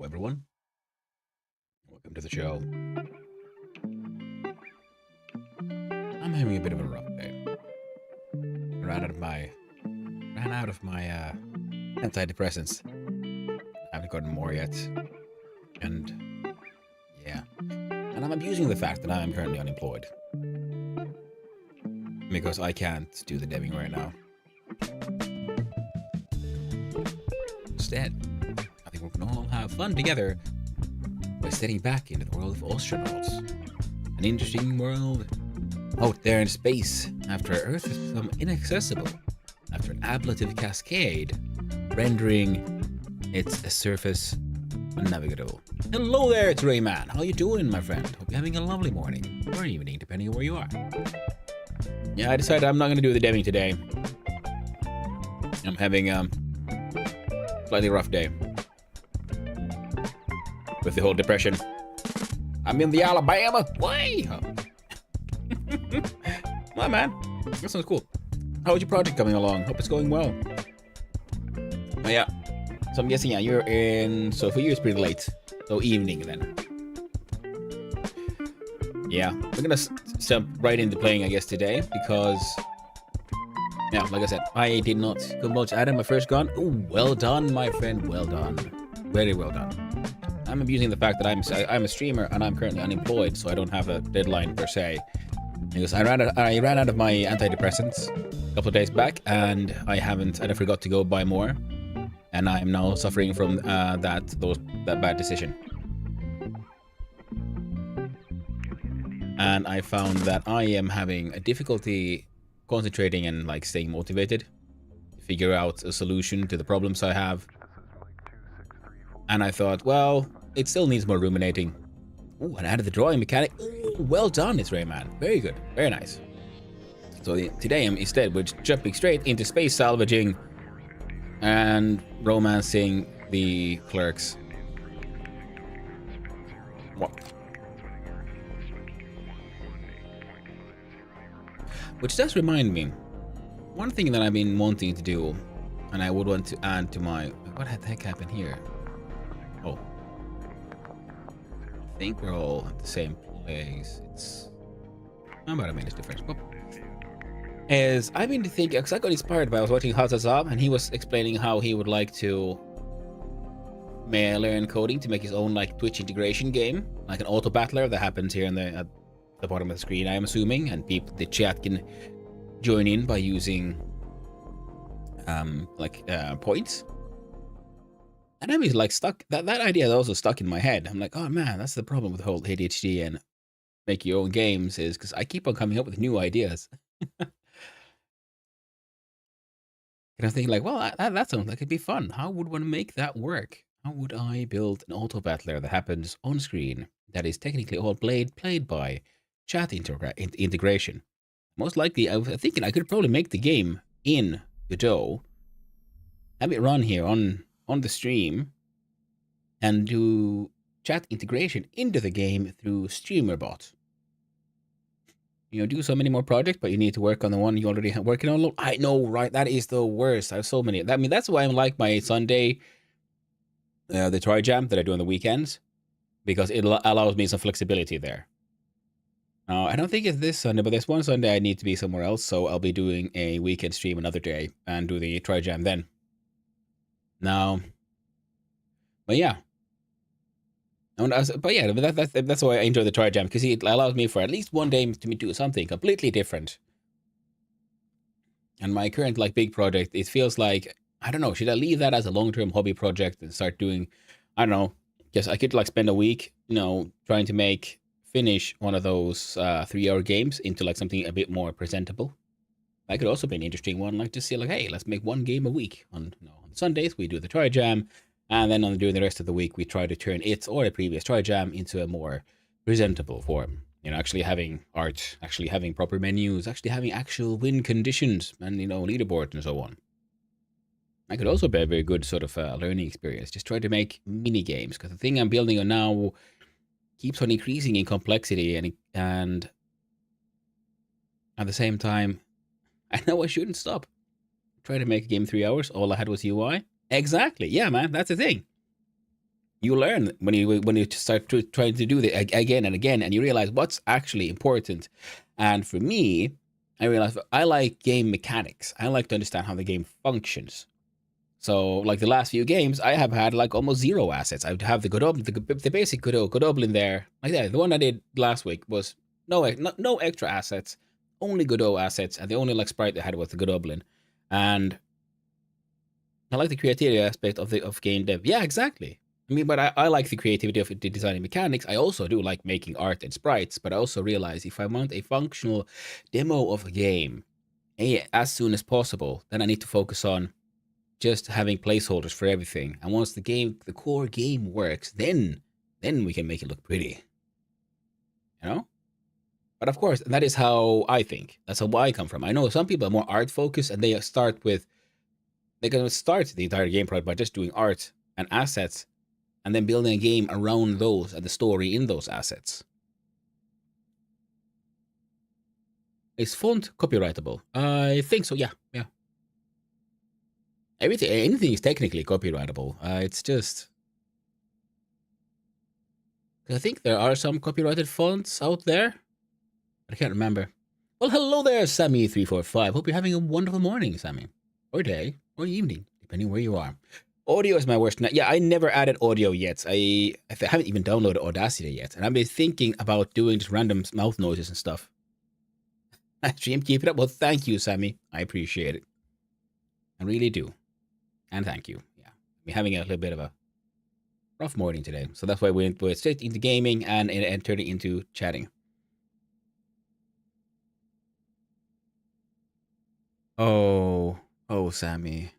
everyone. Welcome to the show. I'm having a bit of a rough day. Ran out of my antidepressants. I haven't gotten more yet. And yeah. And I'm abusing the fact that I am currently unemployed. Because I can't do the deving right now. Instead, I think we can all have fun together by stepping back into the world of Ostranauts. An interesting world out there in space after Earth has become inaccessible after an ablative cascade rendering its surface unnavigable. Hello there, it's Rayman. How you doing, my friend? Hope you're having a lovely morning or evening, depending on where you are. Yeah, I decided I'm not going to do the deving today. I'm having a slightly rough day with the whole depression. I'm in the Alabama. Why? Well, man, that sounds cool. How's your project coming along? Hope it's going well. Oh, yeah. So I'm guessing, yeah, you're in... So for you, it's pretty late. So evening, then. Yeah. We're gonna jump right into playing, I guess, today. Because... Yeah, like I said, I did not go much out of my first gun. Ooh, well done, my friend. Well done. Very well done. I'm abusing the fact that I'm a streamer and I'm currently unemployed, so I don't have a deadline per se. Because I ran out of my antidepressants a couple of days back, and I forgot to go buy more, and I am now suffering from that bad decision. And I found that I am having a difficulty concentrating and like staying motivated to figure out a solution to the problems I have. And I thought, well, it still needs more ruminating. Ooh, and I added the drawing mechanic. Ooh, well done, it's Rayman. Very good. Very nice. So today, instead, we're jumping straight into space salvaging and romancing the clerks. What? Which does remind me, one thing that I've been wanting to do, and I would want to add to my... What the heck happened here? Oh. I think we're all at the same place. It's about a minute's difference. Oh. As I've been thinking, because I got inspired by I was watching Hazazab, and he was explaining how he would like to learn coding to make his own like Twitch integration game, like an auto battler that happens here in at the bottom of the screen, I am assuming, and the chat can join in by using points. And I was like stuck. That idea also stuck in my head. I'm like, oh man, that's the problem with the whole ADHD and make your own games, is because I keep on coming up with new ideas. And I'm thinking like, well, that sounds like it'd be fun. How would one make that work? How would I build an auto battler that happens on screen that is technically all played by chat integration? Most likely, I was thinking I could probably make the game in Godot, have it run here on the stream, and do chat integration into the game through StreamerBot. You know, do so many more projects, but you need to work on the one you already have working on. I know, right? That is the worst. I have so many. I mean, that's why I'm like my Sunday, the Try Jam that I do on the weekends, because it allows me some flexibility there. Now, I don't think it's this Sunday, but there's one Sunday I need to be somewhere else, so I'll be doing a weekend stream another day and do the Try Jam then. Now, but yeah. But yeah, that's why I enjoy the Try Jam, because it allows me for at least one day to do something completely different. And my current like big project, it feels like, I don't know, should I leave that as a long-term hobby project and start doing, I don't know, guess I could like spend a week, you know, trying to finish one of those 3-hour games into like something a bit more presentable. That could also be an interesting one, like just say like, hey, let's make one game a week. On Sundays we do the Try Jam, and then during the rest of the week we try to turn it or the previous Try Jam into a more presentable form. You know, actually having art, actually having proper menus, actually having actual win conditions, and you know, leaderboards and so on. That could also be a very good sort of learning experience. Just try to make mini games, because the thing I'm building on now keeps on increasing in complexity, and at the same time, I know I shouldn't stop. Try to make a game 3 hours. All I had was UI. Exactly. Yeah, man. That's the thing. You learn when you start trying to do it again and again, and you realize what's actually important. And for me, I realized I like game mechanics. I like to understand how the game functions. So, like the last few games, I have had like almost zero assets. I would have the the basic Godot in there. Like that. The one I did last week was no extra assets, only Godot assets, and the only like sprite I had was the Godoblin. And I like the creativity aspect of game dev. Yeah, exactly. I mean, but I like the creativity of the designing mechanics. I also do like making art and sprites, but I also realize if I want a functional demo of a game as soon as possible, then I need to focus on just having placeholders for everything. And once the core game works, then we can make it look pretty. You know? But of course, that is how I think. That's how I come from. I know some people are more art focused and they can start the entire game project by just doing art and assets and then building a game around those and the story in those assets. Is font copyrightable? I think so, yeah. Yeah. Anything is technically copyrightable. It's just I think there are some copyrighted fonts out there. I can't remember. Well, hello there, Sammy345. Hope you're having a wonderful morning, Sammy. Or day, or evening, depending where you are. Audio is my worst. Yeah, I never added audio yet. I haven't even downloaded Audacity yet. And I've been thinking about doing just random mouth noises and stuff. Stream, keep it up. Well, thank you, Sammy. I appreciate it. I really do. And thank you. Yeah. We're having a little bit of a rough morning today. So that's why we went straight into gaming and turning into chatting. Oh, Sammy.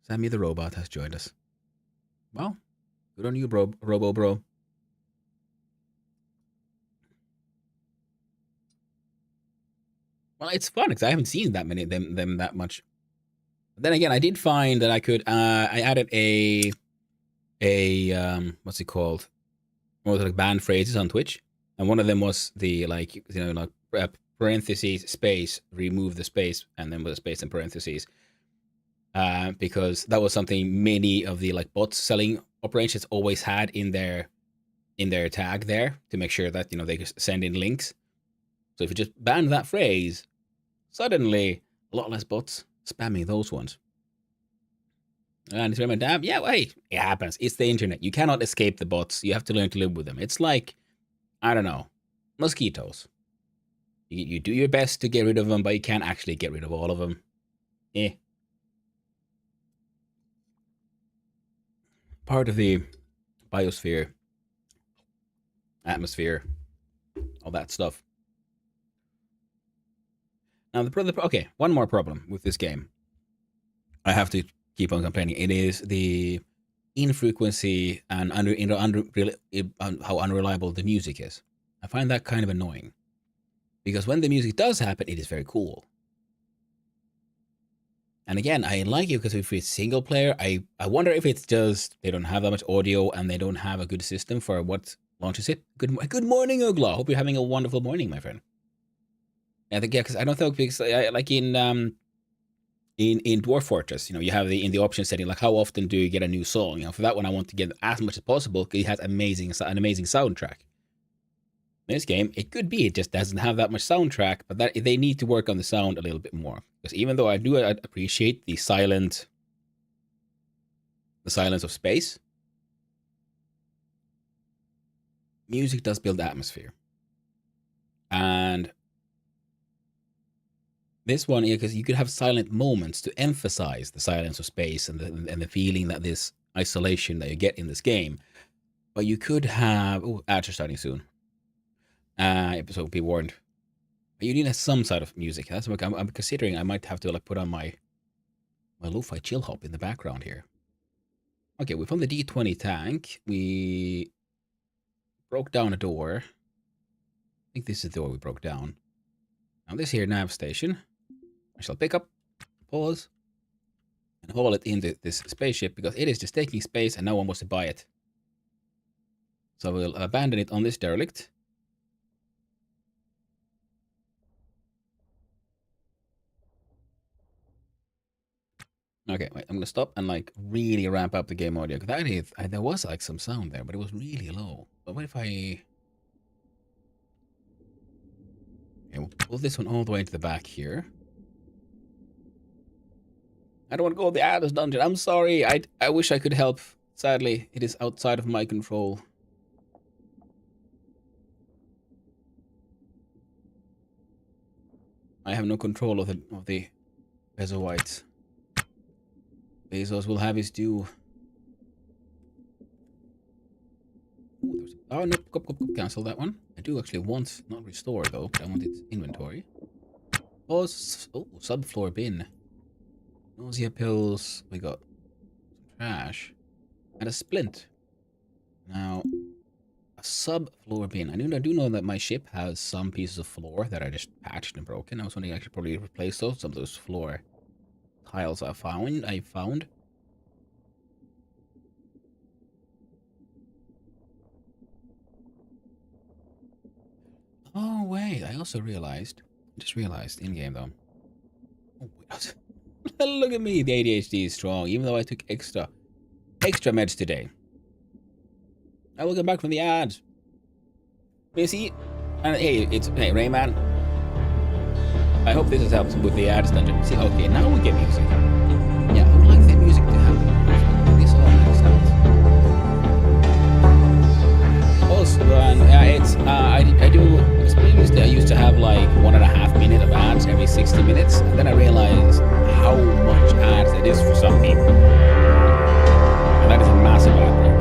Sammy the robot has joined us. Well, good on you, Robo Bro. Well, it's fun because I haven't seen that many of them that much. But then again, I did find that I could. I added a what's it called? More like banned phrases on Twitch, and one of them was the parentheses space, remove the space, and then with a space and parentheses. Because that was something many of the like bots selling operations always had in their tag there to make sure that they could send in links. So if you just ban that phrase, suddenly a lot less bots spamming those ones. And it's remember, damn, yeah, hey, it happens. It's the internet. You cannot escape the bots. You have to learn to live with them. It's like, I don't know, mosquitoes. You do your best to get rid of them, but you can't actually get rid of all of them. Part of the biosphere, atmosphere, all that stuff. Now, okay, one more problem with this game. I have to keep on complaining. It is the infrequency and how unreliable the music is. I find that kind of annoying. Because when the music does happen, it is very cool. And again, I like it because if it's single player, I wonder if it's just they don't have that much audio and they don't have a good system for what launches it. Good morning, Ogla. Hope you're having a wonderful morning, my friend. I think because I don't think because like in Dwarf Fortress, you have in the option setting like how often do you get a new song? For that one, I want to get as much as possible because it has an amazing soundtrack. In this game, it could be it just doesn't have that much soundtrack, but that they need to work on the sound a little bit more. Because even though I do appreciate the silence of space, music does build atmosphere. And this one, because you could have silent moments to emphasize the silence of space and the feeling that this isolation that you get in this game. But you could have ads are starting soon. So be warned. You need some sort of music. That's what I'm considering. I might have to like put on my lo-fi chill hop in the background here. Okay, we found the D20 tank. We broke down a door. I think this is the door we broke down. Now this here nav station. I shall pick up, pause, and haul it into this spaceship because it is just taking space and no one wants to buy it. So we'll abandon it on this derelict. Okay, wait, I'm gonna stop and like really ramp up the game audio. Cause that is, there was like some sound there, but it was really low. But what if I... Okay, we'll pull this one all the way to the back here. I don't want to go to the Atlas dungeon. I'm sorry. I wish I could help. Sadly, it is outside of my control. I have no control of the Bezoites. Bezos will have his due. Ooh, oh, no, cancel that one. I do actually want, not restore though, but I want its inventory. Oh, subfloor bin. Nausea pills. We got some trash. And a splint. Now, a subfloor bin. I do know that my ship has some pieces of floor that are just patched and broken. I was wondering I should probably replace those. Some of those floor tiles I found. Oh wait, I just realized in game though. Oh, wait. Look at me, the ADHD is strong, even though I took extra meds today. I will get back from the ads. You see, and hey, Rayman. I hope this has helped with the ads dungeon. See, okay, now we get music. Yeah, I would like the music to happen. This all makes sense. Also, I do explain I used to have like 1.5 minutes of ads every 60 minutes, and then I realized how much ads it is for some people. And that is a massive ad break.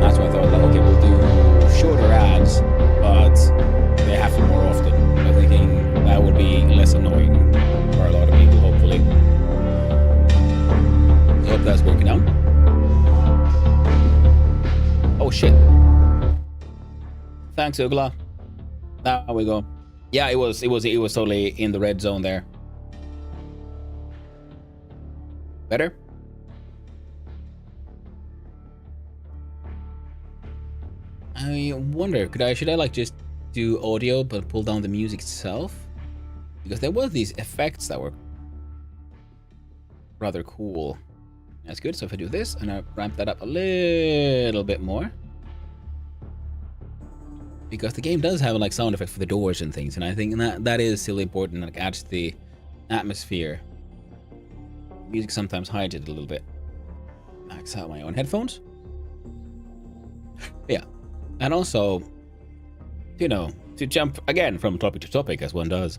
That's why I thought, like, okay, we'll do shorter ads, but they have to more often. I'm thinking that would be less annoying for a lot of people, hopefully. I hope that's working out. Oh shit. Thanks, Ugla. There we go. Yeah, it was totally in the red zone there. Better? I wonder, should I like just do audio but pull down the music itself? Because there was these effects that were rather cool. That's good. So if I do this and I ramp that up a little bit more. Because the game does have like sound effects for the doors and things, and I think that is still important. Like adds to the atmosphere. Music sometimes hides it a little bit. Max out my own headphones. Yeah, and also, you know, to jump again from topic to topic as one does.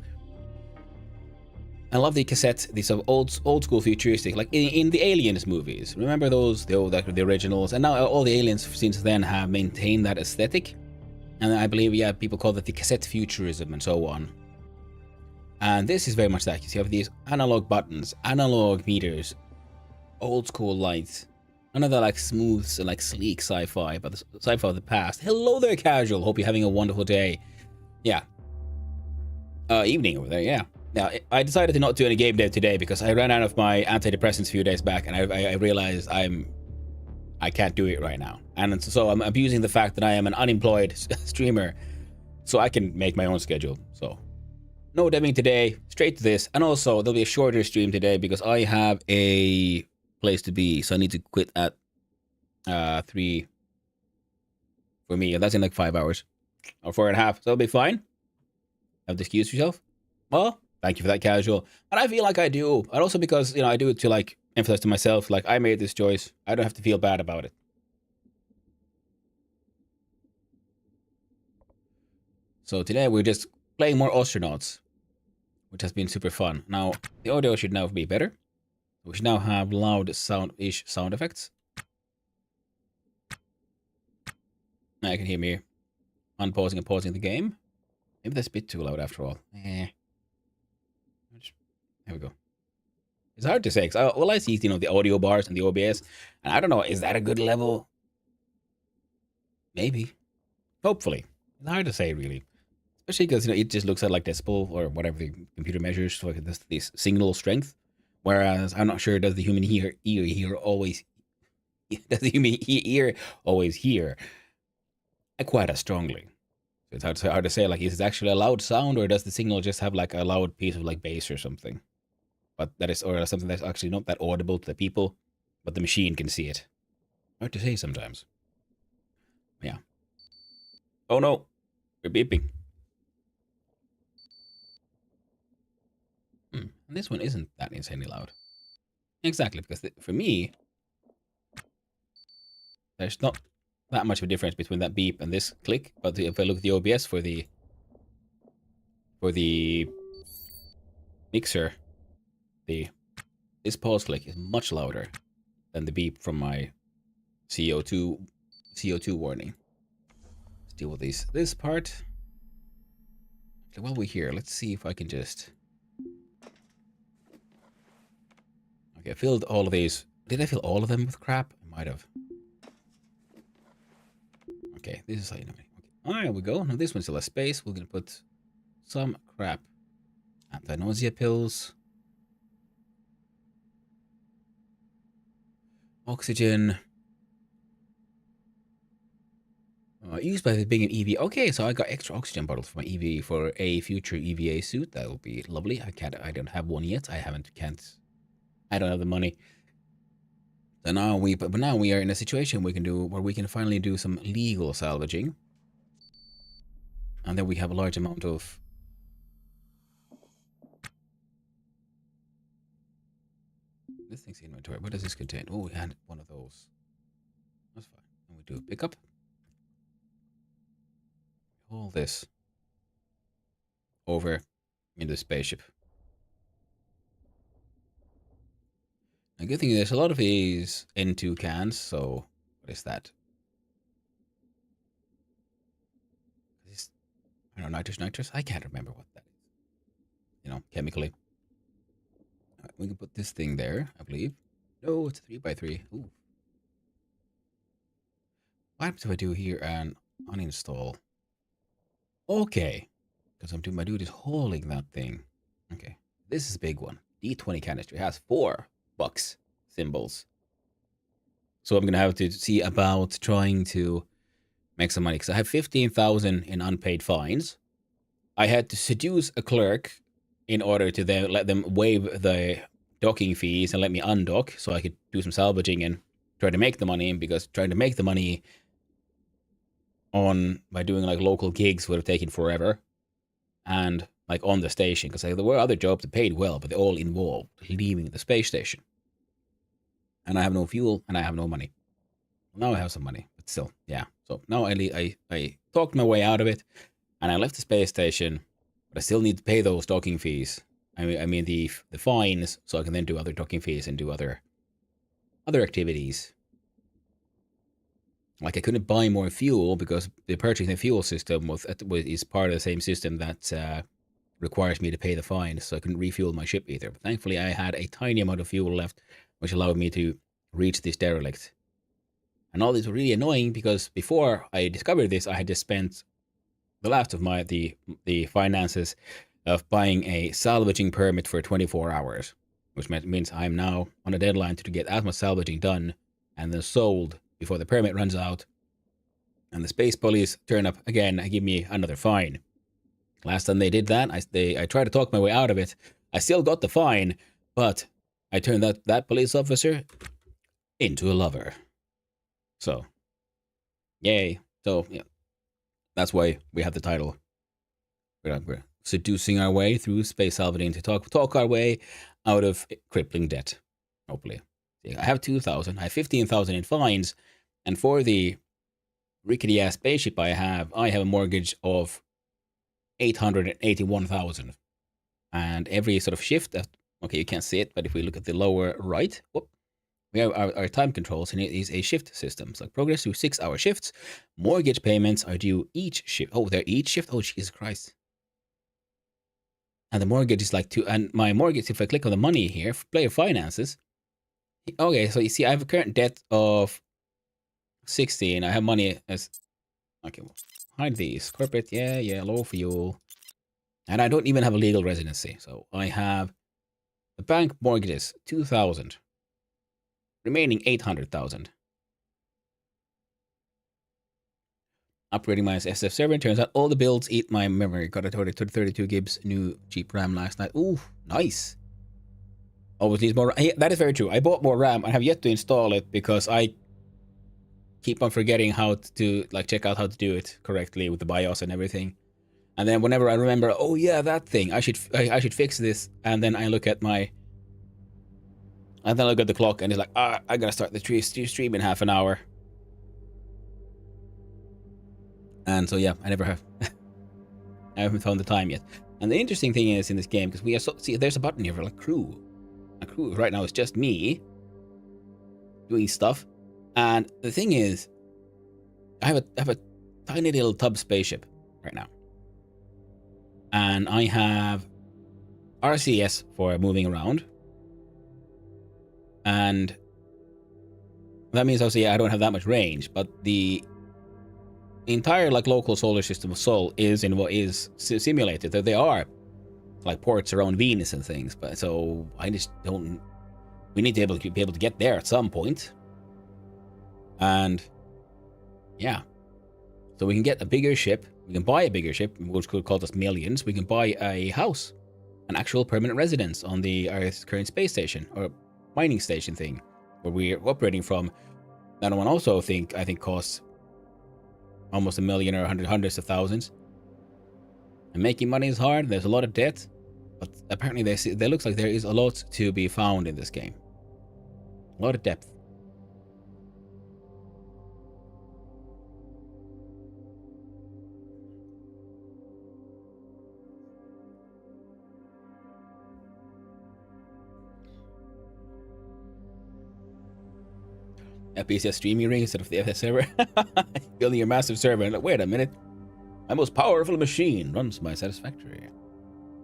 I love the cassette, these sort of old school futuristic, like in the Aliens movies. Remember those, the originals, and now all the aliens since then have maintained that aesthetic. And I believe, yeah, people call that the cassette futurism and so on. And this is very much that. You have these analog buttons, analog meters, old school lights. None of that like smooth and like sleek sci-fi, but the sci-fi of the past. Hello there, casual. Hope you're having a wonderful day. Yeah. Evening over there, yeah. Now, I decided to not do any game dev today because I ran out of my antidepressants a few days back, and I realized I can't do it right now. And so I'm abusing the fact that I am an unemployed streamer so I can make my own schedule. So no deving today, straight to this. And also there'll be a shorter stream today because I have a place to be. So I need to quit at 3 for me. And that's in like 5 hours or 4.5. So it'll be fine. Have to excuse yourself. Well, thank you for that, casual. And I feel like I do. And also because, you know, I do it to like emphasize to myself, like, I made this choice. I don't have to feel bad about it. So today we're just playing more Ostranauts, which has been super fun. Now, the audio should now be better. We should now have loud sound-ish sound effects. Now you can hear me unpausing and pausing the game. Maybe that's a bit too loud after all. There we go. It's hard to say, because all I see is, you know, the audio bars and the OBS. And I don't know, is that a good level? Maybe. Hopefully. It's hard to say, really. Especially because, you know, it just looks at like decibel or whatever the computer measures, so like this signal strength. Whereas I'm not sure, does the human ear always hear quite as strongly? So it's hard to say, like, is it actually a loud sound, or does the signal just have like a loud piece of like bass or something? but that is or something that's actually not that audible to the people, but the machine can see it. Hard to say sometimes. Yeah. Oh no, we're beeping. And this one isn't that insanely loud. Exactly, because for me, there's not that much of a difference between that beep and this click. But if I look at the OBS for the mixer, this pause click is much louder than the beep from my CO2 warning. Let's deal with this part. While we're here, let's see if I can just. Okay, I filled all of these. Did I fill all of them with crap? I might have. Okay, this is how you know. Okay, there we go. Now this one still has space. We're gonna put some crap. Anti-nausea pills. Oxygen. Used by the big EV. Okay, so I got extra oxygen bottles for my EV for a future EVA suit. That will be lovely. I don't have one yet. I don't have the money. So now but now we are in a situation we can do where we can finally do some legal salvaging. And then we have a large amount of this thing's inventory. What does this contain? Oh, we had one of those. That's fine. And we do a pickup. All this over in the spaceship. The good thing is there's a lot of these N2 cans, so what is that? I don't know, nitrous? I can't remember what that is. You know, chemically. Right, we can put this thing there, I believe. No, it's a 3x3. Ooh. What happens if I do here and uninstall? Okay. Because my dude is hauling that thing. Okay. This is a big one. D20 canister. It has 4 bucks symbols. So I'm going to have to see about trying to make some money. Because I have 15,000 in unpaid fines. I had to seduce a clerk in order to then let them waive the docking fees and let me undock so I could do some salvaging and try to make the money, because trying to make the money by doing like local gigs would have taken forever, and like on the station, because there were other jobs that paid well, but they all involved leaving the space station, and I have no fuel and I have no money. Now I have some money, but still, yeah. So now I talked my way out of it, and I left the space station, but I still need to pay those docking fees. I mean the fines, so I can then do other docking fees and do other activities. Like I couldn't buy more fuel because the purchasing the fuel system is part of the same system that requires me to pay the fines, so I couldn't refuel my ship either. But thankfully, I had a tiny amount of fuel left, which allowed me to reach this derelict. And all this was really annoying because before I discovered this, I had just spent the last of the finances of buying a salvaging permit for 24 hours, which means I'm now on a deadline to get as much salvaging done and then sold before the permit runs out. And the space police turn up again and give me another fine. Last time they did that, I tried to talk my way out of it. I still got the fine, but I turned that police officer into a lover. So, yay. So, yeah, that's why we have the title. We're seducing our way through space salvaging to talk our way out of crippling debt, hopefully. I have 2,000. I have 15,000 in fines, and for the rickety ass spaceship I have a mortgage of 881,000. And every sort of shift, okay, you can't see it, but if we look at the lower right, we have our time controls, and it is a shift system. So progress through 6-hour shifts. Mortgage payments are due each shift. Oh, they're each shift? Oh, Jesus Christ. And the mortgage is like and my mortgage, if I click on the money here, player finances. Okay, so you see, I have a current debt of 16. I have money as, okay, well, hide these. Corporate, yeah, low fuel. And I don't even have a legal residency. So I have the bank mortgages, 2,000. Remaining 800,000. Upgrading my SF server. Turns out all the builds eat my memory. Got a 32 gigs new cheap RAM last night. Ooh, nice. Always needs more. That is very true. I bought more RAM. I have yet to install it because I keep on forgetting how to like check out how to do it correctly with the BIOS and everything. And then whenever I remember, oh yeah, that thing, I should fix this. And then I look at my, and then I look at the clock, and it's like, I gotta start the stream in half an hour. And so yeah, I never have. I haven't found the time yet. And the interesting thing is in this game, because we are see, there's a button here for like crew. A crew right now is just me doing stuff. And the thing is, I have a tiny little tub spaceship right now. And I have RCS for moving around. And that means also, yeah, I don't have that much range, but the entire like local solar system of Sol is in what is simulated. That there are like ports around Venus and things, but so I just don't. We need to be able to get there at some point, and yeah, so we can get a bigger ship. We can buy a bigger ship, which could cost us millions. We can buy a house, an actual permanent residence on the Earth's current space station or mining station thing, where we're operating from. That one also I think costs almost $1 million or hundreds of thousands. And making money is hard. There's a lot of debt, but apparently there looks like there is a lot to be found in this game. A lot of depth. FPC streaming ring instead of the FS server. Building your massive server and like, wait a minute. My most powerful machine runs my satisfactory.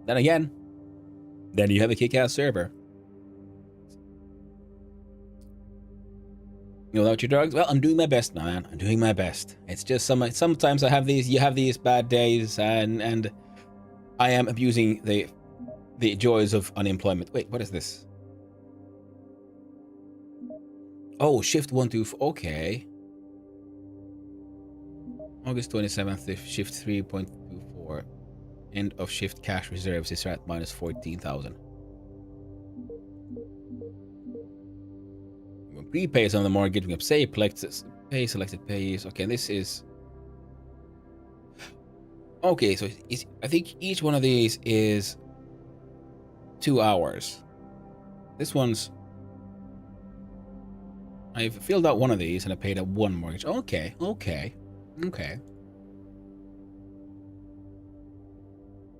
Then again, then you have a kick-ass server. Without your drugs? Well, I'm doing my best, man. I'm doing my best. It's just sometimes I have these. You have these bad days, and I am abusing the joys of unemployment. Wait, what is this? Oh, shift 1 2. Okay. August 27th, shift 3.24. End of shift cash reserves is at minus 14,000. Prepays on the mortgage. We have pay selected pays. Okay, this is. Okay, so I think each one of these is 2 hours. This one's. I've filled out one of these and I paid out one mortgage. Okay.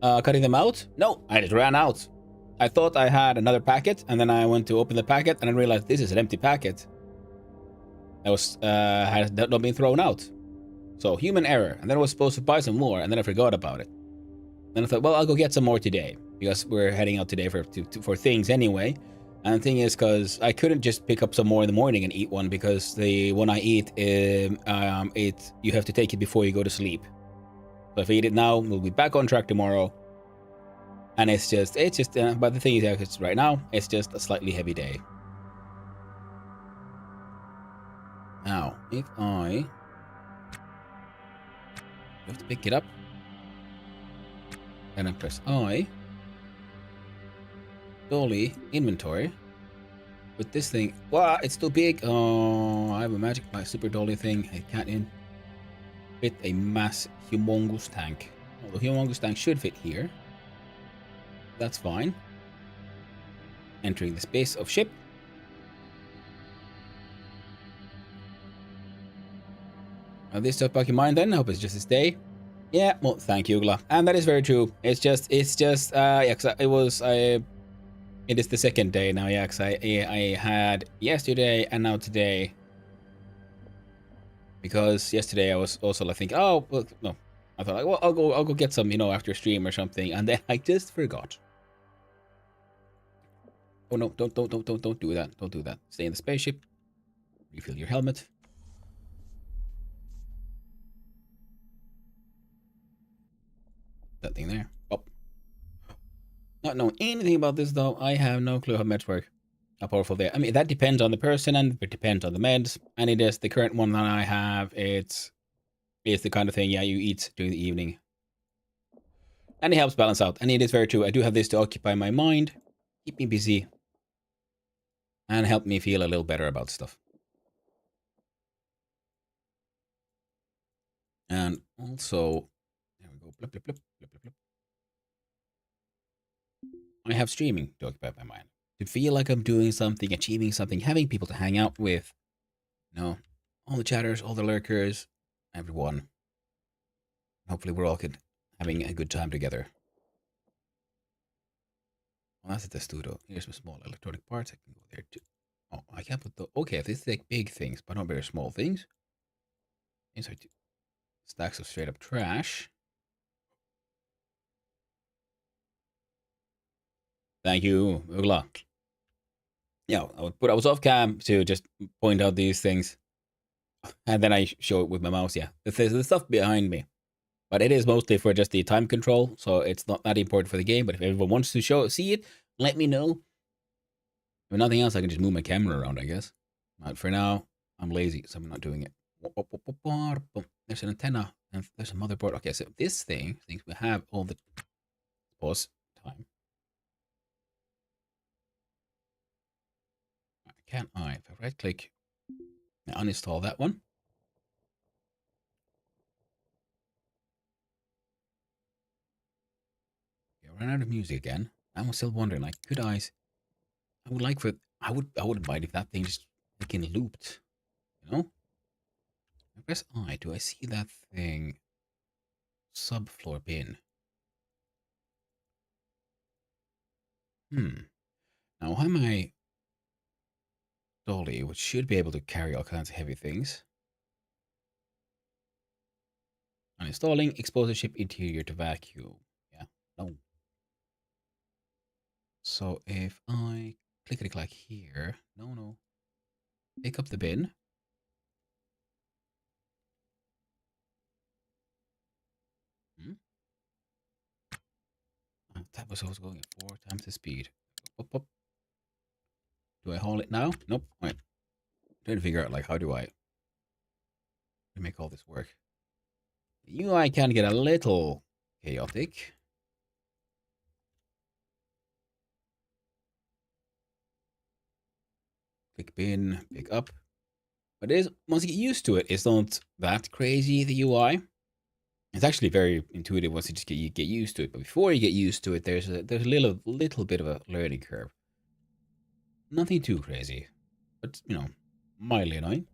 Cutting them out? No, I just ran out. I thought I had another packet, and then I went to open the packet, and I realized this is an empty packet. That was had not been thrown out. So human error. And then I was supposed to buy some more, and then I forgot about it. Then I thought, well, I'll go get some more today because we're heading out today for things anyway. And the thing is, because I couldn't just pick up some more in the morning and eat one, because the one I eat, you have to take it before you go to sleep. So if I eat it now, we'll be back on track tomorrow. And it's just, but the thing is, it's right now, it's just a slightly heavy day. Now, if I have to pick it up, and I press I, dolly, inventory, with this thing, wow, it's too big. Oh, I have a my super dolly thing. I can't fit a humongous tank. Well, the humongous tank should fit here. That's fine. Entering the space of ship. This stuff back in mind then. I hope it's just this day. Yeah, well, thank you, Gla. And that is very true. It's just, yeah, cause it is the second day now, yeah, cause I had yesterday and now today. Because yesterday I was also like thinking, oh, well, no. I thought, like, well, I'll go get some, after stream or something, and then I just forgot. Oh no, don't do that. Don't do that. Stay in the spaceship. Refill your helmet. That thing there. Oh. Not knowing anything about this though, I have no clue how meds work. How powerful they are. I mean, that depends on the person and it depends on the meds. And it is the current one that I have. It's the kind of thing, yeah, you eat during the evening. And it helps balance out. And it is very true. I do have this to occupy my mind, keep me busy. and help me feel a little better about stuff. And also, there we go. Blip, blip, blip, blip, blip, blip. I have streaming to occupy my mind. To feel like I'm doing something, achieving something, having people to hang out with. You know, all the chatters, all the lurkers, everyone. Hopefully we're all having a good time together. Well, that's at the studio. Here's some small electronic parts. I can go there too. Oh, I can't put the... Okay, this is like big things, but not very small things. Inside stacks of straight up trash. Thank you, Ugla. Yeah, I was off cam to just point out these things. And then I show it with my mouse, yeah. The stuff behind me. But it is mostly for just the time control, so it's not that important for the game. But if everyone wants to see it, let me know. If nothing else, I can just move my camera around, I guess. But for now, I'm lazy, so I'm not doing it. There's an antenna, and there's a motherboard. Okay, so this thing, thinks we have all the... Pause. Time. Can I, if I right-click, uninstall that one. Okay, ran out of music again. I'm still wondering, like, could I would like for... I wouldn't mind if that thing just freaking looped. You know? I press I. Do I see that thing? Subfloor bin. Now, how am I... Dolly, which should be able to carry all kinds of heavy things. Uninstalling, expose the ship interior to vacuum. Yeah, no. So if I click here, no. Pick up the bin. That was always going at 4 times the speed. Up. Do I haul it now? Nope. Wait. I'm trying to figure out, like, how do I make all this work? The UI can get a little chaotic. Click bin, pick up. But it is, once you get used to it, it's not that crazy, the UI. It's actually very intuitive once you just get used to it. But before you get used to it, there's a little bit of a learning curve. Nothing too crazy, but, you know, mildly annoying.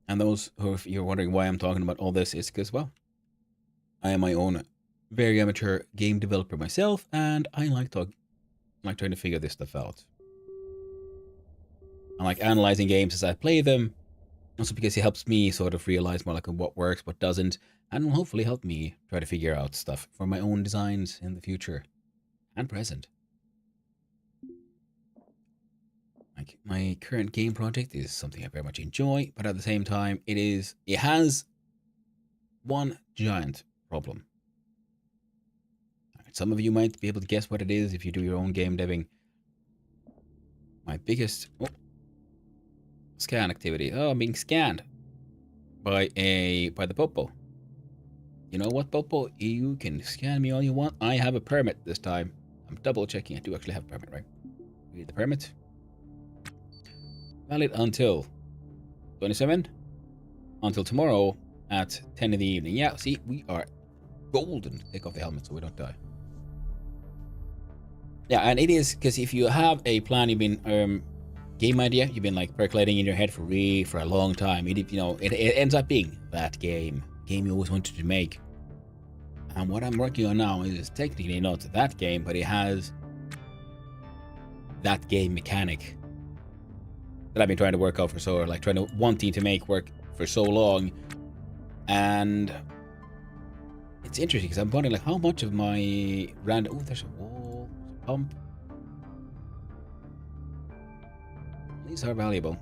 And those who, if you're wondering why I'm talking about all this, is because, well, I am my own very amateur game developer myself, and I like trying to figure this stuff out. I like analyzing games as I play them, also because it helps me sort of realize more like what works, what doesn't, and will hopefully help me try to figure out stuff for my own designs in the future and present. Like, my current game project is something I very much enjoy, but at the same time, it has one giant problem. Some of you might be able to guess what it is if you do your own game deving. My biggest scan activity. Oh, I'm being scanned by the Popo. You know what, Popo? You can scan me all you want. I have a permit this time. I'm double checking. I do actually have a permit, right? Read the permit. Valid until 27. Until tomorrow at 10 in the evening. Yeah, see, we are golden. Take off the helmet so we don't die. Yeah, and it is because if you have a plan, you've been game idea, you've been like percolating in your head for a long time. It ends up being that game you always wanted to make. And what I'm working on now is technically not that game, but it has that game mechanic that I've been trying to work out for wanting to make work for so long. And it's interesting because I'm wondering like how much of my random... Oh, there's a wall, there's a pump. These are valuable.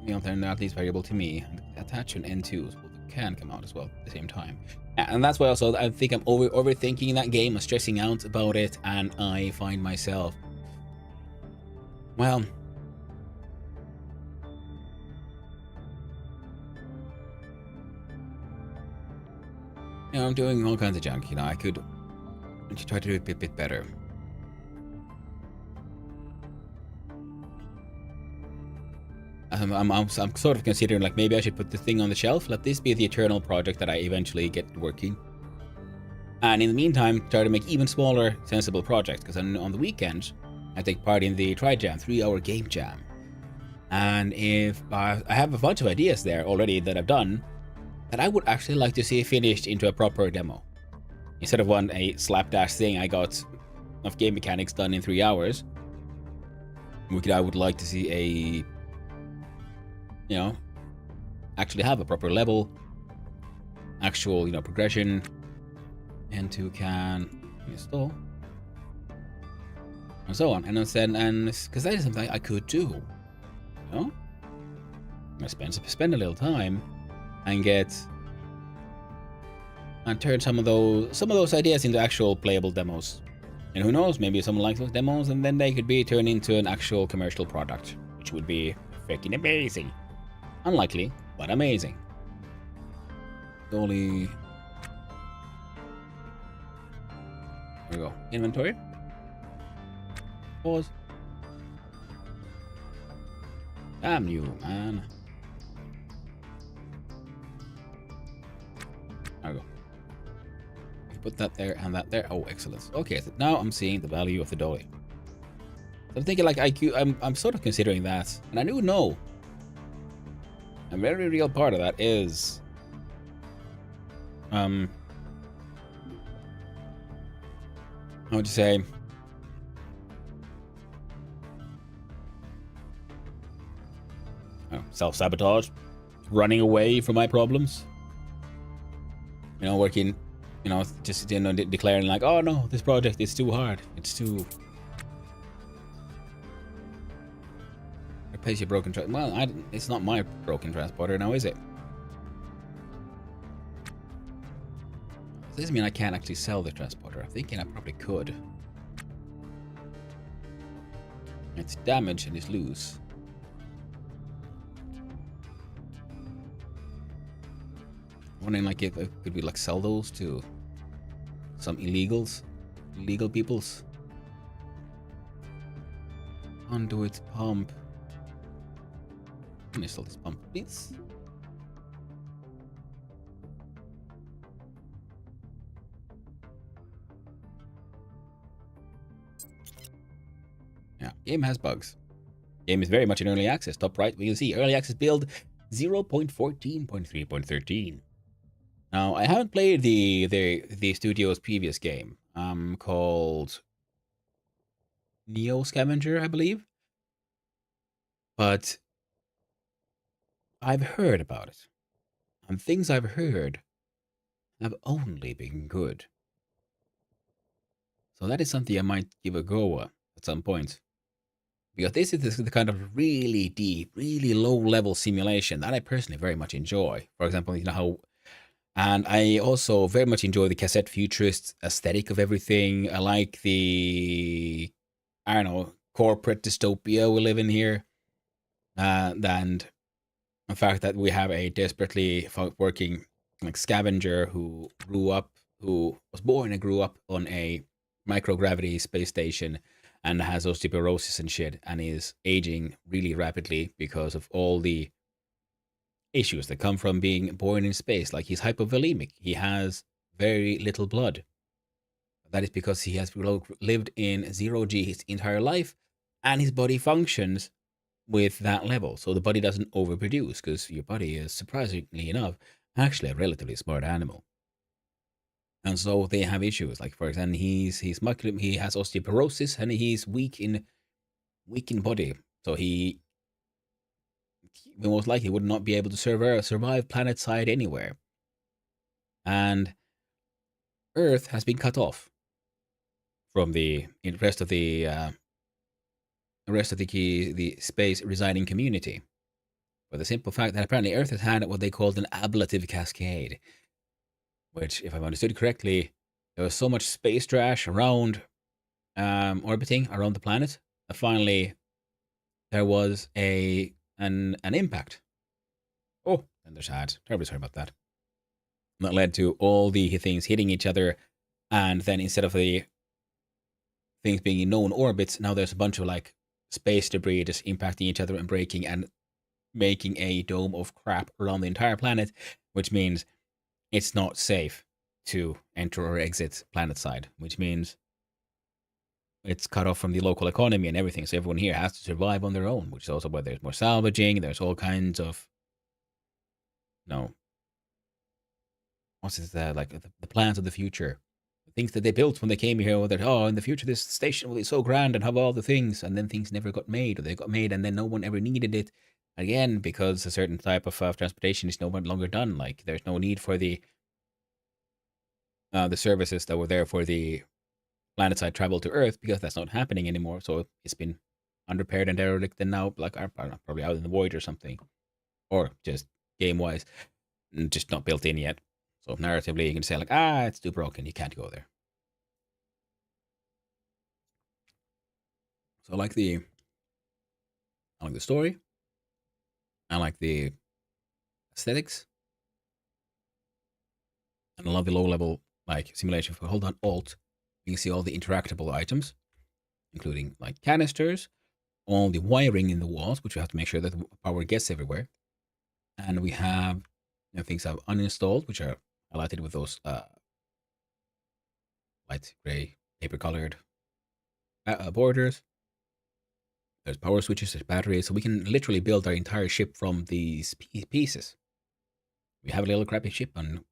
They're not least valuable to me. Attach an N2 so the can come out as well at the same time. And that's why also I think I'm overthinking that game. I'm stressing out about it, and I find myself, well, I'm doing all kinds of junk. I could try to do it a bit better. I'm sort of considering like maybe I should put the thing on the shelf. Let this be the eternal project that I eventually get working. And in the meantime, try to make even smaller, sensible projects. Because on the weekends, I take part in the Try Jam 3-hour game jam. And if I have a bunch of ideas there already that I've done that I would actually like to see finished into a proper demo. Instead of a slapdash thing I got of game mechanics done in 3 hours, I would like to see actually have a proper level, actual, progression, and to can install, and so on. And because that is something I could do, I spend a little time and turn some of those ideas into actual playable demos. And who knows, maybe someone likes those demos and then they could be turned into an actual commercial product, which would be freaking amazing. Unlikely, but amazing. Dolly. There we go. Inventory. Pause. Damn you, man. There we go. Put that there and that there. Oh, excellent. Okay, so now I'm seeing the value of the dolly. So I'm thinking like I'm sort of considering that, and I do know a very real part of that is how would you say, self-sabotage, running away from my problems, working, just declaring like, oh no, this project is too hard, it's too replace your broken well, it's not my broken transporter now, is it? Does this mean I can't actually sell the transporter? I'm thinking I probably could. It's damaged and it's loose. I'm wondering like if could we like sell those to some illegal peoples? Conduit pump. Can I sell this pump, please? Yeah, game has bugs. Game is very much in early access. Top right, we can see early access build 0.14.3.13. Now, I haven't played the studio's previous game, called Neo Scavenger, I believe. But I've heard about it, and things I've heard have only been good. So that is something I might give a go at some point. Because this is the kind of really deep, really low-level simulation that I personally very much enjoy. For example, and I also very much enjoy the cassette futurist aesthetic of everything. I like the, corporate dystopia we live in here. And the fact that we have a desperately working scavenger who was born and grew up on a microgravity space station and has osteoporosis and shit and is aging really rapidly because of all the issues that come from being born in space. Like he's hypovolemic. He has very little blood. That is because he has lived in 0G his entire life and his body functions with that level. So the body doesn't overproduce because your body is, surprisingly enough, actually a relatively smart animal. And so they have issues. Like, for example, he has osteoporosis and he's weak in body. So he most likely would not be able to survive planet side anywhere. And Earth has been cut off from the rest of the space residing community, for the simple fact that apparently Earth has had what they called an ablative cascade, which, if I've understood correctly, there was so much space trash around, orbiting around the planet, that finally there was an impact. Oh, and there's sad. Terribly sorry about that. And that led to all the things hitting each other, and then instead of the things being in known orbits, now there's a bunch of space debris just impacting each other and breaking, and making a dome of crap around the entire planet, which means it's not safe to enter or exit planet side, which means it's cut off from the local economy and everything. So everyone here has to survive on their own, which is also why there's more salvaging. There's all kinds of, no, what's this, like the plans of the future, the things that they built when they came here. That, oh, in the future this station will be so grand and have all the things, and then things never got made, or they got made and then no one ever needed it again because a certain type of transportation is no longer done. Like there's no need for the services that were there for the planetside travel to Earth because that's not happening anymore. So it's been unrepaired and derelict, and now like are probably out in the void or something, or just game wise, just not built in yet. So narratively, you can say like, it's too broken, you can't go there. So I like the story, I like the aesthetics, and I love the low level like simulation. If we hold on Alt, you can see all the interactable items, including like canisters, all the wiring in the walls, which we have to make sure that the power gets everywhere. And we have things I've uninstalled, which are highlighted with those light gray paper colored borders. There's power switches, there's batteries, so we can literally build our entire ship from these pieces. We have a little crappy ship, and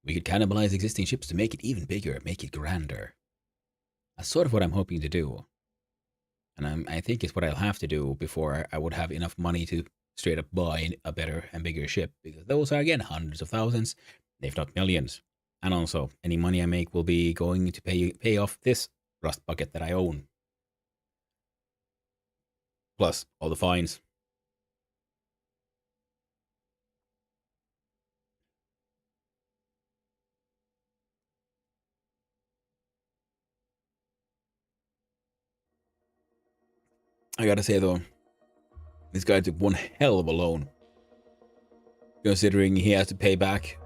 we could cannibalize existing ships to make it even bigger, make it grander. That's sort of what I'm hoping to do. And I think it's what I'll have to do before I would have enough money to straight up buy a better and bigger ship, because those are, again, hundreds of thousands, if not millions. And also, any money I make will be going to pay off this rust bucket that I own. Plus all the fines. I gotta say though, this guy took one hell of a loan, considering he has to pay back.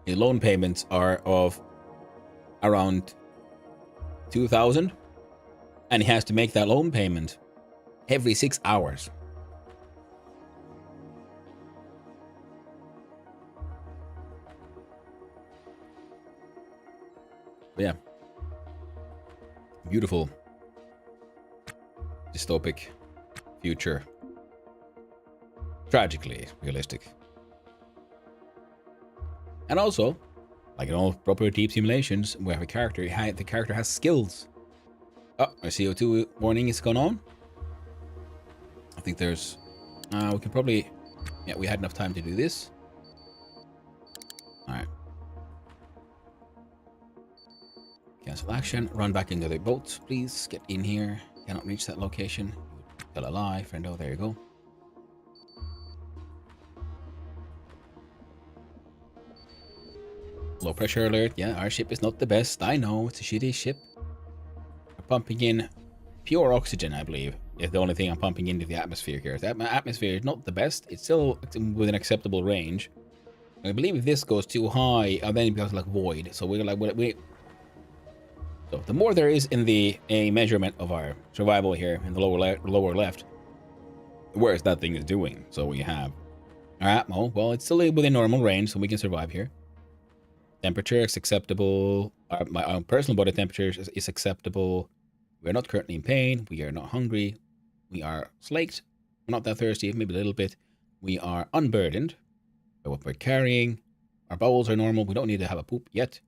His loan payments are of around 2,000, and he has to make that loan payment every 6 hours. But yeah, beautiful dystopic future, tragically realistic. And also, like in all proper deep simulations, we have a character. The character has skills. Oh, our CO2 warning is gone on. I think there's... we can probably... Yeah, we had enough time to do this. Alright. Cancel action. Run back into the boat, please. Get in here. Cannot reach that location. Tell a lie, friendo. There you go. Low pressure alert. Yeah, our ship is not the best. I know, it's a shitty ship. We're pumping in pure oxygen, I believe, is the only thing I'm pumping into the atmosphere here. The atmosphere is not the best. It's still within acceptable range. I believe if this goes too high, then it becomes like void. So we're like, so the more there is in the measurement of our survival here in the lower left, the worse that thing is doing. So we have our atmo. Well, it's still within normal range, so we can survive here. Temperature is acceptable. My personal body temperature is acceptable. We are not currently in pain. We are not hungry. We are slaked. We're not that thirsty, maybe a little bit. We are unburdened by what we're carrying. Our bowels are normal. We don't need to have a poop yet.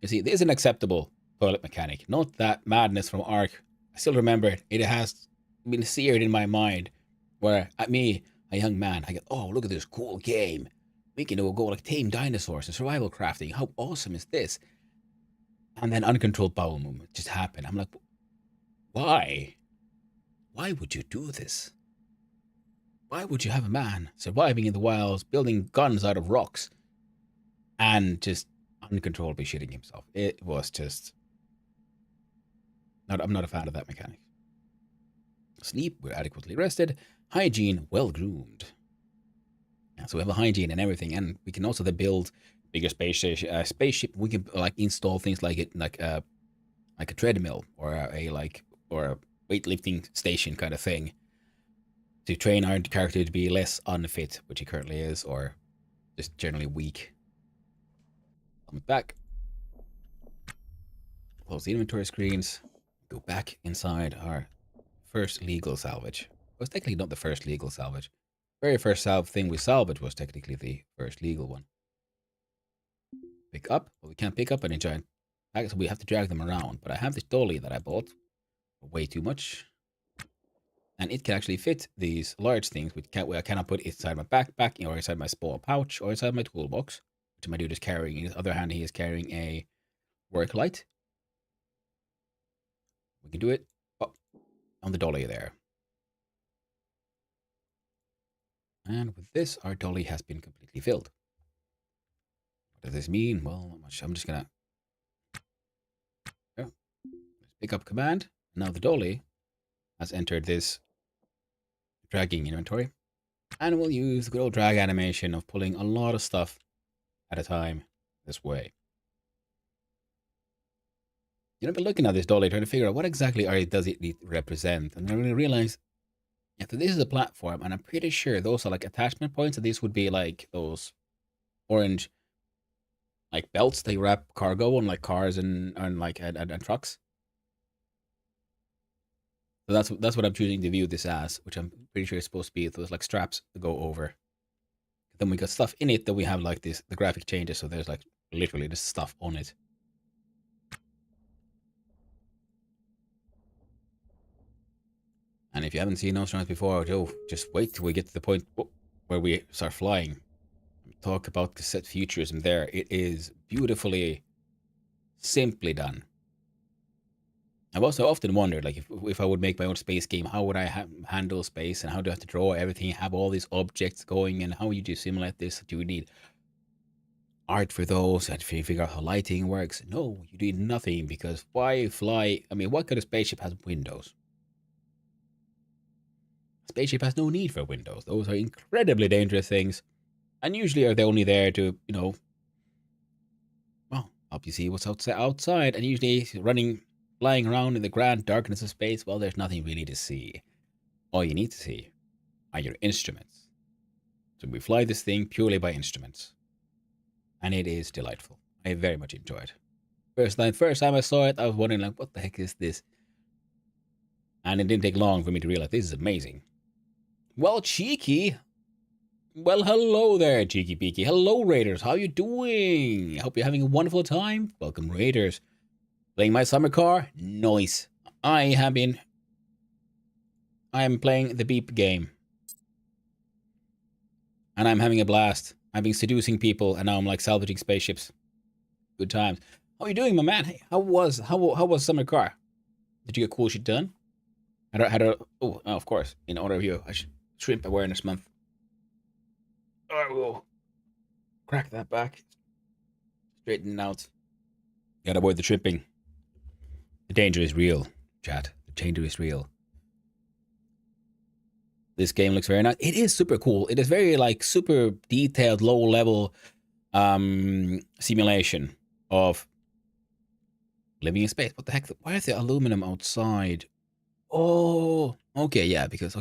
You see, this is an acceptable toilet mechanic. Not that madness from Ark. I still remember it. It has been seared in my mind. Where at me, a young man, I get, oh, look at this cool game. We can go like tame dinosaurs and survival crafting. How awesome is this? And then uncontrolled bowel movement just happened. I'm like, why? Why would you do this? Why would you have a man surviving in the wilds, building guns out of rocks, and just uncontrollably shitting himself? It was just... I'm not a fan of that mechanic. Sleep, we're adequately rested. Hygiene, well groomed. So we have a hygiene and everything, and we can also then build bigger spaceship. We can like install things like a treadmill or a weightlifting station kind of thing to train our character to be less unfit, which he currently is, or just generally weak. Come back. Close the inventory screens. Go back inside our first legal salvage. It was technically not the first legal salvage. Very first thing we salvaged was technically the first legal one. Pick up, but we can't pick up any giant bags, so we have to drag them around. But I have this dolly that I bought for way too much. And it can actually fit these large things, which I cannot put inside my backpack, or inside my small pouch, or inside my toolbox, which my dude is carrying. In his other hand, he is carrying a work light. We can do it on the dolly there. And with this, our dolly has been completely filled. What does this mean? Well, not much. I'm just gonna pick up command. Now the dolly has entered this dragging inventory. And we'll use the good old drag animation of pulling a lot of stuff at a time this way. I've been looking at this dolly, trying to figure out what exactly does it represent. And I'm going to realize that this is a platform, and I'm pretty sure those are like attachment points, and these would be like those orange like belts they wrap cargo on, like cars and trucks. So that's what I'm choosing to view this as, which I'm pretty sure is supposed to be those like straps to go over. Then we got stuff in it that we have like this, the graphic changes, so there's like literally this stuff on it. And if you haven't seen Ostranauts before, just wait till we get to the point where we start flying. Talk about cassette futurism there. It is beautifully, simply done. I've also often wondered, like, if I would make my own space game, how would I handle space, and how do I have to draw everything, have all these objects going, and how would you simulate this? Do you need art for those, and figure out how lighting works? No, you need nothing, because why fly? I mean, what kind of spaceship has windows? Spaceship has no need for windows. Those are incredibly dangerous things, and usually are they only there to, well, help you see what's outside, and usually flying around in the grand darkness of space, well, there's nothing really to see. All you need to see are your instruments. So we fly this thing purely by instruments, and it is delightful. I very much enjoy it. First time I saw it, I was wondering, like, what the heck is this? And it didn't take long for me to realize this is amazing. Well, Cheeky. Well, hello there, Cheeky Peeky. Hello, Raiders. How you doing? I hope you're having a wonderful time. Welcome, Raiders. Playing my summer car? Nice. I am playing the Beep game. And I'm having a blast. I've been seducing people, and now I'm like salvaging spaceships. Good times. How are you doing, my man? Hey, how was summer car? Did you get cool shit done? Oh, of course. In honor of you, Shrimp Awareness Month. I will crack that back. Straighten it out. Gotta avoid the tripping. The danger is real, chat. The danger is real. This game looks very nice. It is super cool. It is very like super detailed, low level simulation of living in space. What the heck? Why is there aluminum outside? Oh, okay, yeah, because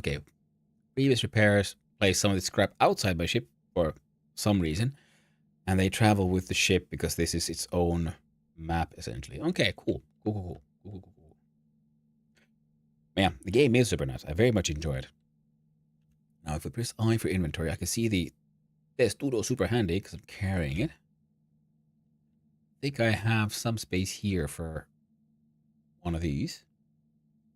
previous repairs placed some of the scrap outside my ship for some reason, and they travel with the ship because this is its own map essentially. Okay, cool. Yeah, the game is super nice. I very much enjoy it. Now, if we press I for inventory, I can see the testudo super handy because I'm carrying it. I think I have some space here for one of these.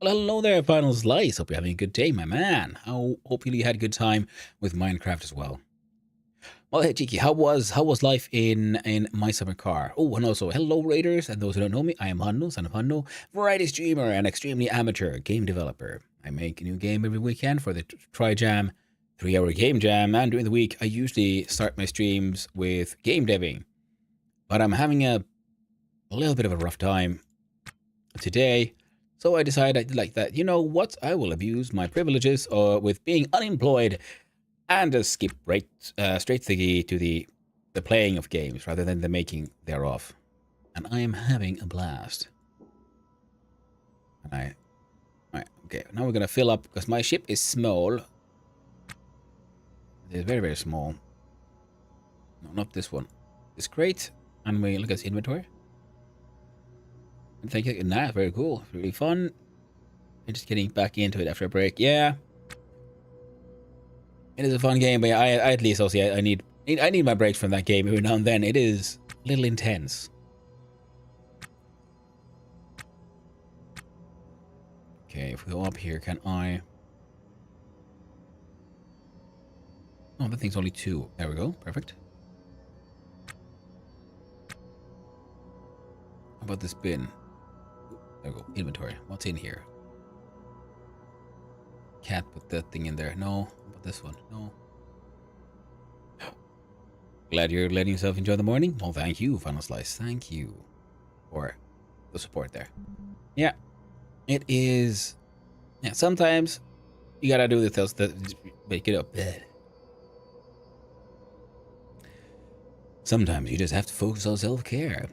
Well, hello there, Final Slice. Hope you're having a good day, my man. Hopefully you had a good time with Minecraft as well. Well, hey, Cheeky, how was life in my summer car? Oh, and also, hello, Raiders, and those who don't know me, I am Hanno, son of Hanno, variety streamer and extremely amateur game developer. I make a new game every weekend for the Tri-Jam, 3-hour game jam, and during the week, I usually start my streams with game deving. But I'm having a little bit of a rough time today, so I decided like that, you know what, I will abuse my privileges with being unemployed and just skip straight to the playing of games rather than the making thereof. And I am having a blast. And Alright, okay, now we're gonna fill up because my ship is small. It's very, very small. No, not this one. It's great. And we look at his inventory. Thank you. Nah, very cool. Really fun. I'm just getting back into it after a break. Yeah. It is a fun game, but yeah, I at least also I need my breaks from that game every now and then. It is a little intense. Okay, if we go up here, can I... Oh, that thing's only 2. There we go. Perfect. How about this bin? There we go. Inventory. What's in here? Can't put that thing in there. No. How about this one? No. Glad you're letting yourself enjoy the morning. Well, thank you, Final Slice. Thank you for the support there. Yeah. It is... Yeah, sometimes you gotta do the things that make it up. Sometimes you just have to focus on self-care.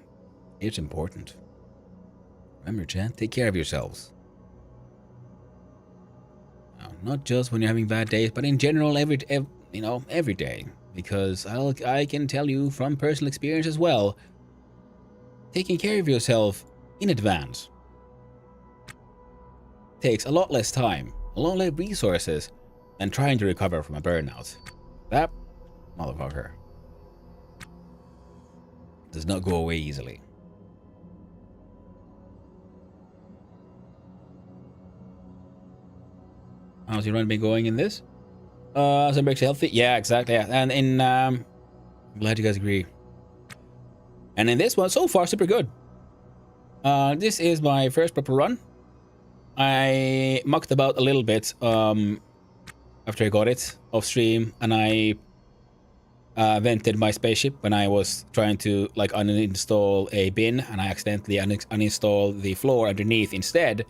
It's important. Remember, chat, take care of yourselves. Now, not just when you're having bad days, but in general, every day. Because I can tell you from personal experience as well, taking care of yourself in advance takes a lot less time, a lot less resources than trying to recover from a burnout. That motherfucker does not go away easily. How's your run been going in this? Some breaks healthy? Yeah, exactly. Yeah. And in I'm glad you guys agree. And in this one, so far, super good. This is my first proper run. I mucked about a little bit after I got it off stream, and I vented my spaceship when I was trying to like uninstall a bin, and I accidentally uninstalled the floor underneath instead,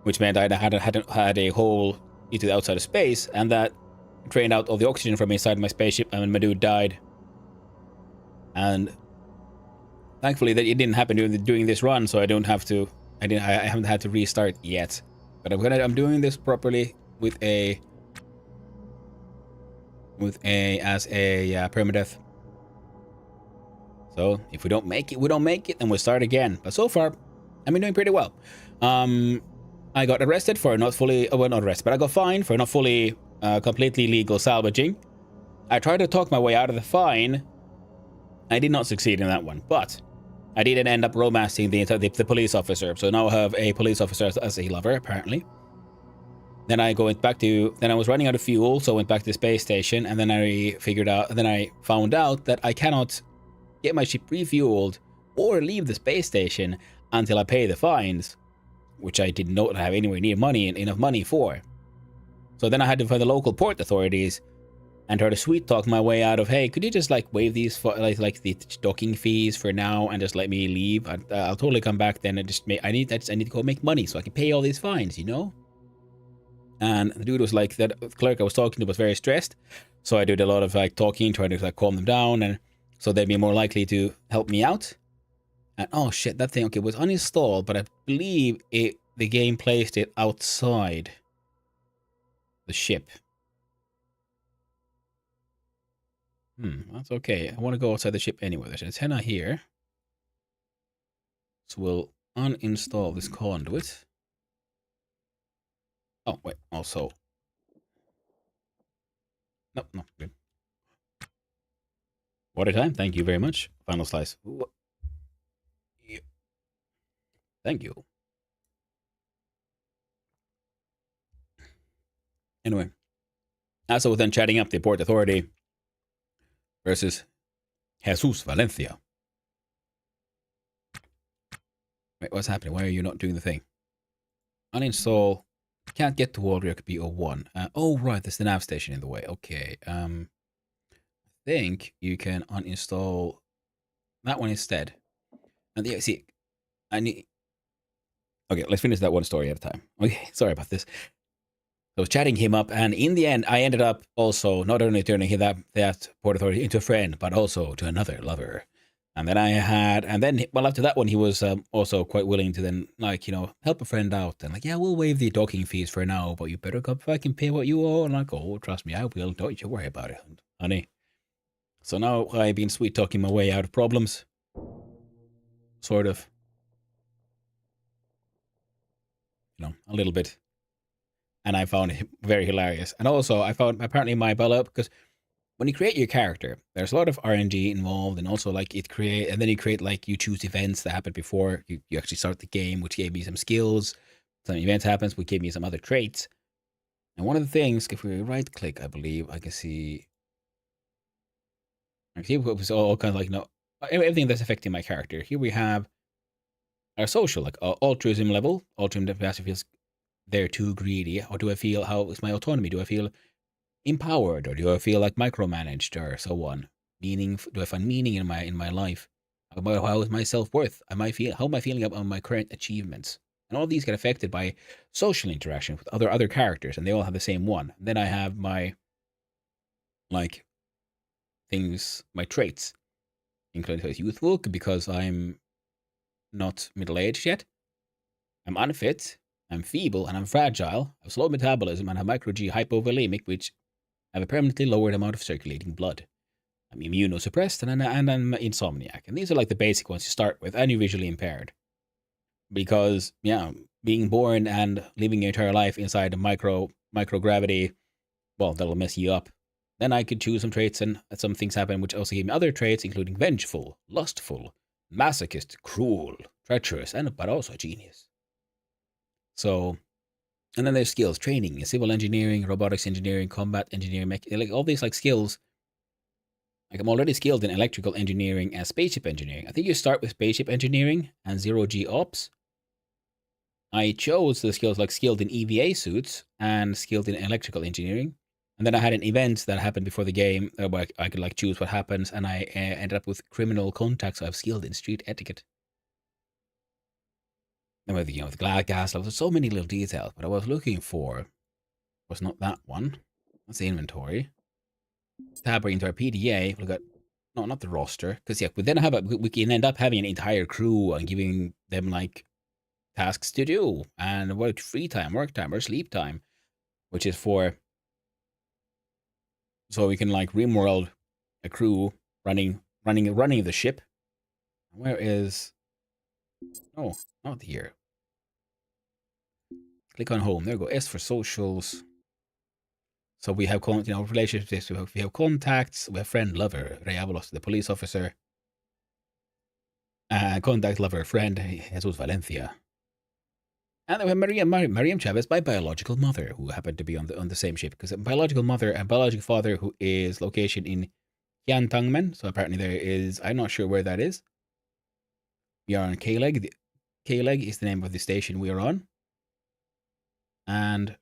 which meant I had a hole into the outside of space, and that drained out all the oxygen from inside my spaceship, and my dude died. And thankfully that it didn't happen during this run, so I don't have to. I haven't had to restart yet, but I'm doing this properly with a permadeath. So if we don't make it, we don't make it, and we'll start again. But so far, I've been doing pretty well. I got arrested for not fully, well, not arrested, but I got fined for not fully completely legal salvaging. I tried to talk my way out of the fine. I did not succeed in that one, but I didn't end up romancing the police officer. So now I have a police officer as a lover, apparently. Then I was running out of fuel, so I went back to the space station, and then I found out that I cannot get my ship refueled or leave the space station until I pay the fines, which I did not have anywhere near enough money for. So then I had to find the local port authorities and try to sweet talk my way out of, hey, could you just like waive these like the docking fees for now and just let me leave? I'll totally come back then. I need to go make money so I can pay all these fines, you know? And the dude was like, that clerk I was talking to was very stressed, so I did a lot of like talking, trying to like calm them down, and so they'd be more likely to help me out. And oh shit, that thing was uninstalled, but I believe the game placed it outside the ship. That's okay. I want to go outside the ship anyway. There's an antenna here. So we'll uninstall this conduit. Oh, wait, also. No, good. Water time, thank you very much. Final slice. Ooh. Yeah. Thank you. Anyway, as I was then chatting up the port authority versus Jesus Valencia. Wait, what's happening? Why are you not doing the thing? Uninstall. Can't get to Waldrick B01. Oh, right, there's the nav station in the way. Okay. I think you can uninstall that one instead. And yeah, see, I need. Okay, let's finish that one story at a time. Okay, sorry about this. I was chatting him up, and in the end, I ended up also not only turning that port authority into a friend, but also to another lover. And then well, after that one, he was also quite willing to then, like, help a friend out. And like, yeah, we'll waive the docking fees for now, but you better come back and pay what you owe. And like, oh, trust me, I will. Don't you worry about it, honey. So now I've been sweet talking my way out of problems. Sort of. A little bit. And I found it very hilarious. And also, I found apparently my Bella, because when you create your character, there's a lot of RNG involved, and also like and then you create, like, you choose events that happen before you actually start the game, which gave me some skills. Some events happens, which gave me some other traits. And one of the things, if we right click, I believe I can see what was all kind of like, everything that's affecting my character. Here we have our social, like altruism level. Altruism capacity feels they're too greedy, or do I feel, how is my autonomy? Do I feel empowered, or do I feel like micromanaged, or so on? Meaning, do I find meaning in my life? How is my self-worth? How am I feeling about my current achievements? And all these get affected by social interaction with other characters, and they all have the same one. And then I have my, like, things, my traits, including youthful, because I'm not middle-aged yet. I'm unfit, I'm feeble, and I'm fragile. I have slow metabolism, and have micro-G hypovolemic, which have a permanently lowered amount of circulating blood. I'm immunosuppressed, and I'm insomniac. And these are like the basic ones you start with, and you're visually impaired. Because, being born and living your entire life inside a microgravity, well, that'll mess you up. Then I could choose some traits, and some things happen which also give me other traits, including vengeful, lustful, masochist, cruel, treacherous, but also genius. So, and then there's skills, training, civil engineering, robotics engineering, combat engineering, like all these like skills. Like, I'm already skilled in electrical engineering and spaceship engineering. I think you start with spaceship engineering and zero-G ops. I chose the skills like skilled in EVA suits and skilled in electrical engineering. And then I had an event that happened before the game where I could like choose what happens, and I ended up with criminal contacts. So I have skilled in street etiquette. And with the gas levels, so many little details. But I was looking for was not that one. That's the inventory. Tab into our PDA. We got not the roster, because we then we can end up having an entire crew and giving them like tasks to do, and work free time, work time, or sleep time, which is for, so we can like rimworld a crew running the ship. Where is, oh, not here. Click on home. There we go. S for socials. So we have relationships. We have contacts. We have friend, lover, Reavalos, the police officer. Contact, lover, friend, Jesus Valencia. And then we have Mariam Chavez, my biological mother, who happened to be on the same ship, because biological mother and biological father, who is location in Yantangmen. So apparently there is, I'm not sure where that is. We are on K-Leg. K-Leg is the name of the station we are on. And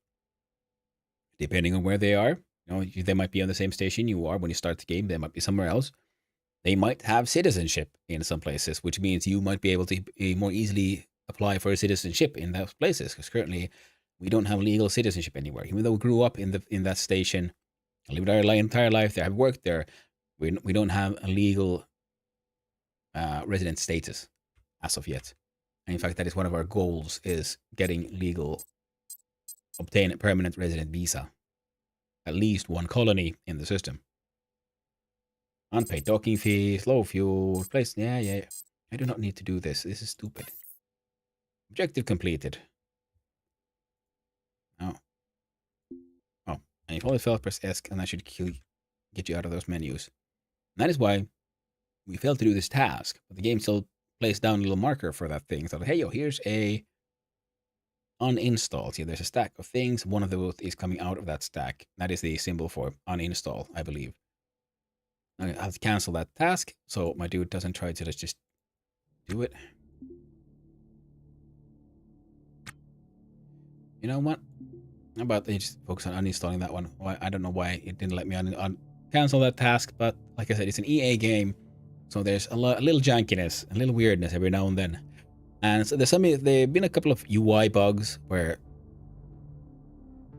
depending on where they are, they might be on the same station you are when you start the game. They might be somewhere else. They might have citizenship in some places, which means you might be able to more easily apply for citizenship in those places, because currently we don't have legal citizenship anywhere. Even though we grew up in that station, lived our entire life there, have worked there, we don't have a legal resident status as of yet. And in fact, that is one of our goals, is getting obtain a permanent resident visa. At least one colony in the system. Unpaid docking fees, low fuel, place. Yeah. I do not need to do this. This is stupid. Objective completed. Oh. And if all failed, press S, and I should get you out of those menus. And that is why we failed to do this task. But the game still placed down a little marker for that thing. So, hey, here's a uninstall. See, there's a stack of things. One of those is coming out of that stack. That is the symbol for uninstall, I believe. I have to cancel that task, so my dude doesn't try to just do it. You know what? How about they just focus on uninstalling that one? I don't know why it didn't let me cancel that task, but like I said, it's an EA game, so there's a little jankiness, a little weirdness every now and then. And so there've been a couple of UI bugs where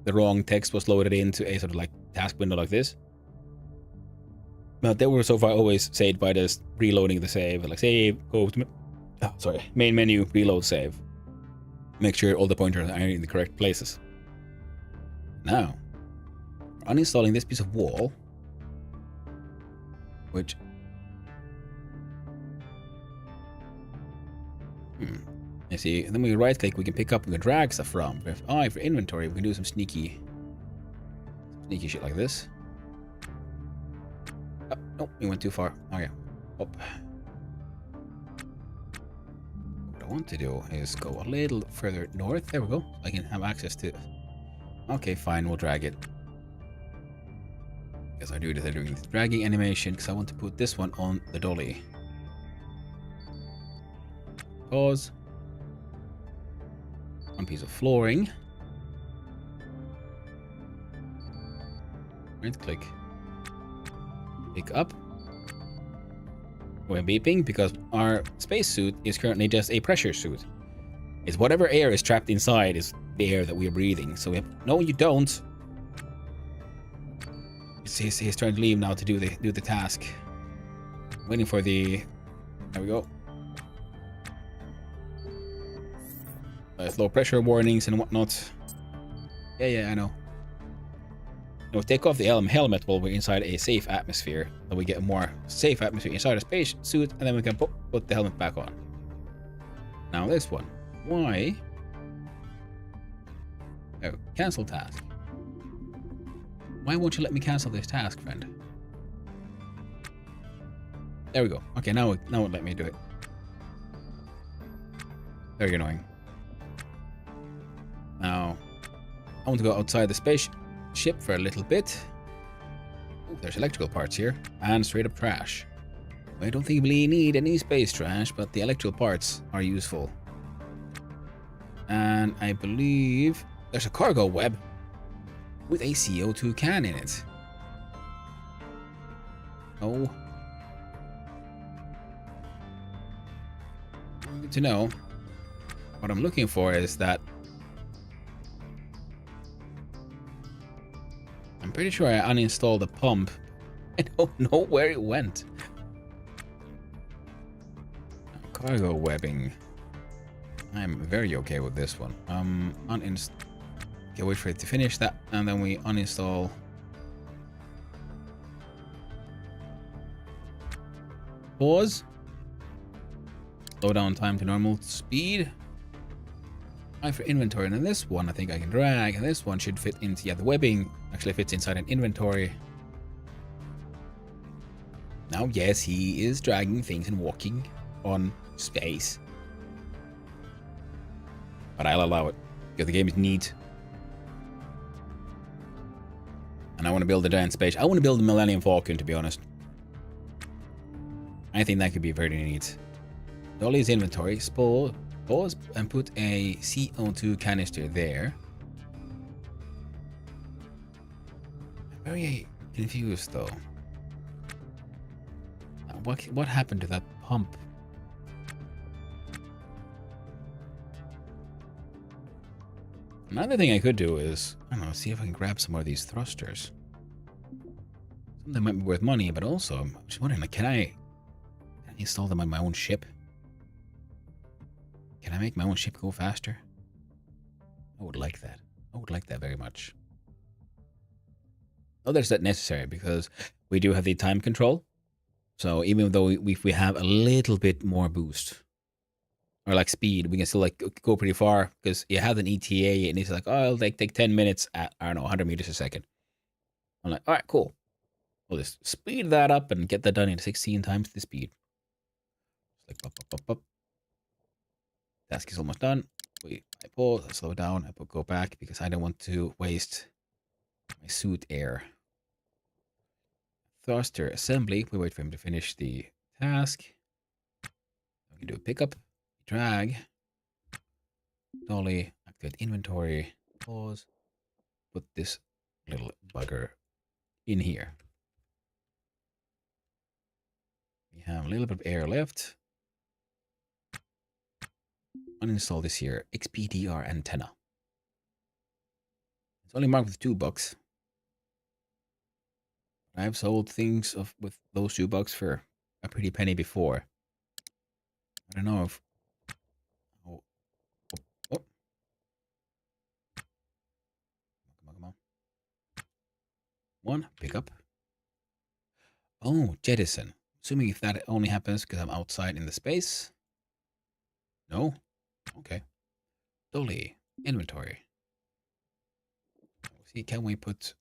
the wrong text was loaded into a sort of like task window like this. But they were so far always saved by just reloading the save. Like save, go to main menu, reload save. Make sure all the pointers are in the correct places. Now, we're uninstalling this piece of wall, which you see, and then we right click, we can pick up, we can drag stuff from. We have I for inventory, we can do some sneaky shit like this. Oh, no, we went too far. Oh yeah, up. What I want to do is go a little further north. There we go. I can have access to it. Okay, fine, we'll drag it. Because I do this, I'm doing the dragging animation because I want to put this one on the dolly. Pause. One piece of flooring. Right click. Pick up. We're beeping because our spacesuit is currently just a pressure suit. It's whatever air is trapped inside is the air that we are breathing. So we have, no, you don't. He's trying to leave now to do the task. Waiting for the. There we go. Low pressure warnings and whatnot. Yeah, I know. No, take off the helmet while we're inside a safe atmosphere. So we get a more safe atmosphere inside a space suit, and then we can put the helmet back on. Now this one. Why? Oh, cancel task. Why won't you let me cancel this task, friend? There we go. Okay, now it let me do it. Very annoying. Now, I want to go outside the spaceship for a little bit. Ooh, there's electrical parts here. And straight up trash. I don't think we need any space trash, but the electrical parts are useful. And I believe there's a cargo web with a CO2 can in it. Oh. Good to know. What I'm looking for is that I'm pretty sure I uninstalled the pump. I don't know where it went. Cargo webbing. I'm very okay with this one. Uninstall. Okay, wait for it to finish that, and then we uninstall. Pause. Slow down time to normal speed. I for inventory, and then this one I think I can drag, and this one should fit into, yeah, the webbing actually fits inside an inventory. Now, yes, he is dragging things and walking on space. But I'll allow it, because the game is neat. And I want to build a giant space. I want to build a Millennium Falcon, to be honest. I think that could be very neat. Dolly's inventory, pause, and put a CO2 canister there. I'm very confused, though. What happened to that pump? Another thing I could do is, I don't know, see if I can grab some more of these thrusters. Some of them might be worth money, but also, I'm just wondering, like, can I install them on my own ship? Can I make my own ship go faster? I would like that. I would like that very much. Not that it's not necessary, because we do have the time control. So even though we have a little bit more boost, or like speed, we can still like go pretty far, because you have an ETA and it's like, oh, it'll take 10 minutes at, I don't know, 100 meters a second. I'm like, all right, cool. We'll just speed that up and get that done in 16 times the speed. Like, up. Task is almost done. I pause, I slow down, I go back because I don't want to waste my suit air. Thruster assembly. We wait for him to finish the task. We can do a pickup, drag, dolly, activate inventory, pause, put this little bugger in here. We have a little bit of air left. Uninstall this here XPDR antenna. It's only marked with $2. I've sold things with those $2 for a pretty penny before. I don't know if... Oh, oh, oh. Come on, come on. One, pick up. Oh, jettison. Assuming if that only happens because I'm outside in the space. No? Okay. Dolly. Inventory. See, can we put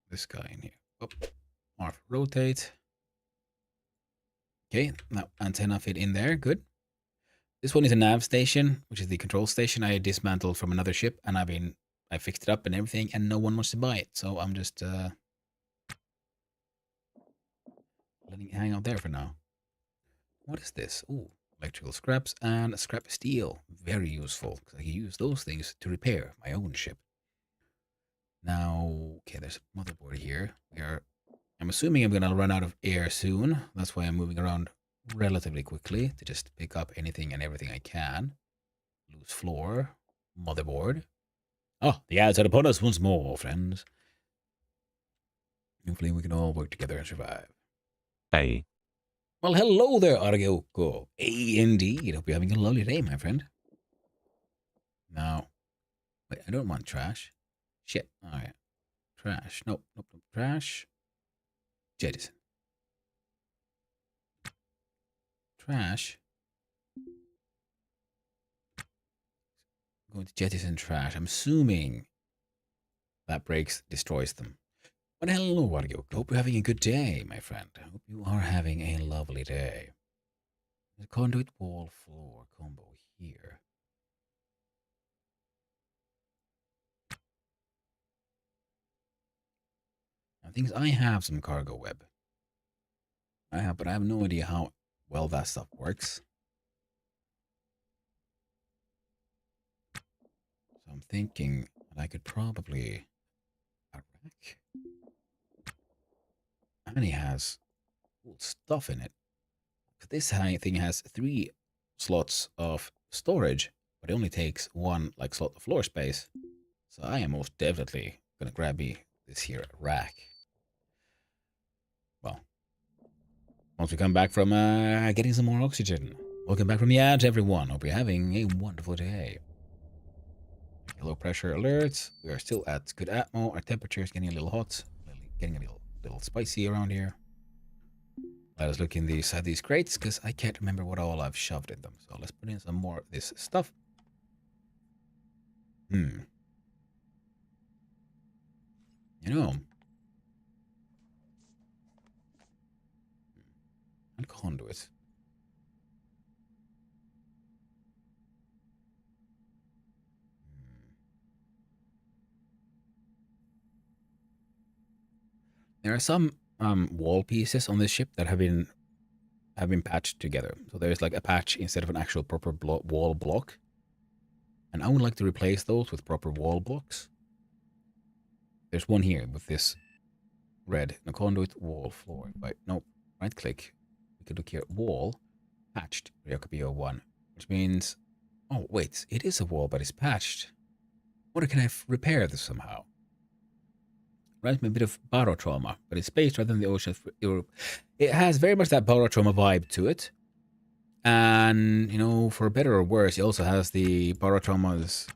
this guy in here? Oh, Marv, rotate. Okay, now antenna fit in there. Good. This one is a nav station, which is the control station I dismantled from another ship, and I fixed it up and everything, and no one wants to buy it. So I'm just letting it hang out there for now. What is this? Ooh, electrical scraps and scrap steel. Very useful, because I can use those things to repair my own ship. Now, okay, there's a motherboard here. I'm assuming I'm gonna run out of air soon. That's why I'm moving around relatively quickly to just pick up anything and everything I can. Loose floor, motherboard. Oh, the ads are upon us once more, friends. Hopefully we can all work together and survive. Hey. Well, hello there, Argyoko. Indeed. Hope you're having a lovely day, my friend. Now, wait, I don't want trash. Shit. All right. Trash. Nope. Trash. Jettison. Trash. Going to jettison trash. I'm assuming that destroys them. But hello, Argyoko. Hope you're having a good day, my friend. I hope you are having a lovely day. There's a conduit wall floor combo here. Now, things I have some cargo web. But I have no idea how well that stuff works. So I'm thinking that I could probably a rack. And he has cool stuff in it. This thing has 3 slots of storage, but it only takes 1 slot of floor space. So I am most definitely gonna grab me this here rack. Well, once we come back from getting some more oxygen. Welcome back from the ads, everyone. Hope you're having a wonderful day. Low pressure alerts. We are still at good atmo. Our temperature is getting a little hot, getting a little spicy around here. Let us look inside these crates, because I can't remember what all I've shoved in them. So let's put in some more of this stuff. You know. And conduit. There are some wall pieces on this ship that have been patched together. So there's like a patch instead of an actual proper wall block. And I would like to replace those with proper wall blocks. There's one here with this red, the conduit wall floor. Right click. We could look here, wall, patched, Ryokubio 1, which means, oh wait, it is a wall, but it's patched. What can I repair this somehow? Right, a bit of barotrauma, but it's based rather than the ocean of Europe. It has very much that barotrauma vibe to it. And, for better or worse, it also has the barotrauma's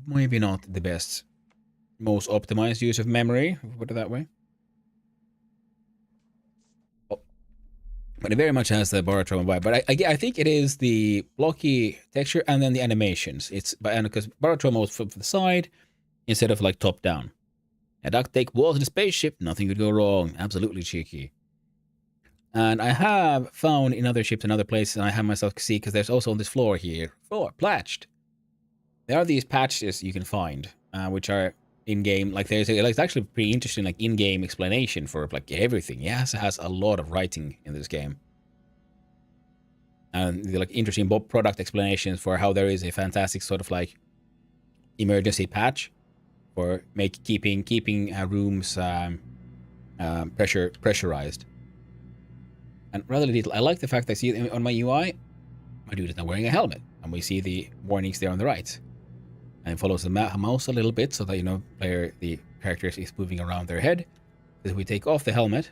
maybe not the best, most optimized use of memory, put it that way. But it very much has the barotrauma vibe. But I think it is the blocky texture and then the animations. Because barotrauma was from the side instead of top down. A duct tape walls in a spaceship, nothing could go wrong. Absolutely cheeky. And I have found in other ships and other places, and I have myself see, because there's also on this floor here, patched. There are these patches you can find, which are in-game. It's actually pretty interesting, in-game explanation for everything. Yes, it has a lot of writing in this game. And the interesting product explanations for how there is a fantastic sort of emergency patch for keeping rooms pressurized. And rather little, I like the fact I see on my UI, my dude is now wearing a helmet, and we see the warnings there on the right. And it follows the mouse a little bit so that the character is moving around their head. If we take off the helmet,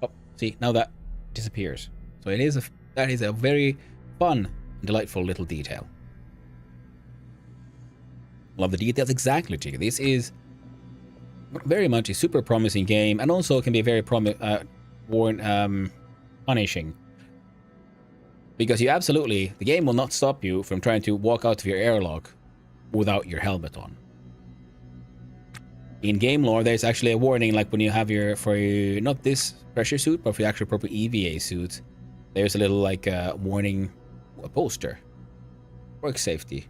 oh, see, now that disappears. So that is a very fun and delightful little detail. Love the details, exactly, Chica. This is very much a super promising game, and also can be very punishing. Because the game will not stop you from trying to walk out of your airlock without your helmet on. In game lore, there's actually a warning, like when you have not this pressure suit, but for your actual proper EVA suit, there's a little like warning, a poster. Work safety.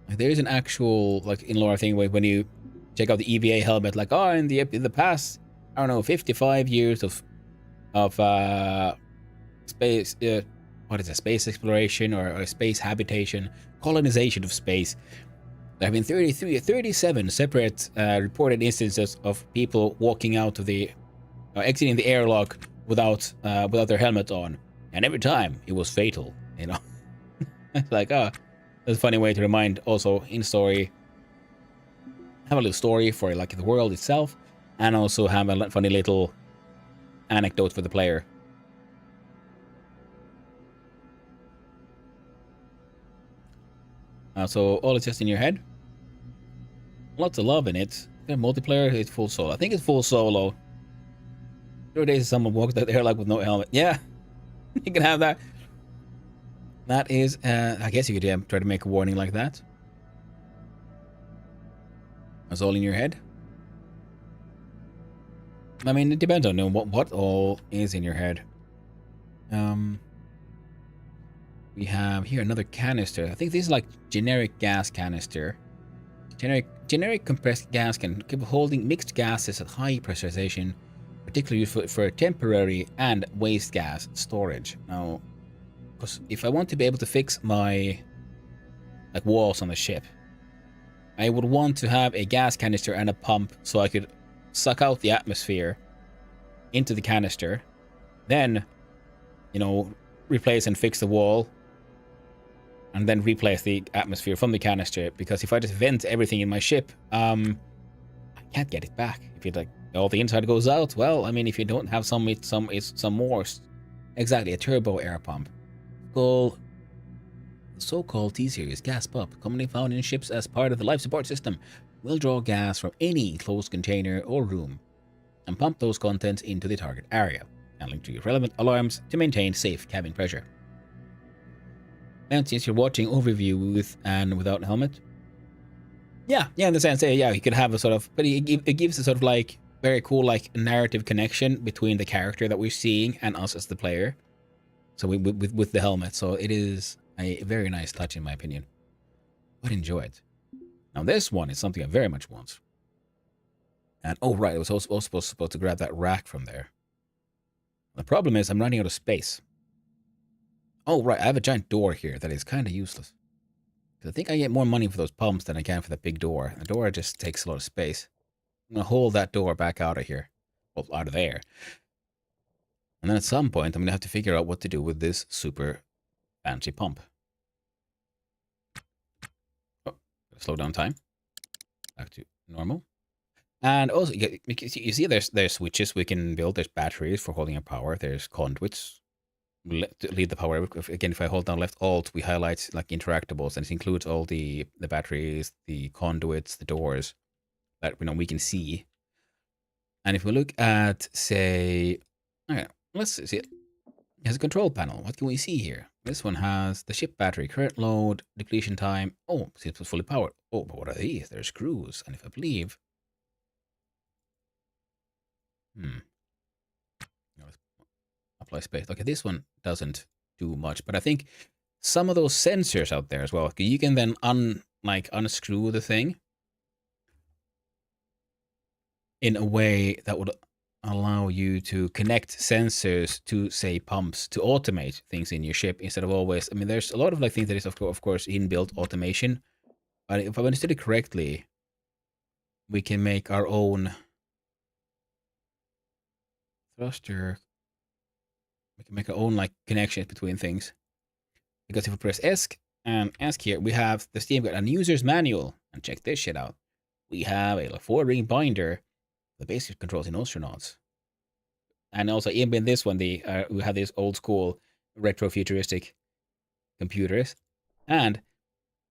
There's an actual, like, in lore thing where when you check out the EVA helmet, like, oh, in the past, I don't know, 55 years of space, what is it, space exploration or space habitation, colonization of space. There have been 37 separate reported instances of people walking out of the, exiting the airlock without their helmet on, and every time it was fatal. You know, it's like, oh, that's a funny way to remind. Also in story, have a little story for like the world itself, and also have a funny little anecdote for the player. So all is just in your head. Lots of love in it. Multiplayer, it's full solo. I think it's full solo. There are days someone walks out there like with no helmet. Yeah, you can have that. That is, I guess you could try to make a warning like that. That's all in your head. I mean, it depends on what all is in your head. We have here another canister. I think this is like generic gas canister. Generic compressed gas can keep holding mixed gases at high pressurization, particularly useful for temporary and waste gas storage. Now, because if I want to be able to fix my walls on the ship, I would want to have a gas canister and a pump so I could suck out the atmosphere into the canister, then, replace and fix the wall, and then replace the atmosphere from the canister. Because if I just vent everything in my ship, I can't get it back. If all the inside goes out, well, I mean, if you don't have some more, exactly, a turbo air pump. The so-called T-series gas pump, commonly found in ships as part of the life support system, will draw gas from any enclosed container or room and pump those contents into the target area, and trigger relevant alarms to maintain safe cabin pressure. And since you're watching overview with and without helmet, yeah, in the sense, yeah, you could have a sort of, but it gives a sort of like very cool like narrative connection between the character that we're seeing and us as the player. So with the helmet, so it is a very nice touch in my opinion. I'd enjoy it. Now this one is something I very much want. And oh right, I was also supposed to grab that rack from there. The problem is I'm running out of space. Oh right, I have a giant door here that is kind of useless. I think I get more money for those pumps than I can for the big door. The door just takes a lot of space. I'm gonna hold that door back out of here. Well, out of there. And then at some point, I'm gonna have to figure out what to do with this super fancy pump. Oh, slow down time. Back to normal. And also, you see there's switches we can build. There's batteries for holding up power. There's conduits to lead the power. Again, if I hold down left alt, we highlight like interactables, and it includes all the batteries, the conduits, the doors that we can see. And if we look at, say, okay, let's see it. It has a control panel. What can we see here? This one has the ship battery, current load, depletion time. Oh, see, it's fully powered. Oh, but what are these? They're screws. And if I believe, apply space. Okay, this one doesn't do much, but I think some of those sensors out there as well, you can then unscrew the thing in a way that would allow you to connect sensors to, say, pumps to automate things in your ship instead of always. I mean, there's a lot of things that is of course inbuilt automation, but if I understood it correctly, we can make our own thruster. We can make our own connections between things. Because if we press ESC and ESC here, we have the Steam Guide and user's manual. And check this shit out. we have a 4-ring binder, the basic controls in Ostranauts. And also, even in this one, we have these old school retro futuristic computers. And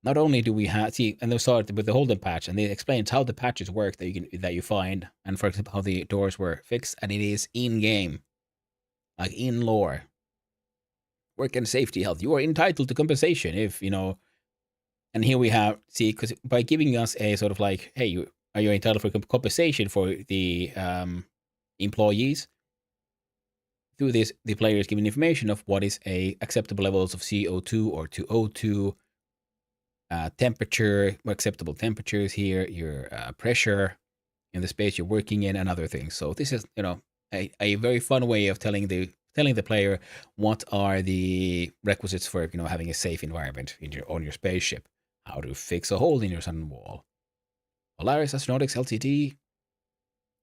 not only do we have and they started with the Holden patch, and they explained how the patches work that you find, and for example how the doors were fixed, and it is in game, like in lore. Work and safety health. You are entitled to compensation if And here we have because by giving us a sort of like, hey, are you entitled for compensation for the employees? Through this, the player is given information of what is a acceptable levels of CO2 or 2O2, temperature, acceptable temperatures here, your pressure in the space you're working in, and other things. So this is a very fun way of telling the player what are the requisites for having a safe environment on your spaceship. How to fix a hole in your sun wall. Polaris Astronautics Ltd.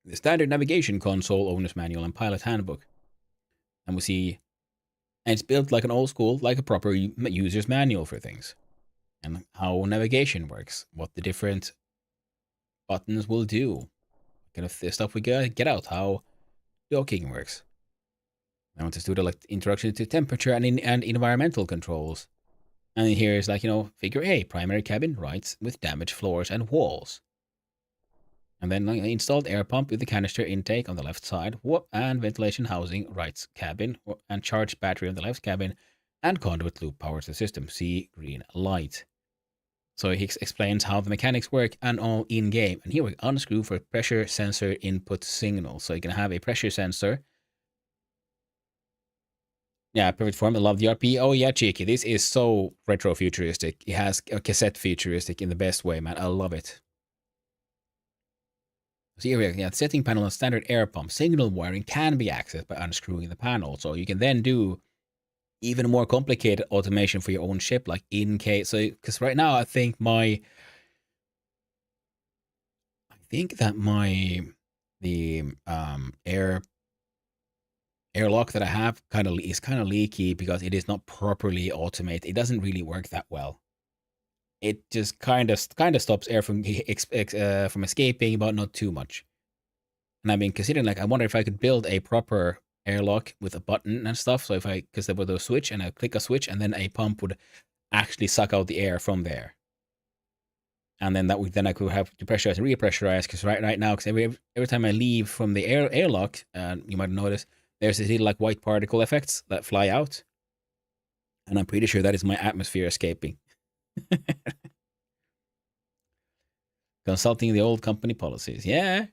The standard navigation console, owner's manual, and pilot handbook. And we see, and it's built like an old school, like a proper user's manual for things. And how navigation works, what the different buttons will do, kind of the stuff we get out, how docking works. I want to do the introduction to temperature and environmental controls. And here is figure A, primary cabin, rights with damaged floors and walls. And then installed air pump with the canister intake on the left side, and ventilation housing, rights cabin, and charged battery on the left cabin, and conduit loop powers the system. See green light. So he explains how the mechanics work and all in game. And here we unscrew for pressure sensor input signal. So you can have a pressure sensor. Yeah, perfect form. I love the RP. Oh yeah, cheeky. This is so retro futuristic. It has a cassette futuristic in the best way, man. I love it. So here we go. Yeah, the setting panel on standard air pump. Signal wiring can be accessed by unscrewing the panel. So you can then do even more complicated automation for your own ship, like in case. So, because right now I think that the airlock that I have is kind of leaky because it is not properly automated. It doesn't really work that well. It just kind of stops air from escaping, but not too much. And I've been considering, I wonder if I could build a proper airlock with a button and stuff. So because there was a switch, and I click a switch, and then a pump would actually suck out the air from there. And then I could have to pressurize and repressurize. Because right now, because every time I leave from the airlock, you might notice there's these little white particle effects that fly out, and I'm pretty sure that is my atmosphere escaping. Consulting the old company policies, yeah.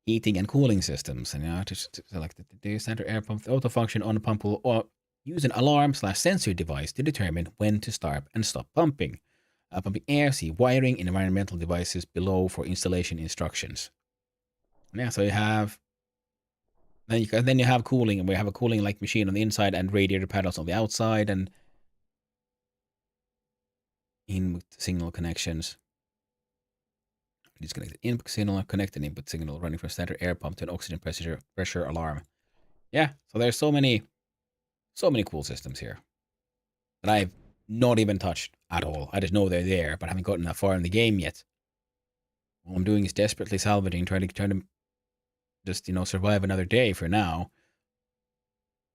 Heating and cooling systems, and to select the standard air pump, the auto function on the pump will use an alarm/sensor device to determine when to start and stop pumping. Pumping air, see wiring and environmental devices below for installation instructions. Yeah, so you have then you have cooling, and we have a cooling machine on the inside and radiator panels on the outside, and input signal connections. Disconnected input signal, connected input signal running from standard air pump to an oxygen pressure alarm. Yeah, so there's so many cool systems here that I've not even touched at all. I just know they're there, but I haven't gotten that far in the game yet. All I'm doing is desperately salvaging, trying to just survive another day for now.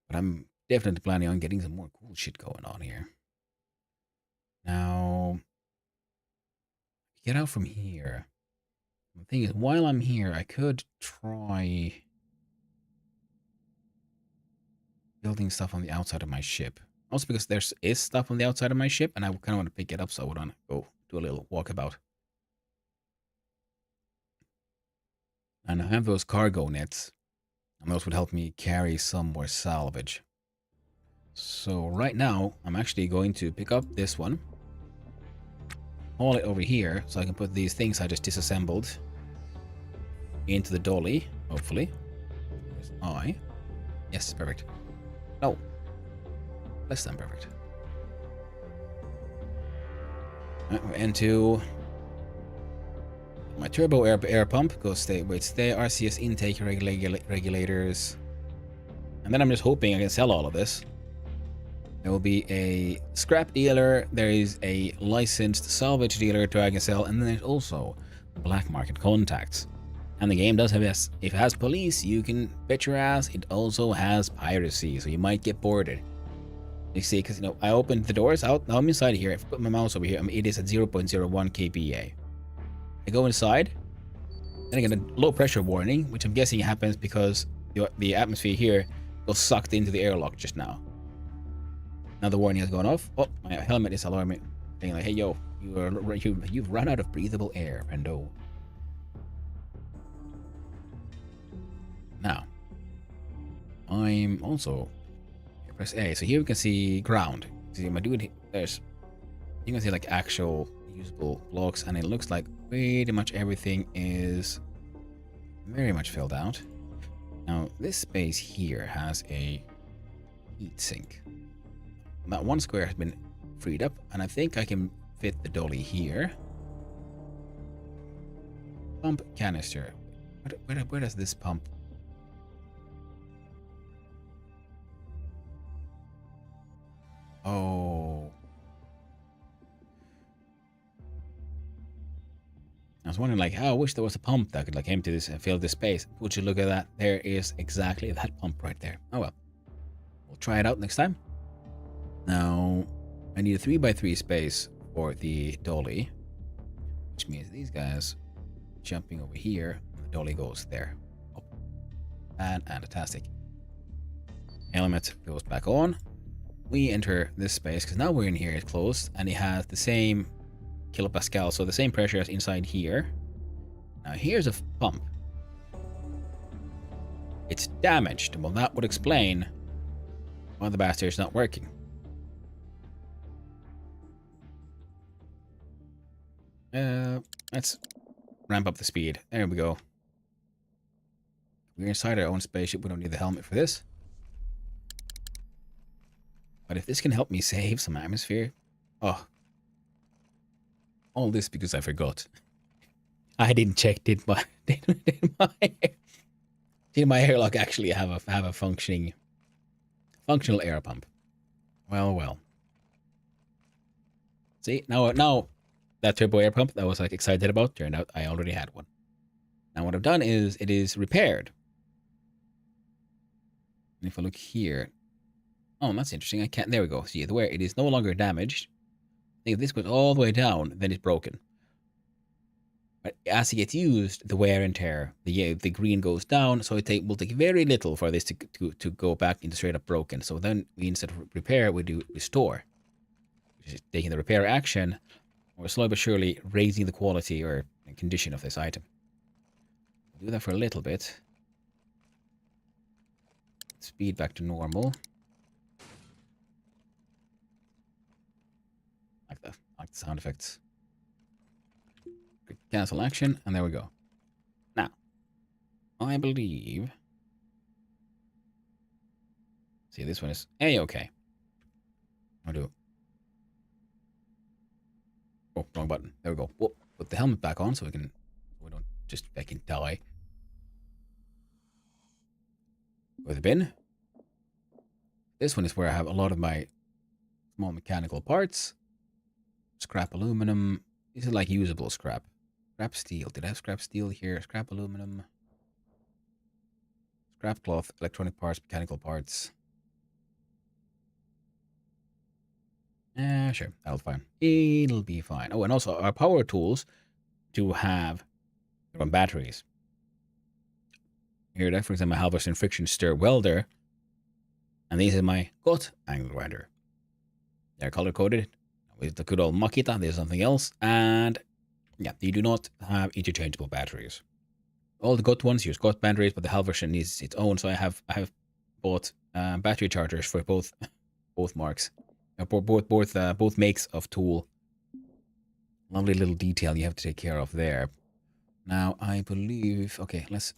But I'm definitely planning on getting some more cool shit going on here. Now, get out from here. The thing is, while I'm here, I could try building stuff on the outside of my ship. Also because there is stuff on the outside of my ship, and I kind of want to pick it up, so I would want to go do a little walkabout. And I have those cargo nets, and those would help me carry some more salvage. So right now, I'm actually going to pick up this one, haul it over here, so I can put these things I just disassembled into the dolly, hopefully. There's I. Yes, perfect. No. Less than perfect. Right, we're into my turbo air pump. Go stay RCS intake regulators. And then I'm just hoping I can sell all of this. There will be a scrap dealer, there is a licensed salvage dealer to I can sell, and then there's also black market contacts. And the game does have this. If it has police, you can bet your ass it also has piracy, so you might get boarded. You see, because I opened the doors out. Now I'm inside here. If I put my mouse over here, it is at 0.01 kPa. I go inside, and I get a low pressure warning, which I'm guessing happens because the atmosphere here was sucked into the airlock just now. Now the warning has gone off. Oh, my helmet is alarming, saying like, "Hey, yo, you've run out of breathable air, Brendo." Now, I'm also press A. So here we can see ground. See, my dude, there's you can see like actual usable blocks, and it looks like pretty much everything is very much filled out. Now this space here has a heat sink. That one square has been freed up, and I think I can fit the dolly here. Pump canister. Where does this pump? Oh. I was wondering, like, I wish there was a pump that could, like, empty this and fill this space. Would you look at that? There is exactly that pump right there. Oh, well. We'll try it out next time. Now, I need a 3x3 space for the dolly, which means these guys jumping over here, and the dolly goes there. Oh. And fantastic. Helmet goes back on. We enter this space, because now we're in here, it's closed, and it has the same kilopascal, so the same pressure as inside here. Now here's a pump. It's damaged. Well, that would explain why the bastard's not working. Let's ramp up the speed. There we go. We're inside our own spaceship. We don't need the helmet for this. But if this can help me save some atmosphere... Oh. All this because I forgot. I didn't check, did my airlock actually have a functional air pump? Well. See, now that turbo air pump that I was like excited about, turned out I already had one. Now what I've done is it is repaired. And if I look here, oh, that's interesting. I can't. There we go. See, where it is no longer damaged. If this goes all the way down, then it's broken. But as it gets used, the wear and tear, the green goes down, so it will take very little for this to go back into straight up broken. So then we, instead of repair, we do restore, which is taking the repair action, or slowly but surely raising the quality or condition of this item. We'll do that for a little bit. Speed back to normal. Like the sound effects. Cancel action, and there we go. Now, I believe... See, this one is A-okay. I'll do... Oh, wrong button. There we go. Whoop. Put the helmet back on so we don't just fucking die. With the bin. This one is where I have a lot of my small mechanical parts. Scrap aluminum. These are like usable scrap. Scrap steel. Did I have scrap steel here? Scrap aluminum. Scrap cloth. Electronic parts. Mechanical parts. Sure. That'll be fine. It'll be fine. Oh, and also our power tools to have their own batteries. Here, for example, my Halverson friction stir welder. And these are my gut angle grinder. They're color coded. With the good old Makita, there's something else. And yeah, they do not have interchangeable batteries. All the GOT ones use GOT batteries, but the Halverson needs its own. So I have bought battery chargers for both marks, both makes of tool. Lovely little detail you have to take care of there. Now I believe, okay, let's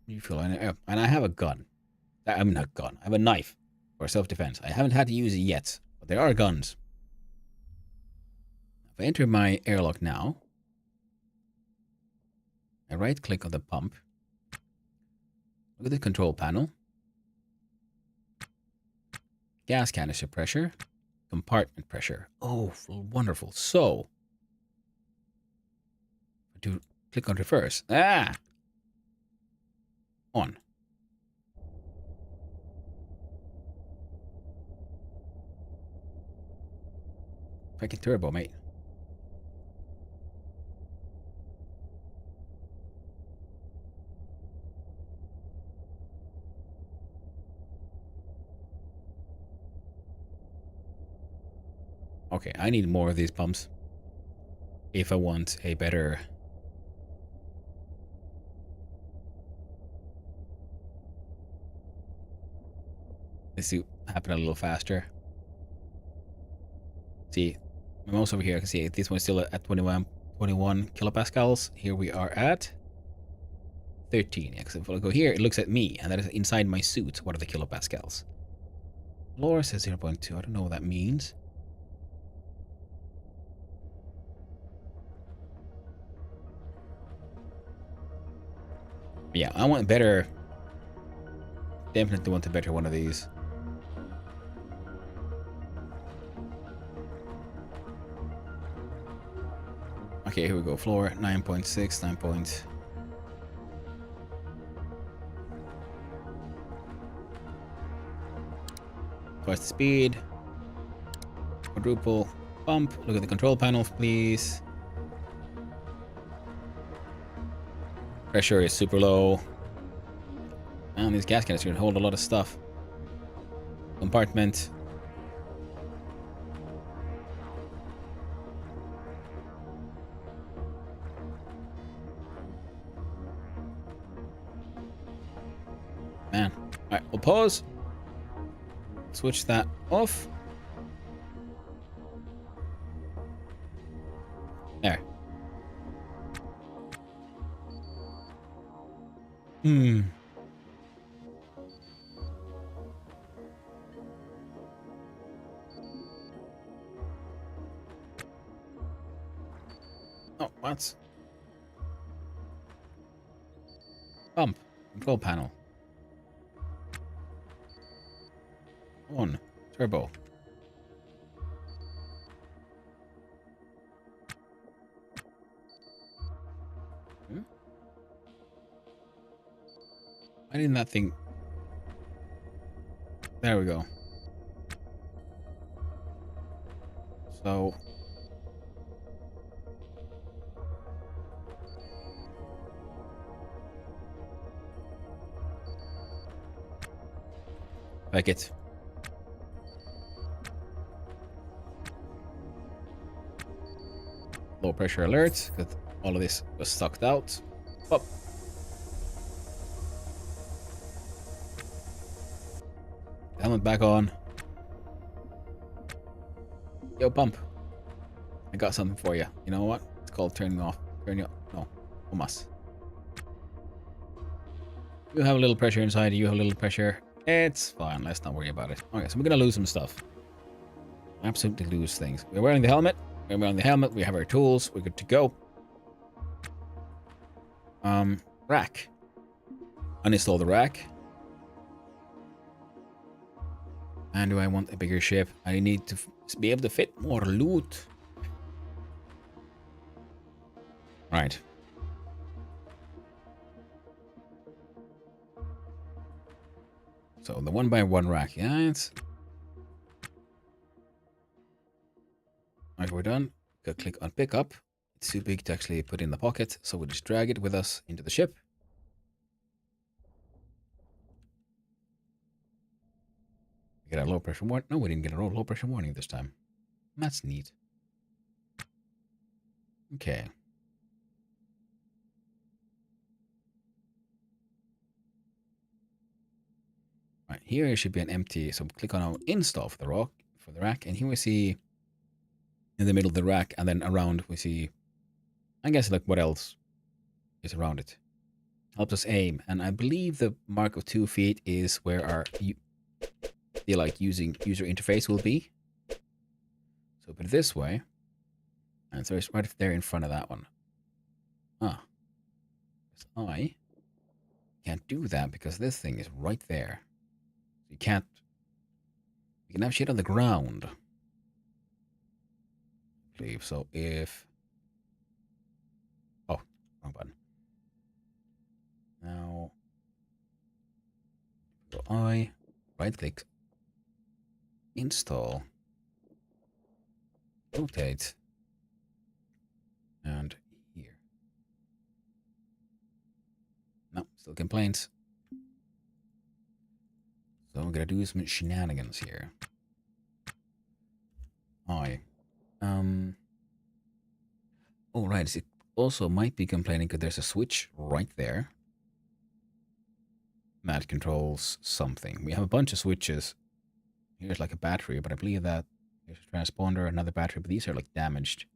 refill. And I have a gun. I'm not a gun. I have a knife for self-defense. I haven't had to use it yet, but there are guns. If I enter my airlock now, I right-click on the pump. Look at the control panel. gas canister pressure, compartment pressure. Oh, wonderful. So, to click on reverse. On. Fucking turbo, mate. Okay, I need more of these pumps if I want a better... Let's see, happen a little faster. See, I'm also over here. I can see this one's still at 21 kilopascals. Here we are at 13. Yeah, because if I go here, it looks at me, and that is inside my suit. What are the kilopascals? Laura says 0.2. I don't know what that means. Yeah, I want better. Definitely want a better one of these. Okay, here we go. Floor 9.6, 9 point. Twice the speed. Quadruple pump. Look at the control panel, please. Pressure is super low. Man, these gas canisters can hold a lot of stuff. Compartment. Man. Alright, we'll pause. Switch that off. There. Oh, what? Pump. Control panel. On. Turbo. Why didn't that thing... There we go. So... Like it. Low pressure alert, because all of this was sucked out. Up. Helmet back on. Yo, pump. I got something for you. You know what? It's called turning off. Turning off. No. Almost. You have a little pressure inside. You have a little pressure. It's fine. Let's not worry about it. Okay, so we're gonna lose some stuff. Absolutely lose things. We're wearing the helmet. We're wearing the helmet. We have our tools. We're good to go. Rack. Uninstall the rack. And do I want a bigger ship? I need to be able to fit more loot. Right. So the 1x1 rack. Yeah, it's... Alright, we're done. Go click on pick up. It's too big to actually put in the pocket, so we'll just drag it with us into the ship. Get a low pressure warning. No, we didn't get a low pressure warning this time. That's neat. Okay. Right, here should be an empty. So click on our install for the rack, and here we see in the middle of the rack, and then around we see, I guess, like what else is around it. Helps us aim, and I believe the mark of 2 feet is where our the like using user interface will be. So put it this way, and so it's right there in front of that one. Ah, I can't do that because this thing is right there. You can't can have shit on the ground. I believe so. If oh, wrong button. Now go I right click, install, rotate, and here. No, still complaints. So I'm gonna do some shenanigans here. Oh right, it also might be complaining because there's a switch right there that controls something. We have a bunch of switches. Here's like a battery, but I believe that there's a transponder, another battery, but these are like damaged.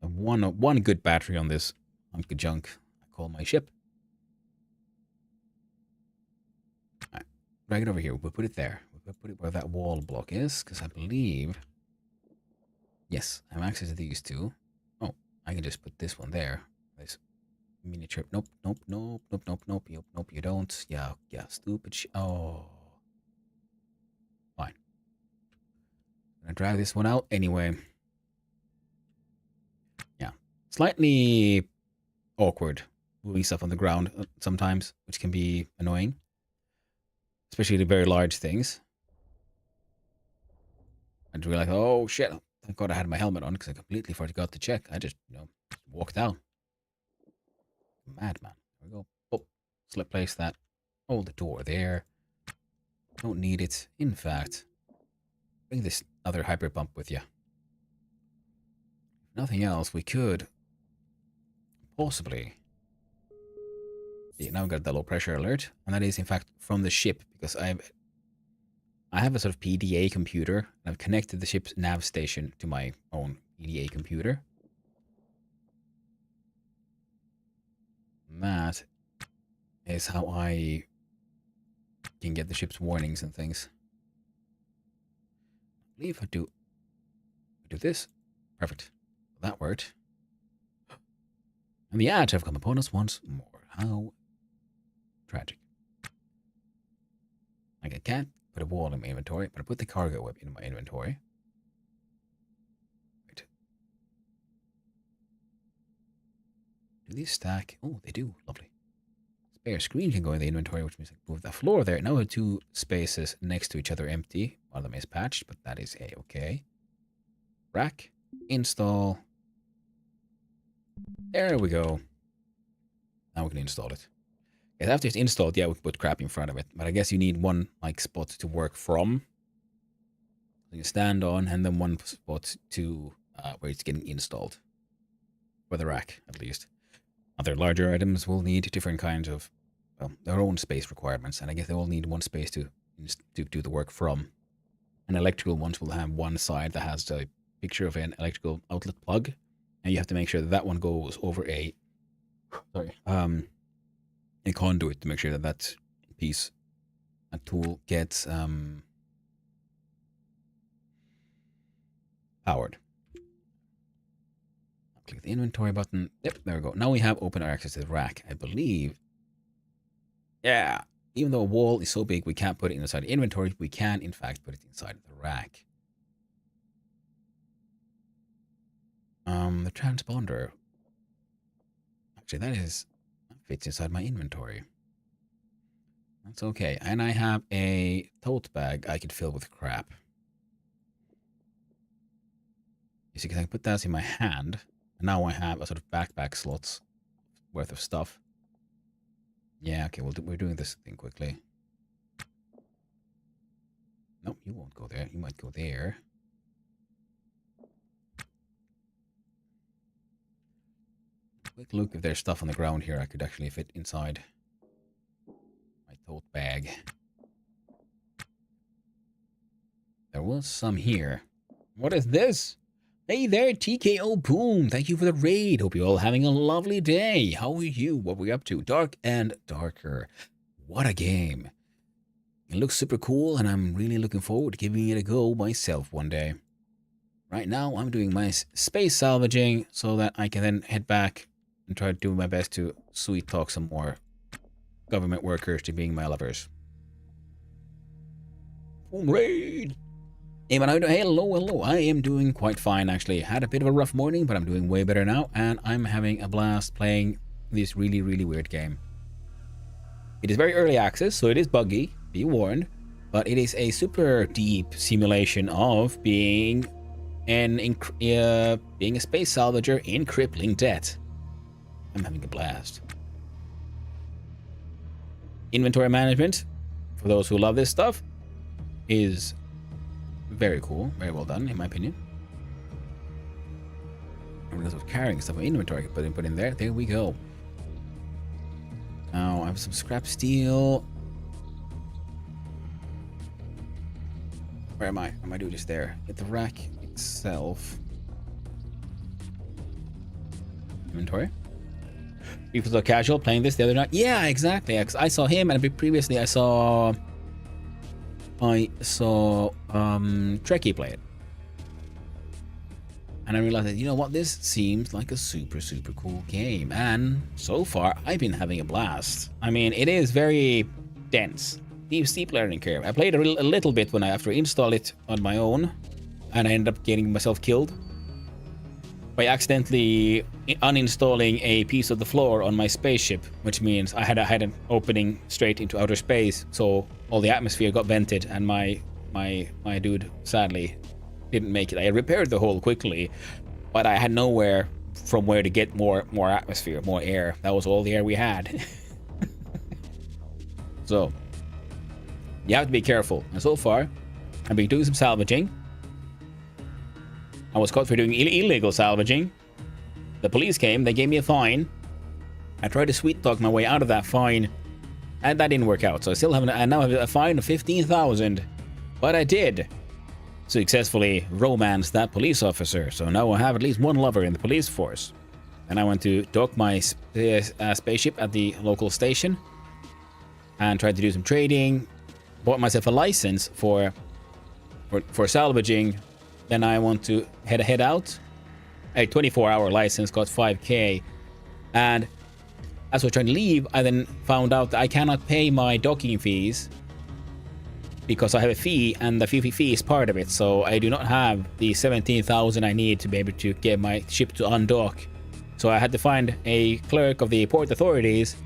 And one good battery on this hunk of junk I call my ship. Right, drag it over here. We'll put it there. We'll put it where that wall block is, because I believe... Yes, I have access to these two. Oh, I can just put this one there. This miniature... Nope, nope, nope, nope, nope, nope, nope, nope, you don't. Yeah, yeah, stupid oh. Fine. I'm gonna drag this one out anyway. Yeah. Slightly awkward moving stuff on the ground sometimes, which can be annoying. Especially the very large things. I'd realize, oh shit, thank God I had my helmet on because I completely forgot to check. I just, walked out. Madman. There we go. Oh, slip place that. Hold the door there. Don't need it. In fact, bring this other hyper pump with you. If nothing else, we could possibly... Yeah, now we've got the low pressure alert, and that is in fact from the ship because I have a sort of PDA computer, and I've connected the ship's nav station to my own PDA computer. And that is how I can get the ship's warnings and things. I believe I do this. Perfect. That worked. And the ads have come upon us once more. How tragic. Like I can't put a wall in my inventory, but I put the cargo web in my inventory. Right. Do these stack? Oh, they do. Lovely. Spare screen can go in the inventory, which means I can move the floor there. Now we have two spaces next to each other empty. One of them is patched, but that is A-okay. Rack. Install. There we go. Now we can install it. And after it's installed, yeah, we can put crap in front of it. But I guess you need one like spot to work from. So you stand on, and then one spot to where it's getting installed. For the rack, at least. Other larger items will need different kinds of, well, their own space requirements. And I guess they all need one space to do the work from. And electrical ones will have one side that has the picture of an electrical outlet plug. And you have to make sure that that one goes over a conduit to make sure that that piece, that tool gets powered. Click the inventory button. Yep, there we go. Now we have open access to the rack, I believe. Yeah, even though a wall is so big we can't put it inside the inventory, we can in fact put it inside the rack. The transponder. Actually, that fits inside my inventory. That's okay. And I have a tote bag I could fill with crap. You see, because I can put that in my hand. And now I have a sort of backpack slots worth of stuff. Yeah, okay, we're doing this thing quickly. Nope, you won't go there. You might go there. Quick look if there's stuff on the ground here I could actually fit inside my tote bag. There was some here. What is this? Hey there, TKO Boom. Thank you for the raid. Hope you're all having a lovely day. How are you? What are we up to? Dark and Darker. What a game. It looks super cool, and I'm really looking forward to giving it a go myself one day. Right now, I'm doing my space salvaging so that I can then head back and try to do my best to sweet talk some more government workers to being my lovers. Boom raid! Hey, man, hello. I am doing quite fine, actually. Had a bit of a rough morning, but I'm doing way better now, and I'm having a blast playing this really, really weird game. It is very early access, so it is buggy, be warned, but it is a super deep simulation of being being a space salvager in crippling debt. I'm having a blast. Inventory management, for those who love this stuff, is very cool. Very well done, in my opinion. And because of carrying stuff in inventory, put in there. There we go. Now I have some scrap steel. Where am I? Am I doing this there? Get the rack itself. Inventory. People so casual playing this the other night. Yeah, exactly. I saw him, and a bit previously I saw Trekkie play it. And I realized that, you know what, this seems like a super cool game. And so far, I've been having a blast. I mean, it is very dense. Steep learning curve. I played a little bit when I after install it on my own, and I ended up getting myself killed by accidentally uninstalling a piece of the floor on my spaceship, which means I had an opening straight into outer space, so all the atmosphere got vented, and my dude sadly didn't make it. I repaired the hole quickly, but I had nowhere from where to get more atmosphere, more air. That was all the air we had. So you have to be careful. And so far, I've been doing some salvaging. I was caught for doing illegal salvaging. The police came, they gave me a fine. I tried to sweet talk my way out of that fine, and that didn't work out. So I now have a fine of 15,000. But I did successfully romance that police officer. So now I have at least one lover in the police force. And I went to dock my spaceship at the local station and tried to do some trading. Bought myself a license for salvaging. Then I want to head out. A 24-hour license got 5k, and as I was trying to leave, I then found out that I cannot pay my docking fees because I have a fee, and the fee is part of it. So I do not have the 17,000 I need to be able to get my ship to undock. So I had to find a clerk of the port authorities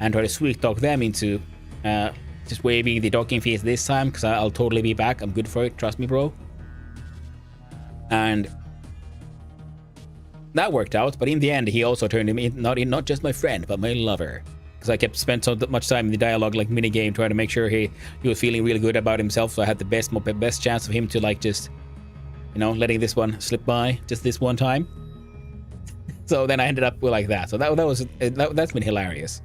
and try to sweet talk them into just waiving the docking fees this time, because I'll totally be back. I'm good for it, trust me, bro. And that worked out, but in the end, he also turned him in, not just my friend, but my lover. Because I spent so much time in the dialogue, like minigame, trying to make sure he was feeling really good about himself. So I had the best chance of him to like just, letting this one slip by just this one time. So then I ended up with like that. So that's been hilarious.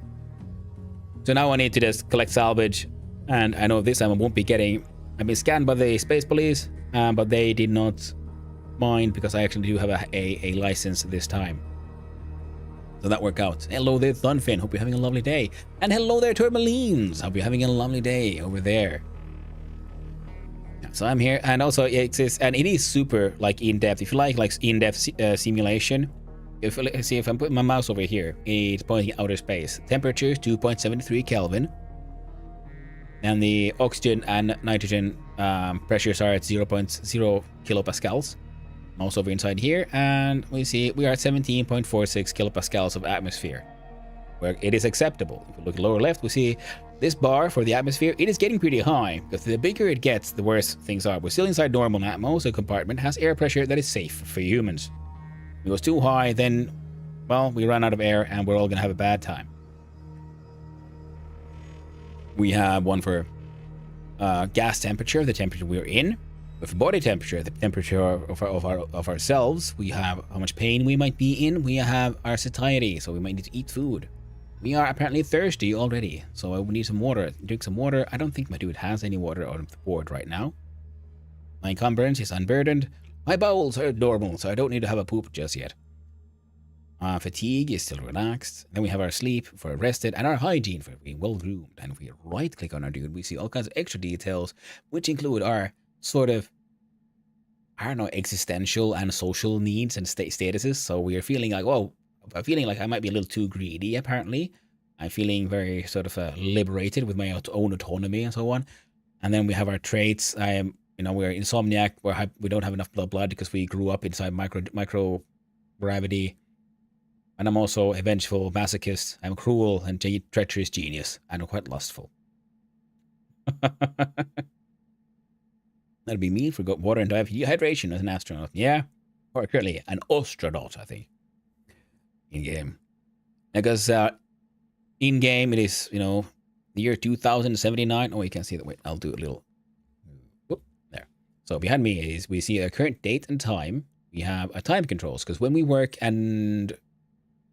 So now I need to just collect salvage, and I know this time I won't be getting. I've been scanned by the space police, but they did not mind because I actually do have a license this time. So that worked out. Hello there, Thunfin. Hope you're having a lovely day. And hello there, Tourmalines. Hope you're having a lovely day over there. So I'm here, and also it is super like in-depth. If you like in-depth simulation, if I'm putting my mouse over here, it's pointing outer space. Temperature 2.73 Kelvin, and the oxygen and nitrogen pressures are at 0.0 kilopascals. Mouse over inside here, and we see we are at 17.46 kilopascals of atmosphere, where it is acceptable. If we look lower left, we see this bar for the atmosphere. It is getting pretty high, because the bigger it gets, the worse things are. We're still inside normal atmo, so the compartment has air pressure that is safe for humans. If it goes too high, then, well, we run out of air, and we're all gonna have a bad time. We have one for gas temperature, the temperature we're in. With body temperature, the temperature of ourselves, we have how much pain we might be in. We have our satiety, so we might need to eat food. We are apparently thirsty already, so we need some water. Drink some water. I don't think my dude has any water on the board right now. My encumbrance is unburdened. My bowels are normal, so I don't need to have a poop just yet. Fatigue is still relaxed. Then we have our sleep for rested, and our hygiene for being well groomed. And if we right click on our dude, we see all kinds of extra details, which include our sort of, I don't know, existential and social needs and statuses. So we are feeling like, I'm feeling like I might be a little too greedy, apparently. I'm feeling very sort of liberated with my own autonomy and so on. And then we have our traits. I am, You know, we're insomniac. We don't have enough blood because we grew up inside micro gravity. And I'm also a vengeful masochist. I'm a cruel and treacherous genius. And I'm quite lustful. That'd be me. Forgot water and dehydration as an astronaut. Yeah. Or currently an Ostranauts, I think. In game. Because in game it is, you know, the year 2079. Oh, you can't see that. Wait, I'll do a little. Whoop, there. So behind me is we see a current date and time. We have a time controls because when we work and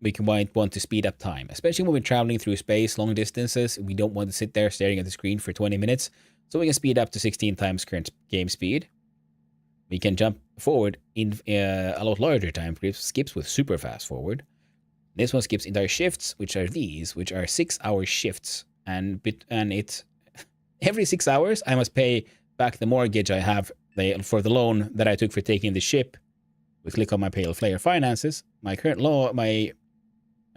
we might want to speed up time, especially when we're traveling through space, long distances. We don't want to sit there staring at the screen for 20 minutes. So we can speed up to 16 times current game speed. We can jump forward in a lot larger time skips with super fast forward. This one skips entire shifts, which are these, which are 6-hour shifts. And it's every 6 hours, I must pay back the mortgage I have for the loan that I took for taking the ship. We click on my Pale Flare finances. My current my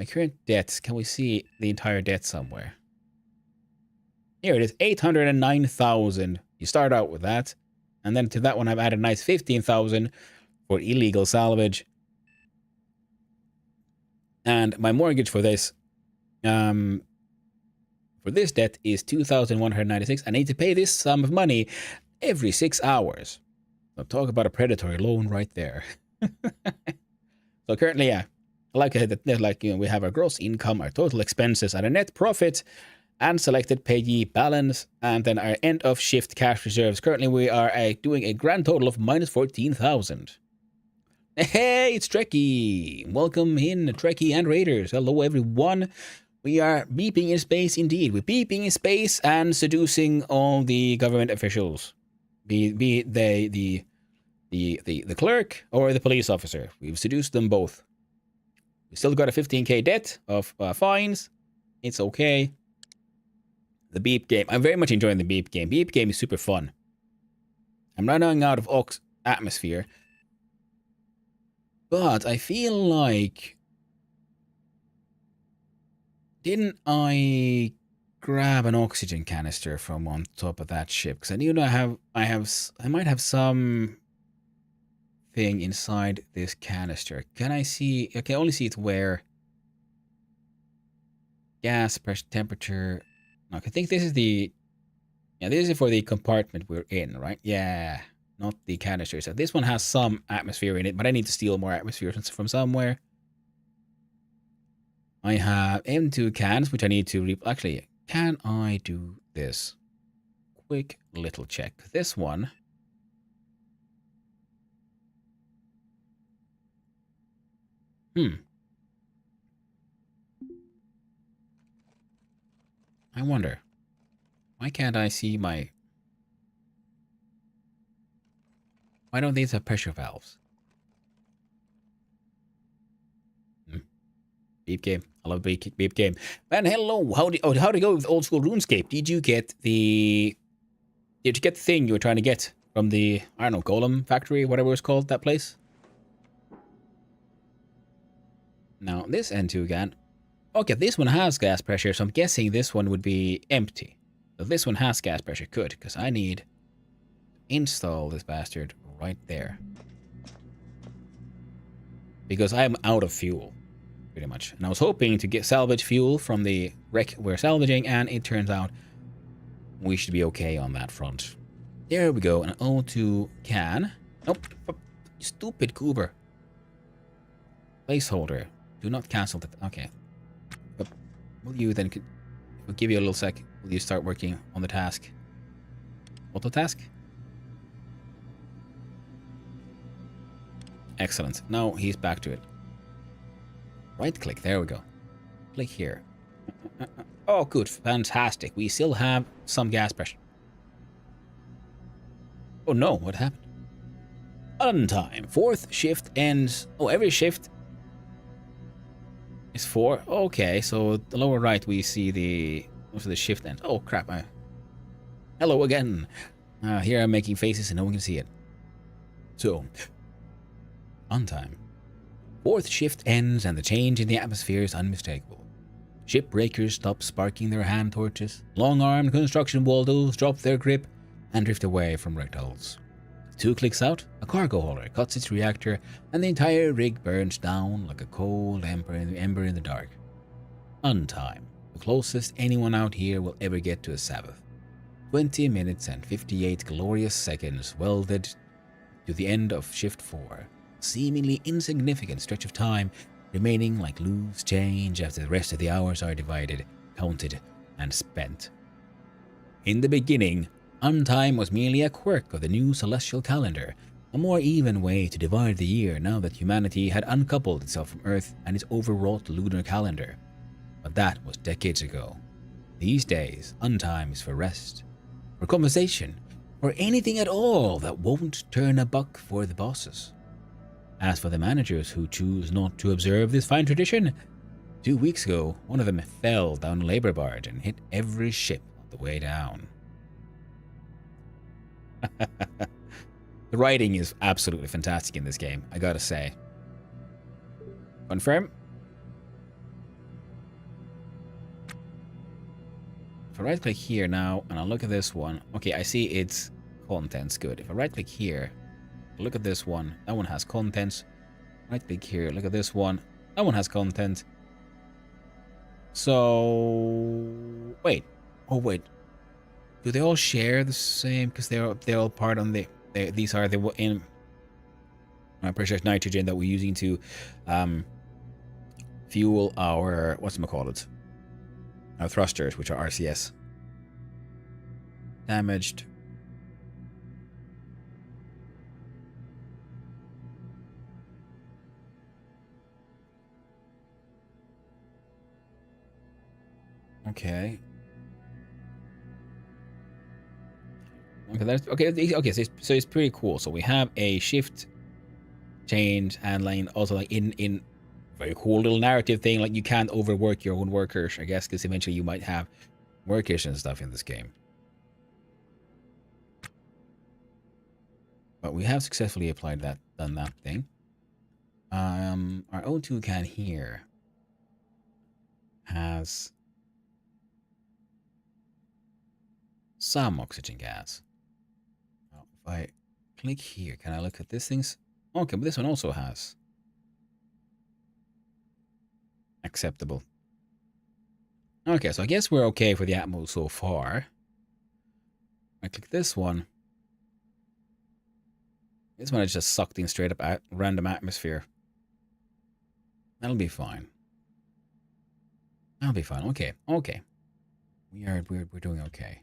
current debt. Can we see the entire debt somewhere? Here it is, 809,000. You start out with that. And then to that one, I've added a nice 15,000 for illegal salvage. And my mortgage for this debt is 2,196. I need to pay this sum of money every 6 hours. So talk about a predatory loan right there. So currently, yeah, like we have our gross income, our total expenses, and a net profit, and selected payee balance, and then our end of shift cash reserves. Currently, we are doing a grand total of minus 14,000. Hey, it's Trekkie. Welcome in, Trekkie and Raiders. Hello, everyone. We are beeping in space indeed. We're beeping in space and seducing all the government officials. Be it the clerk or the police officer. We've seduced them both. We still got a 15k debt of fines. It's okay. The beep game. I'm very much enjoying the beep game. Beep game is super fun. I'm running out of atmosphere. But I feel like... Didn't I grab an oxygen canister from on top of that ship? Because I knew I might have some thing inside this canister. Can I see? I can only see it where gas, pressure, temperature. I think this is the. Yeah, this is for the compartment we're in, right? Yeah, not the canister. So this one has some atmosphere in it, but I need to steal more atmosphere from somewhere. I have M2 cans, which I need to... Actually, can I do this? Quick little check. This one... I wonder. Why can't I see my... Why don't these have pressure valves? Beep game. I love beep game. Man, hello. How'd it go with old school RuneScape? Did you get the thing you were trying to get from the, I don't know, Golem factory, whatever it was called, that place? Now, this N2 gun. Okay, this one has gas pressure, so I'm guessing this one would be empty. So this one has gas pressure. Good, because I need to install this bastard right there. Because I'm out of fuel. Pretty much. And I was hoping to get salvage fuel from the wreck we're salvaging, and it turns out we should be okay on that front. There we go, an O2 can. Nope, stupid goober. Placeholder. Do not cancel that. Okay. But will you then, we'll give you a little sec. Will you start working on the task? Auto task? Excellent. Now he's back to it. Right click, there we go. Click here. Oh, good, fantastic. We still have some gas pressure. Oh no, what happened? Untime. 4th shift ends. Oh, every shift is 4. Okay, so the lower right we see the shift ends. Oh crap! Hello again. Here I'm making faces and no one can see it. So, untime. 4th shift ends and the change in the atmosphere is unmistakable. Shipbreakers stop sparking their hand torches. Long-armed construction waldos drop their grip. and drift away from Rectals. 2 clicks out, a cargo hauler cuts its reactor, and the entire rig burns down like a cold ember in the dark. Untime, the closest anyone out here will ever get to a Sabbath. 20 minutes and 58 glorious seconds welded to the end of Shift 4. Seemingly insignificant stretch of time remaining like loose change after the rest of the hours are divided, counted, and spent. In the beginning, Untime was merely a quirk of the new celestial calendar, a more even way to divide the year now that humanity had uncoupled itself from Earth and its overwrought lunar calendar. But that was decades ago. These days, Untime is for rest, for conversation, or anything at all that won't turn a buck for the bosses. As for the managers who choose not to observe this fine tradition, 2 weeks ago, one of them fell down a labor barge and hit every ship on the way down. The writing is absolutely fantastic in this game, I gotta say. Confirm. If I right click here now and I'll look at this one, okay, I see its contents, good. If I right click here, look at this one, that one has contents. Right click here, look at this one, that one has content. So wait, oh wait, do they all share the same? Because they're all part on the. These are the in pressurized nitrogen that we're using to fuel our whatchamacallit, our thrusters, which are RCS. Damaged. Okay. Okay, that's okay. Okay, so it's pretty cool. So we have a shift change and like also like in very cool little narrative thing. Like you can't overwork your own workers, I guess, because eventually you might have workers and stuff in this game. But we have successfully applied that, done that thing. Our O2 can here has some oxygen gas. Now, if I click here, can I look at these things? Okay, but this one also has acceptable. Okay, so I guess we're okay for the Atmo so far. I click this one. This one is just sucked in straight up at random atmosphere. That'll be fine. That'll be fine. Okay, okay. We're doing okay.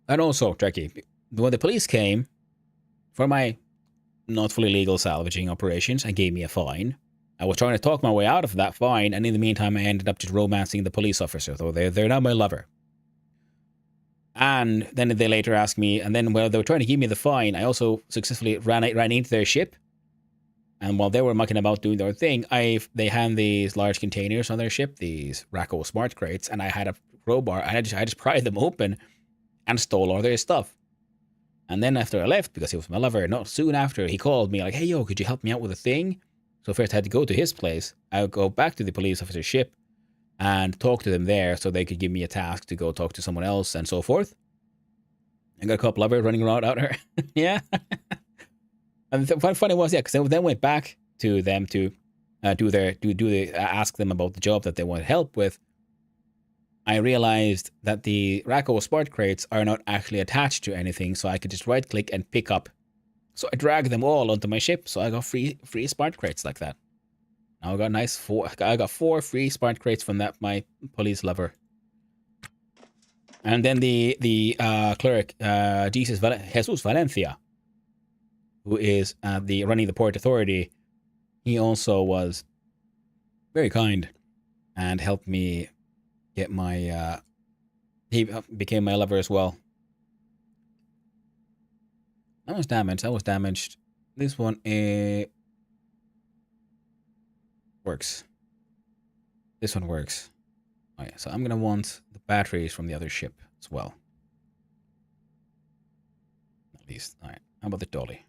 And also, Trekkie, when the police came for my not fully legal salvaging operations and gave me a fine, I was trying to talk my way out of that fine, and in the meantime, I ended up just romancing the police officer, though they're now my lover. And then they later asked me, and then while they were trying to give me the fine, I also successfully ran into their ship. And while they were mucking about doing their thing, they had these large containers on their ship, these Racco smart crates, and I had a crowbar, and I just pried them open and stole all their stuff. And then after I left, because he was my lover, not soon after, he called me like, hey, yo, could you help me out with a thing? So first I had to go to his place. I would go back to the police officer's ship and talk to them there so they could give me a task to go talk to someone else and so forth. I got a couple of running around out there. Yeah. And what funny was, yeah, because I then went back to them to ask them about the job that they wanted help with. I realized that the Racco smart crates are not actually attached to anything, so I could just right click and pick up. So I dragged them all onto my ship, so I got free smart crates like that. Now I got 4 free smart crates from that my police lover. And then the cleric, Jesus Valencia, who is running the port authority, he also was very kind and helped me get my. He became my lover as well. That was damaged. This one works. This one works. Okay, so I'm gonna want the batteries from the other ship as well. At least, all right. How about the dolly?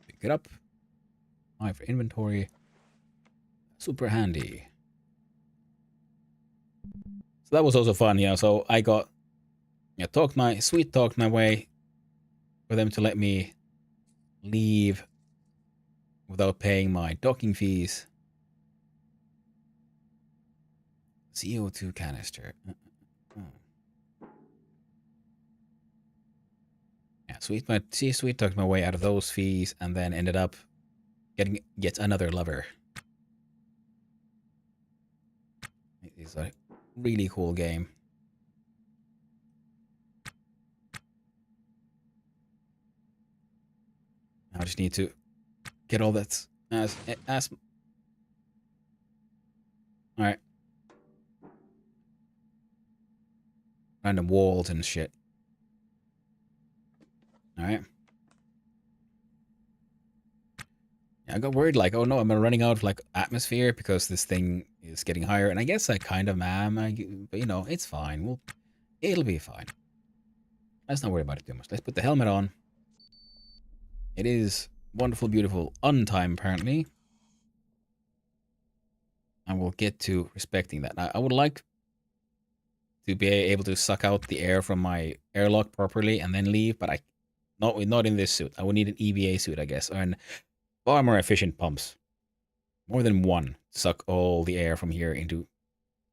Pick it up. All right, for inventory. Super handy. So that was also fun, you know. So I got, you know, talked my way for them to let me leave without paying my docking fees. CO2 canister. Yeah, sweet talked my way out of those fees and then ended up getting yet another lover. It's a really cool game. I just need to get all that as all right, random walls and shit. All right. Yeah, I got worried like, oh no, I'm running out of like atmosphere because this thing is getting higher, and I guess I kind of am. But you know, it's fine. It'll be fine. Let's not worry about it too much. Let's put the helmet on. It is wonderful, beautiful, on time apparently. I will get to respecting that. I would like to be able to suck out the air from my airlock properly and then leave, but not in this suit. I would need an EVA suit, I guess, and far more efficient pumps. More than one suck all the air from here into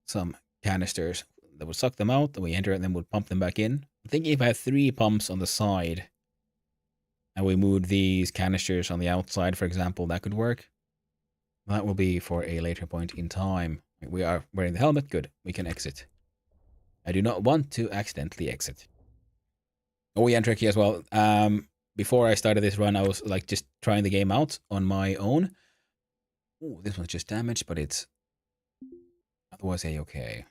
some canisters that would suck them out, then we enter it, and then would pump them back in. I'm thinking if I had 3 pumps on the side and we moved these canisters on the outside, for example, that could work. That will be for a later point in time. We are wearing the helmet. Good. We can exit. I do not want to accidentally exit. Oh yeah, and tricky as well. Before I started this run, I was like just trying the game out on my own. Oh, this one's just damaged, but it's otherwise a-okay.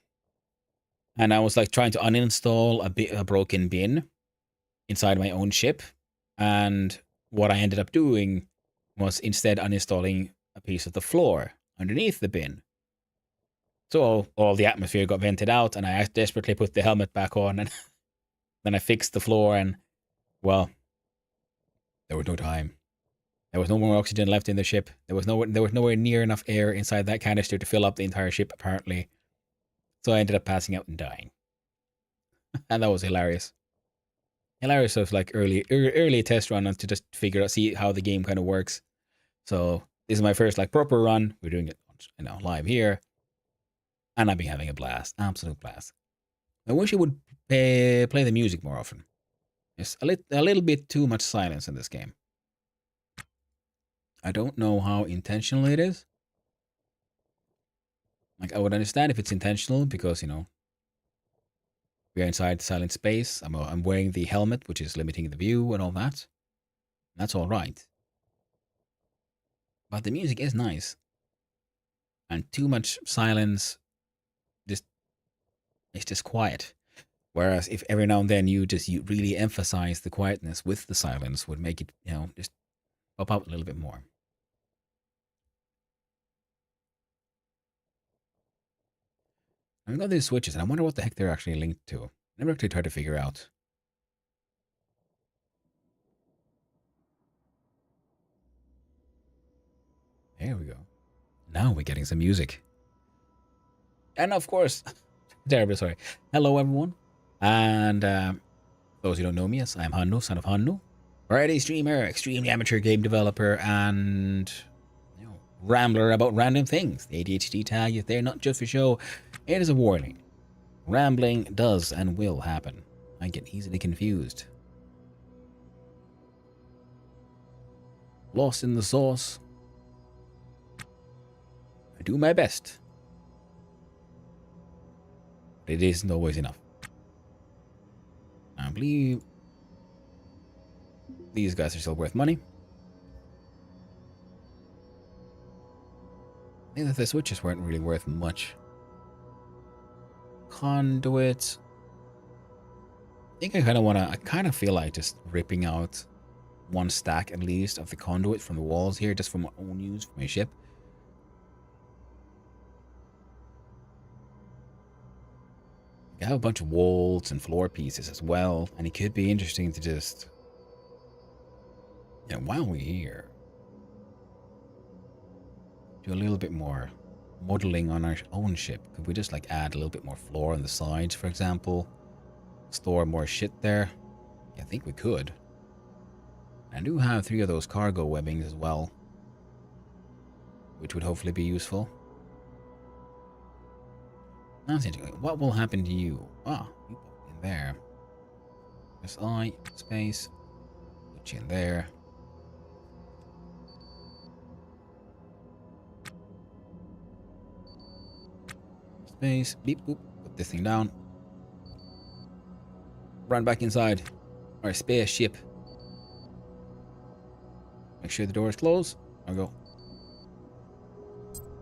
And I was like trying to uninstall a broken bin inside my own ship. And what I ended up doing was instead uninstalling a piece of the floor underneath the bin. So all the atmosphere got vented out, and I desperately put the helmet back on, and then I fixed the floor, and, well, there was no time. There was no more oxygen left in the ship. There was nowhere near enough air inside that canister to fill up the entire ship, apparently. So I ended up passing out and dying. And that was hilarious. Hilarious of like early test run to just figure out, see how the game kind of works. So this is my first like proper run. We're doing it, you know, live here. And I've been having a blast. Absolute blast. I wish it would play the music more often. There's a little bit too much silence in this game. I don't know how intentional it is. Like, I would understand if it's intentional because, you know, we are inside silent space. I'm wearing the helmet, which is limiting the view and all that. That's all right. But the music is nice. And too much silence, it's just quiet. Whereas if every now and then you really emphasize the quietness with the silence, would make it, you know, just pop out a little bit more. I've got these switches, and I wonder what the heck they're actually linked to. I never actually tried to figure out. There we go. Now we're getting some music. And of course, terribly sorry. Hello, everyone. And those who don't know me, yes, I'm Hanno, son of Hanno. Variety streamer, extremely amateur game developer, and you know, rambler about random things. The ADHD tag is there not just for show. It is a warning. Rambling does and will happen. I get easily confused. Lost in the sauce. I do my best. But it isn't always enough. I believe these guys are still worth money. I think that the switches weren't really worth much. Conduits. I think I kind of feel like just ripping out one stack at least of the conduit from the walls here, just for my own use for my ship. I have a bunch of walls and floor pieces as well, and it could be interesting to just, you know, while we're here, do a little bit more modeling on our own ship? Could we just like add a little bit more floor on the sides, for example? Store more shit there? Yeah, I think we could. I do have 3 of those cargo webbings as well, which would hopefully be useful. That's interesting. What will happen to you? Ah, you pop in there. SI, space, put you in there. Space, beep boop, put this thing down. Run back inside our spaceship. Make sure the door is closed. I'll go.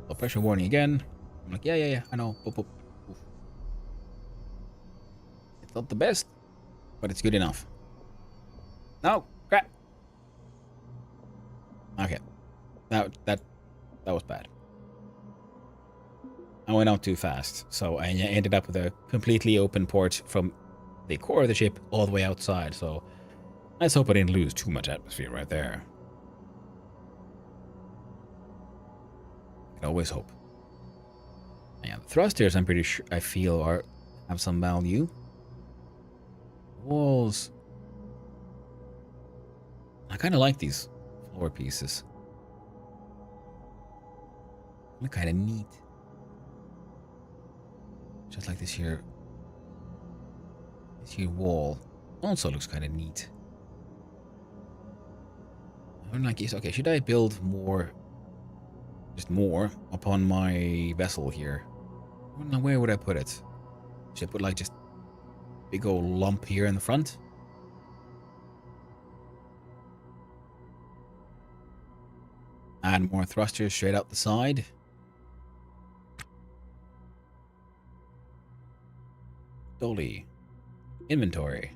Low pressure warning again. I'm like, yeah, I know. Boop, boop. Oof. It's not the best, but it's good enough. No, crap. Okay, that was bad. I went out too fast, so I ended up with a completely open port from the core of the ship all the way outside. So let's hope I didn't lose too much atmosphere right there. I can always hope. Yeah, the thrusters, I'm pretty sure, I feel, have some value. Walls. I kind of like these floor pieces. Look kind of neat. Just like this here wall also looks kind of neat. I'm like, okay, should I build more, just more, upon my vessel here? I don't know, where would I put it? Should I put like just big old lump here in the front? Add more thrusters straight out the side. Dolly. Inventory.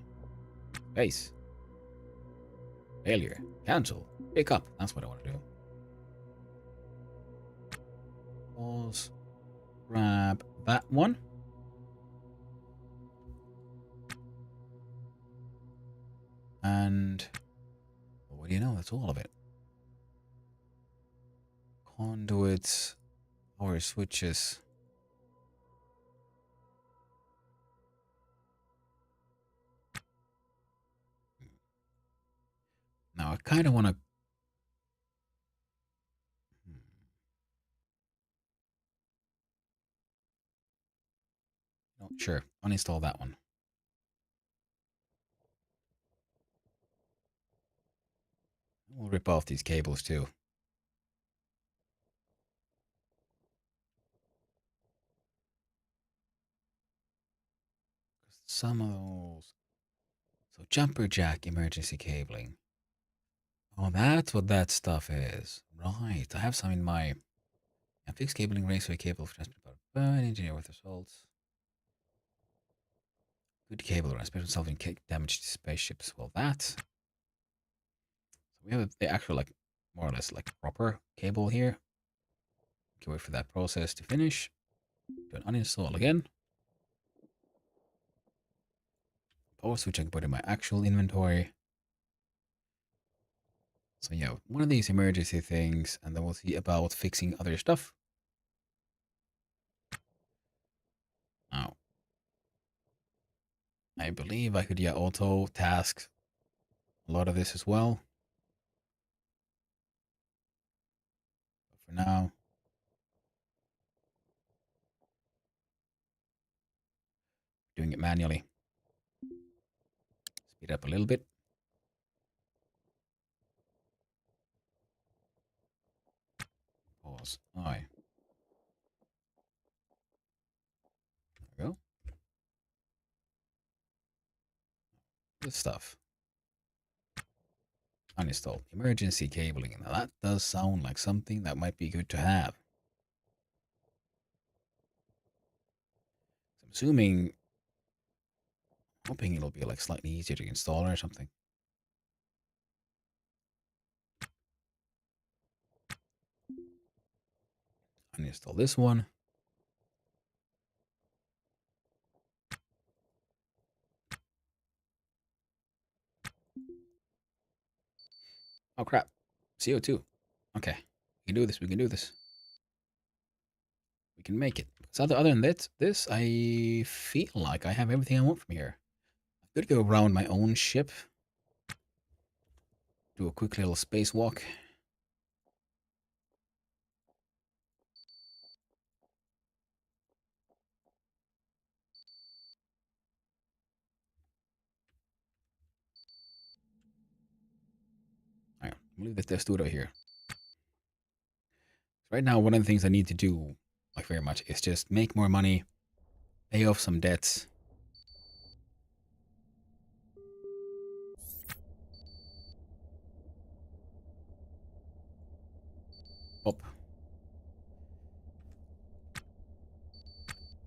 Base. Failure. Cancel. Pick up. That's what I want to do. Pause. Grab that one. And well, what do you know? That's all of it. Conduits. Power switches. Now I kind of want to. No, sure. Uninstall that one. We'll rip off these cables too. Some of those. So jumper jack emergency cabling. Oh, that's what that stuff is. Right. I have some in my fixed cabling, raceway cable for transport. Burn engineer with results. Good cable around special solving damage to spaceships. Well, that. So we have the actual, like, more or less like proper cable here. Okay, wait for that process to finish. Do an uninstall again. Power switch I can put in my actual inventory. So yeah, one of these emergency things, and then we'll see about fixing other stuff. Now, I believe I could, yeah, auto task a lot of this as well. But for now, doing it manually. Speed up a little bit. Pause. Aye. There we go. Good stuff. Uninstall. Emergency cabling. Now that does sound like something that might be good to have. I'm assuming, hoping it'll be like slightly easier to install or something. Uninstall this one. Oh crap. CO2. Okay. We can do this. We can do this. can make it. So other than that, this, I feel like I have everything I want from here. I could go around my own ship. Do a quick little spacewalk. Alright, I'll leave this dude over here. Right now, one of the things I need to do, like very much, is just make more money, pay off some debts. Up.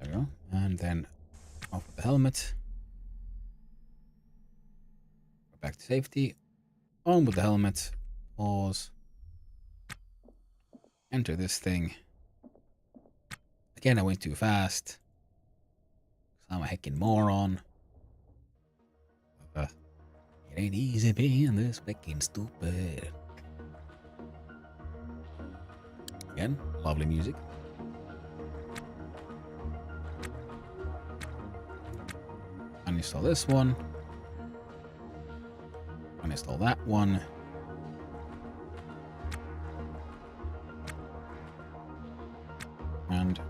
There we go. And then off with the helmet. Back to safety. On with the helmet. Pause. Enter this thing. Again, I went too fast. I'm a heckin' moron. It ain't easy being this fucking stupid. Again, lovely music. Uninstall this one. Uninstall that one. And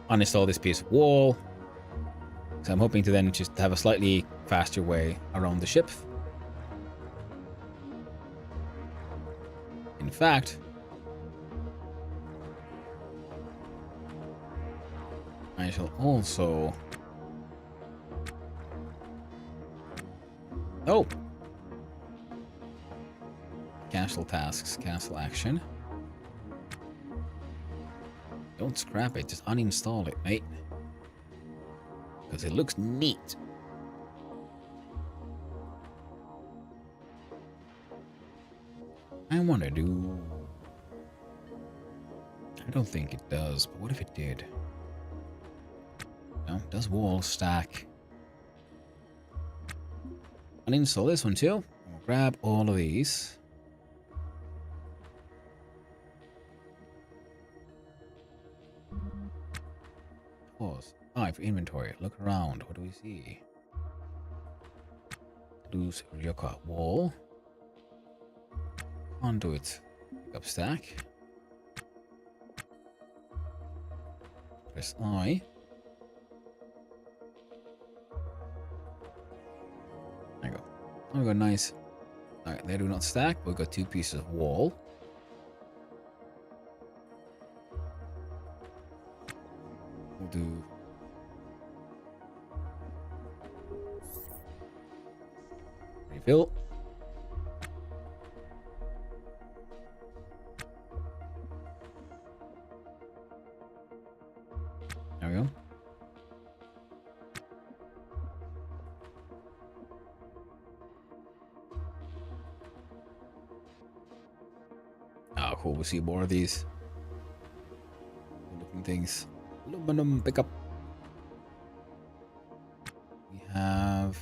uninstall this piece of wall. So I'm hoping to then just have a slightly faster way around the ship. In fact, I shall also... Oh! Cancel tasks, cancel action. Don't scrap it, just uninstall it, mate. Because it looks neat. I want to do... I don't think it does, but what if it did? No, it does wall stack. Uninstall this one too. We'll grab all of these. Pause. Ah, for inventory. Look around. What do we see? Lose Ryoka wall. Conduit. Pick up stack. Press I. There you go. Oh, we got nice. Alright, they do not stack. We've got 2 pieces of wall. We'll do... refill. There we go. Oh, cool. We'll see more of these looking things. Aluminum pickup. We have...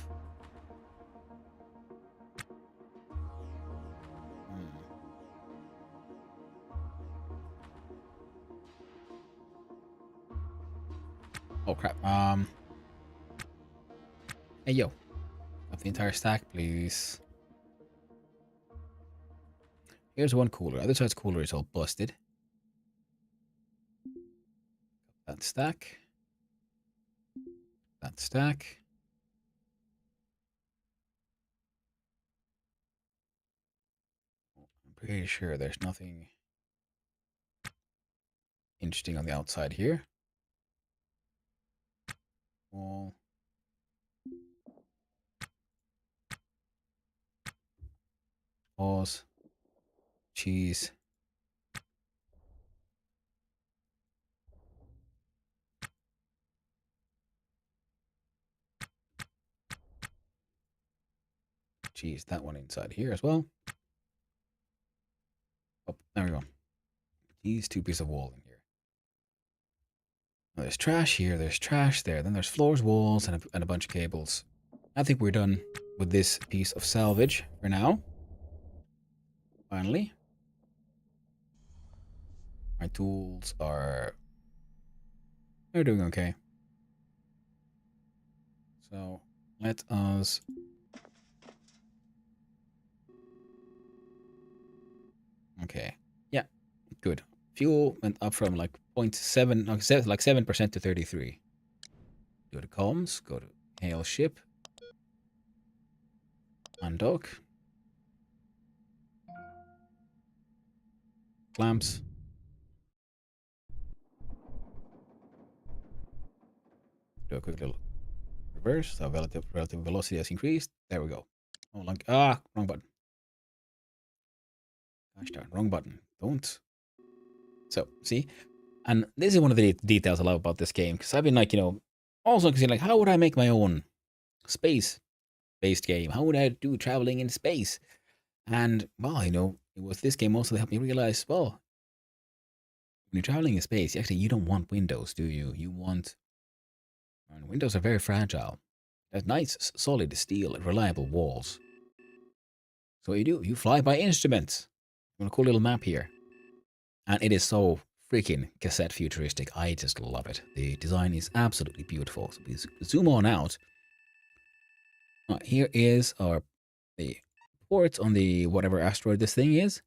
Oh, crap. Hey, yo. Up the entire stack, please. Here's one cooler. Other side's cooler is all busted. That stack. That stack. I'm pretty sure there's nothing interesting on the outside here. Wall. Pause. Cheese. Cheese. That one inside here as well. Oh, there we go. These 2 pieces of wall in here. Now, there's trash here. There's trash there. Then there's floors, walls, and a bunch of cables. I think we're done with this piece of salvage for now. Finally. My tools are We're doing okay. So let us. Okay. Yeah. Good. Fuel went up from like 0.7, like 7% to 33. Go to comms. Go to hail ship. Undock. Clamps. Do a quick little reverse. So relative velocity has increased. There we go. Oh, like wrong button. Gosh darn, wrong button. Don't. So see, and this is one of the details I love about this game because I've been like, also considering like, how would I make my own space-based game? How would I do traveling in space? And well, it was this game also that helped me realize, well, when you're traveling in space, actually you don't want windows, do you? You want windows are very fragile. They have nice, solid steel, reliable walls. So what you do, you fly by instruments. On a cool little map here. And it is so freaking cassette futuristic. I just love it. The design is absolutely beautiful. So please zoom on out. Here is the port on the whatever asteroid this thing is,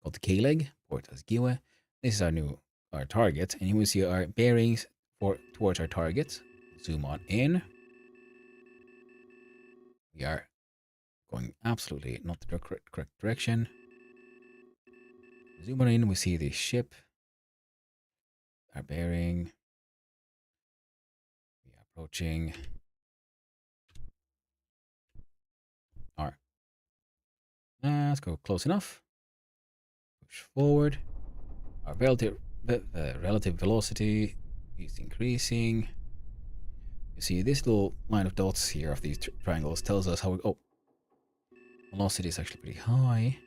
called the K-Leg, Port Asgiwa. This is our target, and you will see our bearings towards our target. Zoom on in. We are going absolutely not the correct direction. Zoom on in, we see the ship, our bearing. We are approaching our. Let's go close enough. Push forward. Our relative velocity is increasing. You see this little line of dots here of these triangles tells us how we. Oh, velocity is actually pretty high.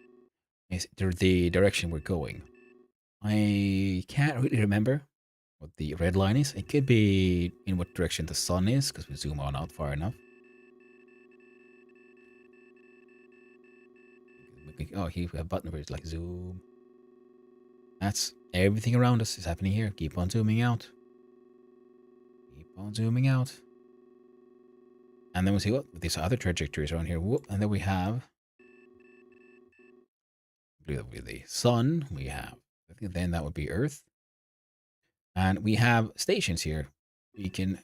Is the direction we're going. I can't really remember what the red line is. It could be in what direction the sun is, because we zoom on out far enough. Oh, here we have a button where it's like zoom. That's everything around us is happening here. Keep on zooming out. Keep on zooming out. And then we see what these other trajectories around here. Whoop, and then we have the sun. We have, I think then that would be Earth. And we have stations here we can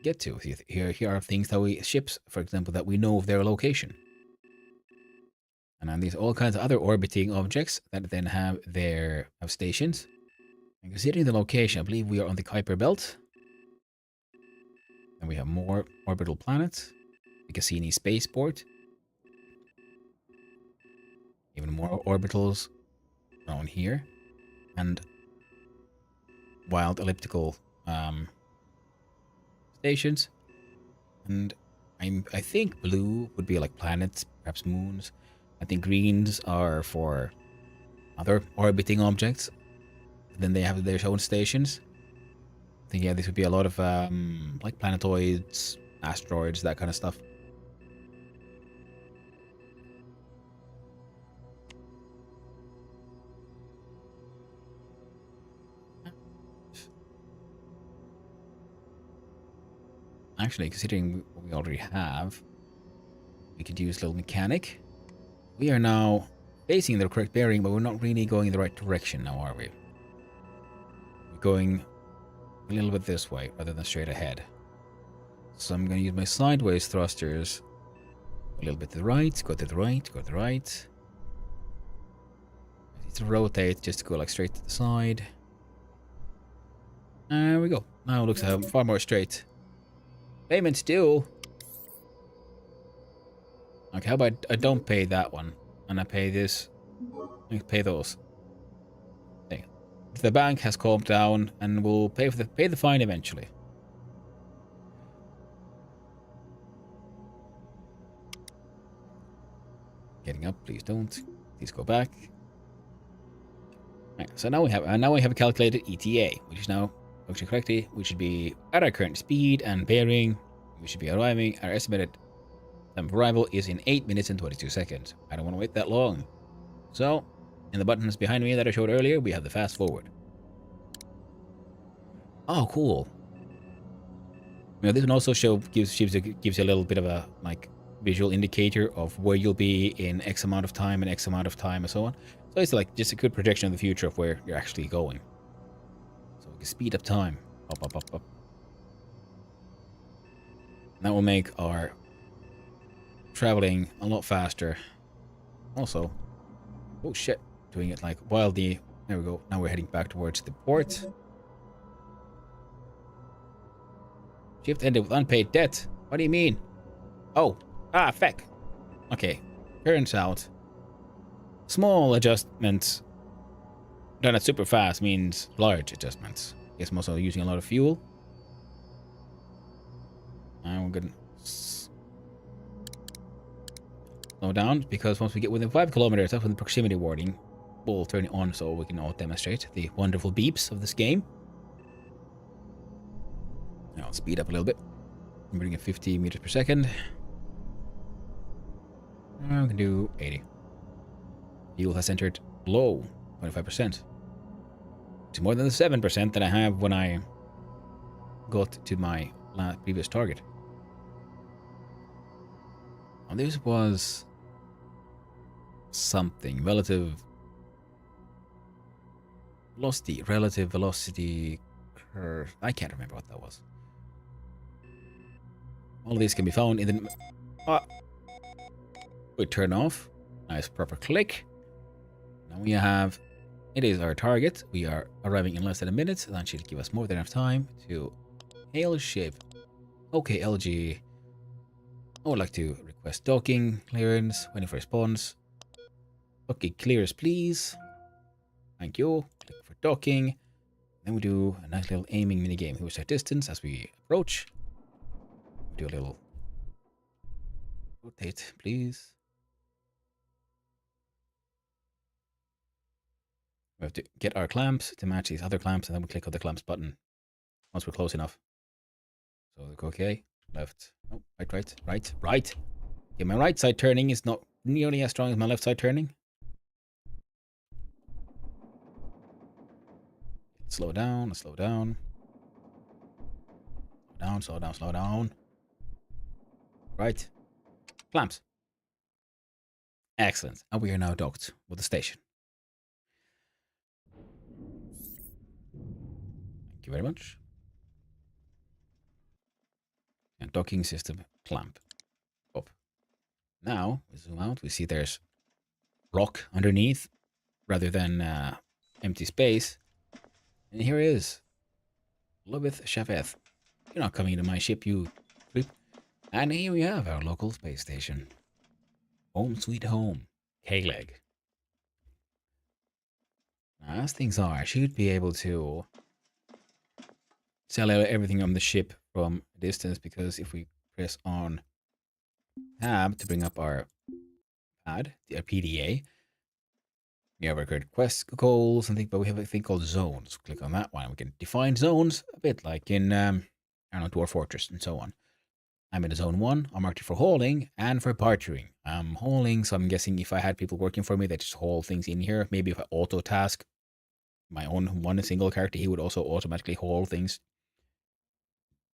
get to. Here are things that ships, for example, that we know of their location. And then these all kinds of other orbiting objects that then have stations. And considering the location, I believe we are on the Kuiper Belt. And we have more orbital planets. The Cassini spaceport. Even more orbitals around here. And wild elliptical stations. And I think blue would be like planets, perhaps moons. I think greens are for other orbiting objects. Then they have their own stations. I think, yeah, this would be a lot of like planetoids, asteroids, that kind of stuff. Actually, considering what we already have, we could use a little mechanic. We are now facing the correct bearing, but we're not really going in the right direction now, are we? We're going a little bit this way rather than straight ahead. So I'm going to use my sideways thrusters a little bit to the right, go to the right, go to the right. I need to rotate just to go like straight to the side. There we go. Now it looks far more straight. Payments due. Okay, how about I don't pay that one and I pay this? I pay those. Okay. The bank has calmed down and will pay the fine eventually. Getting up, please don't. Please go back. Right, so now we have a calculated ETA, which is now functioning correctly. We should be at our current speed and bearing. We should be arriving. Our estimated time of arrival is in 8 minutes and 22 seconds. I don't want to wait that long. So, in the buttons behind me that I showed earlier, we have the fast forward. Oh, cool. Now, this one also gives you a little bit of a like visual indicator of where you'll be in X amount of time and X amount of time and so on. So it's like just a good projection of the future of where you're actually going. So we can speed up time. Up, up, up, up. And that will make our traveling a lot faster. Also, oh shit, doing it like while the, there we go. Now we're heading back towards the port. Shift ended with unpaid debt. What do you mean? Oh, feck. Okay, turns out small adjustments done at super fast means large adjustments. Guess I'm also using a lot of fuel. And we're gonna slow down because once we get within 5 kilometers, that's when the proximity warning will turn it on so we can all demonstrate the wonderful beeps of this game. Now I'll speed up a little bit. I'm bringing it 50 meters per second. We can do 80. Fuel has entered low, 25%. It's more than the 7% that I have when I got to my previous target. Now this was something. Relative velocity curve. I can't remember what that was. All of these can be found in the... we turn off. Nice proper click. Now we have... It is our target. We are arriving in less than a minute. That should give us more than enough time to hail ship. Okay, LG. I would like to request docking clearance. Waiting for response. Okay, clearance, please. Thank you. Click for docking. Then we do a nice little aiming minigame. Here's our distance as we approach. We do a little rotate, please. We have to get our clamps to match these other clamps, and then we click on the clamps button once we're close enough. So we go okay, left, oh, right. Okay, my right side turning is not nearly as strong as my left side turning. Slow down. Slow down. Right. Clamps. Excellent. And we are now docked with the station. Thank you very much. And docking system clamp. Up. Now, we zoom out. We see there's rock underneath rather than empty space. And here is Lubith Shaveth. You're not coming into my ship, you creep. And here we have our local space station. Home sweet home. K-Leg. Now, as things are, I should be able to sell out everything on the ship from a distance, because if we press on tab to bring up our pad, our PDA, we have our current quest goals and things, but we have a thing called zones. Click on that one. We can define zones a bit like in, I don't know, Dwarf Fortress and so on. I'm in zone 1. I marked it for hauling and for bartering. I'm hauling, so I'm guessing if I had people working for me, they just haul things in here. Maybe if I auto-task my own one single character, he would also automatically haul things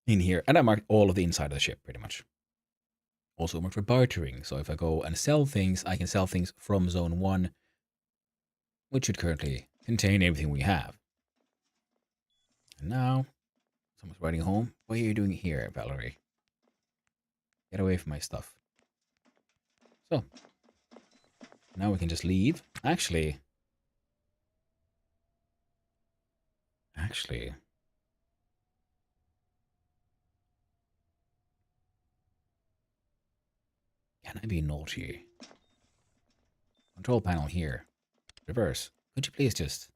in here. And I marked all of the inside of the ship, pretty much. Also marked for bartering, so if I go and sell things, I can sell things from zone 1, which should currently contain everything we have. And now, someone's writing home. What are you doing here, Valerie? Get away from my stuff. So, now we can just leave. Actually, can I be naughty? Control panel here. Reverse. Could you please just,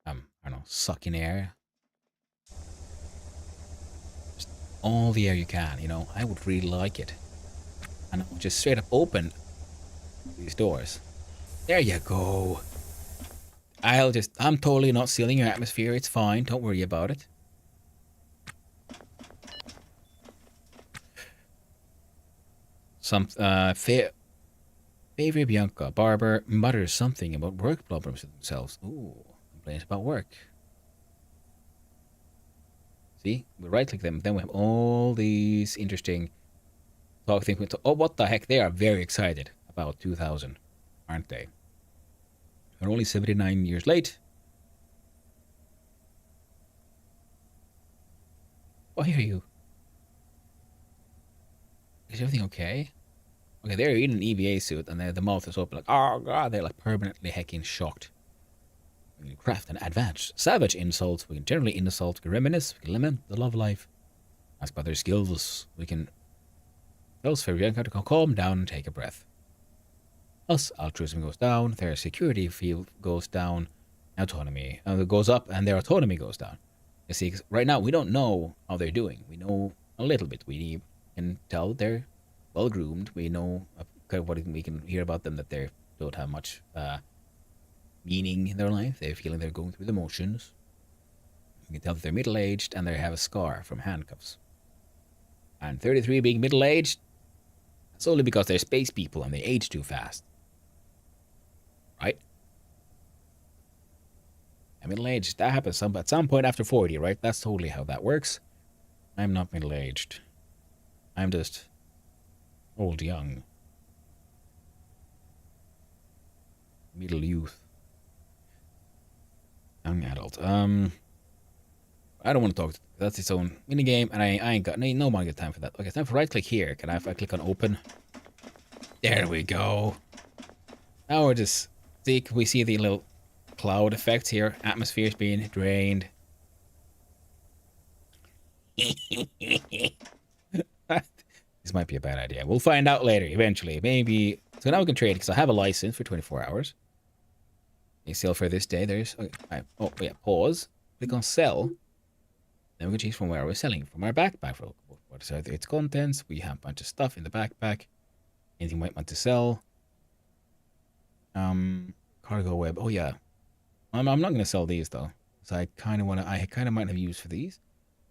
I don't know, suck in air? Just all the air you can, you know? I would really like it. And I'll just straight up open these doors. There you go. I'm totally not sealing your atmosphere. It's fine. Don't worry about it. Favre Bianca, barber, mutters something about work problems with themselves. Ooh, complains about work. See, we right-click them. Then we have all these interesting talk things. Oh, what the heck? They are very excited about 2000, aren't they? They're only 79 years late. Why are you? Is everything okay? Okay, they're in an EVA suit and the mouth is open like, oh god, they're like permanently hecking shocked. We can craft and advance savage insults. We can generally insult. We can reminisce. We can lament the love life. Ask about their skills. We can tell us for to calm down and take a breath. Thus, altruism goes down. Their security field goes down. Autonomy goes up, and their autonomy goes down. You see, 'cause right now we don't know how they're doing. We know a little bit. We can tell they're well groomed. We know kind of what we can hear about them, that they don't have much meaning in their life. They're feeling they're going through the motions. You can tell that they're middle-aged and they have a scar from handcuffs. And 33 being middle-aged, that's only because they're space people and they age too fast. Right? And middle-aged, that happens at some point after 40, right? That's totally how that works. I'm not middle-aged. I'm just old young. Middle youth. Young adult. I don't want to talk. That's its own minigame, and I ain't got no more time for that. Okay, it's time for right click here. Can I click on open? There we go. Now we're just we see the little cloud effects here. Atmosphere is being drained. This might be a bad idea. We'll find out later, eventually. Maybe. So now we can trade because I have a license for 24 hours. You sell for this day. There's. Okay, oh, yeah. Pause. Click on sell. Then we can choose from where we're selling. From our backpack. What are its contents? We have a bunch of stuff in the backpack. Anything we might want to sell. Cargo web. Oh, yeah. I'm not going to sell these, though. So I kind of might have use for these.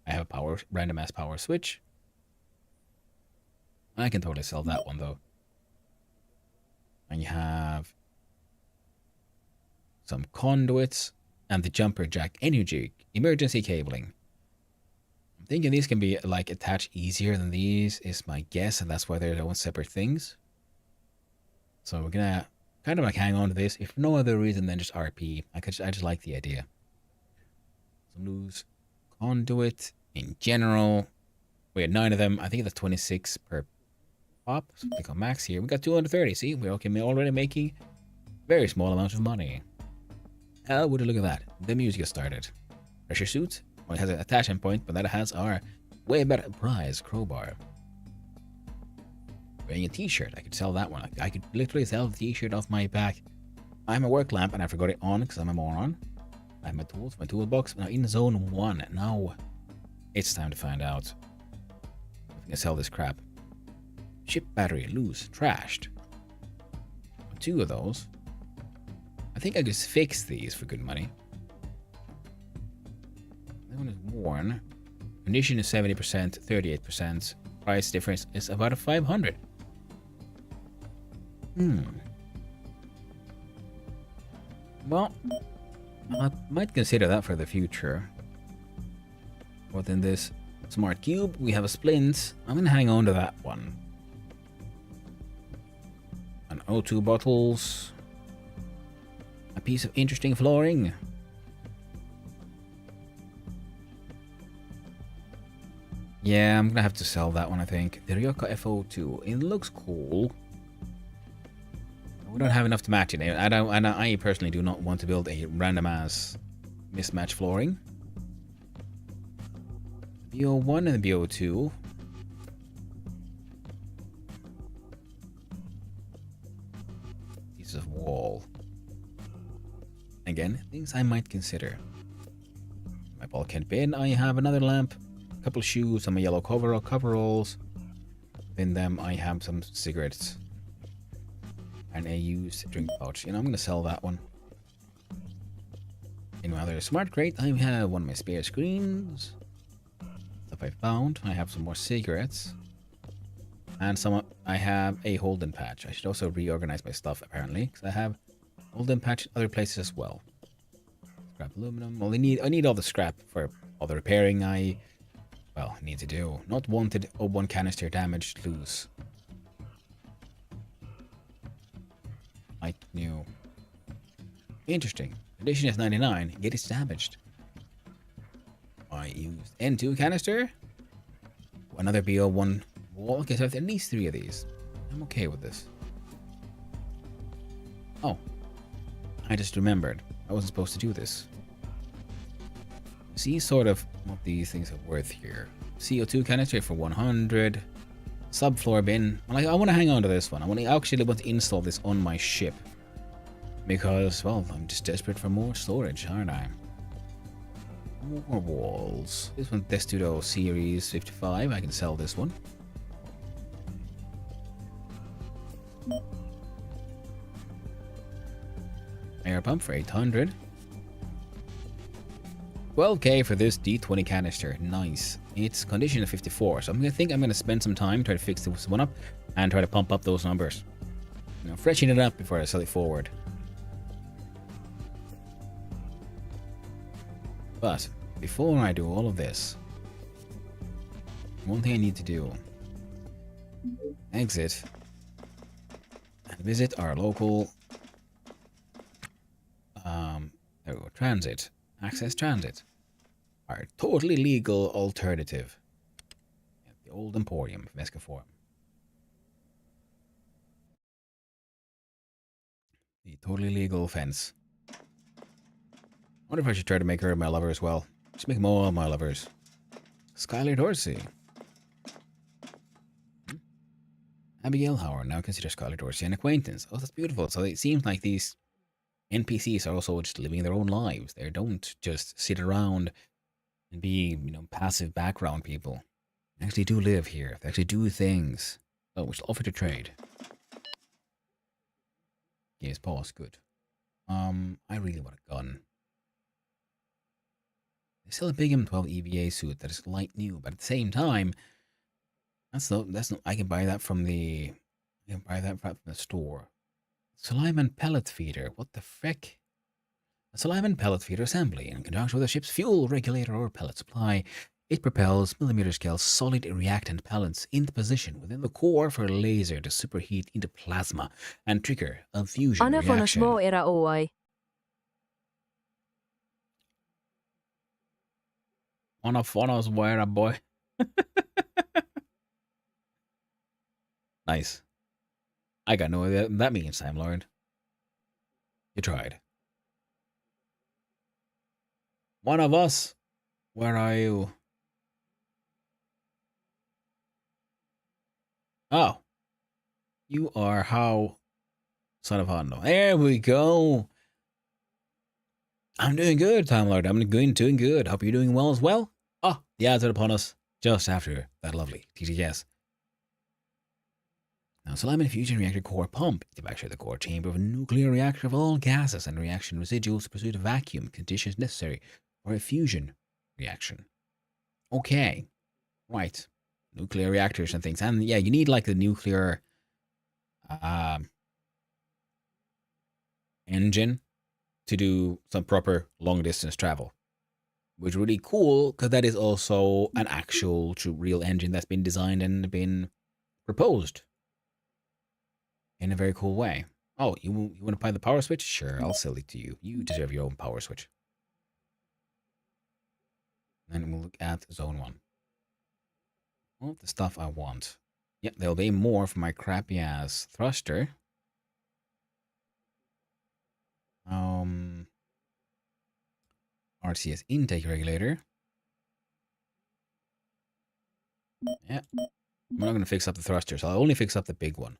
I have a random ass power switch. I can totally sell that one, though. And you have some conduits and the jumper jack energy emergency cabling. I'm thinking these can be like attached easier than these is my guess, and that's why they're their own separate things. So we're gonna kind of like hang on to this, if for no other reason than just RP. I just like the idea. Some loose conduit in general. We had 9 of them. I think that's 26 per pop. So click on max here. We got 230. See, we're okay. Already making very small amounts of money. Would you look at that? The music has started. Pressure suit. Well, it has an attachment point, but that has our way better prize crowbar. Wearing a t-shirt. I could sell that one. I could literally sell the t-shirt off my back. I'm a work lamp and I forgot it on because I'm a moron. I have my tools, my toolbox. Now in zone 1. Now it's time to find out if we can sell this crap. Ship battery, loose, trashed. 2 of those. I think I could fix these for good money. That one is worn. Condition is 70%, 38%. Price difference is about a 500. Well, I might consider that for the future. But in this smart cube, we have a splint. I'm gonna hang on to that one. An O2 bottles. A piece of interesting flooring. Yeah, I'm gonna have to sell that one, I think. The Ryoka FO2. It looks cool. We don't have enough to match it. I personally do not want to build a random ass mismatch flooring. BO1 and the BO2. Pieces of wall. Again, things I might consider. My bulkhead bin. I have another lamp, a couple of shoes, some yellow coveralls. Within them, I have some cigarettes and a used drink pouch. I'm gonna sell that one. In my other smart crate, I have one of my spare screens. Stuff I found. I have some more cigarettes. And I have a Holden patch. I should also reorganize my stuff, apparently, because I have Holden patch in other places as well. Scrap aluminum. Well, I need all the scrap for all the repairing I Well, need to do. Not wanted. Oh, one canister damaged. Lose. Like new. Interesting. Condition is 99. Yet it's damaged. I used N2 canister. Another BO1 wall. Okay, so I have at least 3 of these. I'm okay with this. Oh. I just remembered. I wasn't supposed to do this. See sort of what these things are worth here. CO2 canister for 100. Subfloor bin. Well, I want to hang on to this one. I actually want to install this on my ship. Because, well, I'm just desperate for more storage, aren't I? More walls. This one, Testudo Series 55. I can sell this one. Air pump for 800. 12k for this D20 canister. Nice. It's condition of 54, so I'm gonna spend some time try to fix this one up and try to pump up those numbers. You know, freshen it up before I sell it forward. But before I do all of this, one thing I need to do: exit and visit our local there we go, transit. Access transit. Our totally legal alternative. The old Emporium from Escaform. The totally legal fence. I wonder if I should try to make her my lover as well. Just make them all my lovers. Skylar Dorsey. Abigail Howard now considers Skylar Dorsey an acquaintance. Oh, that's beautiful. So it seems like these NPCs are also just living their own lives. They don't just sit around and be, you know, passive background people. They actually do live here. They actually do things. Oh, we shall offer to trade. Yes, pause. Good. I really want a gun. There's still a big M12 EVA suit that is light new, but at the same time, that's not. I can buy that from the. I can buy that from the store. Suleiman pellet feeder. What the frick? A Suleiman pellet feeder assembly, in conjunction with a ship's fuel regulator or pellet supply, it propels millimeter scale solid reactant pellets into position within the core for a laser to superheat into plasma and trigger a fusion reaction. One of us where a boy. Nice. I got no idea what that means, Time Lord. You tried. One of us. Where are you? Oh. You are how? Son of Hondo. There we go. I'm doing good, Time Lord. I'm doing good. Hope you're doing well as well. Oh, the ads are upon us just after that lovely TTS. Now, Suleiman fusion reactor core pump to actuate the core chamber of a nuclear reactor of all gases and reaction residuals to pursue the vacuum conditions necessary for a fusion reaction. Okay, right. Nuclear reactors and things. And yeah, you need like the nuclear engine to do some proper long distance travel. Which is really cool because that is also an actual true real engine that's been designed and been proposed in a very cool way. Oh, you want to buy the power switch? Sure, I'll sell it to you. You deserve your own power switch. Then we'll look at zone 1. All the stuff I want. Yep, there'll be more for my crappy ass thruster. RCS intake regulator. Yeah. I'm not going to fix up the thrusters. I'll only fix up the big one.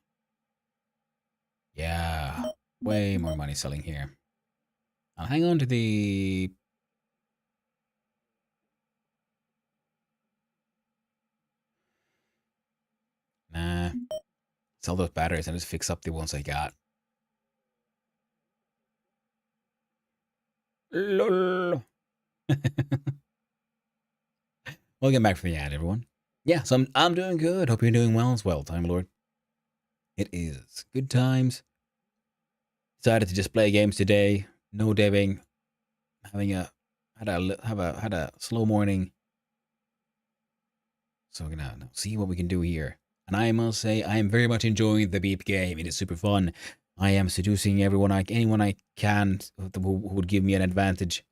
Yeah. Way more money selling here. I'll hang on to the... Nah. Sell those batteries and just fix up the ones I got. Lol. We'll get back from the ad, everyone. Yeah, so I'm doing good. Hope you're doing well as well, Time Lord. It is good times. Decided to just play games today. No deving. Had a slow morning. So we're gonna see what we can do here. And I must say, I am very much enjoying the beep game. It is super fun. I am seducing anyone I can who would give me an advantage.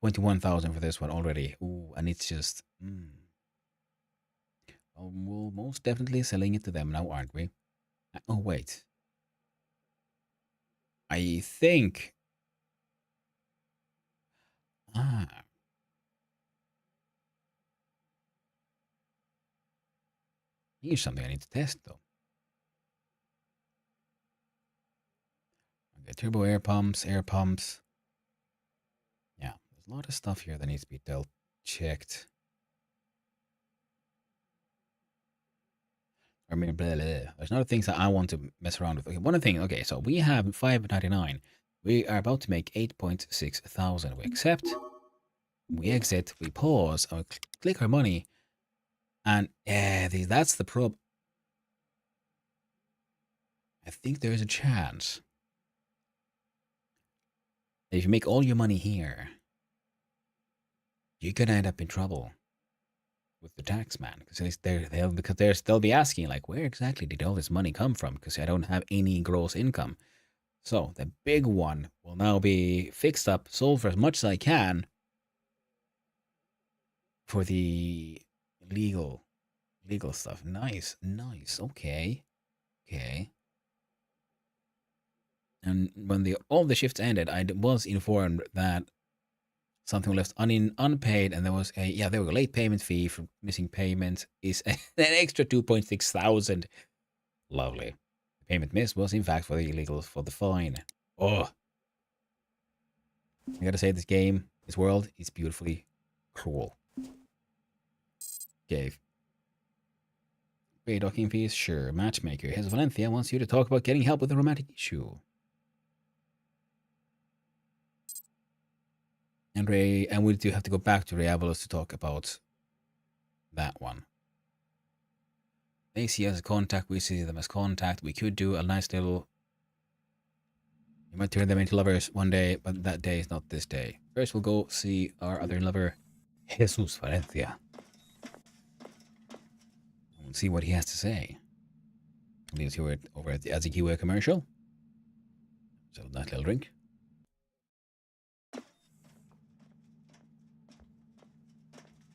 21,000 for this one already. Ooh, and it's just... we're most definitely selling it to them now, aren't we? Oh, wait. I think... Here's something I need to test, though. Okay, turbo air pumps, air pumps. Yeah, there's a lot of stuff here that needs to be checked. I mean, blah, blah, blah. There's a lot of things that I want to mess around with. Okay, one thing. Okay, so we have 599. We are about to make 8.6 thousand. We accept. We exit. We pause. And we click our money. And that's the prob. I think there is a chance that if you make all your money here, you're gonna end up in trouble with the tax man, because they'll be asking, like, where exactly did all this money come from? Because I don't have any gross income. So the big one will now be fixed up, sold for as much as I can for the legal stuff. Nice. Okay. And when all the shifts ended, I was informed that something left unpaid, and there was a late payment fee for missing payments is an extra 2.6 thousand. Lovely. The payment missed was in fact for the illegals for the fine. Oh, I gotta say, this world is beautifully cruel. Okay. Pay docking fees, sure. Matchmaker. His Valencia wants you to talk about getting help with a romantic issue. And we do have to go back to Reavalos to talk about that one. They see us as contact, we see them as contact. We could do a nice little... You might turn them into lovers one day, but that day is not this day. First, we'll go see our other lover, Jesus Valencia. We'll see what he has to say. Let's hear it over at the Azikiwe commercial. So, that little drink.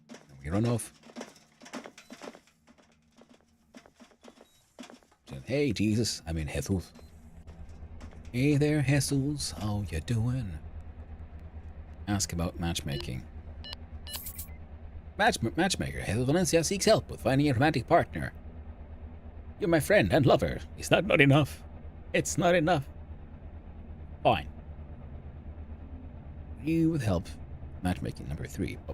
And we run off. Said, hey, Jesus. I mean, Jesus. Hey there, Jesus. How you doing? Ask about matchmaking. Matchmaker. Jesus Valencia seeks help with finding a romantic partner. You're my friend and lover. Is that not enough? It's not enough. Fine. You with help. Matchmaking number 3. Oh.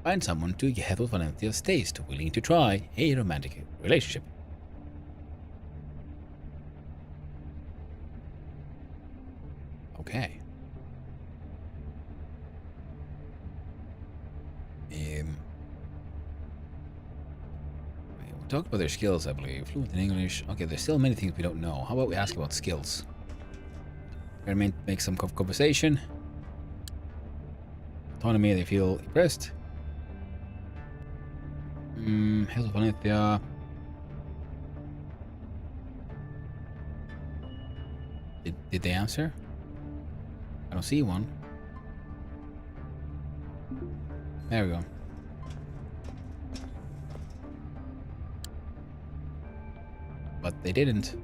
Find someone to Jesus Valencia's taste, willing to try a romantic relationship. Okay. We'll talk about their skills, I believe. Fluent in English. Okay, there's still many things we don't know. How about we ask about skills? We're gonna make some conversation. Autonomy, they feel impressed. Jesus Valencia. Did they answer? I don't see one. There we go. But they didn't.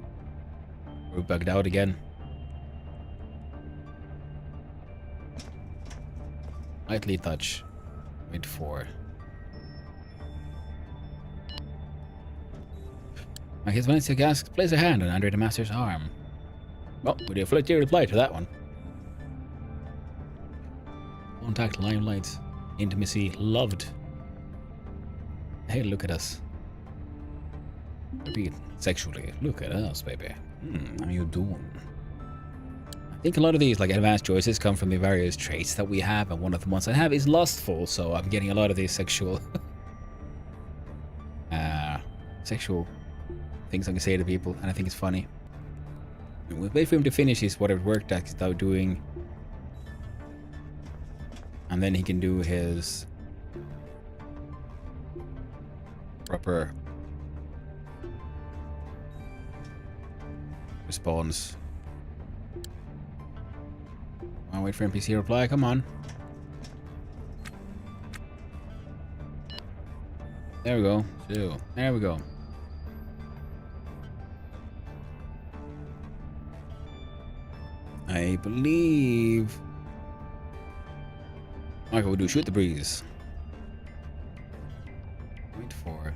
We're bugged out again. Lightly touch. Mid 4. His Valencia asks, place a hand on Andre the Master's arm. Well, we did a flirty reply to that one. Contact, limelight, intimacy, loved. Hey, look at us. Repeat sexually. Look at us, baby. How you doing? I think a lot of these like advanced choices come from the various traits that we have, and one of the ones I have is lustful, so I'm getting a lot of these sexual sexual things I can say to people, and I think it's funny. We'll wait for him to finish his whatever work that he's now doing. And then he can do his proper response. I'll wait for NPC reply, come on. There we go. So, there we go. I believe Michael will do shoot the breeze. Wait for.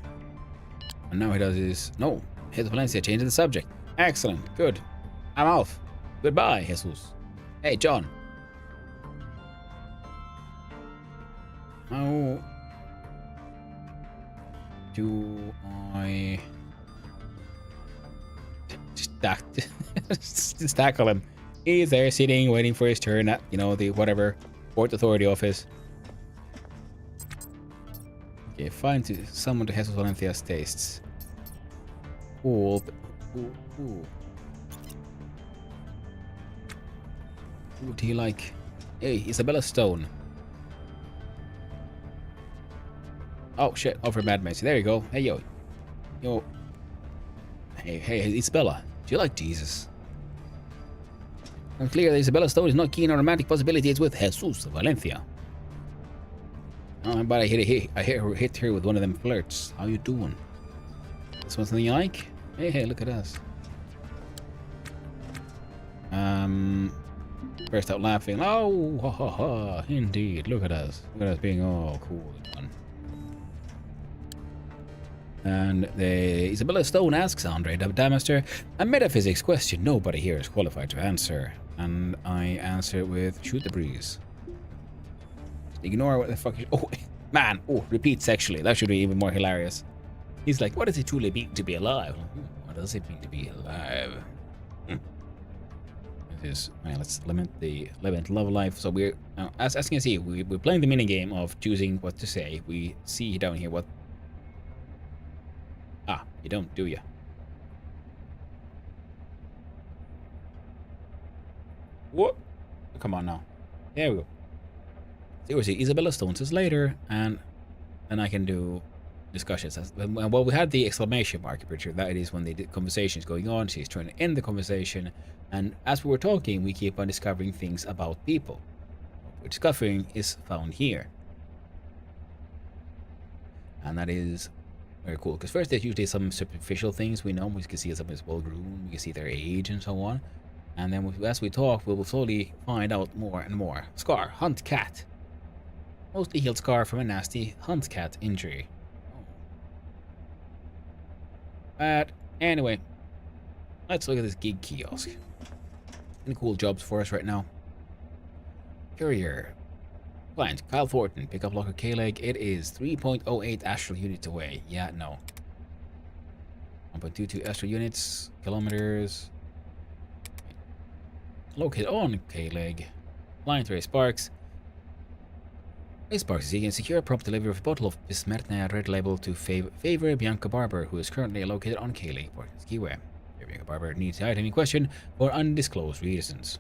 And now he does his. No, hit Valencia, changing the subject. Excellent, good. I'm off. Goodbye, Jesus. Hey, John. How do I just tackle him? He's there sitting, waiting for his turn at, you know, the whatever Port Authority office. Okay, fine to summon to Jesus Valencia's tastes. Cool. Ooh. What do you like? Hey, Isabella Stone. Oh shit, over Mad Macy. There you go. Hey yo. Yo. Hey, Isabella. Do you like Jesus? I'm clear that Isabella Stone is not keen on romantic possibilities with Jesus Valencia. Oh, but I hit her with one of them flirts. How you doing? This one something you like? Hey, look at us. Burst out laughing. Oh, ha ha ha! Indeed, look at us. Look at us being all cool and fun. And Isabella Stone asks Andre Damaster a metaphysics question nobody here is qualified to answer. And I answer with shoot the breeze. Ignore what the fuck is. Oh, man. Oh, repeat sexually. That should be even more hilarious. He's like, what does it truly mean to be alive? What does it mean to be alive? Let's limit love life. So we're as you can see, we're playing the mini game of choosing what to say. We see down here what. Ah, you don't, do you? What? Come on now. There we go. Seriously, Isabella Stone says later, and then I can do discussions. Well, we had the exclamation mark picture. That is when the conversation is going on. She's trying to end the conversation, and as we were talking, we keep on discovering things about people. What we're discovering is found here, and that is very cool. Because first, there's usually some superficial things we know. We can see someone's well-groomed. We can see their age and so on. And then as we talk, we will slowly find out more and more. Scar, hunt cat. Mostly healed scar from a nasty hunt cat injury. But anyway, let's look at this gig kiosk. Any cool jobs for us right now? Courier. Client, Kyle Thornton. Pickup locker K-Leg. It is 3.08 astral units away. Yeah, no. 1.22 astral units. Kilometers. Located on K-Leg. Client Ray Sparks. Ray Sparks is seeking secure prompt delivery of a bottle of Bismertnaya Red Label to favor Bianca Barber, who is currently located on K-Leg Skiway. Bianca Barber needs the item in question for undisclosed reasons.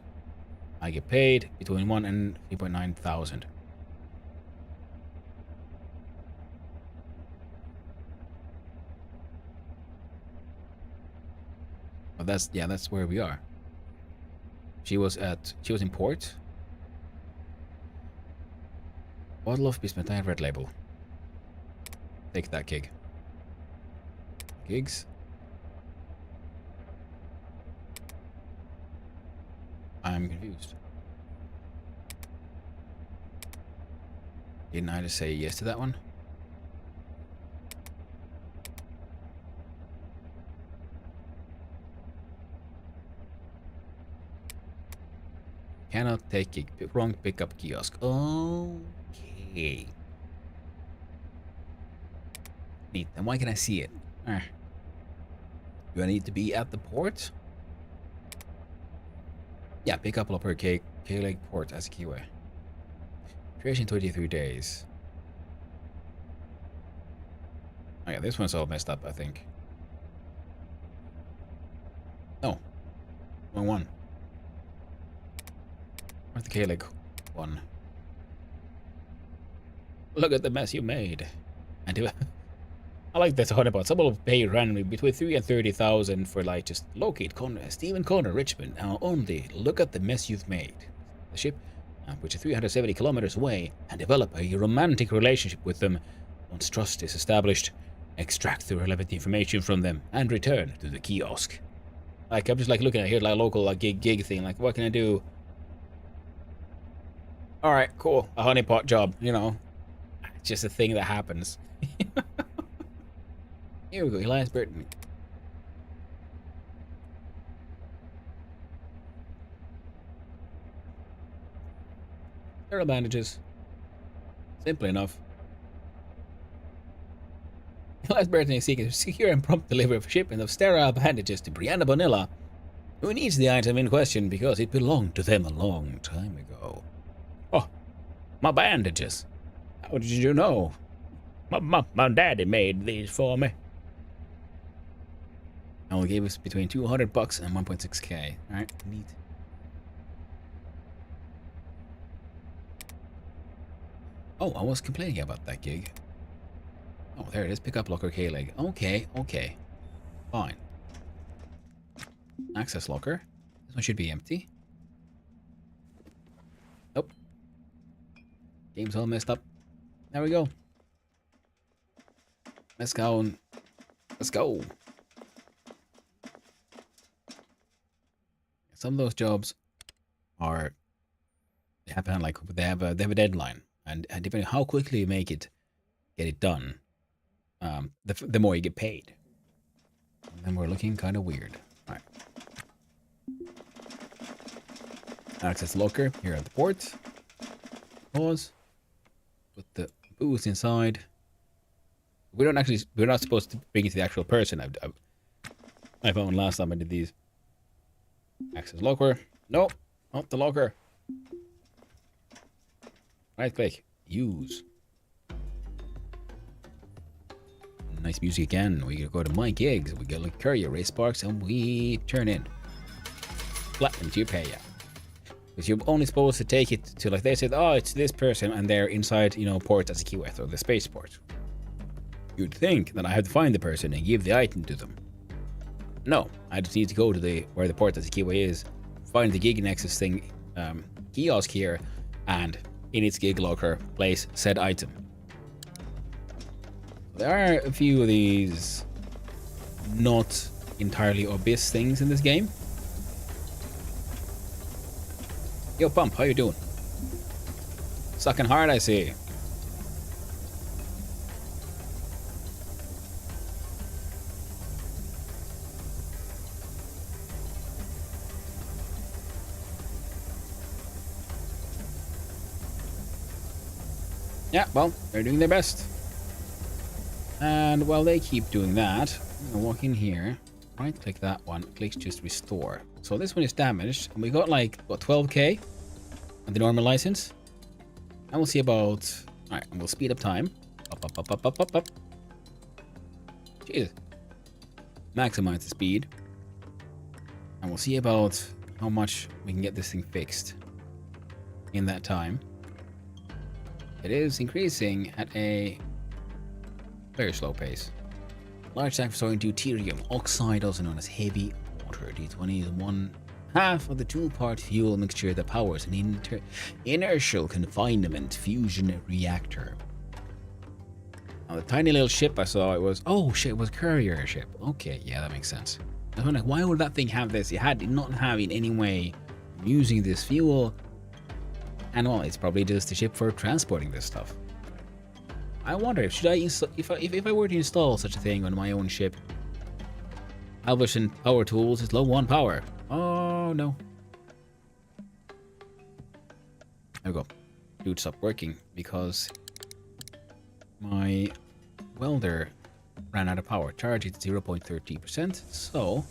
I get paid between 1 and 3.9 thousand. Well, that's where we are. She was in port. Bottle of Bismuthine Red Label. Take that gig. Gigs. I'm confused. Didn't I just say yes to that one? Cannot take gig. Wrong pickup kiosk. Okay. Neat. Then why can I see it? Do I need to be at the port? Yeah, pick up upper K-Lake Port as a keyway. Creation 23 days. Oh yeah, this one's all messed up, I think. No. Wrong one. Where's the K-Lake one? Look at the mess you made. And I like this one about someone will pay randomly between 3 and 30,000 for like just locate Stephen Connor Richmond. Now only look at the mess you've made. The ship, which is 370 kilometers away, and develop a romantic relationship with them. Once trust is established, extract the relevant information from them and return to the kiosk. Like I'm just like looking at here like local like gig thing. Like what can I do? All right, cool. A honeypot job, you know. It's just a thing that happens. Here we go, Elias Burton. Sterile bandages. Simple enough. Elias Burton is seeking secure and prompt delivery of shipment of sterile bandages to Brianna Bonilla, who needs the item in question because it belonged to them a long time ago. Oh, my bandages. How did you know? My daddy made these for me. And will give us between $200 and 1.6k. Alright, neat. Oh, I was complaining about that gig. Oh, there it is. Pick up locker K-leg. Okay, okay. Fine. Access locker. This one should be empty. Nope. Game's all messed up. There we go. Let's go. Let's go. Some of those jobs are they have a deadline, and depending on how quickly you get it done, the more you get paid. And then we're looking kind of weird. All right. Access locker here at the port. Pause. Put the booze inside. We're not supposed to bring it to the actual person. I found last time I did these. Access locker. No, not the locker. Right click. Use. Nice music again. We go to my gigs. We go to courier race sparks and we turn in. Platinum to your payout. Because you're only supposed to take it to, like they said, oh, it's this person and they're inside, you know, port as a QF or the spaceport. You'd think that I have to find the person and give the item to them. No, I just need to go to where the port as a QA is, find the gig nexus thing, kiosk here, and in its gig locker, place said item. There are a few of these not entirely obvious things in this game. Yo, Pump, how you doing? Sucking hard, I see. Yeah, well, they're doing their best. And while they keep doing that, I'm gonna walk in here, right click that one, click just restore. So this one is damaged, and we got like, what, 12k on the normal license? And we'll see about, alright, and we'll speed up time. Up. Jesus. Maximize the speed. And we'll see about how much we can get this thing fixed in that time. It is increasing at a very slow pace. Large tank for storing deuterium oxide, also known as heavy water. D20 is 1/2 of the two-part fuel mixture that powers an inertial confinement fusion reactor. Now the tiny little ship I saw, it was, oh shit, it was a courier ship. Okay, yeah, that makes sense. I was like, why would that thing have this? It did not have in any way using this fuel. And well, it's probably just a ship for transporting this stuff. I wonder if if I were to install such a thing on my own ship. Salvaging power tools is low on power. Oh no. There we go. Dude, stop working because my welder ran out of power. Charge it to 0.30%. So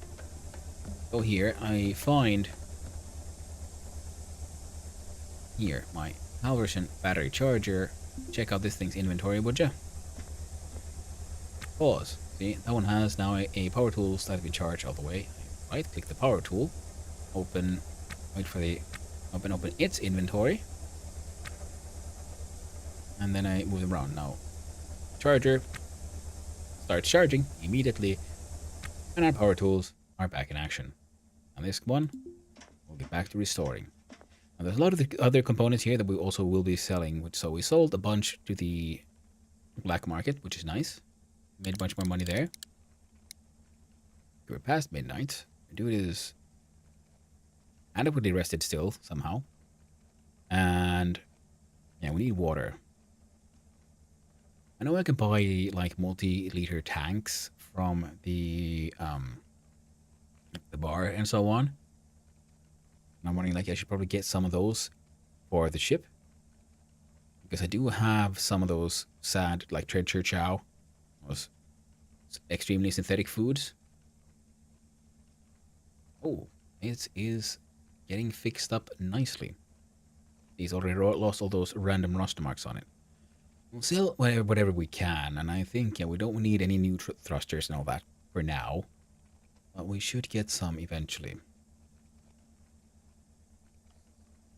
go here. I find here my Halverson battery charger. Check out this thing's inventory, would ya? Pause. See, that one has now a power tool that we charge all the way. Right click the power tool. Open. Wait for the open its inventory. And then I move them around. Now, charger starts charging immediately, and our power tools are back in action. And this one will be back to restoring. And there's a lot of the other components here that we also will be selling. So we sold a bunch to the black market, which is nice. Made a bunch more money there. We're past midnight. The dude is adequately rested still, somehow. And yeah, we need water. I know I can buy like multi-liter tanks from the bar and so on. And I'm wondering, like, I should probably get some of those for the ship, because I do have some of those sad, like treasure chow, those extremely synthetic foods. Oh, it is getting fixed up nicely. He's already lost all those random rust marks on it. We'll sell whatever we can, and I think, yeah, we don't need any new thrusters and all that for now. But we should get some eventually.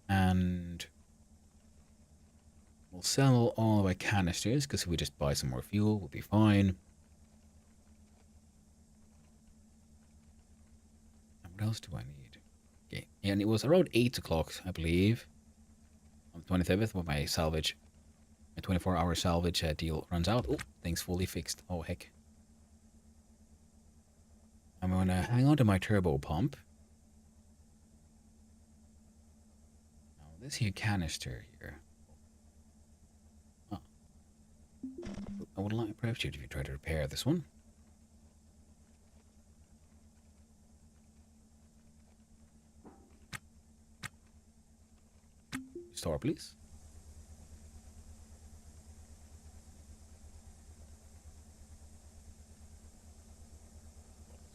And we'll sell all of our canisters, because if we just buy some more fuel, we'll be fine. And what else do I need? Okay, and it was around 8 o'clock, I believe, on the 27th, when my salvage, my 24-hour salvage deal runs out. Oh, things fully fixed. Oh, heck. I'm going to hang on to my turbo pump. Now, this here canister here. Oh. I would like perhaps you if you try to repair this one. Restore, please.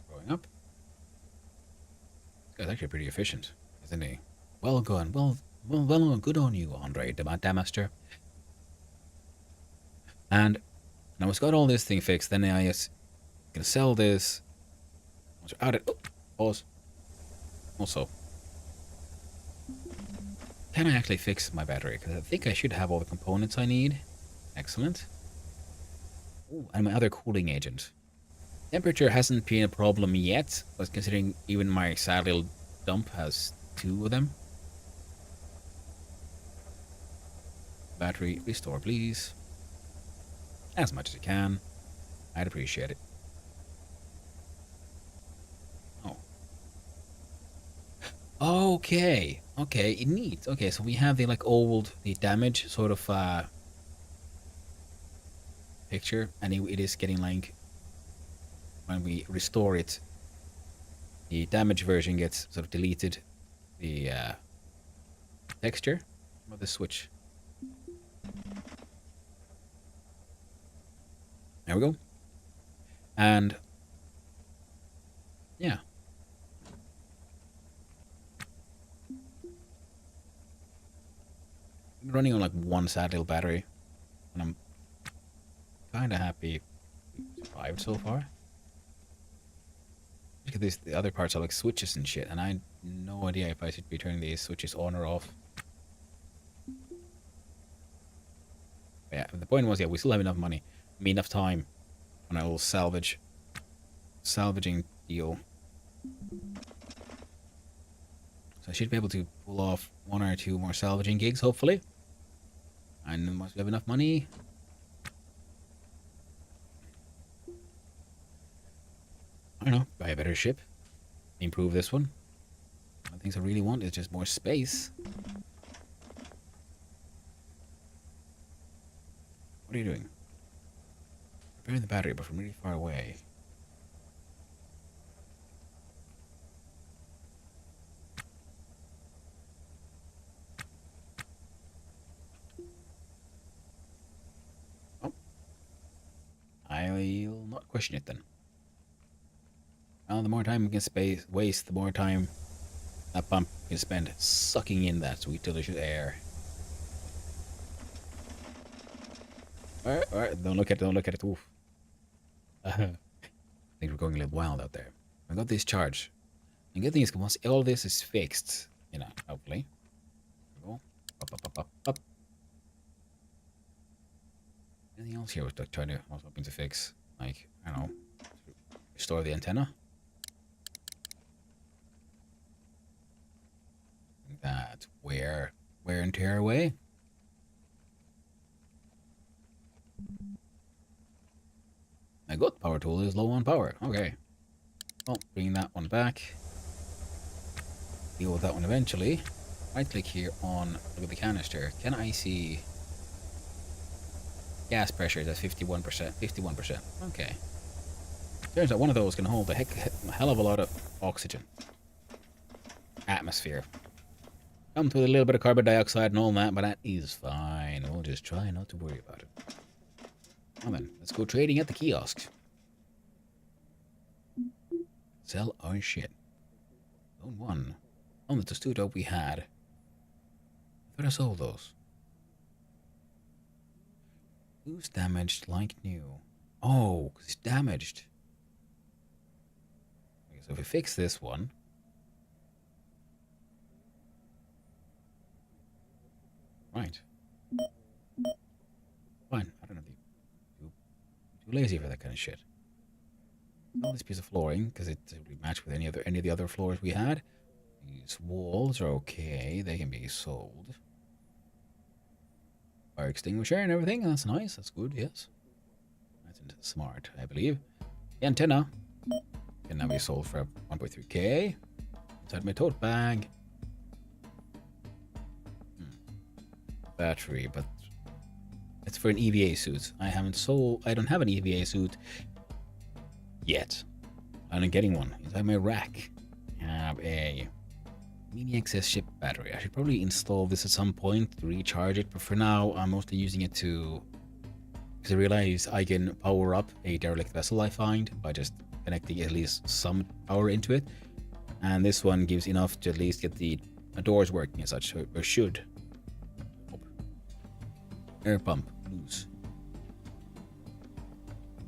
Going up. This guy's actually pretty efficient, isn't he? Well done. Well, good on you, Andre, the Damaster. And now it's got all this thing fixed. Then I just gonna sell this. Once we're out of pause. Also, can I actually fix my battery? Because I think I should have all the components I need. Excellent. Ooh, and my other cooling agent. Temperature hasn't been a problem yet, but considering even my sad little dump has 2 of them. Battery restore, please. As much as I can. I'd appreciate it. Oh. Okay. Okay, neat. Okay, so we have the the damage sort of picture, and it is getting like, when we restore it, the damage version gets sort of deleted. The texture of the switch. There we go. And yeah. I'm running on like one sad little battery, and I'm kind of happy we survived so far. Look at this, the other parts are like switches and shit, and I had no idea if I should be turning these switches on or off. But yeah, the point was, yeah, we still have enough money, enough time on our little salvaging deal. So I should be able to pull off 1 or 2 more salvaging gigs, hopefully. And once we have enough money, I don't know, buy a better ship, improve this one. One of the things I really want is just more space. What are you doing? Repairing the battery, but from really far away. Oh. I'll not question it then. Well, the more time we can waste, the more time that pump can spend sucking in that sweet, delicious air. Alright, don't look at it, oof. I think we're going a little wild out there. I got this charge. And good thing is, once all this is fixed, you know, hopefully. Go. Up. Anything else here I was hoping to fix? Like, I don't know, restore the antenna. That wear and tear away. My gut power tool is low on power. Okay. Well, bring that one back. Deal with that one eventually. Right click here on, look at the canister. Can I see gas pressure is at 51%? 51%. Okay. Turns out one of those can hold a hell of a lot of oxygen. Atmosphere. Comes with a little bit of carbon dioxide and all that, but that is fine. We'll just try not to worry about it. Well then, let's go trading at the kiosk. Sell our shit. Zone 1. Oh, that's the two dope we had. I thought I sold those. Who's damaged like new? Oh, because it's damaged. Okay, so if we fix this one. Right. Fine. I don't know. Too lazy for that kind of shit. Sell this piece of flooring because it would match with any of the other floors we had. These walls are okay. They can be sold. Fire extinguisher and everything. That's nice. That's good. Yes. That's smart, I believe. The antenna can now be sold for 1.3k. Inside my tote bag. Battery, but it's for an EVA suit. I don't have an EVA suit yet. I'm getting one. Inside my rack, I have a mini XS ship battery. I should probably install this at some point to recharge it, but for now I'm mostly using it because I realize I can power up a derelict vessel I find by just connecting at least some power into it, and this one gives enough to at least get the doors working as such, or should. Air pump loose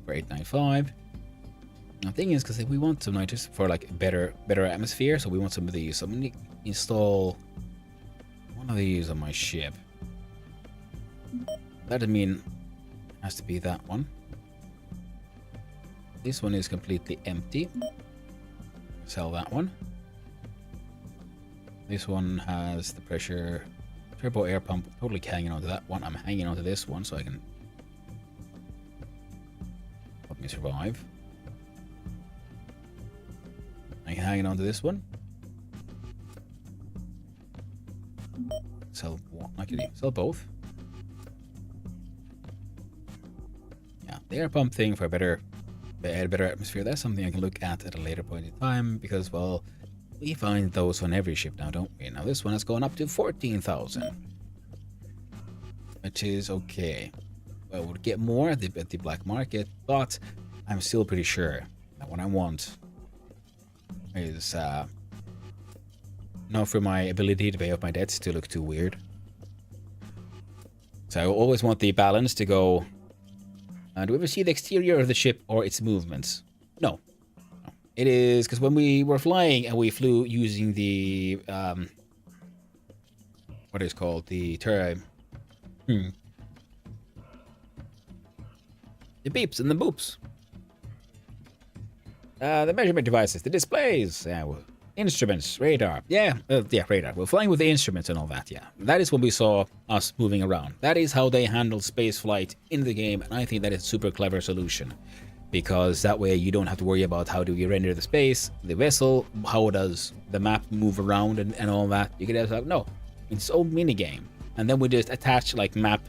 for 895. The thing is, because we want some nitrous for like better atmosphere, so we want some of these. So I'm gonna install one of these on my ship. That doesn't mean it has to be that one. This one is completely empty. Sell that one. This one has the pressure. Turbo air pump, totally hanging onto that one. I'm hanging onto this one so I can help me survive. I'm hanging onto this one. Sell one. Actually, sell both. Yeah, the air pump thing for a better atmosphere. That's something I can look at a later point in time because, well, we find those on every ship now, don't we? Now this one has gone up to 14,000, which is okay. Well, we'll get more at the black market, but I'm still pretty sure that what I want is not for my ability to pay off my debts to look too weird. So I always want the balance to go. Do we ever see the exterior of the ship or its movements? No. It is because when we were flying and we flew using the what is called the the beeps and the boops, the measurement devices, the displays, instruments, radar, radar. We're flying with the instruments and all that. Yeah, that is when we saw us moving around. That is how they handle space flight in the game, and I think that is a super clever solution. Because that way you don't have to worry about how do we render the space, the vessel, how does the map move around and all that. You can just have, no, it's its own mini game. And then we just attach like map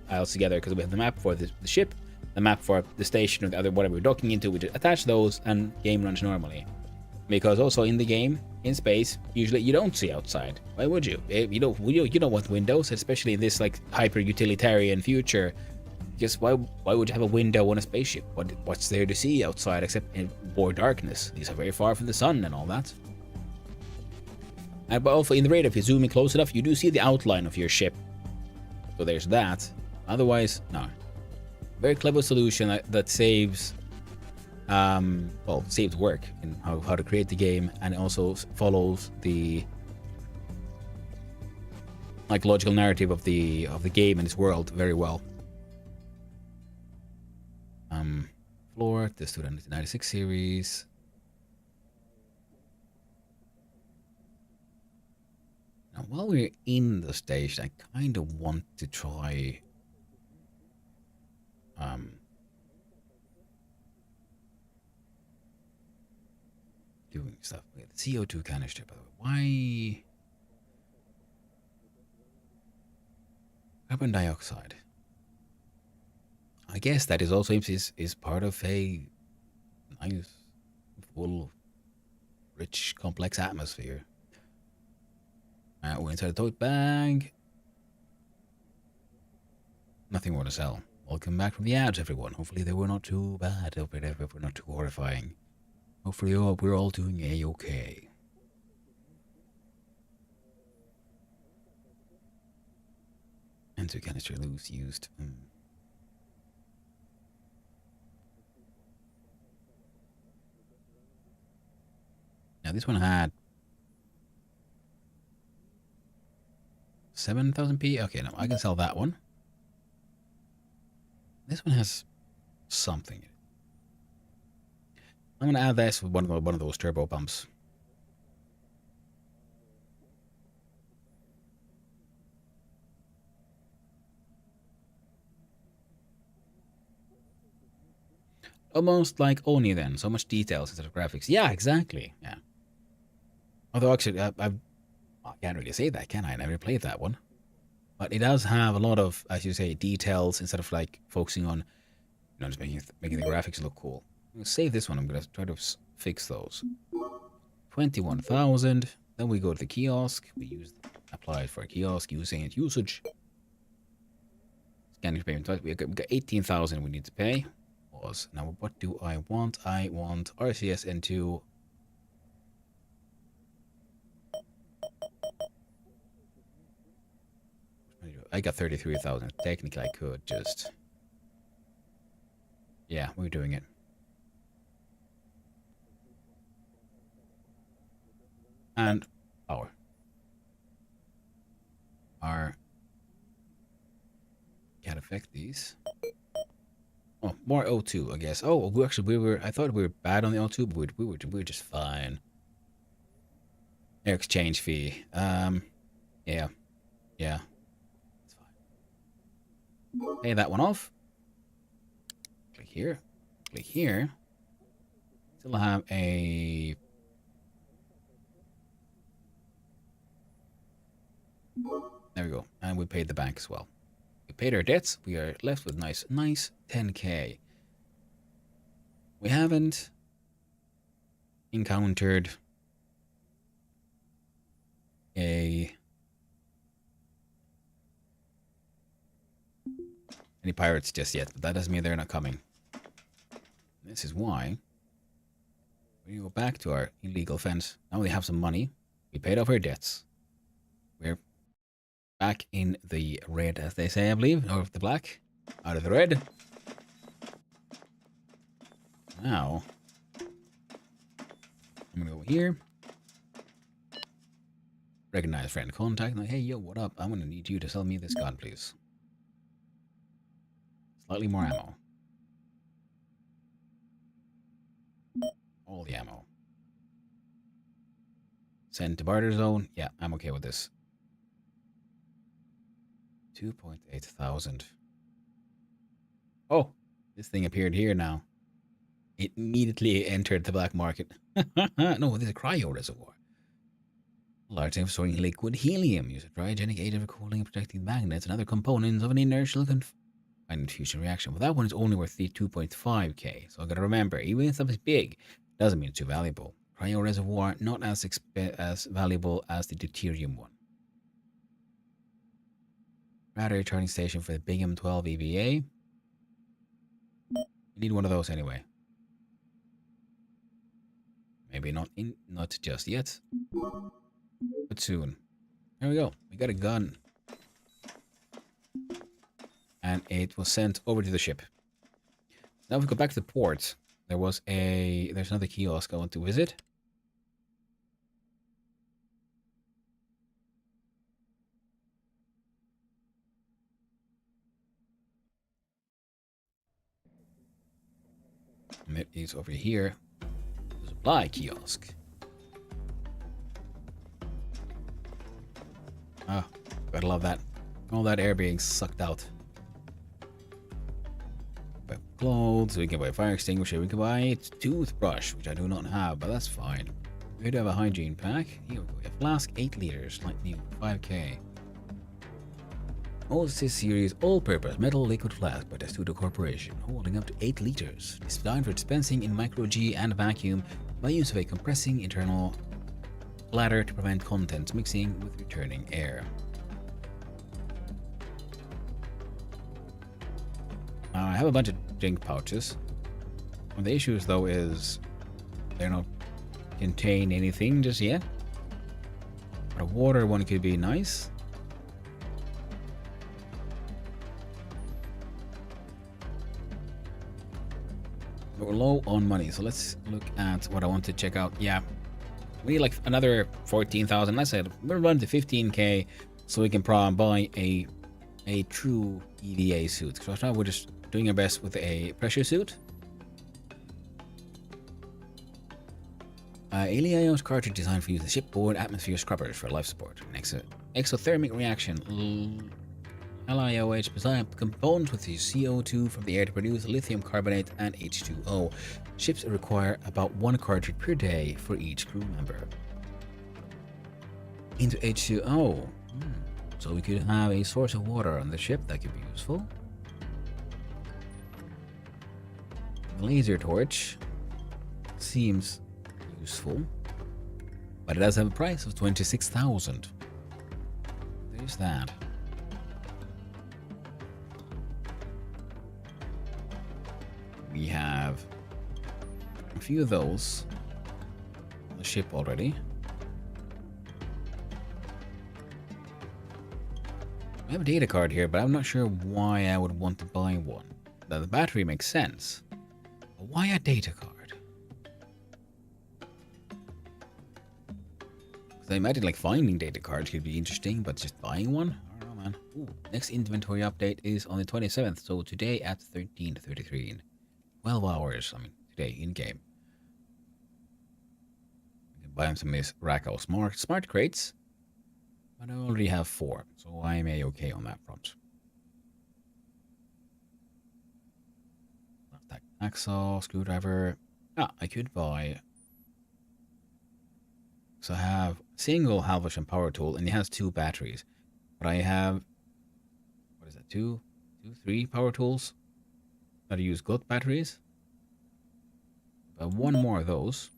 tiles together because we have the map for the ship, the map for the station or the other whatever we're docking into. We just attach those and game runs normally. Because also in the game, in space, usually you don't see outside. Why would you? You don't want windows, especially in this like hyper utilitarian future. Because why would you have a window on a spaceship? What's there to see outside except in more darkness? These are very far from the sun and all that. But also in the radar, if you zoom in close enough, you do see the outline of your ship. So there's that. Otherwise, no. Very clever solution that saves, saves work in how to create the game, and also follows the like logical narrative of the game and its world very well. Floor, this to the 1996 series. Now, while we're in the station, I kind of want to try doing stuff. Okay, the CO2 canister, by the way. Why carbon dioxide? I guess that is also is part of a nice, full, rich, complex atmosphere. We're inside a tote bag. Nothing more to sell. Welcome back from the ads, everyone. Hopefully they were not too bad. Hopefully they were not too horrifying. Hopefully we're all doing a-okay. Enter canister loose used. Now this one had 7,000p. Okay, no, I can sell that one. This one has something. I'm gonna add this with one of those turbo pumps. Almost like Oni then. So much details instead of graphics. Yeah, exactly. Yeah. Although actually, I can't really say that, can I? I never played that one. But it does have a lot of, as you say, details instead of like focusing on, just making the graphics look cool. I'm gonna save this one. I'm gonna try to fix those. 21,000. Then we go to the kiosk. We apply it for a kiosk using it usage. Scanning payment twice. We got 18,000 we need to pay. Pause. Now what do I want? I want RCS N2. I got 33,000. Technically I could just, yeah, we're doing it. And power. Can't affect these. Oh, more O2, I guess. Oh, I thought we were bad on the O2, but we were just fine. Air exchange fee. Yeah. Yeah. It's fine. Pay that one off. Click here. Click here. Still have a... There we go. And we paid the bank as well. We paid our debts. We are left with nice 10k. We haven't encountered any pirates just yet, but that doesn't mean they're not coming. This is why we go back to our illegal fence. Now we have some money. We paid off our debts. We're back in the red, as they say, I believe, or the black. Out of the red. Now, I'm gonna go here. Recognize friend contact. Like, hey, yo, what up? I'm gonna need you to sell me this gun, please. Slightly more ammo. All the ammo. Send to barter zone. Yeah, I'm okay with this. 2.8 thousand. Oh, this thing appeared here now. It immediately entered the black market. No, this is a cryo reservoir. Large tank for storing liquid helium. Use a cryogenic agent for cooling and protecting magnets and other components of an inertial and fusion reaction. Well, that one is only worth 2.5k. So I gotta remember, even if something's big, doesn't mean it's too valuable. Cryo reservoir, not as valuable as the deuterium one. Battery charging station for the big M12 EVA. You need one of those anyway. Maybe not just yet, but soon. There we go. We got a gun. And it was sent over to the ship. Now if we go back to the port, there's another kiosk I want to visit. And it is over here. The supply kiosk. Ah, gotta love that. All that air being sucked out. Buy clothes, we can buy a fire extinguisher, we can buy a toothbrush, which I do not have, but that's fine. We do have a hygiene pack. Here we go. A flask, 8 liters, light new, 5k. Oasis series all-purpose metal liquid flask by Testudo Corporation, holding up to 8 liters. It's designed for dispensing in micro-G and vacuum by use of a compressing internal bladder to prevent contents mixing with returning air. I have a bunch of drink pouches. One of the issues, though, is they don't contain anything just yet. But a water one could be nice. But we're low on money, so let's look at what I want to check out. Yeah, we need like another 14,000. Let's say we'll run to 15k, so we can probably buy a true EVA suit. So right now we're just doing our best with a pressure suit. Eliao's cartridge designed for use in shipboard atmosphere scrubbers for life support. Next, exothermic reaction. LiOH design components with the CO2 from the air to produce lithium carbonate and H2O. Ships require about 1 cartridge per day for each crew member. Into H2O. So we could have a source of water on the ship that could be useful. Laser torch seems useful, but it does have a price of 26,000. There's that. We have a few of those on the ship already. I have a data card here, but I'm not sure why I would want to buy one. Now, the battery makes sense, but why a data card? Because I imagine like finding data cards could be interesting, but just buying one? I don't know, man. Ooh, next inventory update is on the 27th, so today at 13:33. 12 hours, I mean, today in-game. You can buy some of these Racco smart crates, but I already have 4, so I'm a-okay on that front. Hacksaw, screwdriver. I could buy. So I have a single halvation power tool, and it has 2 batteries. But I have, what is that, 3 power tools that use gut batteries. But 1 more of those.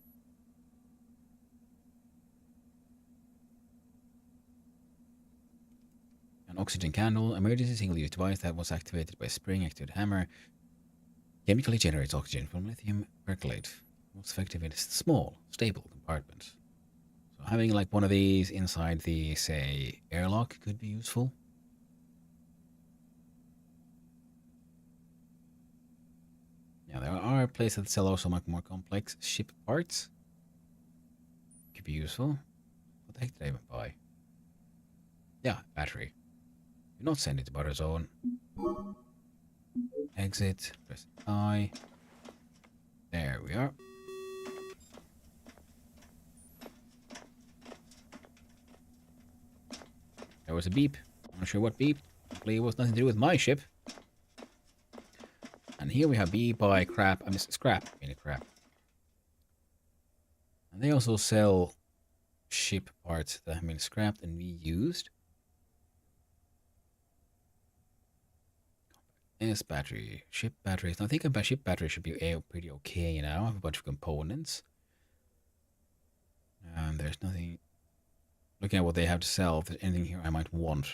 An oxygen candle, emergency single-use device that was activated by a spring-activated hammer. Chemically generates oxygen from lithium percolate. Most effective in a small, stable compartment. So having like one of these inside the, say, airlock could be useful. Yeah, there are places that sell also much more complex ship parts. Could be useful. What the heck did I even buy? Yeah, battery. Do not send it to butter zone. Exit. Press I. There we are. There was a beep. I'm not sure what beep. Hopefully it was nothing to do with my ship. And here we have beep by crap. I mean scrap. Crap. And they also sell ship parts that have been scrapped and reused. S battery, ship batteries. I think a ship battery should be pretty okay, you know. I have a bunch of components. And there's nothing. Looking at what they have to sell, if there's anything here I might want.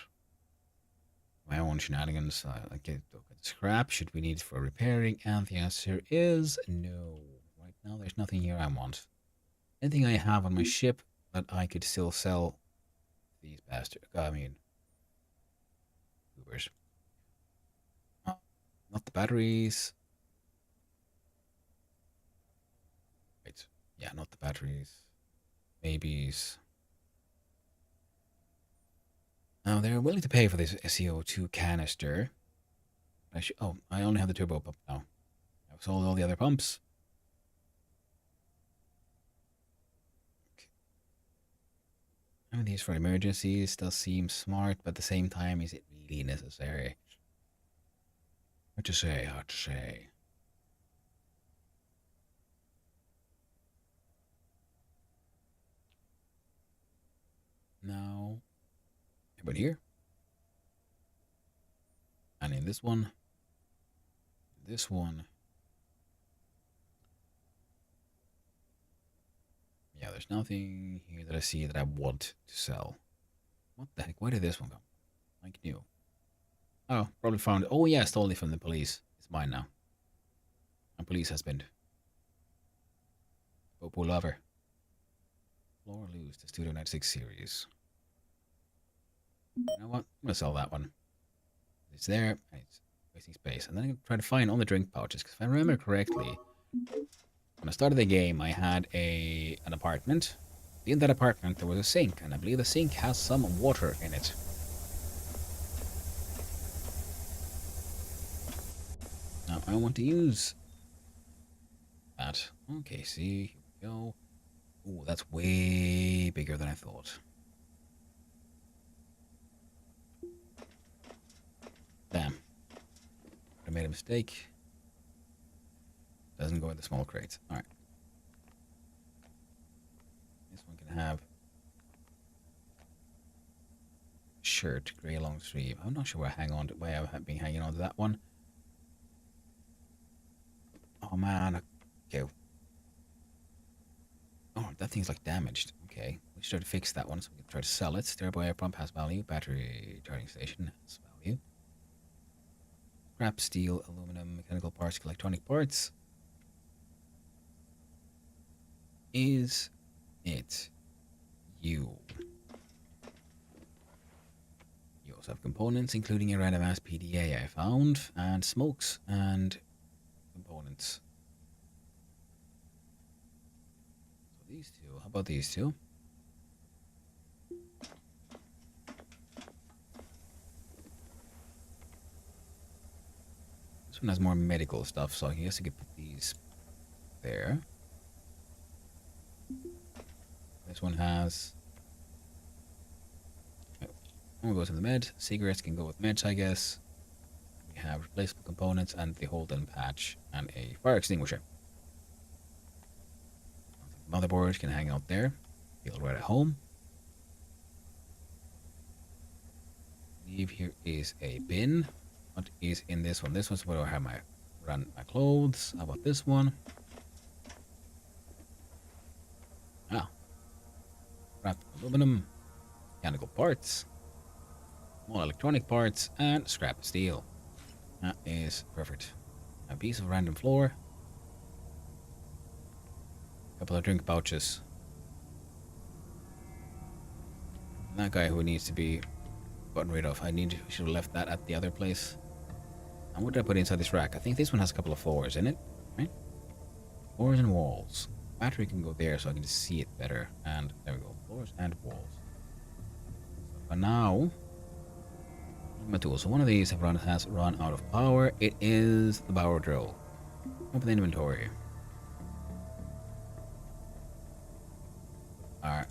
My own shenanigans. Okay, scrap. Should we need it for repairing? And the answer is no. Right now, there's nothing here I want. Anything I have on my ship that I could still sell these bastards. I mean, Ubers. Not the batteries. Wait. Yeah, not the batteries. Maybes. Now, they're willing to pay for this CO2 canister. I only have the turbo pump now. I've sold all the other pumps. Having these for emergencies does seem smart, but at the same time, is it really necessary? Hard to say, hard to say. Now, but here. And in this one. This one. Yeah, there's nothing here that I see that I want to sell. What the heck? Where did this one come? Like new. Oh, probably found it. Oh yeah, stole it from the police. It's mine now. My police husband. Popo lover. Floor Loose, the Studio 96 series. You know what? I'm gonna sell that one. It's there. It's wasting space. And then I'm gonna try to find all the drink pouches. Because if I remember correctly, when I started the game, I had an apartment. In that apartment, there was a sink, and I believe the sink has some water in it. Now I want to use that. Okay, see, here we go. Ooh, that's way bigger than I thought. Damn. I made a mistake. Doesn't go in the small crates. Alright. This one can have shirt, grey long sleeve. I'm not sure why I've been hanging on to that one. Oh man. Okay. Oh, that thing's like damaged. Okay. We should fix that one so we can try to sell it. Turbo air pump has value. Battery charging station has value. Scrap steel, aluminum, mechanical parts, electronic parts. Is it you? You also have components, including a random ass PDA I found, and smokes and components. So these two. How about these two? This one has more medical stuff, so I guess I could put these there. This one has... One goes in the med. Cigarettes can go with meds, I guess. We have replaceable components and the hold-on patch and a fire extinguisher. Motherboard can hang out there. Feel right at home. I believe here is a bin. What is in this one? This one's where I have my clothes. How about this one? Ah. Wrapped aluminum. Mechanical parts. Small electronic parts. And scrap steel. That is perfect. A piece of random floor. A couple of drink pouches. And that guy who needs to be gotten rid of. Should have left that at the other place. And what did I put inside this rack? I think this one has a couple of floors in it, right? Floors and walls. Battery can go there so I can just see it better. And there we go. Floors and walls. But now, my tools. So one of these has run out of power. It is the power drill. Open the inventory. Our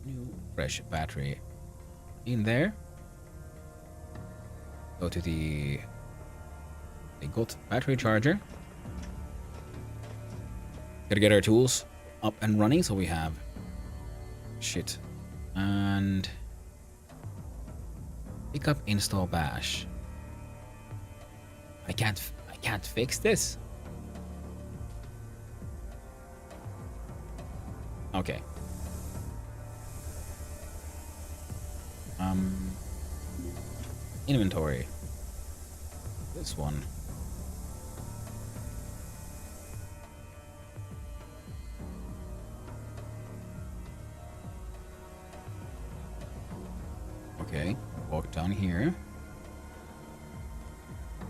new fresh battery in there. Go to the GOT battery charger. Gotta get our tools up and running so we have shit. And pick up install bash. I can't fix this. Okay. Inventory. This one. Okay, walk down here.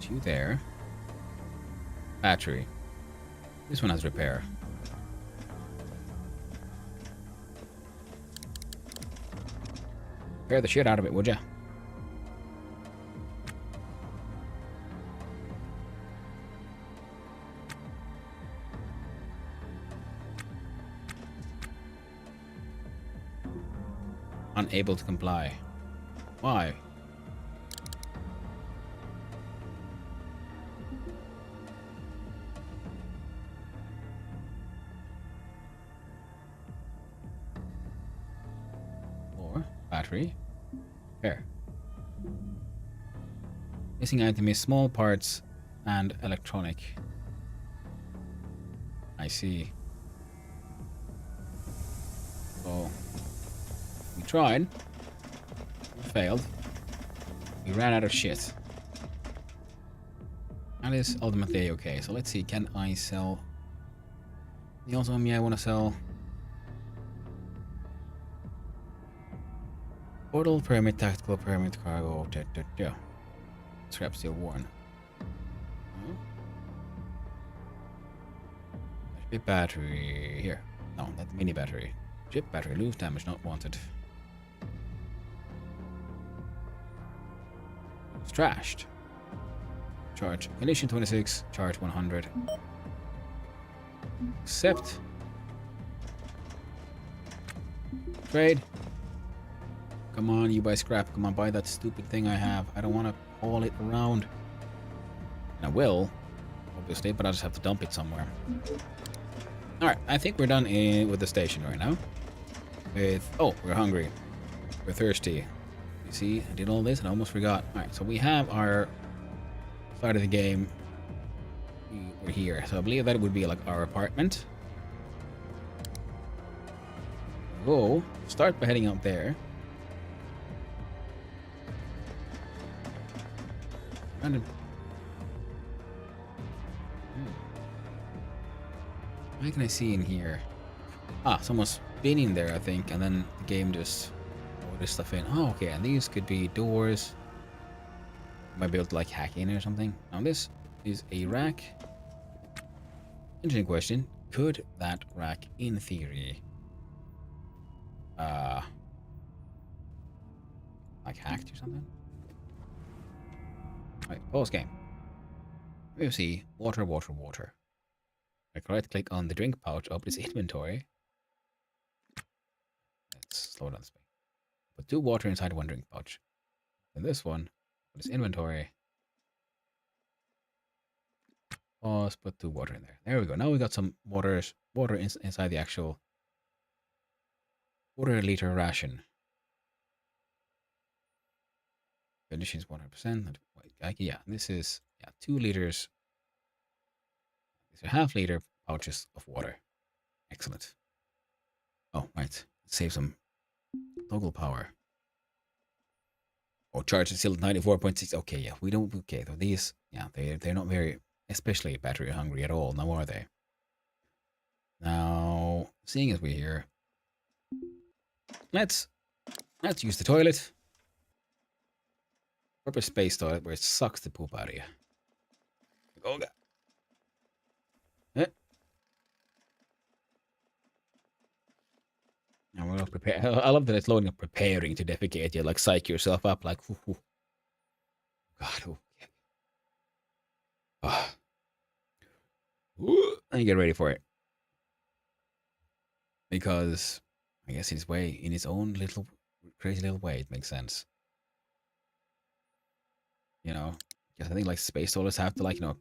To there. Battery. This one has repair. Repair the shit out of it, would ya? Unable to comply. Why? Or battery. Here. Missing item is small parts and electronic. I see. So we tried. We failed. We ran out of shit. That is ultimately okay. So let's see. Can I sell? The also me I want to sell. Portal permit, tactical permit, cargo. Scrap steel worn. Oh. There should be battery here. No, not mini battery. Chip battery, lose damage not wanted. It's trashed. Charge condition 26, charge 100. Accept. Trade. Come on, you buy scrap. Come on, buy that stupid thing I have. I don't want to haul it around. And I will, obviously, but I'll just have to dump it somewhere. Alright, I think we're done with the station right now. Oh, we're hungry. We're thirsty. You see, I did all this and I almost forgot. Alright, so we have our start of the game. We're here. So I believe that would be like our apartment. Go. Start by heading out there. Random. What can I see in here? Ah, someone's been in there, I think, and then the game just ordered stuff in. Oh, okay, and these could be doors. Might be able to like hack in or something. Now this is a rack. Interesting question. Could that rack, in theory, like hacked or something? Right, pause game. We see water, water, water. Like right click on the drink pouch, open its inventory. Let's slow down the speed. Put 2 water inside 1 drink pouch. And this one, put its inventory. Pause, put 2 water in there. There we go. Now we got some water inside the actual quarter-liter ration. Conditions 100%. Yeah, this is 2 liters. These are half-liter pouches of water. Excellent. Oh, right. Let's save some toggle power. Oh, charge is still 94.6. Okay, yeah, we don't. Okay, though these, yeah, they're not very, especially battery hungry at all. Now are they? Now, seeing as we're here, let's use the toilet. Proper space toilet where it sucks the poop out of you. Oh god. Eh. And we're not prepared. I love that it's loading up preparing to defecate. You like psych yourself up like, ooh. God, oh. Oh. Ooh. And you get ready for it. Because I guess in his own little crazy little way, it makes sense. You know, because I think like space toilets have to like, you know,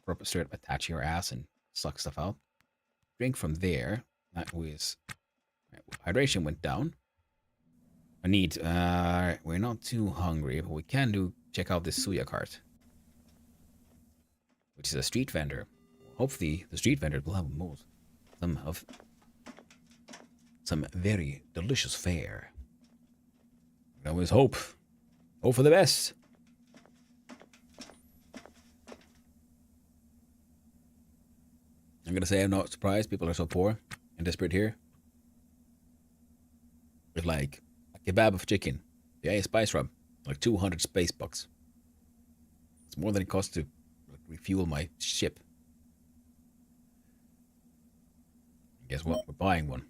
proper straight up attach your ass and suck stuff out. Drink from there. That was hydration went down. I need. We're not too hungry, but we can check out this suya cart, which is a street vendor. Hopefully, the street vendor will have some very delicious fare. We always hope for the best. I'm gonna say I'm not surprised people are so poor and desperate here. With like a kebab of chicken, a spice rub, like 200 space bucks. It's more than it costs to refuel my ship. And guess what? We're buying one.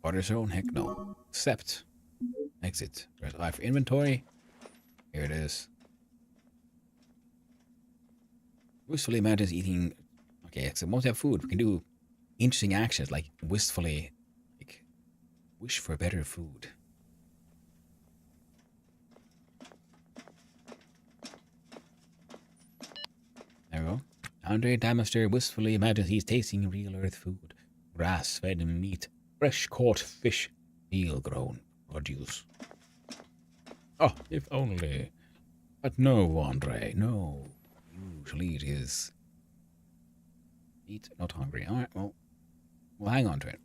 Water zone? Heck no. Accept. Exit. Press I for inventory. Here it is. Wistfully imagines eating. Okay, so once we have food, we can do interesting actions like wistfully Wish for better food. There we go. Andre Damaster wistfully imagines he's tasting real earth food. Grass-fed meat, fresh-caught fish, field-grown produce. Oh, if only. But no, Andre, no. Usually it is. Eat, not hungry. Alright, well, we'll hang on to it.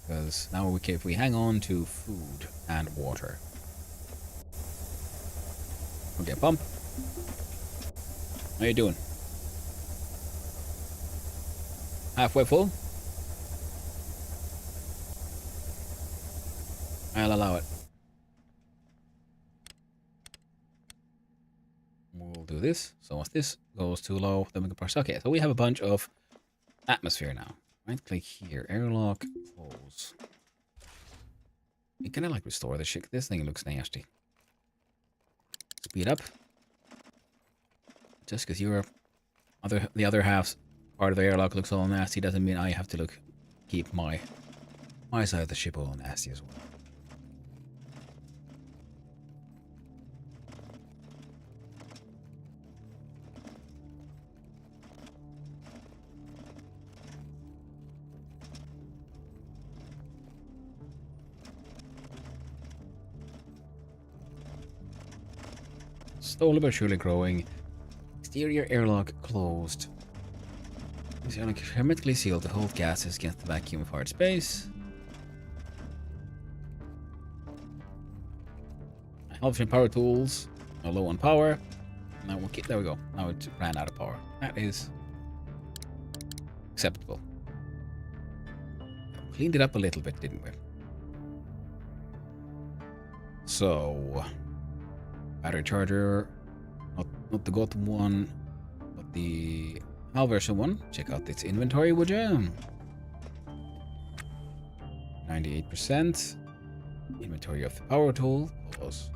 Because now if we hang on to food and water, we'll get bump. How you doing? Halfway full? I'll allow it. We'll do this. So once this goes too low, then we can press. Okay, so we have a bunch of atmosphere now. Right click here. Airlock. Close. Can I like restore the shit? This thing looks nasty. Speed up. Just because the other half's part of the airlock looks all nasty doesn't mean I have to keep my side of the ship all nasty as well. Slowly but surely growing. Exterior airlock closed. It's hermetically sealed to hold gases against the vacuum of hard space. Helping power tools. Are low on power. Now we'll keep. There we go. Now it ran out of power. That is acceptable. Cleaned it up a little bit, didn't we? So, battery charger. Not the GOT one, but the HAL version one. Check out its inventory, would you? 98%. Inventory of the power tool. Pause.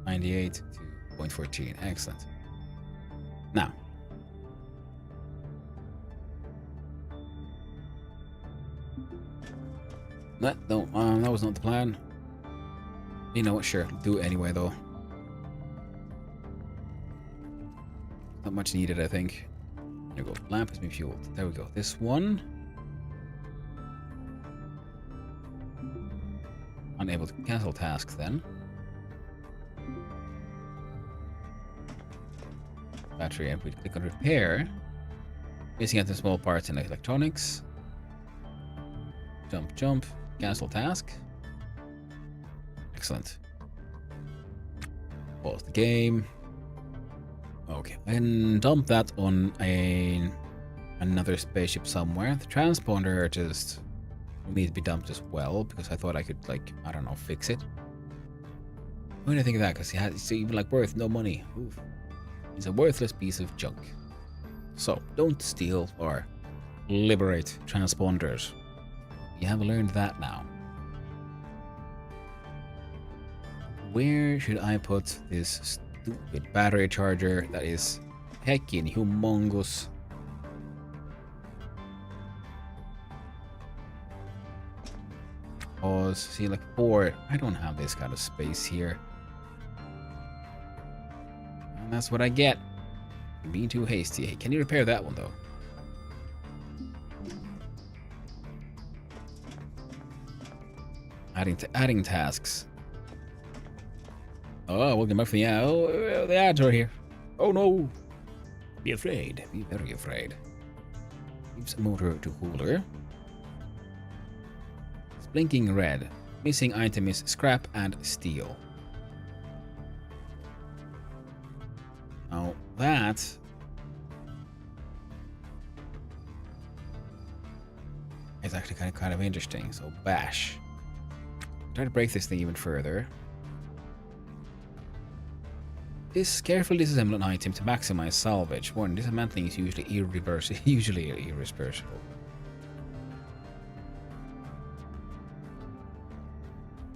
98 to 0.14. Excellent. Now. No, that was not the plan. You know what? Sure. Do it anyway, though. Not much needed, I think. There we go. Lamp has been fueled. There we go. This one. Unable to cancel tasks then. Battery empty. Click on repair. Missing out the small parts in electronics. Jump, jump. Cancel task. Excellent. Pause the game. Okay, and dump that on another spaceship somewhere. The transponder just needs to be dumped as well because I thought I could, I don't know, fix it. Why do I think of that? Because it's even worth no money. Oof. It's a worthless piece of junk. So don't steal or liberate transponders. You have learned that now. Where should I put this stupid battery charger that is heckin' humongous? Pause. See, 4. I don't have this kind of space here. And that's what I get. Being too hasty. Hey, can you repair that one though? Adding tasks. Oh, welcome back from the ads are here. Oh no! Be afraid. Be very afraid. Keeps motor to cooler. It's blinking red. Missing item is scrap and steel. Now that is actually kind of interesting. So bash. Try to break this thing even further. Carefully disassemble an item to maximize salvage. Warning, dismantling is usually irreversible.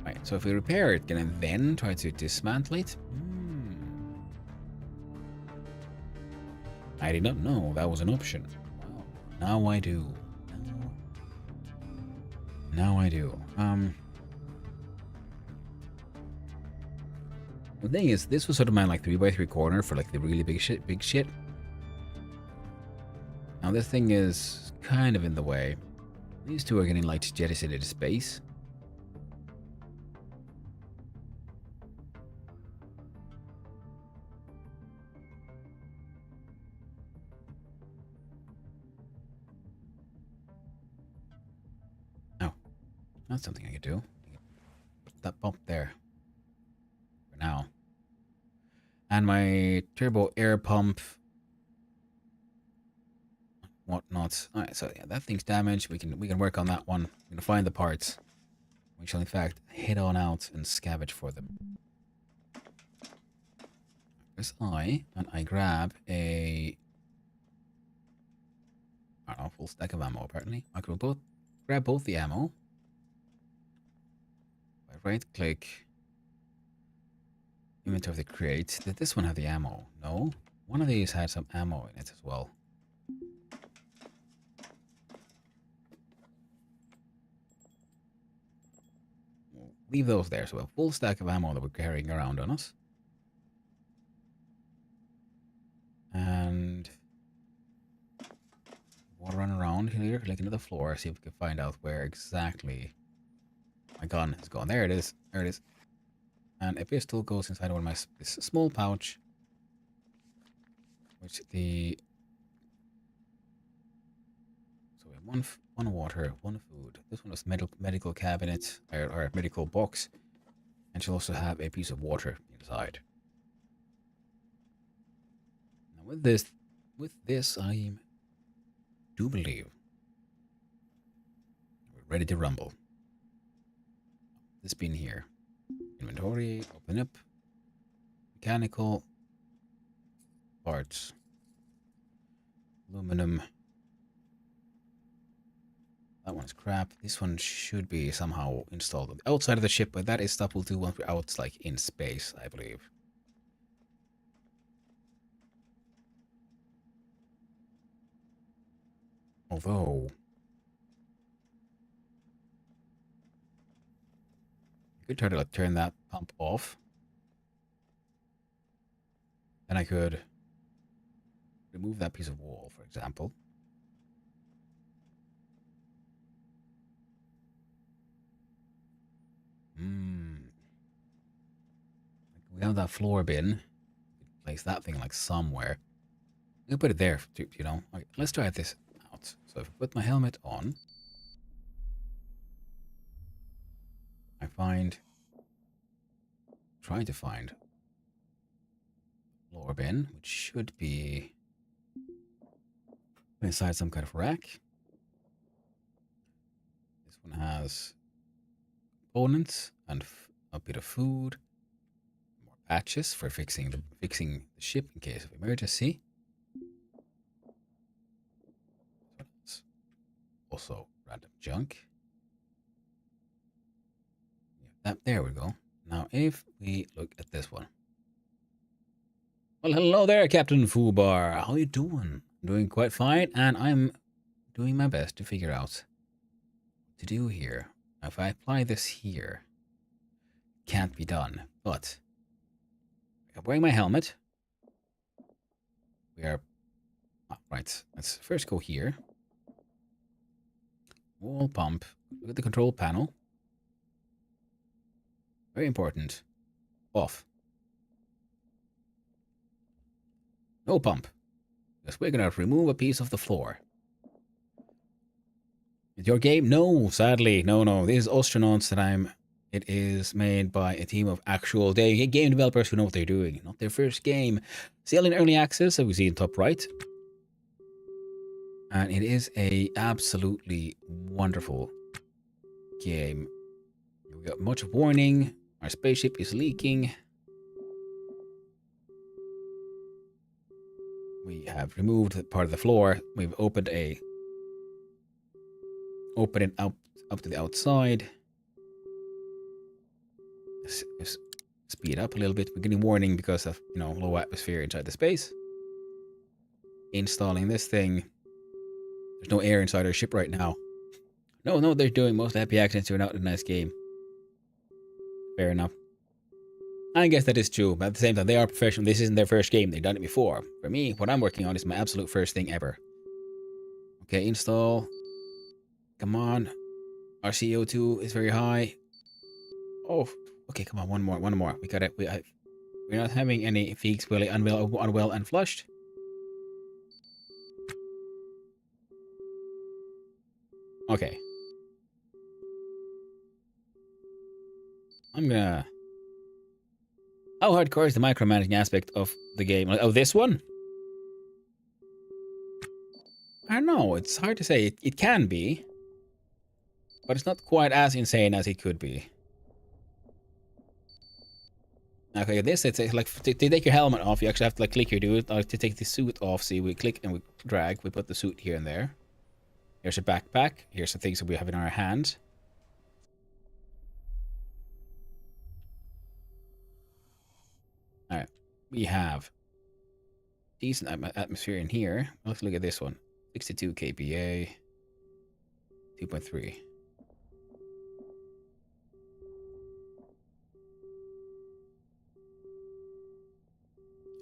Right, so if we repair it, can I then try to dismantle it? I did not know that was an option. Well, now I do. Now I do. The thing is, this was sort of my like 3x3 corner for like the really big shit. Now this thing is kind of in the way. These two are getting like jettisoned into space. Oh, that's something I could do. Put that bump there for now. And my turbo air pump, whatnot. All right, so yeah, that thing's damaged. We can work on that one. We're gonna find the parts. We shall in fact head on out and scavenge for them. Press I, and I grab a, I don't know, full stack of ammo apparently. I can grab both the ammo. I right click. Inventory of the crates. Did this one have the ammo? No. One of these had some ammo in it as well. We'll leave those there. So a full stack of ammo that we're carrying around on us. And we'll run around here, clicking to the floor, see if we can find out where exactly my gun is going. There it is. There it is. And a pistol goes inside one of my this small pouch, which the so we have one water, one food. This one was medical cabinet or medical box, and she'll also have a piece of water inside. Now with this, I do believe we're ready to rumble. This bin here. Inventory, open up. Mechanical parts. Aluminum. That one's crap. This one should be somehow installed on the outside of the ship, but that is stuff we'll do once we're out, like, in space, I believe. Although I could try to like, turn that pump off. Then I could remove that piece of wall, for example. We have that floor bin. Place that thing like somewhere. I'm gonna put it there, you know. Okay, let's try this out. So if I put my helmet on, I trying to find floor bin, which should be inside some kind of rack. This one has components and a bit of food, more patches for fixing the ship in case of emergency. Also random junk. There we go. Now if we look at this one. Well, hello there, Captain Fubar. How you doing? Doing quite fine, and I'm doing my best to figure out what to do here. If I apply this here, can't be done. But I'm wearing my helmet. We are right. Let's first go here. Wall pump. Look at the control panel. Very important. Off. No pump. Because we're gonna remove a piece of the floor. Is your game? No, sadly. No. This is Ostranauts that it is made by a team of actual game developers who know what they're doing. Not their first game. Still in early access, as we see in top right. And it is a absolutely wonderful game. We got much warning. Our spaceship is leaking. We have removed part of the floor. We've opened it up to the outside. Let's speed up a little bit. We're getting warning because of low atmosphere inside the space. Installing this thing. There's no air inside our ship right now. No, they're doing most happy accidents are not a nice game. Fair enough. I guess that is true, but at the same time, they are professional. This isn't their first game. They've done it before. For me, what I'm working on is my absolute first thing ever. Okay, install. Come on. Our CO2 is very high. Oh, okay, come on, one more. We got it. We're not having any feeks really unwell and flushed. Okay. I'm gonna... How hardcore is the micromanaging aspect of the game? Like, oh, this one? I don't know. It's hard to say. It can be. But it's not quite as insane as it could be. Okay, this, it's like, to take your helmet off, you actually have to like click here, do it. To take the suit off, see, we click and we drag. We put the suit here and there. Here's a backpack. Here's the things that we have in our hands. Alright, we have decent atmosphere in here. Let's look at this one. 62 kPa, 2.3.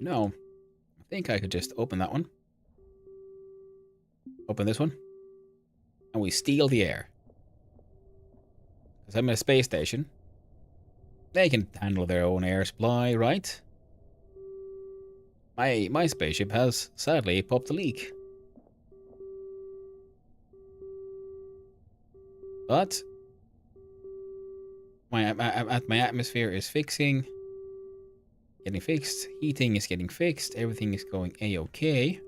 No, I think I could just open that one. Open this one. And we steal the air. Because I'm at a space station. They can handle their own air supply, right? My spaceship has sadly popped a leak. But my atmosphere is getting fixed. Heating is getting fixed. Everything is going a-okay.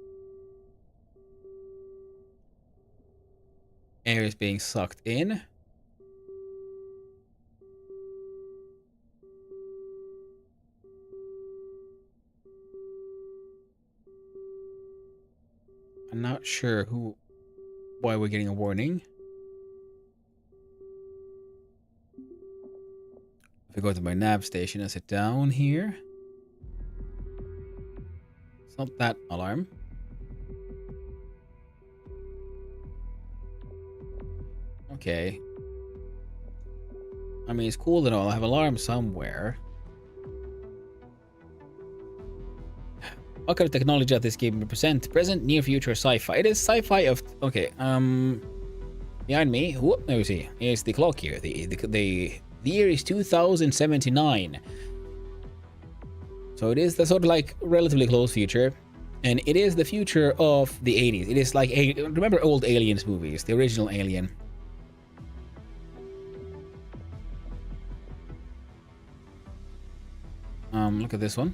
Air is being sucked in. I'm not sure why we're getting a warning. If I go to my nav station and sit down here. It's not that alarm. Okay. I mean, it's cool and all. I have alarm somewhere. What kind of technology does this game represent? Present, near future, sci-fi. It is sci-fi of... Okay, behind me, whoop, let me see. Here's the clock here. The year is 2079. So it is the sort of like relatively close future. And it is the future of the 80s. It is like... remember old Aliens movies? The original Alien. Look at this one.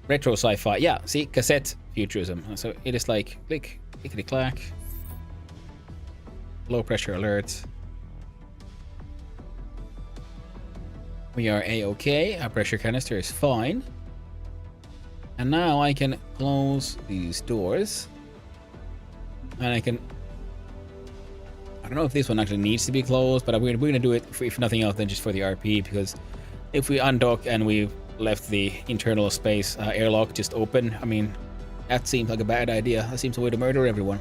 Retro sci-fi. Yeah, see? Cassette futurism. So it is like click, clickety-clack. Low pressure alert. We are a-okay. Our pressure canister is fine. And now I can close these doors. And I can... I don't know if this one actually needs to be closed, but we're going to do it, if nothing else, than just for the RP, because if we undock and we left the internal space airlock just open, I mean, that seems like a bad idea. That seems a way to murder everyone.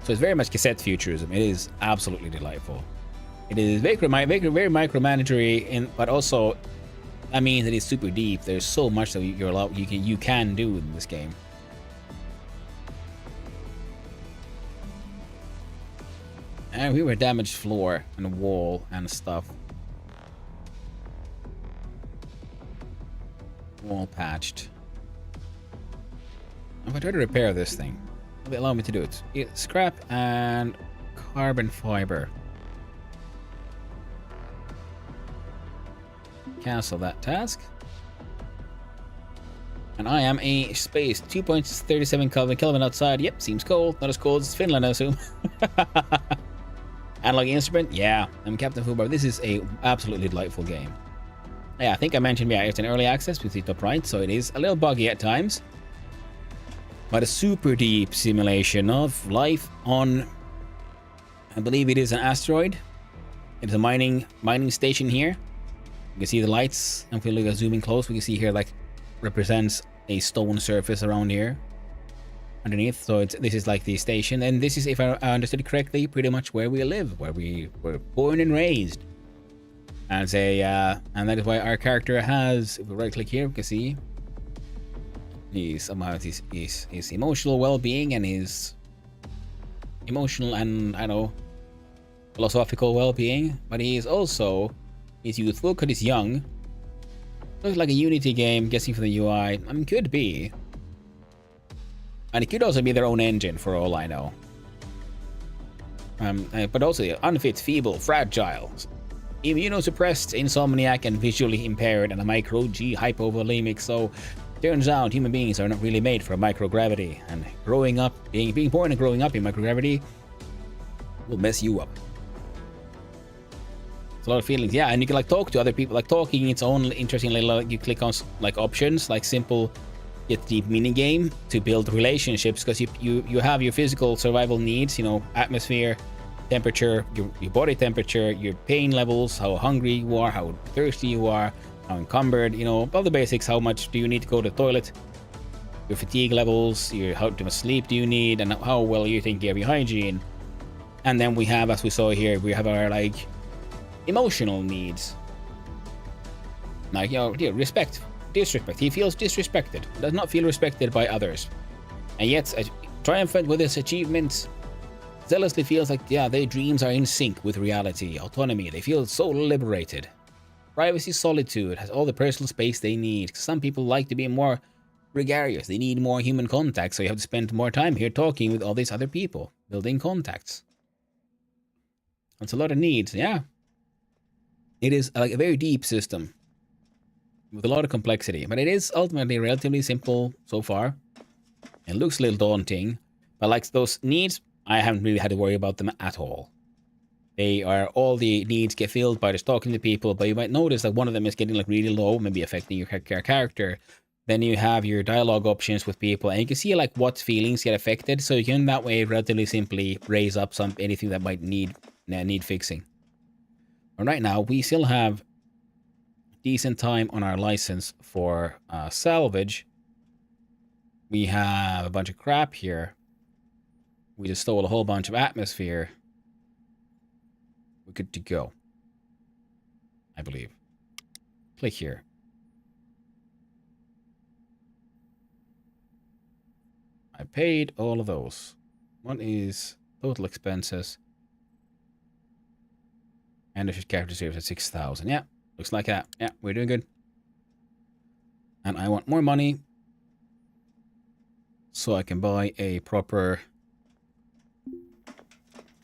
So it's very much cassette futurism. It is absolutely delightful. It is very micromanagery, but also that means it is super deep. There's so much that you can do in this game. And we were damaged floor and wall and stuff. Wall patched. If I try to repair this thing, will they allow me to do it? It's scrap and carbon fiber. Cancel that task. And I am a space 2.37 Kelvin outside. Yep, seems cold. Not as cold as Finland, I assume. Analog instrument, yeah. I'm Captain Fubar. This is a absolutely delightful game. Yeah, I think I mentioned, yeah, it's an early access with the top right, so it is a little buggy at times. But a super deep simulation of life on, I believe it is an asteroid. It is a mining station here. You can see the lights, and if we look at zooming close, we can see here like represents a stone surface around here. underneath. So this is like the station, and this is, if I understood it correctly, pretty much where we live, where we were born and raised. And and that is why our character has, if we right click here, we can see his emotional well-being and his emotional and, I don't know, philosophical well-being, but he's youthful because he's young. Looks like a Unity game, guessing from the UI. I mean, could be. And it could also be their own engine, for all I know. But also unfit, feeble, fragile, immunosuppressed, insomniac, and visually impaired, and a micro-G hypovolemic. So, turns out human beings are not really made for microgravity, and growing up, being born and growing up in microgravity will mess you up. It's a lot of feelings, yeah, and you can like talk to other people. Like talking, it's only interestingly, like you click on like options, like simple yet deep mini game to build relationships, because you have your physical survival needs, you know, atmosphere, temperature, your body temperature, your pain levels, how hungry you are, how thirsty you are, how encumbered, you know, all the basics. How much do you need to go to the toilet? Your fatigue levels, how much sleep do you need, and how well you take care of your hygiene. And then we have, as we saw here, we have our like emotional needs, like, you know, disrespect. He feels disrespected, does not feel respected by others, and yet triumphant with his achievements, zealously feels like, yeah, their dreams are in sync with reality. Autonomy, they feel so liberated. Privacy, solitude, has all the personal space they need. Some people like to be more gregarious, they need more human contact, so you have to spend more time here talking with all these other people, building contacts. That's a lot of needs, yeah. It is like a very deep system with a lot of complexity, but it is ultimately relatively simple so far. It looks a little daunting, but like those needs, I haven't really had to worry about them at all. All the needs get filled by just talking to people, but you might notice that one of them is getting like really low, maybe affecting your character. Then you have your dialogue options with people, and you can see like what feelings get affected, so you can that way relatively simply raise up anything that might need fixing. But right now, we still have decent time on our license for salvage. We have a bunch of crap here. We just stole a whole bunch of atmosphere. We're good to go, I believe. Click here. I paid all of those. What is total expenses? And there's character service at 6,000. Yeah, looks like that. Yeah, we're doing good. And I want more money so I can buy a proper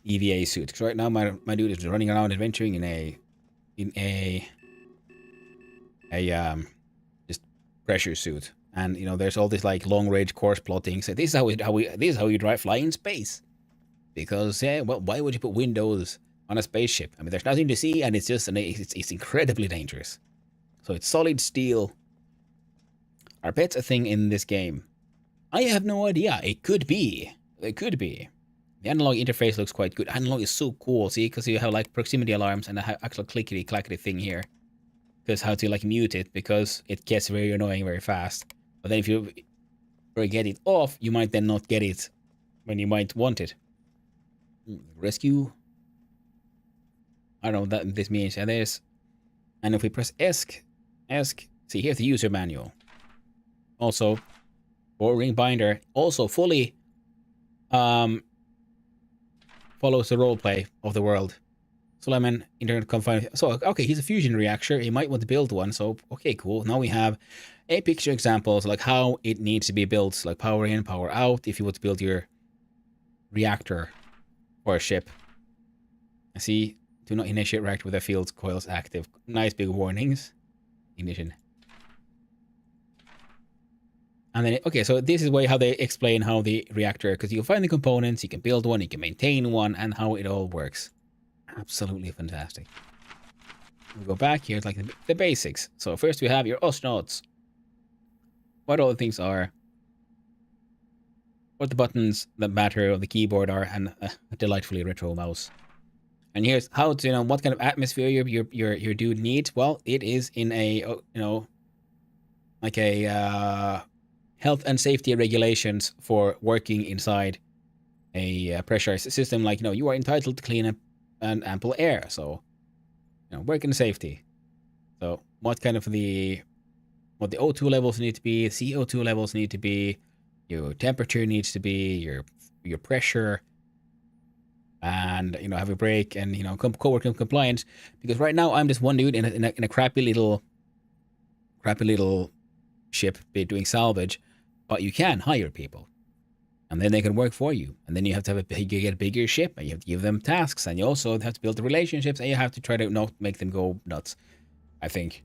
EVA suit. Because right now my dude is running around adventuring in a just pressure suit. And you know, there's all this like long range course plotting. So this is how you fly in space. Because yeah, well, why would you put windows on a spaceship? I mean, there's nothing to see, and it's just it's incredibly dangerous. So it's solid steel. Are pets a thing in this game? I have no idea. It could be. It could be. The analog interface looks quite good. Analog is so cool, see, because you have like proximity alarms and a actual clickety clackety thing here. Because how to like mute it, because it gets very annoying very fast. But then if you get it off, you might then not get it when you might want it. Rescue. I don't know what this means. And there's, and if we press ESC, see here's the user manual. Also, ring binder also fully follows the roleplay of the world. Suleiman, internet confined. So okay, he's a fusion reactor. He might want to build one. So okay, cool. Now we have a picture examples like how it needs to be built, like power in, power out. If you want to build your reactor or a ship. See, do not initiate reactor with the field coils active. Nice big warnings. Ignition. And then, okay, so this is how they explain how the reactor, because you can find the components, you can build one, you can maintain one, and how it all works. Absolutely fantastic. We go back here, it's like the basics. So first we have your Ostranauts. What all the things are. What the buttons that matter on the keyboard are, and a delightfully retro mouse. And here's how to, you know, what kind of atmosphere your dude needs. Well, it is in a, you know, like a health and safety regulations for working inside a pressurized system. Like, you are entitled to clean and ample air. So, work in safety. So, what the O2 levels need to be, CO2 levels need to be, your temperature needs to be, your pressure, and have a break, and co-working compliance. Because right now I'm just one dude in a crappy little ship doing salvage, but you can hire people, and then they can work for you, and then you have to get a bigger ship, and you have to give them tasks, and you also have to build the relationships, and you have to try to not make them go nuts, I think.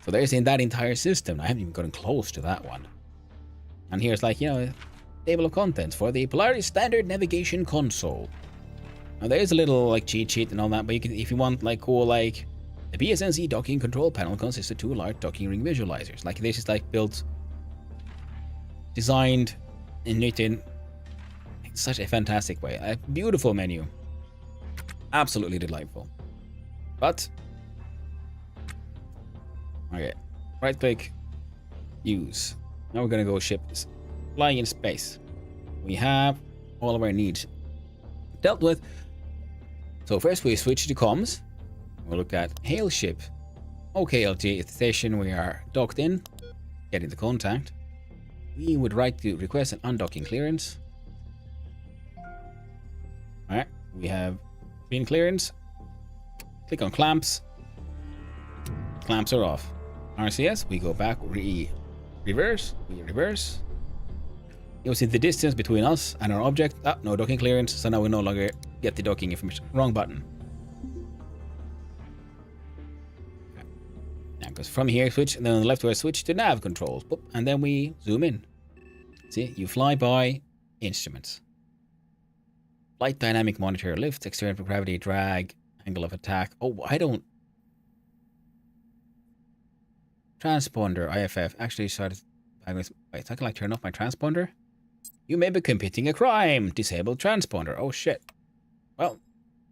So there's in that entire system. I haven't even gotten close to that one. And here's table of contents for the Polaris Standard Navigation Console. Now there is a little cheat sheet and all that, but you can, if you want cool the PSNC docking control panel consists of 2 large docking ring visualizers. This is built, designed, and written in such a fantastic way. A beautiful menu, absolutely delightful. But okay, right click, use. Now we're gonna go ship this, flying in space. We have all of our needs dealt with. So first we switch to comms. We'll look at hail ship. Okay, LT station, we are docked in. Get into contact. We would like to request an undocking clearance. Alright, we have green clearance. Click on clamps. Clamps are off. RCS, we go back, reverse. You'll see the distance between us and our object. No docking clearance, so now we no longer get the docking information. Wrong button. Okay. Now, because from here, switch, and then on the left, we switch to nav controls. Boop, and then we zoom in. See, you fly by instruments. Flight dynamic monitor, lift, external gravity, drag, angle of attack. Oh, I don't. Transponder, IFF. Actually started. Wait, I can turn off my transponder? You may be committing a crime. Disable transponder. Oh shit. Well,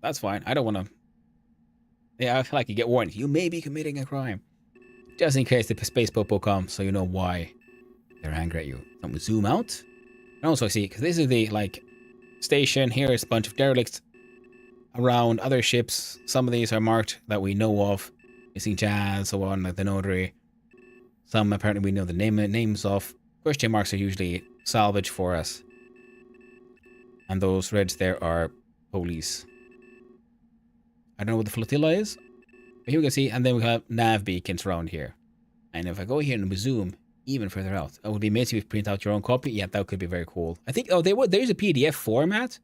that's fine. I don't want to. Yeah, I feel like you get warned. You may be committing a crime. Just in case the space popo comes, so you know why they're angry at you. So we zoom out. And also see, because this is the station. Here is a bunch of derelicts around other ships. Some of these are marked that we know of. Missing Jazz, so on, like the Notary. Some apparently we know the names of. Question marks are usually salvage for us. And those reds there are police. I don't know what the flotilla is. But here we can see, and then we have nav beacons around here. And if I go here and we zoom even further out, it would be amazing if you print out your own copy. Yeah, that could be very cool. I think, there's a PDF format.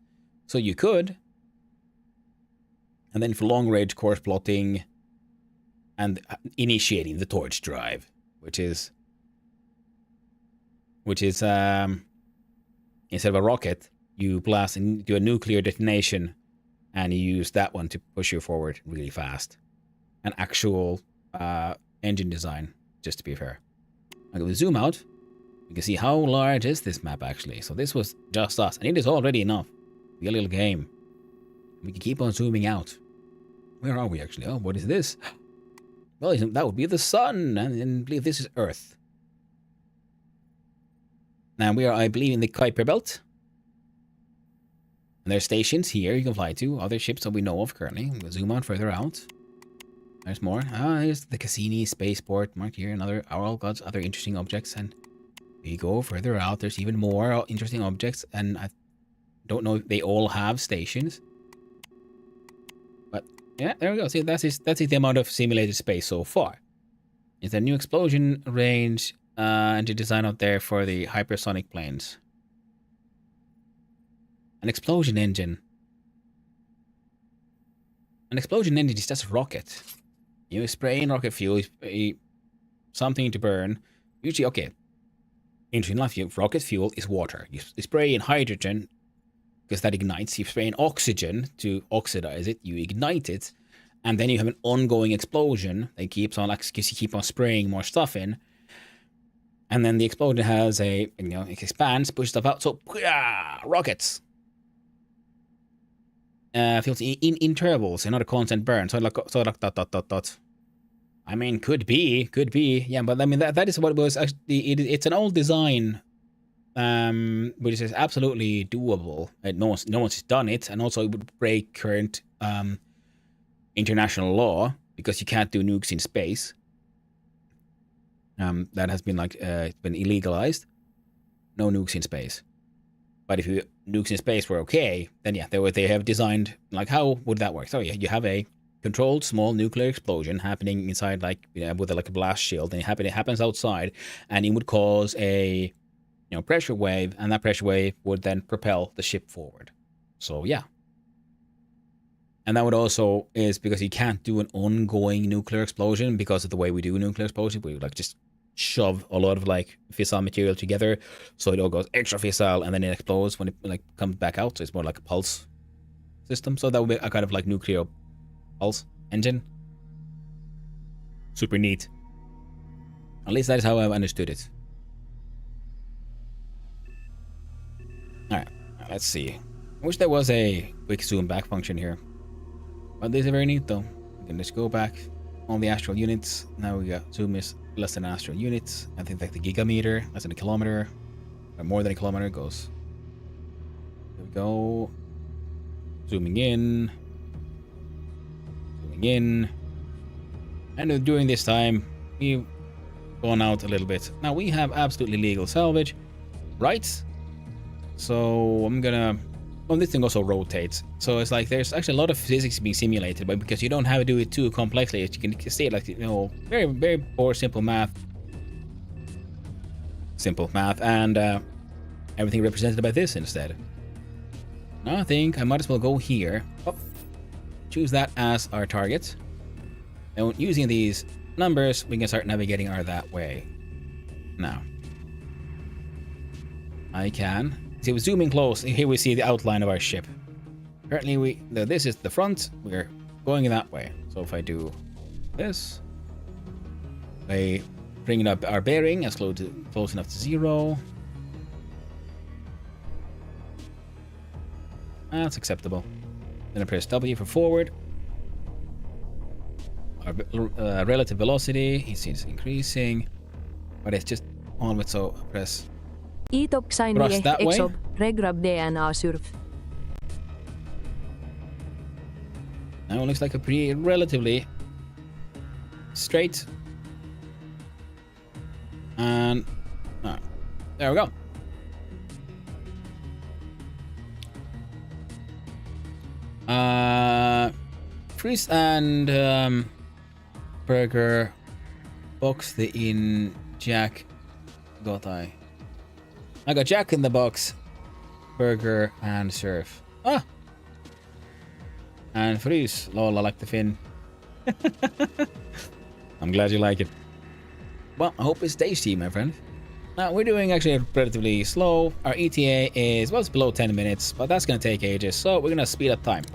So you could. And then for long range course plotting and initiating the torch drive, which is instead of a rocket, you blast and do a nuclear detonation, and you use that one to push you forward really fast. An actual engine design, just to be fair. I'm going to zoom out. You can see how large is this map actually. So this was just us, and it is already enough. Be a little game. We can keep on zooming out. Where are we actually? Oh, what is this? Well, that would be the sun, and I believe this is Earth. Now we are, I believe, in the Kuiper Belt. And there's stations here you can fly to. Other ships that we know of currently. We'll zoom out further out. There's more. There's the Cassini spaceport marked here, and all God's other interesting objects. And we go further out. There's even more interesting objects, and I don't know if they all have stations. But yeah, there we go. See, that's the amount of simulated space so far. It's a new explosion range and the design out there for the hypersonic planes. An explosion engine. An explosion engine is just a rocket. You spray in rocket fuel, something to burn. Usually, okay. Interesting enough, rocket fuel is water. You spray in hydrogen because that ignites. You spray in oxygen to oxidize it. You ignite it, and then you have an ongoing explosion that keeps on, like, you keep on spraying more stuff in. And then the explosion has it expands, pushes stuff out. So, rockets. Feels in intervals, not a constant burn. So like dot. I mean, could be. Yeah, but I mean, that is what was actually, it's an old design, which is absolutely doable. No one's done it, and also it would break current international law because you can't do nukes in space. That has been been illegalized. No nukes in space. But if nukes in space were okay, then yeah, they have designed, like, how would that work? So yeah, you have a controlled small nuclear explosion happening inside, like, with a blast shield, and it happens outside, and it would cause a pressure wave, and that pressure wave would then propel the ship forward. So yeah. And that would also is because you can't do an ongoing nuclear explosion because of the way we do nuclear explosion. We would just shove a lot of fissile material together, so it all goes extra fissile, and then it explodes when it comes back out. So it's more like a pulse system. So that would be a kind of nuclear pulse engine. Super neat. At least that is how I've understood it. Alright, let's see. I wish there was a quick zoom back function here. But these are very neat though. We can just go back on the astral units. Now we got zoom is less than astral units. I think the gigameter, less than a kilometer. Or more than a kilometer goes. There we go. Zooming in. Zooming in. And during this time, we've gone out a little bit. Now we have absolutely legal salvage. Right? So I'm gonna... Well, this thing also rotates. So it's there's actually a lot of physics being simulated, but because you don't have to do it too complexly, you can see it very, very poor simple math. And everything represented by this instead. Now I think I might as well go here. Oh, choose that as our target. And using these numbers, we can start navigating that way. Now. I can. See, we're zooming close. Here we see the outline of our ship. Currently, this is the front. We're going that way. So if I do this, I bring up our bearing as close enough to 0. That's acceptable. Then I press W for forward. Our relative velocity is increasing, but it's just on with, so I press thrust that way. Now it looks like a pretty relatively straight. And there we go. Chris and Burger box the in Jack got I got Jack in the box, Burger, and Surf. And Freeze. Lol, I like the fin. I'm glad you like it. Well, I hope it stays to you, my friend. Now, we're doing actually relatively slow. Our ETA is, well, it's below 10 minutes, but that's going to take ages, so we're going to speed up time.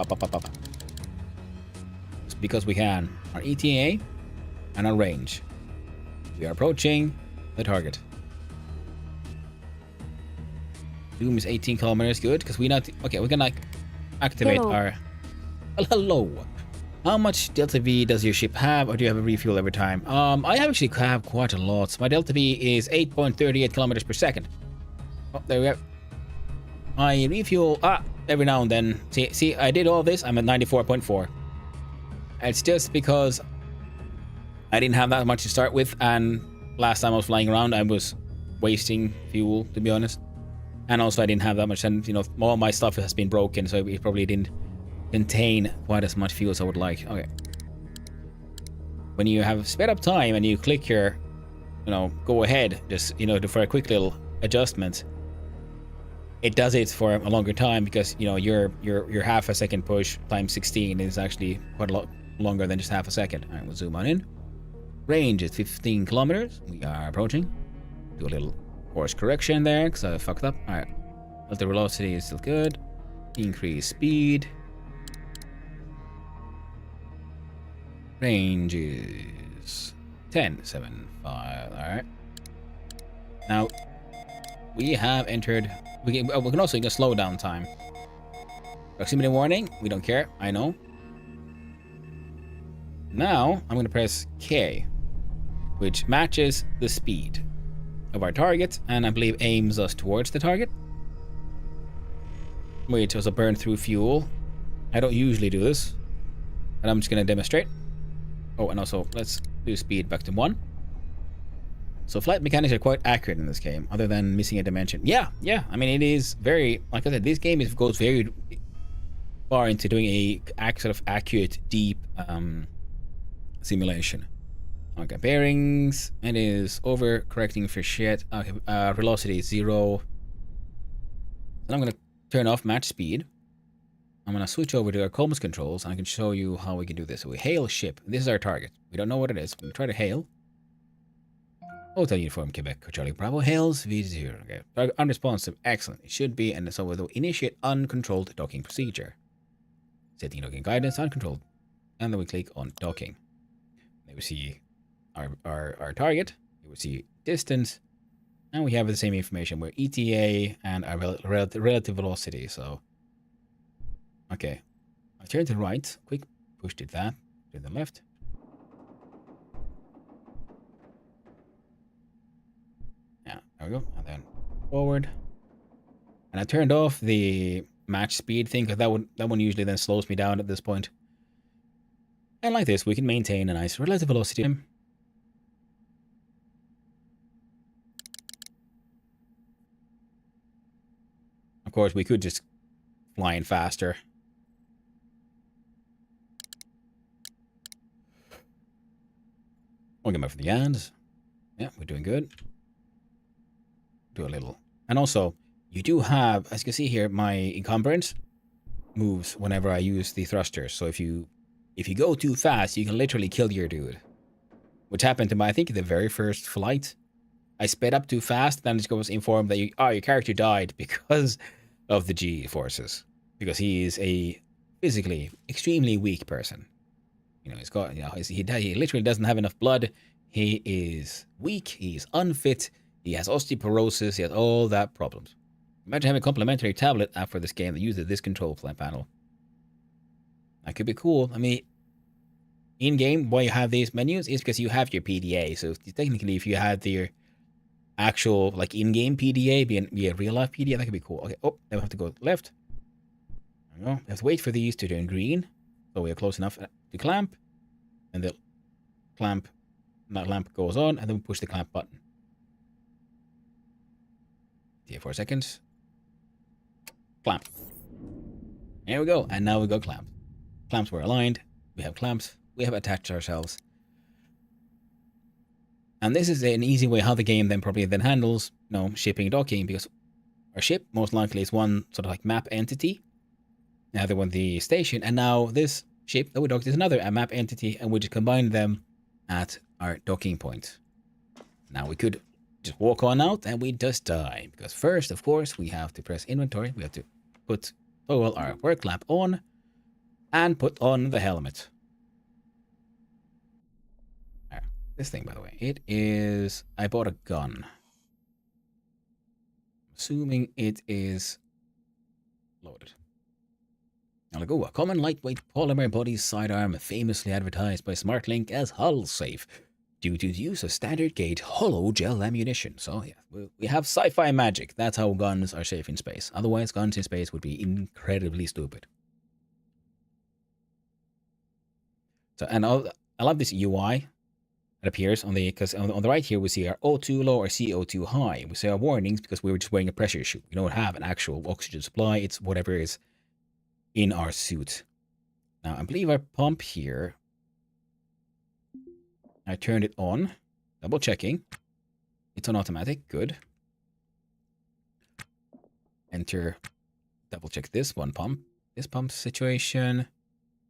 Just because we can. Our ETA and our range. We are approaching the target. Zoom is 18 kilometers, good, because we not... Okay, we're gonna activate our... Hello. How much Delta V does your ship have, or do you have a refuel every time? I actually have quite a lot. My Delta V is 8.38 kilometers per second. Oh, there we go. I refuel every now and then. See, I did all this. I'm at 94.4. It's just because I didn't have that much to start with, and last time I was flying around, I was wasting fuel, to be honest. And also I didn't have that much, and all my stuff has been broken, so it probably didn't contain quite as much fuel as I would like. Okay. When you have sped up time and you click your, go ahead, just, for a quick little adjustment, it does it for a longer time because, your half a second push times 16 is actually quite a lot longer than just half a second. All right, we'll zoom on in. Range is 15 kilometers. We are approaching. Do a little course correction there because I fucked up. All right. But the velocity is still good. Increase speed. Range is 10.75. All right. Now we have entered. We can also get slow down time. Proximity warning. We don't care. I know. Now, I'm going to press K, which matches the speed of our target, and I believe aims us towards the target, which was a burn through fuel. I don't usually do this, and I'm just going to demonstrate. Oh, and also, let's do speed back to 1. So flight mechanics are quite accurate in this game, other than missing a dimension. Yeah. I mean, it is very, like I said, this game goes very far into doing a sort of accurate, deep simulation. Okay, bearings. It is overcorrecting for shit. Okay, velocity is 0. And I'm gonna turn off match speed. I'm gonna switch over to our comms controls, and I can show you how we can do this. So we hail ship. This is our target. We don't know what it is. We're gonna try to hail. Hotel Uniform Quebec, Charlie Bravo hails V0. Okay, target unresponsive. Excellent. It should be, and so we'll initiate uncontrolled docking procedure. Setting docking guidance uncontrolled, and then we click on docking. Then we see our target. We see distance, and we have the same information. We're ETA and our relative velocity. So, okay, I turn to the right. Quick push to that. To the left. Yeah, there we go. And then forward. And I turned off the match speed thing, because that one usually then slows me down at this point. And like this, we can maintain a nice relative velocity. Of course, we could just fly in faster. We'll get back for the ads. Yeah, we're doing good. Do a little. And also, you do have, as you can see here, my encumbrance moves whenever I use the thrusters. So if you go too fast, you can literally kill your dude. Which happened to my, I think, the very first flight. I sped up too fast, then it was informed that your character died because of the G forces. Because he is a physically extremely weak person. You know, he's got, you know, he literally doesn't have enough blood. He is weak. He's unfit. He has osteoporosis. He has all that problems. Imagine having a complimentary tablet app for this game that uses this control panel. That could be cool. I mean, in-game, why you have these menus is because you have your PDA. So technically, if you had your actual, like, in-game PDA, be a real-life PDA, that could be cool. Okay, oh, then we have to go left. There we go. We have to wait for these to turn green. So we are close enough to clamp. And the clamp, that lamp goes on, and then we push the clamp button. Yeah, 4 seconds. Clamp. There we go. And now we got clamps. Clamps were aligned. We have clamps. We have attached ourselves. And this is an easy way how the game then probably then handles, you know, shipping and docking, because our ship most likely is one sort of like map entity. The other one the station. And now this ship that we docked is another map entity, and we just combine them at our docking point. Now we could just walk on out and we just die. Because first, of course, we have to press inventory. We have to put our work lamp on and put on the helmet. This thing, by the way, it is, I bought a gun. Assuming it is loaded. Now, like, oh, a common lightweight polymer body sidearm famously advertised by SmartLink as hull safe due to the use of standard gauge hollow gel ammunition. So yeah, we have sci-fi magic. That's how guns are safe in space. Otherwise, guns in space would be incredibly stupid. So, and I love this UI. It appears on the, because on the right here we see our O2 low or CO2 high. We see our warnings because we were just wearing a pressure suit. We don't have an actual oxygen supply. It's whatever is in our suit. Now, I believe our pump here, I turned it on, double checking. It's on automatic, good. Enter, double check this one pump. This pump situation,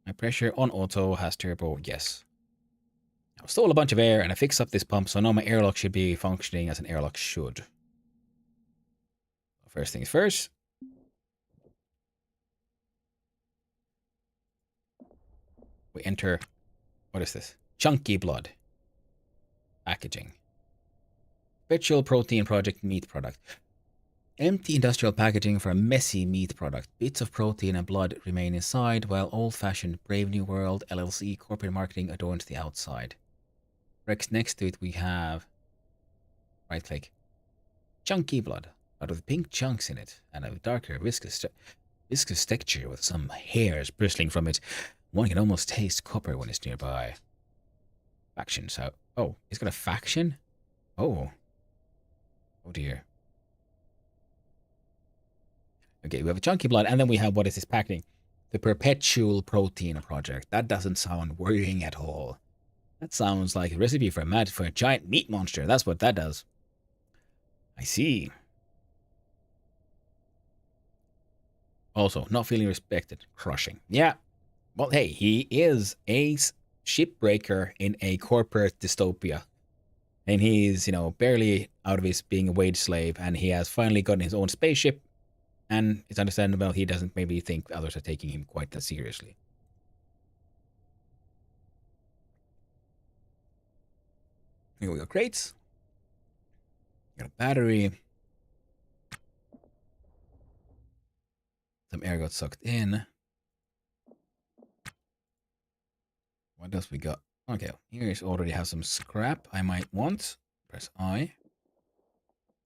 my pressure on auto has turbo, yes. I stole a bunch of air and I fixed up this pump, so now my airlock should be functioning as an airlock should. First things first. We enter, what is this? Chunky blood. Packaging. Virtual protein project meat product. Empty industrial packaging for a messy meat product. Bits of protein and blood remain inside, while old-fashioned Brave New World LLC corporate marketing adorns the outside. Next to it we have, right-click, chunky blood, out with pink chunks in it, and a darker viscous texture with some hairs bristling from it. One can almost taste copper when it's nearby. Faction, so... Oh, he's got a faction? Oh. Oh dear. Okay, we have a chunky blood, and then we have, what is this packaging? The Perpetual Protein Project. That doesn't sound worrying at all. That sounds like a recipe for a giant meat monster. That's what that does. I see. Also, not feeling respected. Crushing. Yeah. Well, hey, he is a shipbreaker in a corporate dystopia. And he's, you know, barely out of his being a wage slave, and he has finally gotten his own spaceship. And it's understandable he doesn't maybe think others are taking him quite that seriously. Here we go, crates. Got a battery. Some air got sucked in. What else we got? Okay, here's already have some scrap I might want. Press I.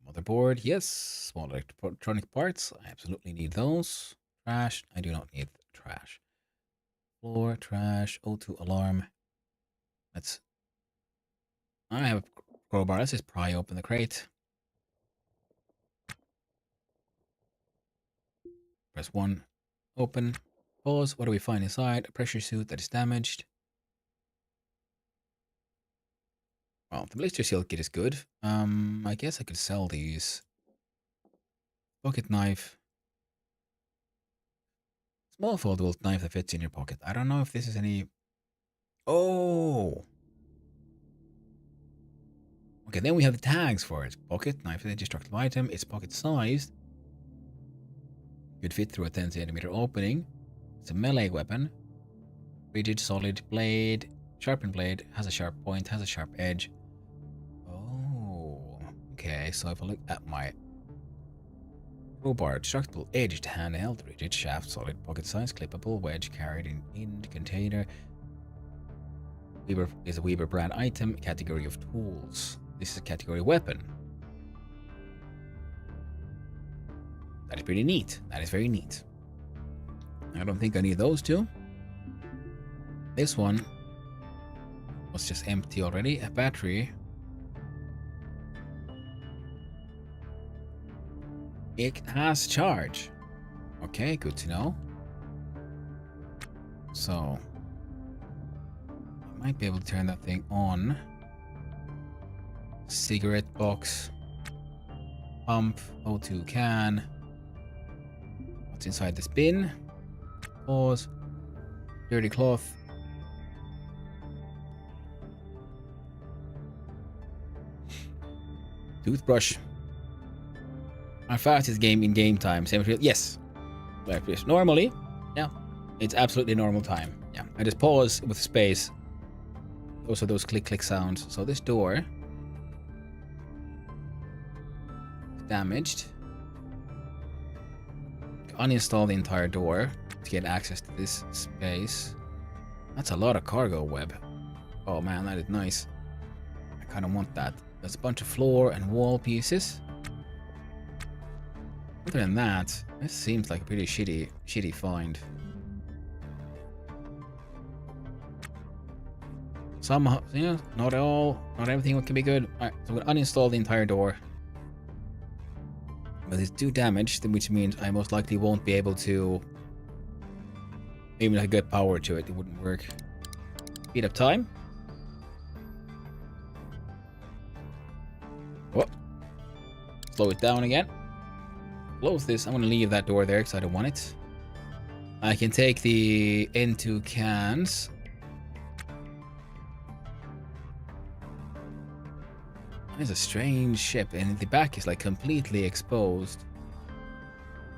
Motherboard, yes. Small electronic parts, I absolutely need those. Trash, I do not need trash. Floor, trash, O2 alarm. I have a crowbar. Let's just pry open the crate. Press 1, open, pause. What do we find inside? A pressure suit that is damaged. Well, the blister seal kit is good. I guess I could sell these. Pocket knife. Small foldable knife that fits in your pocket. I don't know if this is any... Oh! Okay, then we have the tags for it. Pocket knife is a destructible item. It's pocket sized. Could fit through a 10 centimeter opening. It's a melee weapon. Rigid, solid blade. Sharpened blade. Has a sharp point. Has a sharp edge. Oh. Okay, so if I look at my crowbar, destructible edged handheld, rigid shaft, solid pocket size, clippable, wedge carried in container. Weaver is a Weaver brand item, category of tools. This is a category weapon. That is pretty neat. That is very neat. I don't think I need those two. This one was just empty already. A battery. It has charge. Okay, good to know. So, I might be able to turn that thing on. Cigarette box. Pump. O2 can. What's inside this bin? Pause. Dirty cloth. Toothbrush. Our fastest game in game time. Yes. Normally, yeah, it's absolutely normal time. Yeah, I just pause with space. Those are those click sounds. So this door is damaged. Uninstall the entire door to get access to this space. That's a lot of cargo web. Oh man, that is nice. I kind of want that. There's a bunch of floor and wall pieces. Other than that, this seems like a pretty shitty find. Somehow, you know, not everything can be good. Alright, so I'm gonna uninstall the entire door. But it's too damaged, which means I most likely won't be able to... Even if I get power to it, it wouldn't work. Speed up time. Oh. Slow it down again. Close this. I'm going to leave that door there because I don't want it. I can take the N2 cans. There's a strange ship and the back is like completely exposed.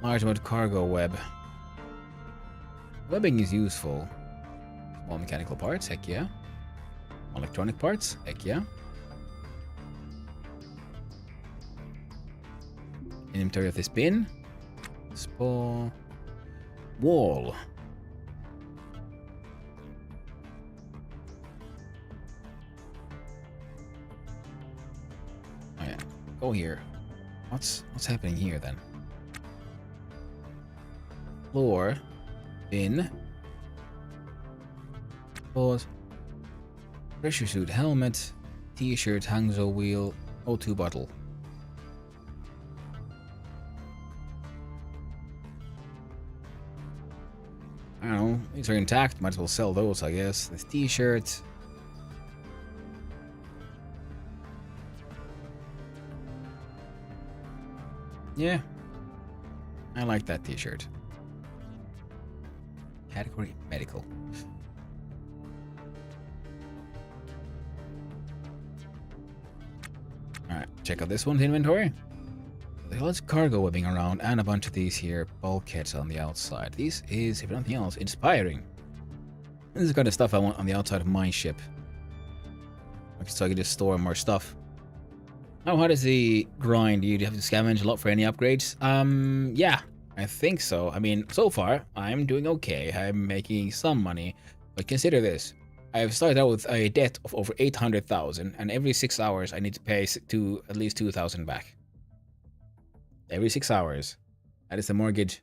Large amount of cargo web. Webbing is useful. Small mechanical parts, heck yeah. Electronic parts, heck yeah. Inventory of this bin. Spa. Wall. Oh yeah. Go here. What's happening here then? Floor. Bin. Pause. Pressure suit. Helmet. T-shirt. Hangzhou wheel. O2 bottle. I don't know. These are intact. Might as well sell those, I guess. This t-shirt. Yeah. I like that t-shirt. Category medical. Alright, check out this one's inventory. There's lots of cargo webbing around and a bunch of these here bulkheads on the outside. This is, if nothing else, inspiring. This is the kind of stuff I want on the outside of my ship. So I can just store more stuff. Oh, how does the grind? Do you have to scavenge a lot for any upgrades? Yeah, I think so. I mean, so far, I'm doing okay. I'm making some money. But consider this. I've started out with a debt of over 800,000, and every 6 hours I need to pay to at least 2,000 back. Every 6 hours. That is the mortgage.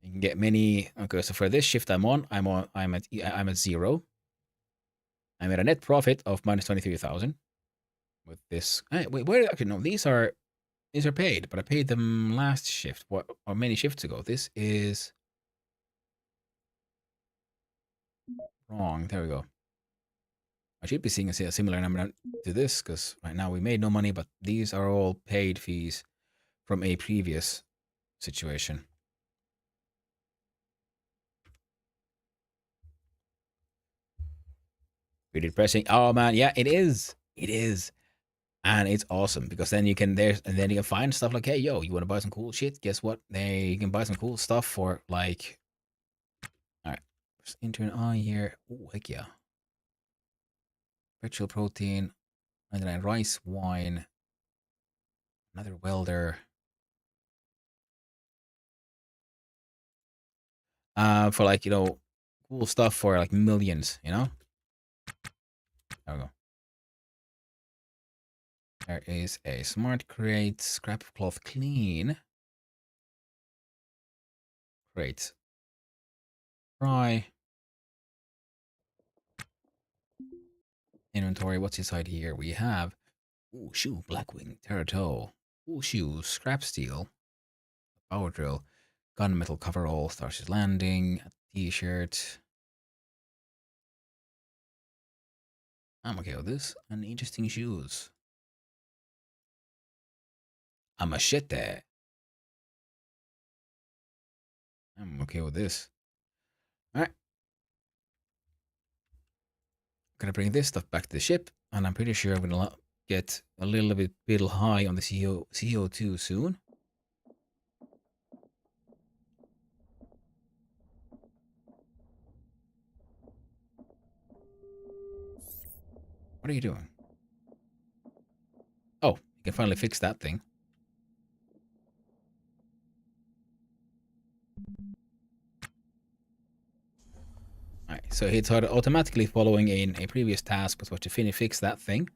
You can get many. Okay, so for this shift I'm at 0. I'm at a net profit of minus 23,000. With this, wait, where? Actually, no, these are paid, but I paid them last shift. What, or many shifts ago? This is wrong. There we go. I should be seeing a similar number to this because right now we made no money, but these are all paid fees from a previous situation. Pretty depressing. Oh man, yeah, it is. It is. And it's awesome because then you can find stuff like, hey, yo, you want to buy some cool shit? Guess what? You can buy some cool stuff for like, all right, just enter an eye here. Oh, heck yeah. Vegetable protein, 99 rice, wine, another welder. For like, cool stuff for like millions, There we go. There is a smart crate, scrap cloth clean. Great. Fry. Inventory, what's inside here? We have, ooh, shoe, blackwing, terra toe. Ooh, shoes, scrap steel, power drill, gunmetal coverall, Starship Landing, a t-shirt. I'm okay with this. And interesting shoes. A machete. I'm okay with this. Alright. Gonna bring this stuff back to the ship, and I'm pretty sure I'm gonna get a little bit high on the CO2 soon. What are you doing? Oh, you can finally fix that thing. Alright, so he started automatically following in a previous task, which was to fix that thing.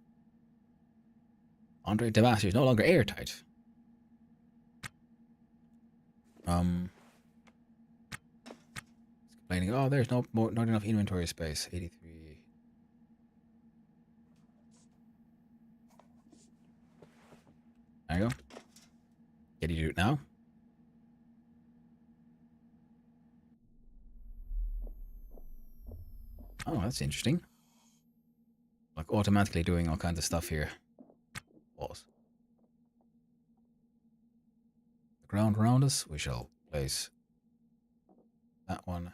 Andre Tabasco is no longer airtight. Complaining, oh, there's not enough inventory space. 83. There you go. Can you do it now? Oh, that's interesting. Like automatically doing all kinds of stuff here. Pause. The ground around us, we shall place that one.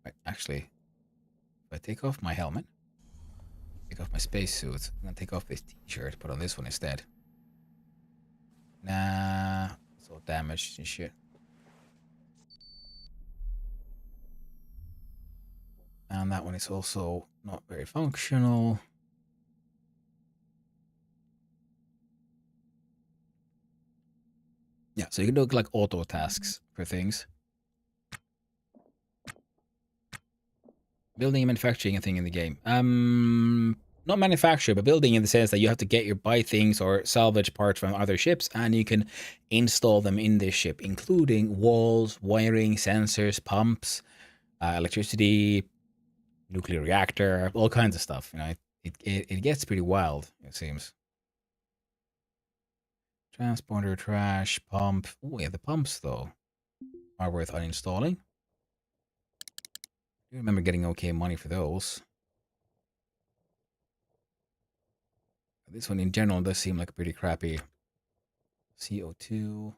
Right, actually, if I take off my helmet, take off my spacesuit, I'm gonna take off this t-shirt, put on this one instead. Nah, it's all damaged and shit. And that one is also not very functional. Yeah, so you can do like auto tasks for things. Building and manufacturing a thing in the game. Not manufacture, but building in the sense that you have to buy things or salvage parts from other ships, and you can install them in this ship, including walls, wiring, sensors, pumps, electricity, nuclear reactor, all kinds of stuff. You know, it gets pretty wild, it seems. Transporter, trash, pump. Oh yeah, the pumps though are worth uninstalling. I remember getting okay money for those. This one in general does seem like a pretty crappy. CO2.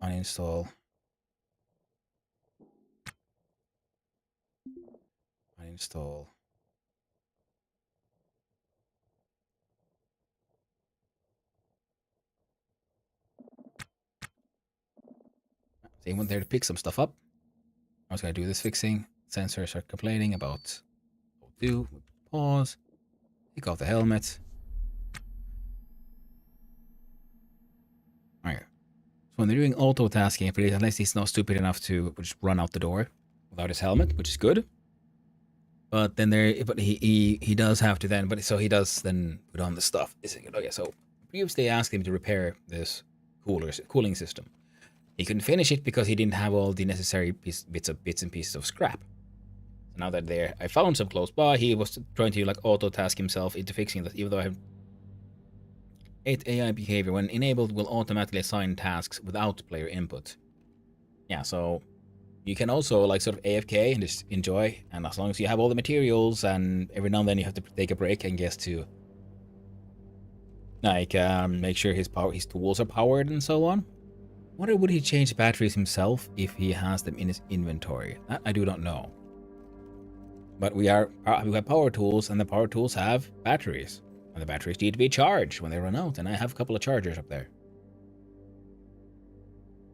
Uninstall. Uninstall. Is anyone there to pick some stuff up? I was going to do this fixing. Sensors are complaining about O2. Pause. Take off the helmet. Alright. So when they're doing auto tasking, unless he's not stupid enough to just run out the door without his helmet, which is good. But then he does have to then, but so he does then put on the stuff. Okay, so previously I asked him to repair this cooling system. He couldn't finish it because he didn't have all the necessary bits and pieces of scrap. So now that I found some close by, he was trying to like auto task himself into fixing this, even though I have 8 AI behavior when enabled will automatically assign tasks without player input. Yeah, so you can also like sort of AFK and just enjoy, and as long as you have all the materials, and every now and then you have to take a break and guess to like make sure his tools are powered and so on. Wonder would he change batteries himself if he has them in his inventory? That I do not know. But we have power tools, and the power tools have batteries, and the batteries need to be charged when they run out. And I have a couple of chargers up there.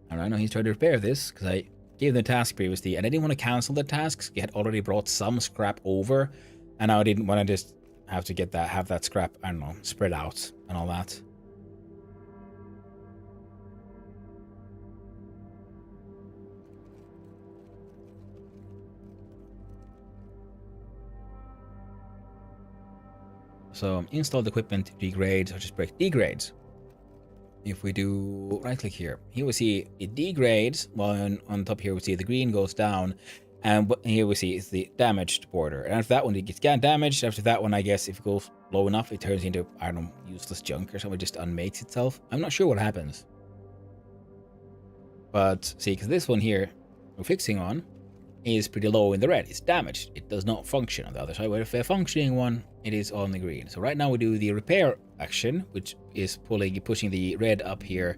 And I know he's trying to repair this because I gave him the task previously, and I didn't want to cancel the tasks. He had already brought some scrap over, and I didn't want to just have that scrap, I don't know, spread out and all that. So installed equipment degrades, or just break degrades. If we do right click here we see it degrades. While on top here we see the green goes down, and here we see it's the damaged border. And after that one, it gets damaged. After that one, I guess if it goes low enough, it turns into, I don't know, useless junk or something. It just unmakes itself. I'm not sure what happens. But see, because this one here we're fixing on is pretty low in the red. It's damaged. It does not function. On the other side, where if a functioning one, it is on the green. So right now we do the repair action, which is pushing the red up here,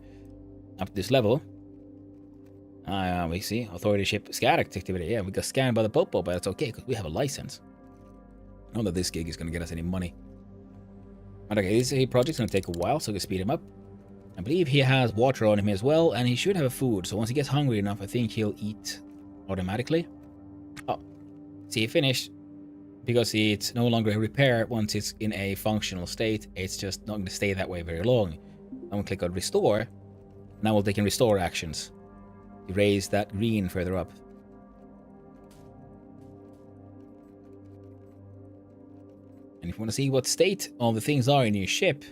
up to this level. We see authority ship scan activity. Yeah, we got scanned by the Popo, but that's okay because we have a license. Not that this gig is going to get us any money. But okay, this project's going to take a while, so we can speed him up. I believe he has water on him as well, and he should have food. So once he gets hungry enough, I think he'll eat automatically. Oh, see, he finished. Because it's no longer a repair once it's in a functional state, it's just not going to stay that way very long. I'm going to click on restore. Now we'll take in restore actions. Erase that green further up. And if you want to see what state all the things are in your ship,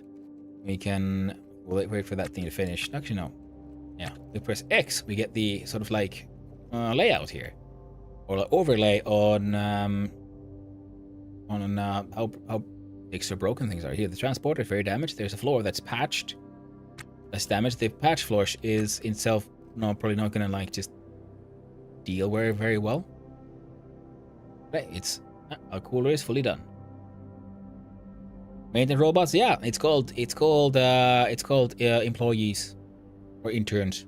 we can wait for that thing to finish. Actually, no. Yeah, we press X, we get the sort of like layout here, or like overlay on how extra broken things are. Here, the transporter is very damaged. There's a floor that's patched. That's damaged. The patch floor is itself probably not gonna like just deal very well. Right, it's our cooler is fully done. Maintenance robots, yeah, it's called employees or interns,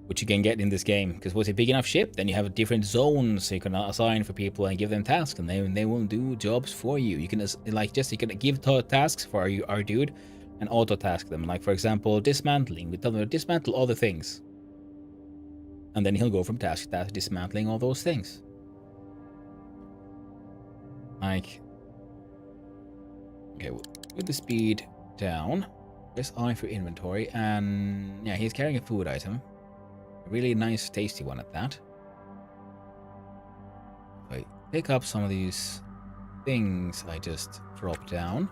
which you can get in this game. Because with a big enough ship, then you have different zones you can assign for people and give them tasks, and they will do jobs for you. You can you can give tasks for our dude and auto task them. Like for example, dismantling. We tell them to dismantle all the things, and then he'll go from task to task dismantling all those things. Like, okay, with the speed down, Press I for inventory, and yeah, he's carrying a food item. A really nice, tasty one at that. If I pick up some of these things I just dropped down.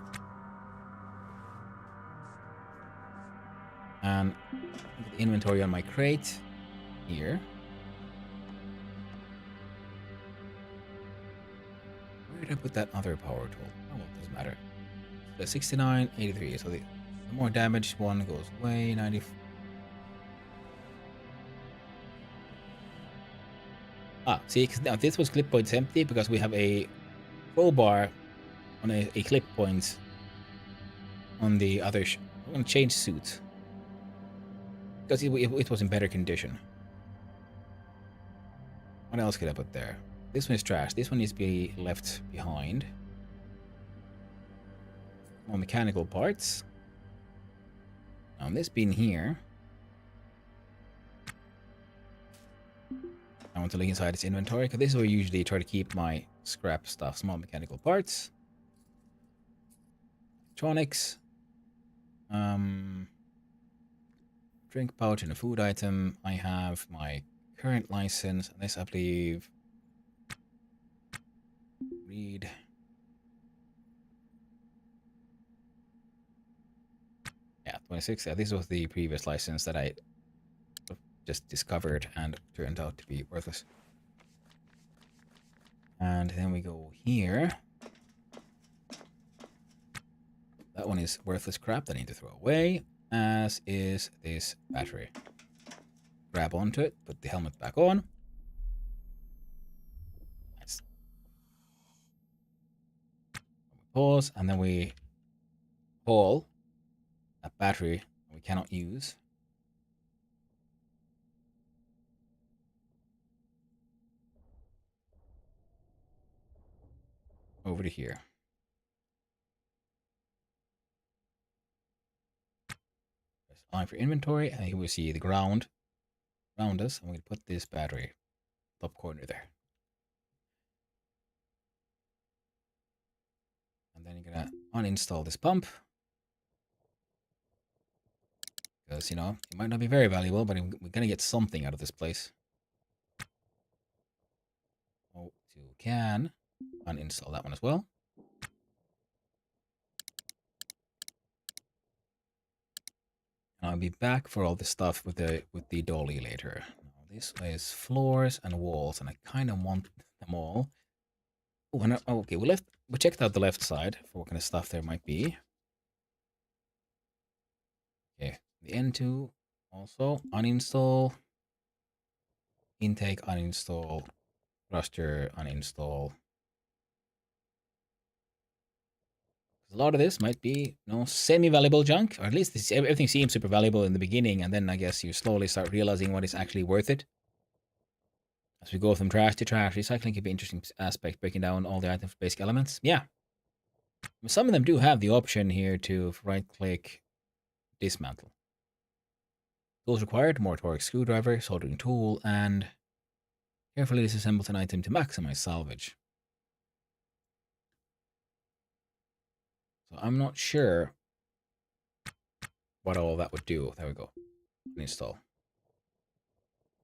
And look at the inventory on my crate here. Where did I put that other power tool? Oh, well, it doesn't matter. The 69, 83. So the more damaged one goes away. 90. Ah, see, now this was clip points empty because we have a crowbar on a clip point on the other. I'm gonna change suit because it was in better condition. What else could I put there? This one is trash. This one needs to be left behind. More mechanical parts. Now this bin here. I want to look inside its inventory because this is where I usually try to keep my scrap stuff. Small mechanical parts. Electronics. Drink pouch and a food item. I have my current license. And this I believe. Read. Yeah, 26. Yeah, this was the previous license that I just discovered and turned out to be worthless. And then we go here. That one is worthless crap that I need to throw away, as is this battery. Grab onto it, put the helmet back on. Nice. Pause, and then we haul that battery we cannot use. Over to here. Press I for inventory, and here we see the ground around us. I'm going to put this battery top corner there. And then you're going to uninstall this pump. Because, you know, it might not be very valuable, but we're going to get something out of this place. Oh, to can uninstall that one as well. And I'll be back for all the stuff with the dolly later. Now, this is floors and walls, and I kind of want them all. Oh, okay, we checked out the left side for what kind of stuff there might be. Okay, the N2 also uninstall, intake uninstall, thruster uninstall. A lot of this might be, you know, semi-valuable junk, or at least everything seems super valuable in the beginning, and then I guess you slowly start realizing what is actually worth it. As we go from trash to trash, recycling could be an interesting aspect, breaking down all the items' basic elements. Yeah. Some of them do have the option here to right-click dismantle. Tools required, more torque screwdriver, soldering tool, and carefully disassemble an item to maximize salvage. So I'm not sure what all that would do. There we go. Uninstall.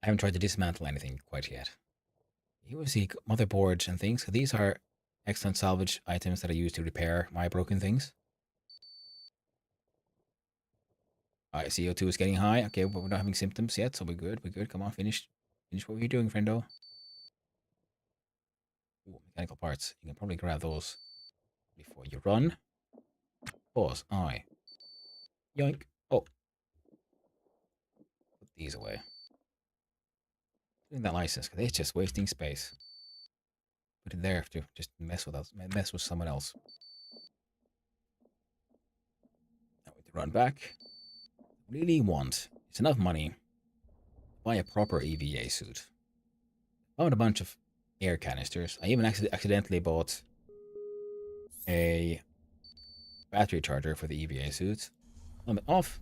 I haven't tried to dismantle anything quite yet. Here we see motherboards and things. So these are excellent salvage items that I use to repair my broken things. Alright, CO2 is getting high. Okay, but we're not having symptoms yet, so we're good. We're good. Come on, finish what you're doing, friendo. Ooh, mechanical parts. You can probably grab those before you run. Pause. Aye. Yoink. Oh. Put these away. Doing that license, because it's just wasting space. Put it there to just mess with us, mess with someone else. Now we have to run back. Really want, it's enough money to buy a proper EVA suit. Bought a bunch of air canisters. I even accidentally bought a battery charger for the EVA suit. Helmet off.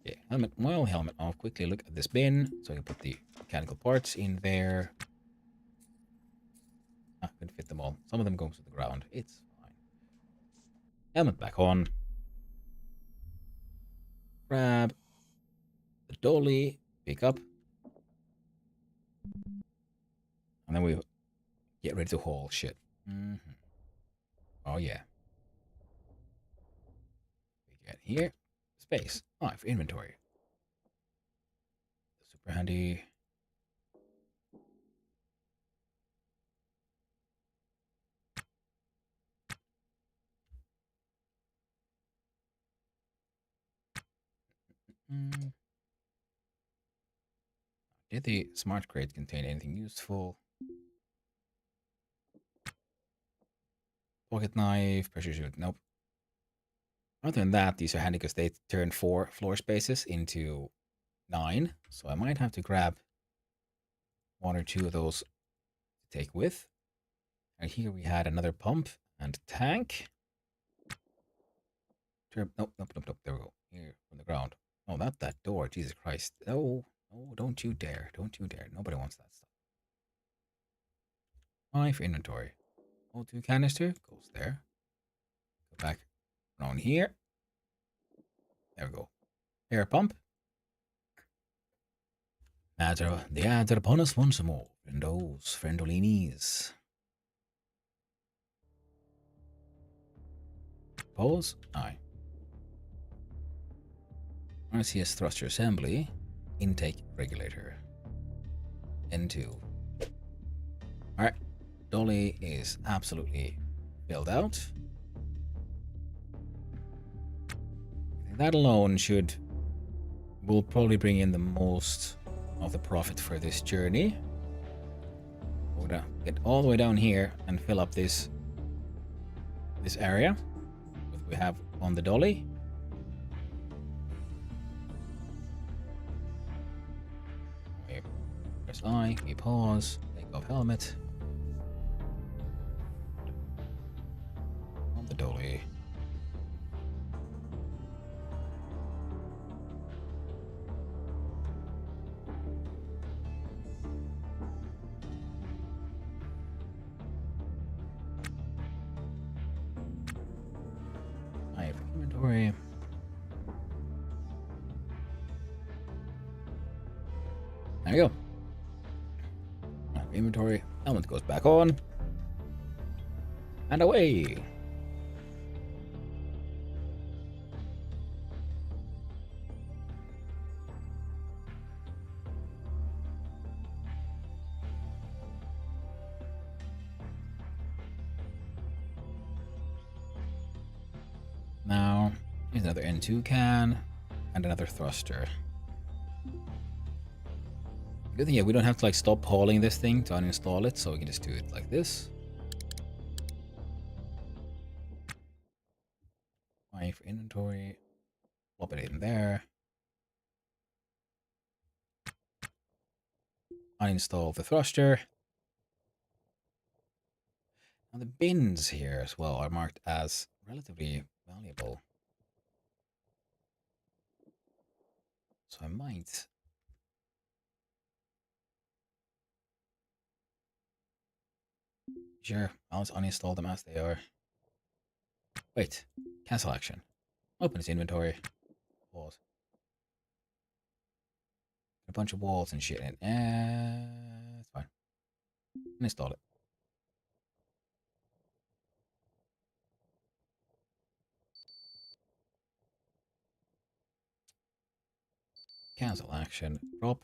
Okay, helmet off. Quickly look at this bin. So I can put the mechanical parts in there. Ah, couldn't fit them all. Some of them go to the ground. It's fine. Helmet back on. Grab the dolly. Pick up. And then we get ready to haul shit. Oh, yeah. We get here. Space. Oh, for inventory. Super handy. Did the smart crate contain anything useful? Pocket knife, pressure suit. Nope. Other than that, these are handy because they turn 4 floor spaces into 9. So I might have to grab 1 or 2 of those to take with. And here we had another pump and tank. Nope. There we go. Here from the ground. Oh, not that door. Jesus Christ. Oh, don't you dare. Don't you dare. Nobody wants that stuff. Knife inventory. O2 canister goes there. Go back around here. There we go. Air pump. The ads are upon us once more. Friendos, friendolinis. Pause. Aye. RCS thruster assembly. Intake regulator. N2. Alright. Dolly is absolutely filled out. That alone will probably bring in the most of the profit for this journey. We're gonna get all the way down here and fill up this area that we have on the dolly. We press I, we pause, take off helmet. On the dolly. I have inventory. There you go. Inventory. Helmet goes back on. And away. Now, here's another N2 can and another thruster. Good thing, yeah, we don't have to like stop hauling this thing to uninstall it, so we can just do it like this. I for inventory, plop it in there. Uninstall the thruster. Now the bins here as well are marked as relatively valuable. So I might... Sure, I'll just uninstall them as they are. Wait, cancel action. Open its inventory. Pause. A bunch of walls and shit in it. It's fine. Uninstall it. Cancel action. Drop.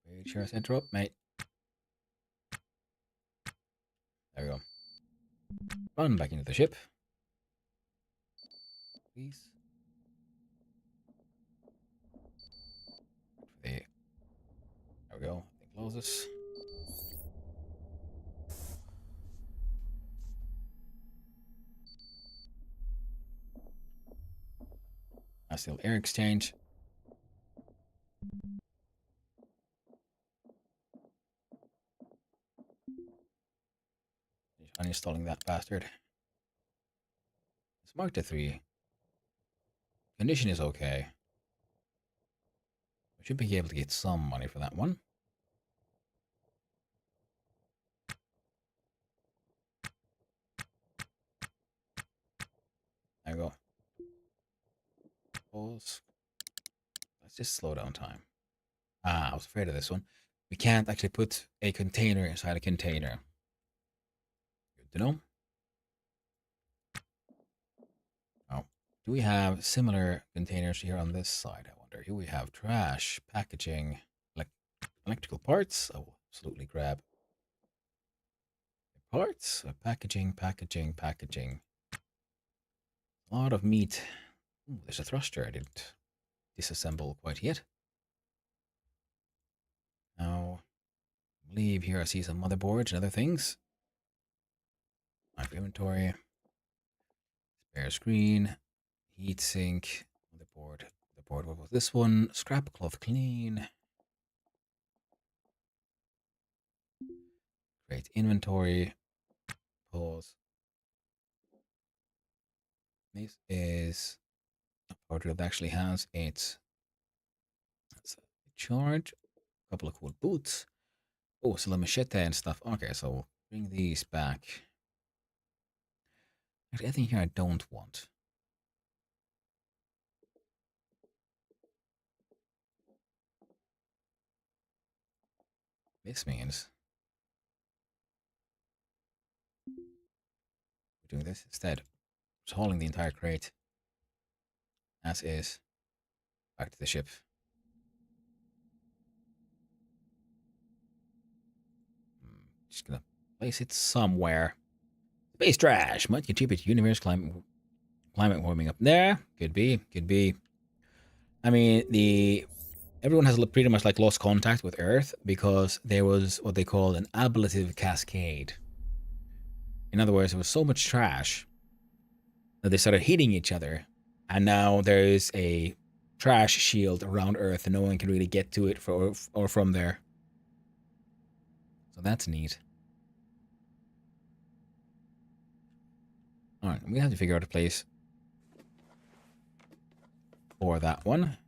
Pretty sure I said drop, mate. There we go. Run back into the ship. Please. There we go. Close this. That's still air exchange. Uninstalling that bastard. It's marked to 3. Condition is okay. We should be able to get some money for that one. Pause. Let's just slow down time. Ah, I was afraid of this one. We can't actually put a container inside a container. Good to know. Oh, do we have similar containers here on this side? I wonder. Here we have trash, packaging, electrical parts. I will absolutely grab parts. Packaging, packaging, packaging. A lot of meat. Ooh, there's a thruster I didn't disassemble quite yet. Now, leave here. I see some motherboards and other things. My inventory. Spare screen. Heatsink. Motherboard. Motherboard. What was this one? Scrap cloth clean. Create inventory. Pause. This is a power drill that actually has its charge. A couple of cool boots. Oh, still a machete and stuff. Okay, so we'll bring these back. Actually, I think here I don't want. This means we're doing this instead. Just hauling the entire crate as is back to the ship. Just gonna place it somewhere. Space trash might contribute to universe climate warming up there. Could be, could be. I mean, everyone has pretty much like lost contact with Earth because there was what they call an ablative cascade. In other words, there was so much trash that they started hitting each other, and now there is a trash shield around Earth, and no one can really get to it or from there. So that's neat. All right, we have to figure out a place for that one.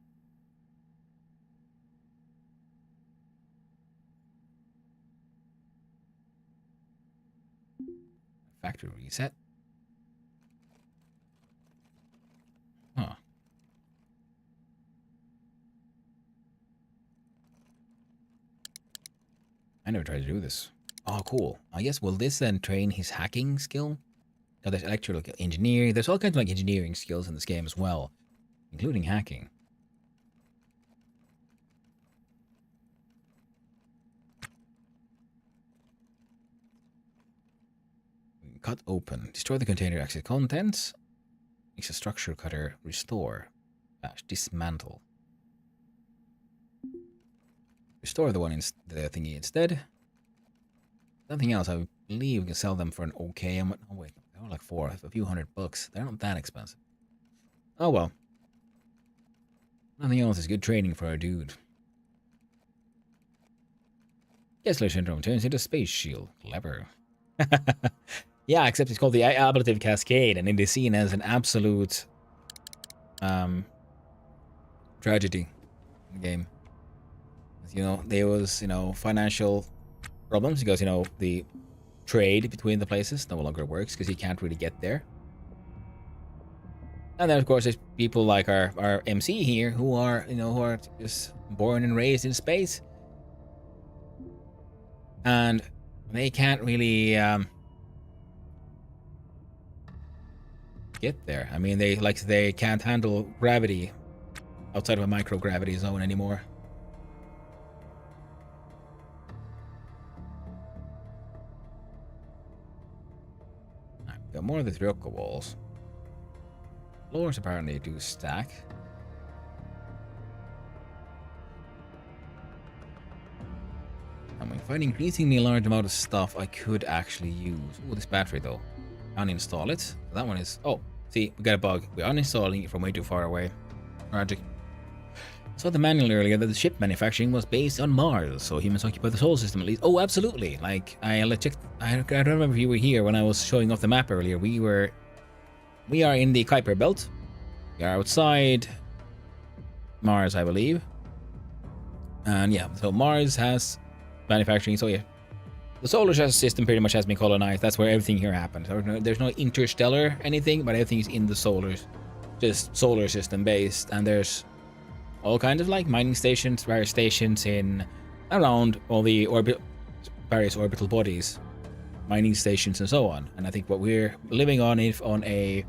Factory reset. Huh. I never tried to do this. Oh, cool. I guess, will this then train his hacking skill? Now, there's electrical engineering. There's all kinds of like engineering skills in this game as well, including hacking. Cut open. Destroy the container access contents. Makes a structure cutter. Restore. Dismantle. Restore the thingy instead. Nothing else. I believe we can sell them for an okay amount. Oh wait, they're like a few $100. They're not that expensive. Oh well. Nothing else is good training for a dude. Kessler syndrome turns into space shield. Clever. Yeah, except it's called the ablative cascade, and it is seen as an absolute tragedy in the game. You know, there was, financial problems because, the trade between the places no longer works because you can't really get there. And then, of course, there's people like our MC here who are just born and raised in space. And they can't really get there. I mean, they can't handle gravity outside of a microgravity zone anymore. Right, got more of the Ryoko walls. Floors apparently do stack. I mean, find increasingly large amount of stuff I could actually use. Oh, this battery though. Uninstall it. That one is... Oh, see, we got a bug. We're uninstalling it from way too far away. Tragic. I saw the manual earlier that the ship manufacturing was based on Mars, so humans occupy the solar system at least. Oh, absolutely. Like, I checked... I don't remember if you were here when I was showing off the map earlier. We are in the Kuiper Belt. We are outside Mars, I believe. And yeah, so Mars has manufacturing, so yeah. The solar system pretty much has been colonized. That's where everything here happens. There's no interstellar anything, but everything is in the solars. just solar system based, and there's all kinds of like mining stations, various stations in around all the various orbital bodies, mining stations and so on. And I think what we're living on is on a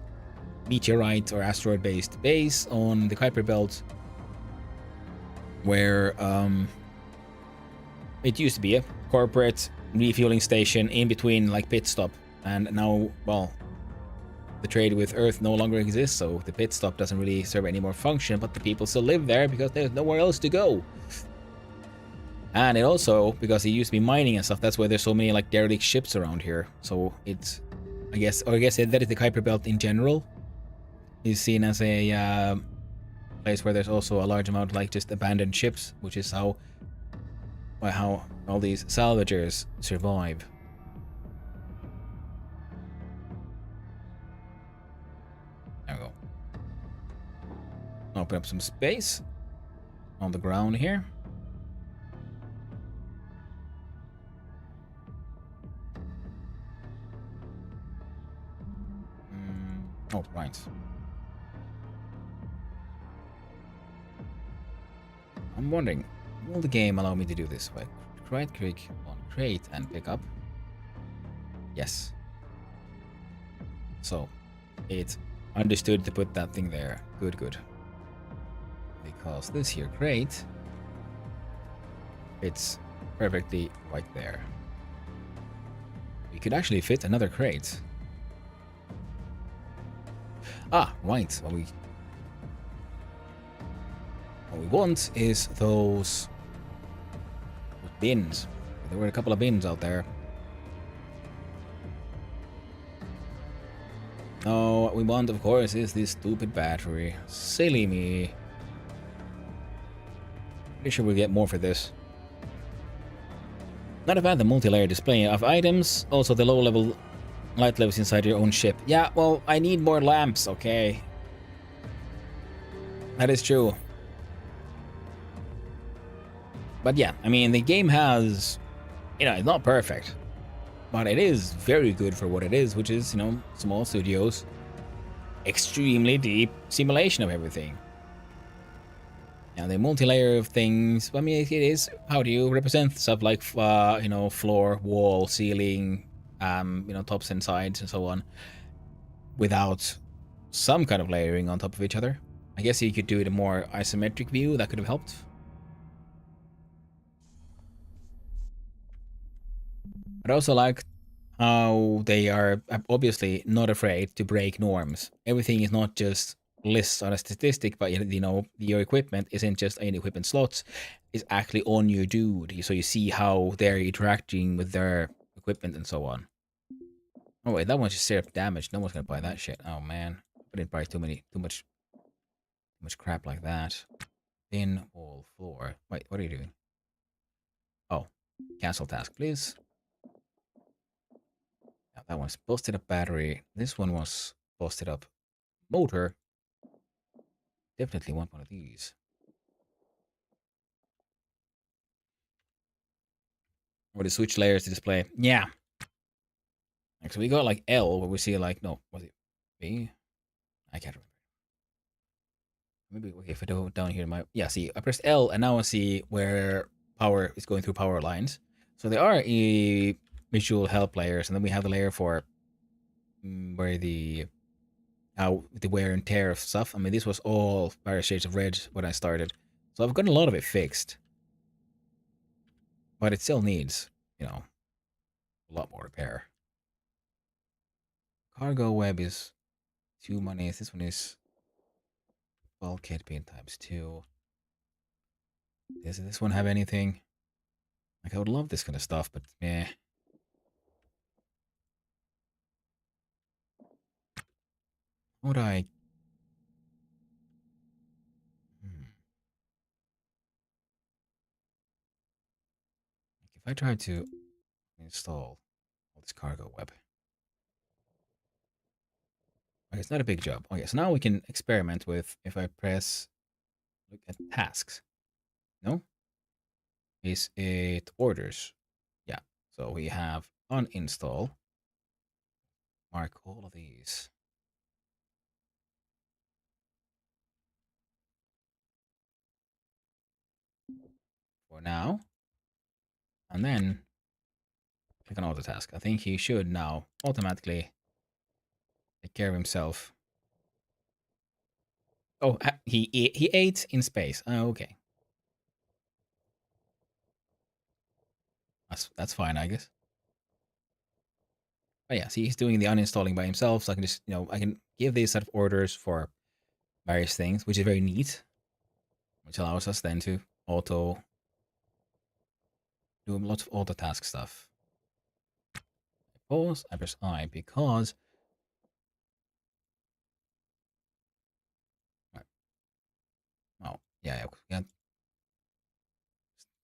meteorite or asteroid based base on the Kuiper Belt, where it used to be a corporate refueling station in between like pit stop, and now, well, the trade with Earth no longer exists, so the pit stop doesn't really serve any more function, but the people still live there because there's nowhere else to go. And it also, because it used to be mining and stuff, that's why there's so many like derelict ships around here. So it's, I guess that is the Kuiper Belt in general is seen as a place where there's also a large amount of like just abandoned ships, which is how all these salvagers survive. There we go. Open up some space on the ground here. Oh, right. I'm wondering, will the game allow me to do this? Like, right click on crate and pick up. Yes. So, it understood to put that thing there. Good, good. Because this here crate fits perfectly right there. We could actually fit another crate. Ah, right. What we want is those bins. There were a couple of bins out there. Oh, what we want, of course, is this stupid battery. Silly me. Pretty sure we'll get more for this. Not about the multi-layer display of items, also the low-level light levels inside your own ship. Yeah, well, I need more lamps, okay? That is true. But yeah, I mean, the game has, it's not perfect, but it is very good for what it is, which is, small studios, extremely deep simulation of everything. Now, the multi-layer of things, I mean, it is, how do you represent stuff like, floor, wall, ceiling, tops and sides and so on, without some kind of layering on top of each other? I guess you could do it a more isometric view, that could have helped. But I also like how they are obviously not afraid to break norms. Everything is not just lists on a statistic, but your equipment isn't just in equipment slots, it's actually on your dude. So you see how they're interacting with their equipment and so on. Oh wait, that one's just straight up damaged. No one's gonna buy that shit. Oh man, I didn't buy too much crap like that. Thin wall floor. Wait, what are you doing? Oh, cancel task, please. Yeah, that one's busted up battery. This one was busted up motor. Definitely want one of these. Or the switch layers to display. Yeah. So we got like L where we see like, no, was it B? I can't remember. Maybe, okay, if I go down here, yeah, see, I pressed L and now I see where power is going through power lines. So there are visual help layers, and then we have the layer for where the wear and tear of stuff. I mean, this was all various shades of red when I started. So I've gotten a lot of it fixed. But it still needs, a lot more repair. Cargo web is 2 monies. This one is bulkhead pin times 2. Does this one have anything? Like, I would love this kind of stuff, but meh. Would I? If I try to install all this cargo web. Okay, it's not a big job. Okay, so now we can experiment with, if I press, look at tasks. No? Is it orders? Yeah. So we have uninstall. Mark all of these. for now. And then click on auto task. I think he should now automatically take care of himself. Oh, he ate in space. Oh, okay. That's fine, I guess. But yeah, see, he's doing the uninstalling by himself, so I can just, I can give these set of orders for various things, which is very neat, which allows us then to do a lot of auto task stuff. Pause, I press I because oh yeah, we can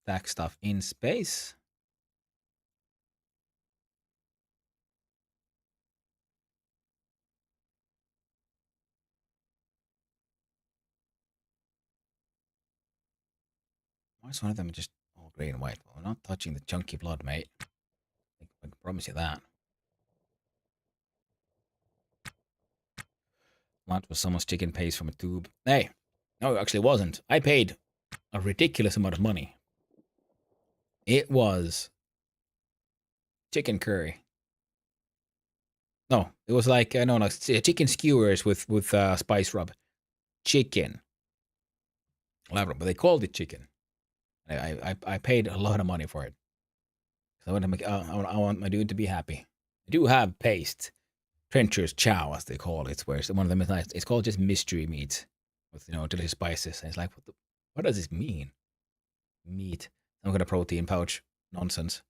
stack stuff in space. Why is one of them just all grey and white? Well, we're not touching the chunky blood, mate. I can promise you that. That was someone's chicken paste from a tube. Hey, no, it actually wasn't. I paid a ridiculous amount of money. It was chicken curry. No, it was like no, chicken skewers with spice rub. Chicken. Elaborate, but they called it chicken. I paid a lot of money for it. So I want to make I want my dude to be happy. I do have paste. Trencher's chow, as they call it, where one of them is nice. It's called just mystery meat with delicious spices. And it's like, what does this mean? Meat. I'm gonna protein pouch nonsense.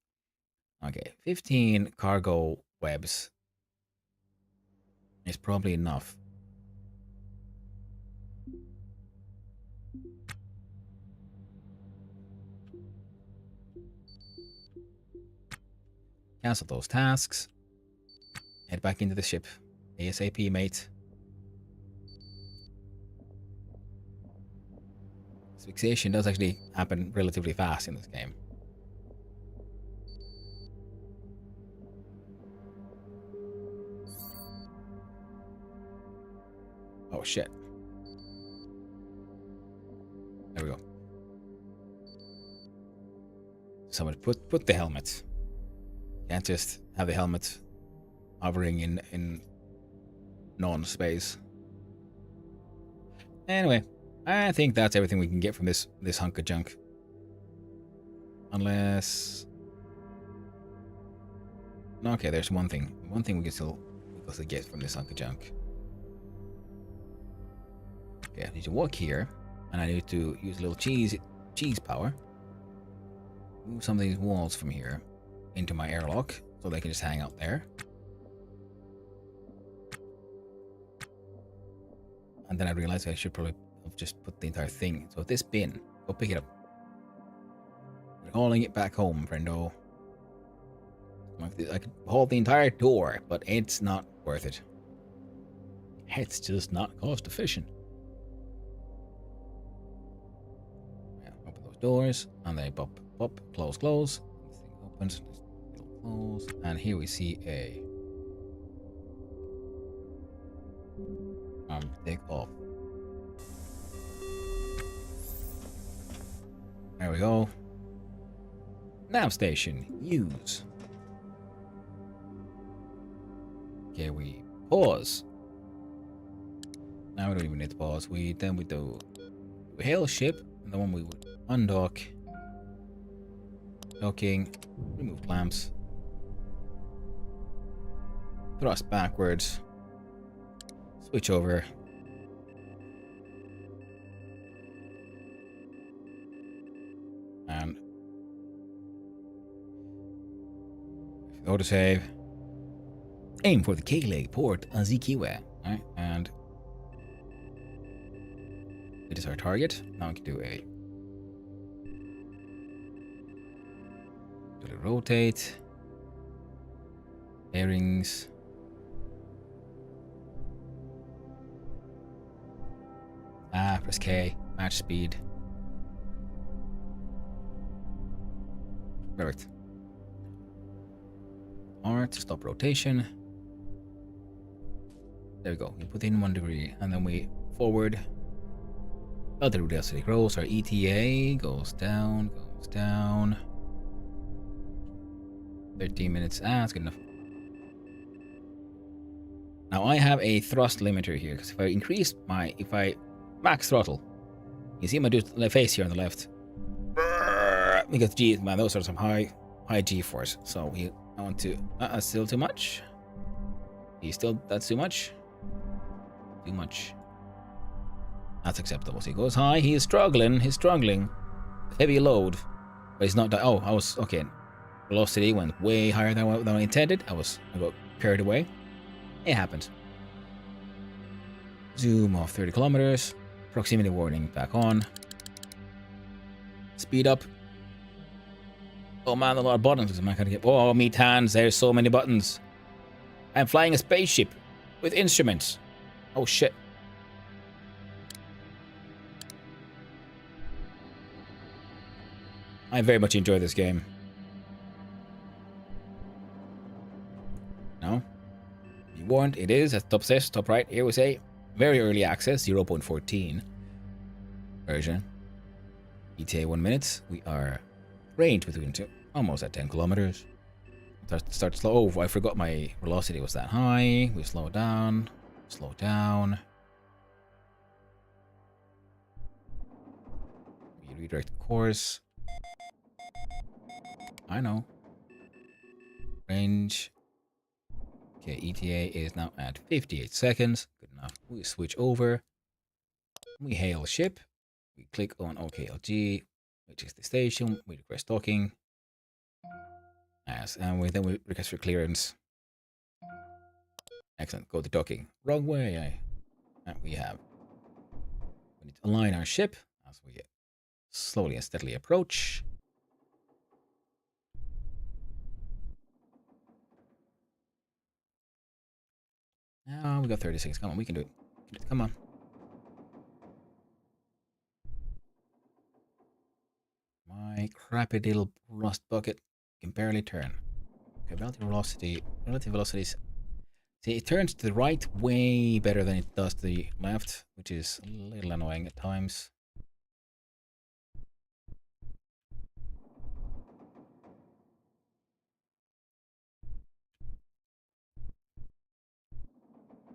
Okay, 15 cargo webs is probably enough. Cancel those tasks. Head back into the ship. ASAP, mate. Asphyxiation does actually happen relatively fast in this game. Oh shit. There we go. Someone put the helmet. Can't just have the helmet hovering in non-space. Anyway, I think that's everything we can get from this hunk of junk. Unless... Okay, there's one thing. One thing we can still get from this hunk of junk. Okay, I need to walk here, and I need to use a little cheese power. Move some of these walls from here into my airlock, so they can just hang out there. And then I realized I should probably have just put the entire thing. So this bin, go pick it up. We're hauling it back home, friendo. I could haul the entire door, but it's not worth it. It's just not cost efficient. Yeah, open those doors, and they pop, close. This thing opens, close, and here we see a take off. There we go. Nav station, use. Okay, we pause. Now we don't even need to pause. We do hail ship, and the one we would undock. Docking, remove clamps. Thrust backwards. Switch over. And autosave. Aim for the K-leg port Azikiwe. Alright, and it is our target. Now we can do a rotate. Bearings. Press K, match speed. Perfect. R to stop rotation. There we go. We put in 1 degree, and then we forward. Other velocity grows. Our ETA goes down. Goes down. 13 minutes. Ah, that's good enough. Now I have a thrust limiter here, because if I max throttle, you see my face here on the left. Because G, man, those are some high G-force. So I want to, that's still too much. That's too much. Too much. That's acceptable. So he goes high, he's struggling. Heavy load. But he's not, oh, I was, okay. Velocity went way higher than I intended. I got carried away. It happened. Zoom off 30 kilometers. Proximity warning back on. Speed up. Oh man, a lot of buttons. I'm not gonna get. Oh, meat hands. There's so many buttons. I'm flying a spaceship with instruments. Oh shit. I very much enjoy this game. No? Be warned, it is, at top right, here we say, very early access, 0.14 version. ETA 1 minute. We are range between almost at 10 kilometers. Start slow. Oh, I forgot my velocity was that high. We slow down. Slow down. We redirect course. I know. Range. Okay, ETA is now at 58 seconds. Good enough. We switch over. We hail ship. We click on OKLG, which is the station. We request docking. Yes, and then we request for clearance. Excellent. Go to docking. Wrong way. And we need to align our ship as we slowly and steadily approach. Now we got 36. Come on, we can do it. Come on. My crappy little rust bucket can barely turn. Okay, relative velocities. See, it turns to the right way better than it does to the left, which is a little annoying at times.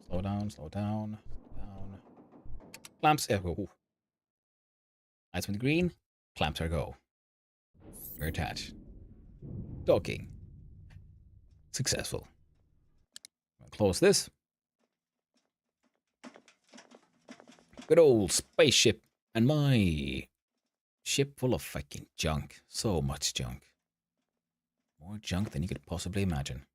Slow down, slow down, slow down. Clamps, go. Lights with green, clamps are go. You're attached. Docking. Successful. Close this. Good old spaceship. And my ship full of fucking junk. So much junk. More junk than you could possibly imagine.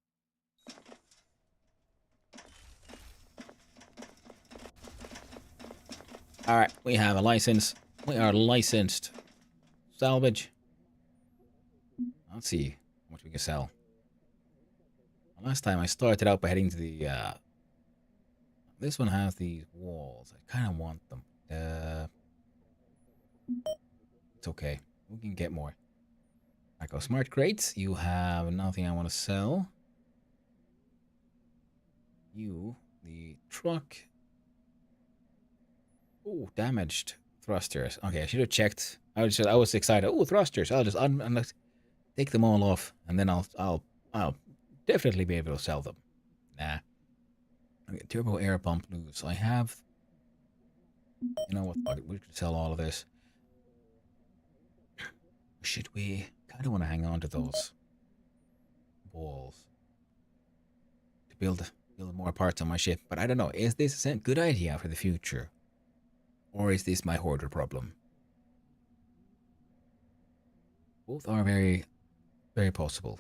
Alright, we have a license. We are licensed. Salvage. Let's see how much we can sell. Last time I started out by heading to the... this one has these walls. I kind of want them. It's okay. We can get more. Alright, go smart crates. You have nothing I want to sell. You, the truck. Oh, damaged thrusters. Okay, I should have checked. I was excited. Oh, thrusters. I'll just take them all off, and then I'll definitely be able to sell them. Nah. Okay, turbo air pump loose. I have. You know what? We could sell all of this. Should we? Kind of want to hang on to those balls to build more parts on my ship, but I don't know. Is this a good idea for the future, or is this my hoarder problem? Both are very, very possible.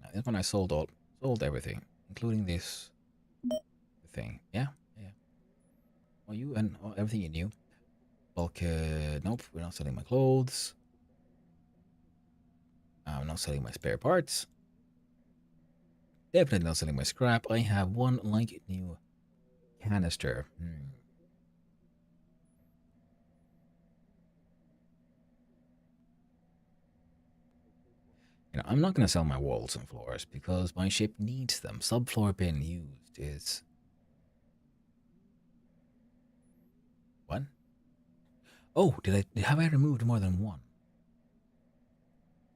Now, this one I sold everything, including this thing. Yeah. Well, you and everything you knew. Bulkhead. Nope, we're not selling my clothes. I'm not selling my spare parts. Definitely not selling my scrap. I have one like new canister. You know, I'm not going to sell my walls and floors because my ship needs them. Subfloor bin used is... What? Oh, have I removed more than one?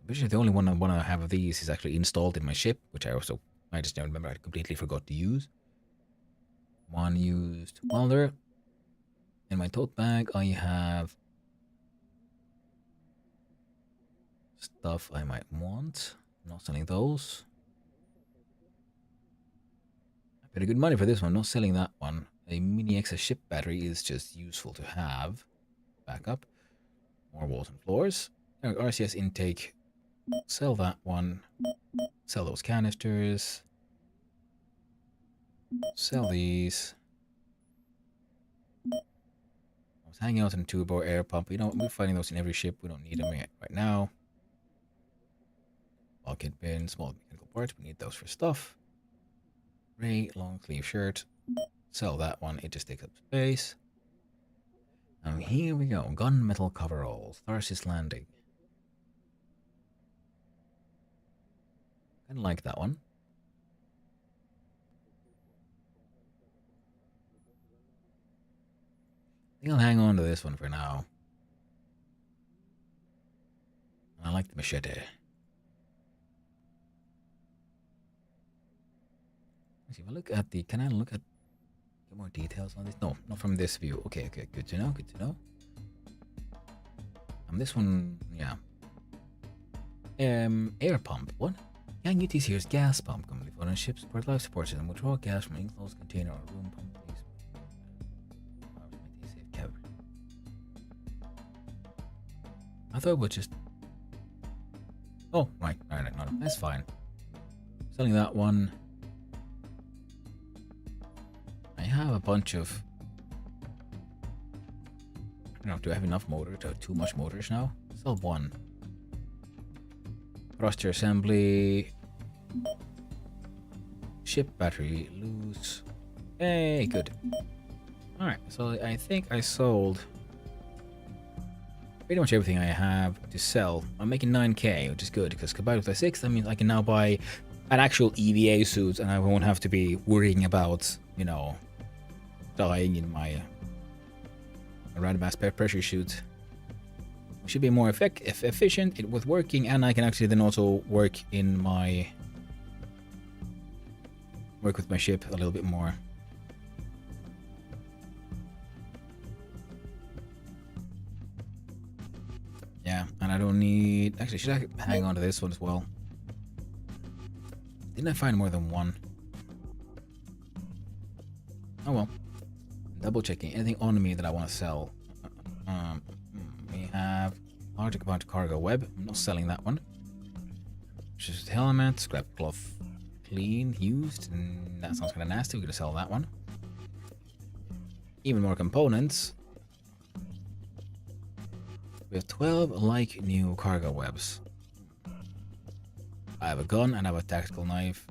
Which is the only one I want to have of these is actually installed in my ship, which I just don't remember. I completely forgot to use. One used welder. In my tote bag, I have stuff I might want. I'm not selling those. I paid a good money for this one. Not selling that one. A mini XS ship battery is just useful to have. Backup. More walls and floors. RCS intake. Sell that one. Sell those canisters. Sell these. I was hanging out in a turbo air pump. You know, we're finding those in every ship. We don't need them right now. Bulkhead bin, small mechanical parts. We need those for stuff. Gray long sleeve shirt. Sell that one. It just takes up space. And here we go. Gunmetal coveralls. Tharsis landing. Kind of like that one. I think I'll hang on to this one for now. I like the machete. Let's see if I look at the... Can I look at... Get more details on this? No, not from this view. Okay, good to know, good to know. This one, yeah. Air pump, what? Young UTC's gas pump company on a ship's support life support system will draw gas from an enclosed container or room pump. I thought it would just... Oh, right, no, that's fine. Selling that one. I have a bunch of... I don't know, do I have enough motor to have too much motors now? Sell one. Thruster assembly. Ship battery loose. Hey, good. Alright, so I think I sold pretty much everything I have to sell. I'm making 9k, which is good, because combined with the 6, that means I can now buy an actual EVA suit, and I won't have to be worrying about, you know, dying in my random mass pressure suit. It should be more efficient with working, and I can actually then also work with my ship a little bit more. Yeah, and I don't need... Actually, should I hang on to this one as well? Didn't I find more than one? Oh well. Double checking. Anything on me that I want to sell? We have large amount of cargo web. I'm not selling that one. Just helmet, scrap cloth, clean, used. That sounds kind of nasty. We're going to sell that one. Even more components. We have 12 like new cargo webs. I have a gun and I have a tactical knife.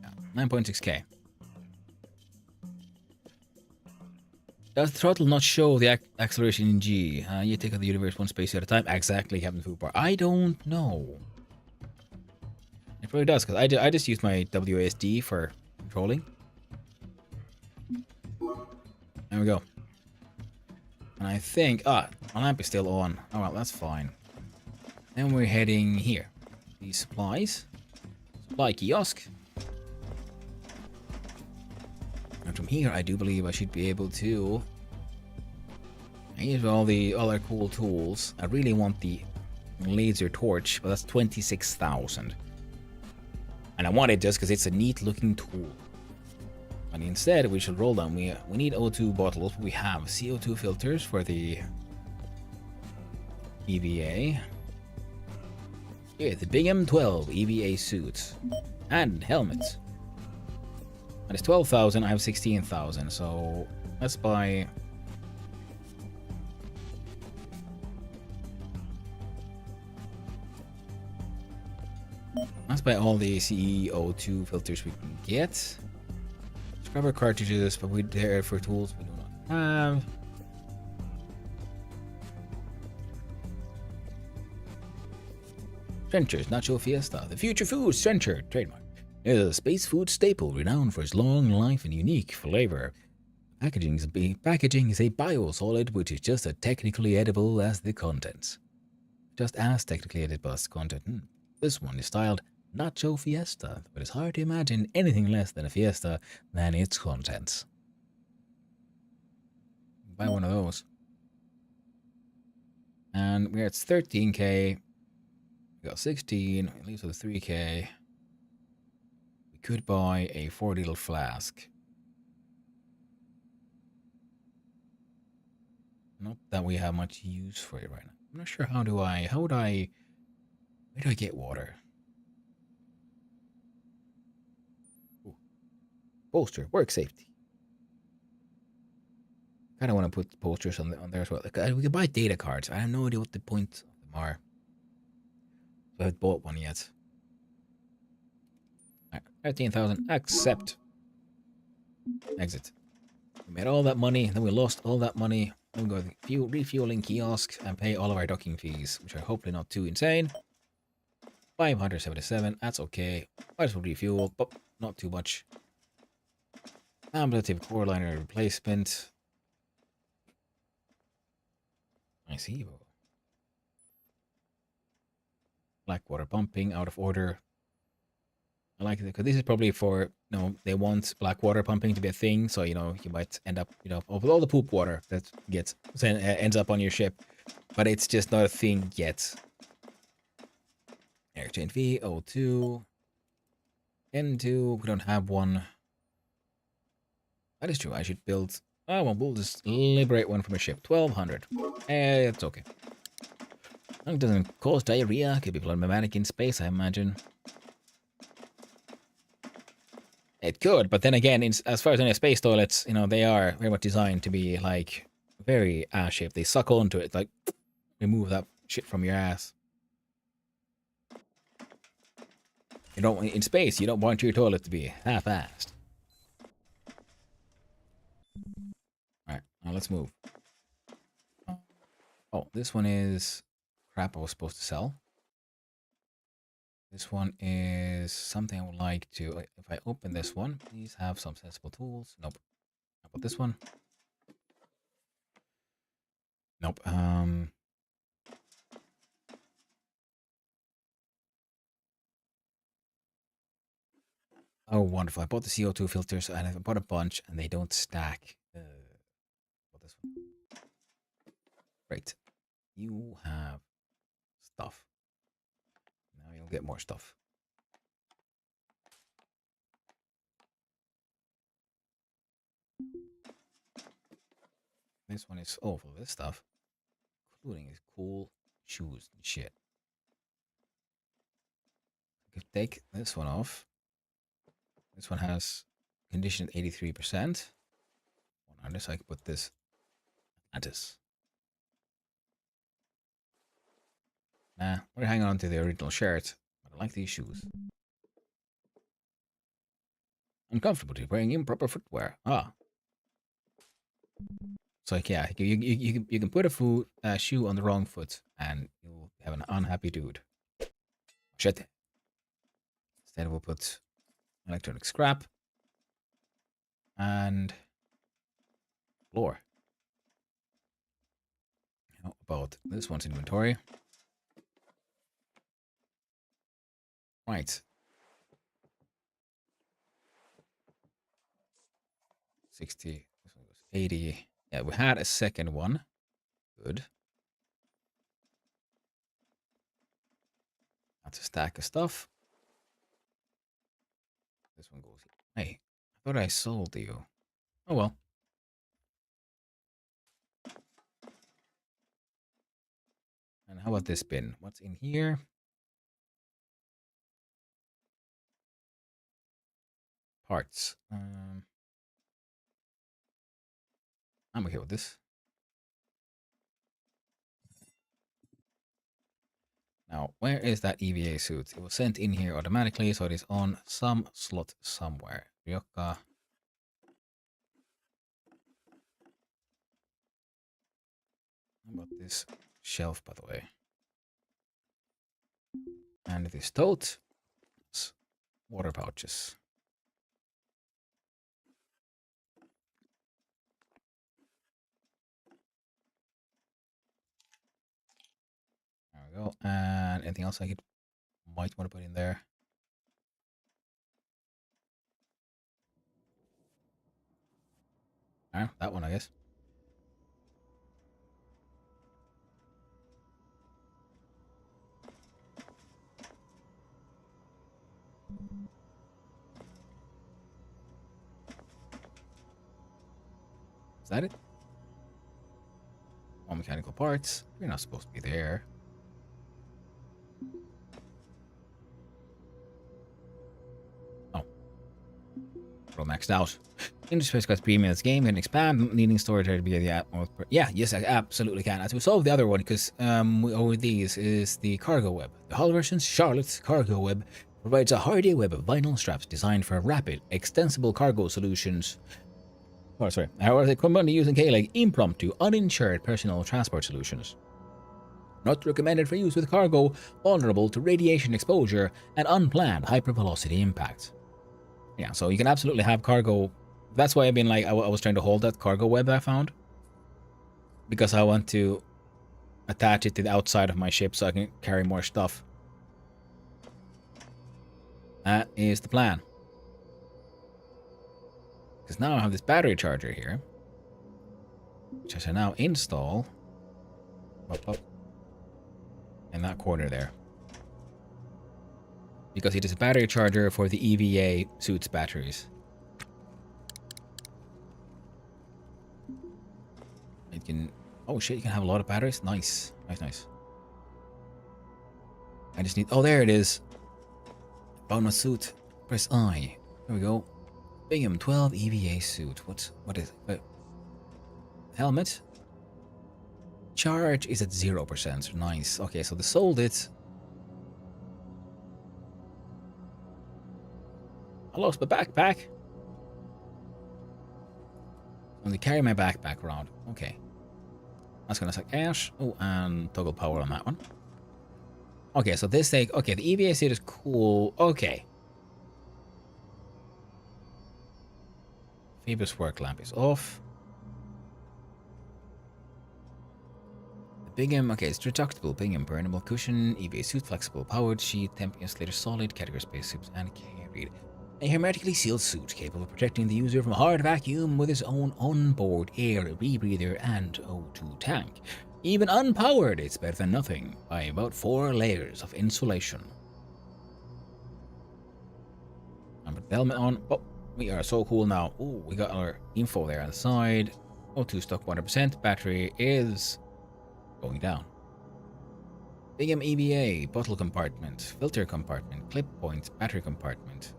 Yeah, 9.6k. Does the throttle not show the acceleration in G? You take out the universe one space at a time. Exactly, Captain Foodbar. I don't know. It probably does, because I just use my WASD for controlling. There we go. And I think... my lamp is still on. Oh well, that's fine. Then we're heading here. These supplies. Supply kiosk. And from here, I do believe I should be able to... Here's all our cool tools. I really want the laser torch, but that's 26,000. And I want it just because it's a neat looking tool. But instead, we should roll down. We need O2 bottles. We have CO2 filters for the EVA. Here, the Big M12 EVA suits. And helmets. And it's 12,000. I have 16,000. So let's buy... Let's buy all the CO2 filters we can get. Scrubber cartridges, but we're there for tools we do not have. Trenchers, Nacho Fiesta. The Future Foods Trencher, trademark. It is a space food staple renowned for its long life and unique flavor. Packaging is a biosolid which is just as technically edible as the contents. just as technically edit bus content. This one is styled Nacho Fiesta, but it's hard to imagine anything less than a fiesta than its contents. Buy one of those. And we're at 13k. We got 16. It leaves with 3k. We could buy a 4 little flask. Not that we have much use for it right now. I'm not sure where do I get water? Ooh. Poster, work safety. Kind of want to put posters on there as well. Like, we could buy data cards. I have no idea what the point of them are. So I haven't bought one yet. Right, 13,000. Accept. Exit. We made all that money, then we lost all that money. Then we go to the refueling kiosk and pay all of our docking fees, which are hopefully not too insane. 577. That's okay. Might as well refuel, but not too much. Ambulative core liner replacement. I see. Blackwater pumping out of order. I like it because this is probably for, they want blackwater pumping to be a thing. So, you might end up, with all the poop water that ends up on your ship. But it's just not a thing yet. Exchange V, O2. N2, we don't have one. That is true, I should build... Oh, well, we'll just liberate one from a ship. 1,200. It's okay. It doesn't cause diarrhea. Could be problematic in space, I imagine. It could, but then again, as far as any space toilets, they are very much designed to be, like, very ass-shaped. They suck onto it, like, remove that shit from your ass. In space, you don't want your toilet to be half-assed. Alright, now let's move. Oh, this one is crap I was supposed to sell. This one is something I would like to... If I open this one, please have some sensible tools. Nope. How about this one? Nope. Oh, wonderful. I bought the CO2 filters and I bought a bunch and they don't stack. This one. Great. You have stuff. Now you'll get more stuff. This one is all for this stuff, including his cool shoes and shit. I could take this one off. This one has condition 83%. 100, so I can put this at this. Nah, we're hanging on to the original shirt, but I like these shoes. Uncomfortable to wearing improper footwear. Ah. So like, yeah, you can put a shoe on the wrong foot and you'll have an unhappy dude. Shit. Instead we'll put electronic scrap and floor. How about this one's inventory? Right. 60. This one goes 80. Yeah, we had a second one. Good. That's a stack of stuff. This one goes here. Hey, I thought I sold you. Oh well. And how about this bin? What's in here? Parts. I'm okay with this. Now, where is that EVA suit? It was sent in here automatically, so it is on some slot somewhere. Ryoka. How about this shelf, by the way? And this tote. Water pouches. There we go. anything else I might want to put in there? That one, I guess. Is that it? All mechanical parts. You're not supposed to be there. Oh. We're all maxed out. Interspace got premium in this game can expand, needing storage area to be the utmost. Yeah, yes, I absolutely can. As we solve the other one, because over these is the cargo web. The Hull version's Charlotte's cargo web provides a hardy web of vinyl straps designed for rapid, extensible cargo solutions. Oh, sorry. However, they commonly use in K-Leg impromptu, uninsured personal transport solutions. Not recommended for use with cargo vulnerable to radiation exposure and unplanned hypervelocity impacts. Yeah, so you can absolutely have cargo. That's why I've been like, I was trying to hold that cargo web I found. Because I want to attach it to the outside of my ship so I can carry more stuff. That is the plan. Because now I have this battery charger here. Which I shall now install. Up. In that corner there. Because it is a battery charger for the EVA suit's batteries. It can... Oh shit, you can have a lot of batteries? Nice. Nice. I just need... Oh, there it is. Found my suit. Press I. There we go. Bingham 12 EVA suit. What is it? Helmet. Charge is at 0%. Nice. Okay, so they sold it. I lost my backpack. Only carry my backpack around. Okay. That's gonna suck ash. Oh, and toggle power on that one. Okay, so this thing... Okay, the EVA suit is cool. Okay. Phoebus work lamp is off. The Bingham... Okay, it's retractable. Bingham burnable cushion. EVA suit flexible. Powered sheet. Temp insulator solid. Category spacesuits and carried. A hermetically sealed suit capable of protecting the user from hard vacuum with its own onboard air rebreather and O2 tank. Even unpowered, it's better than nothing by about 4 layers of insulation. And put the helmet on. Oh, we are so cool now. Oh, we got our info there on the side. O2 stock 100%. Battery is going down. Bingham EVA, bottle compartment, filter compartment, clip point, battery compartment.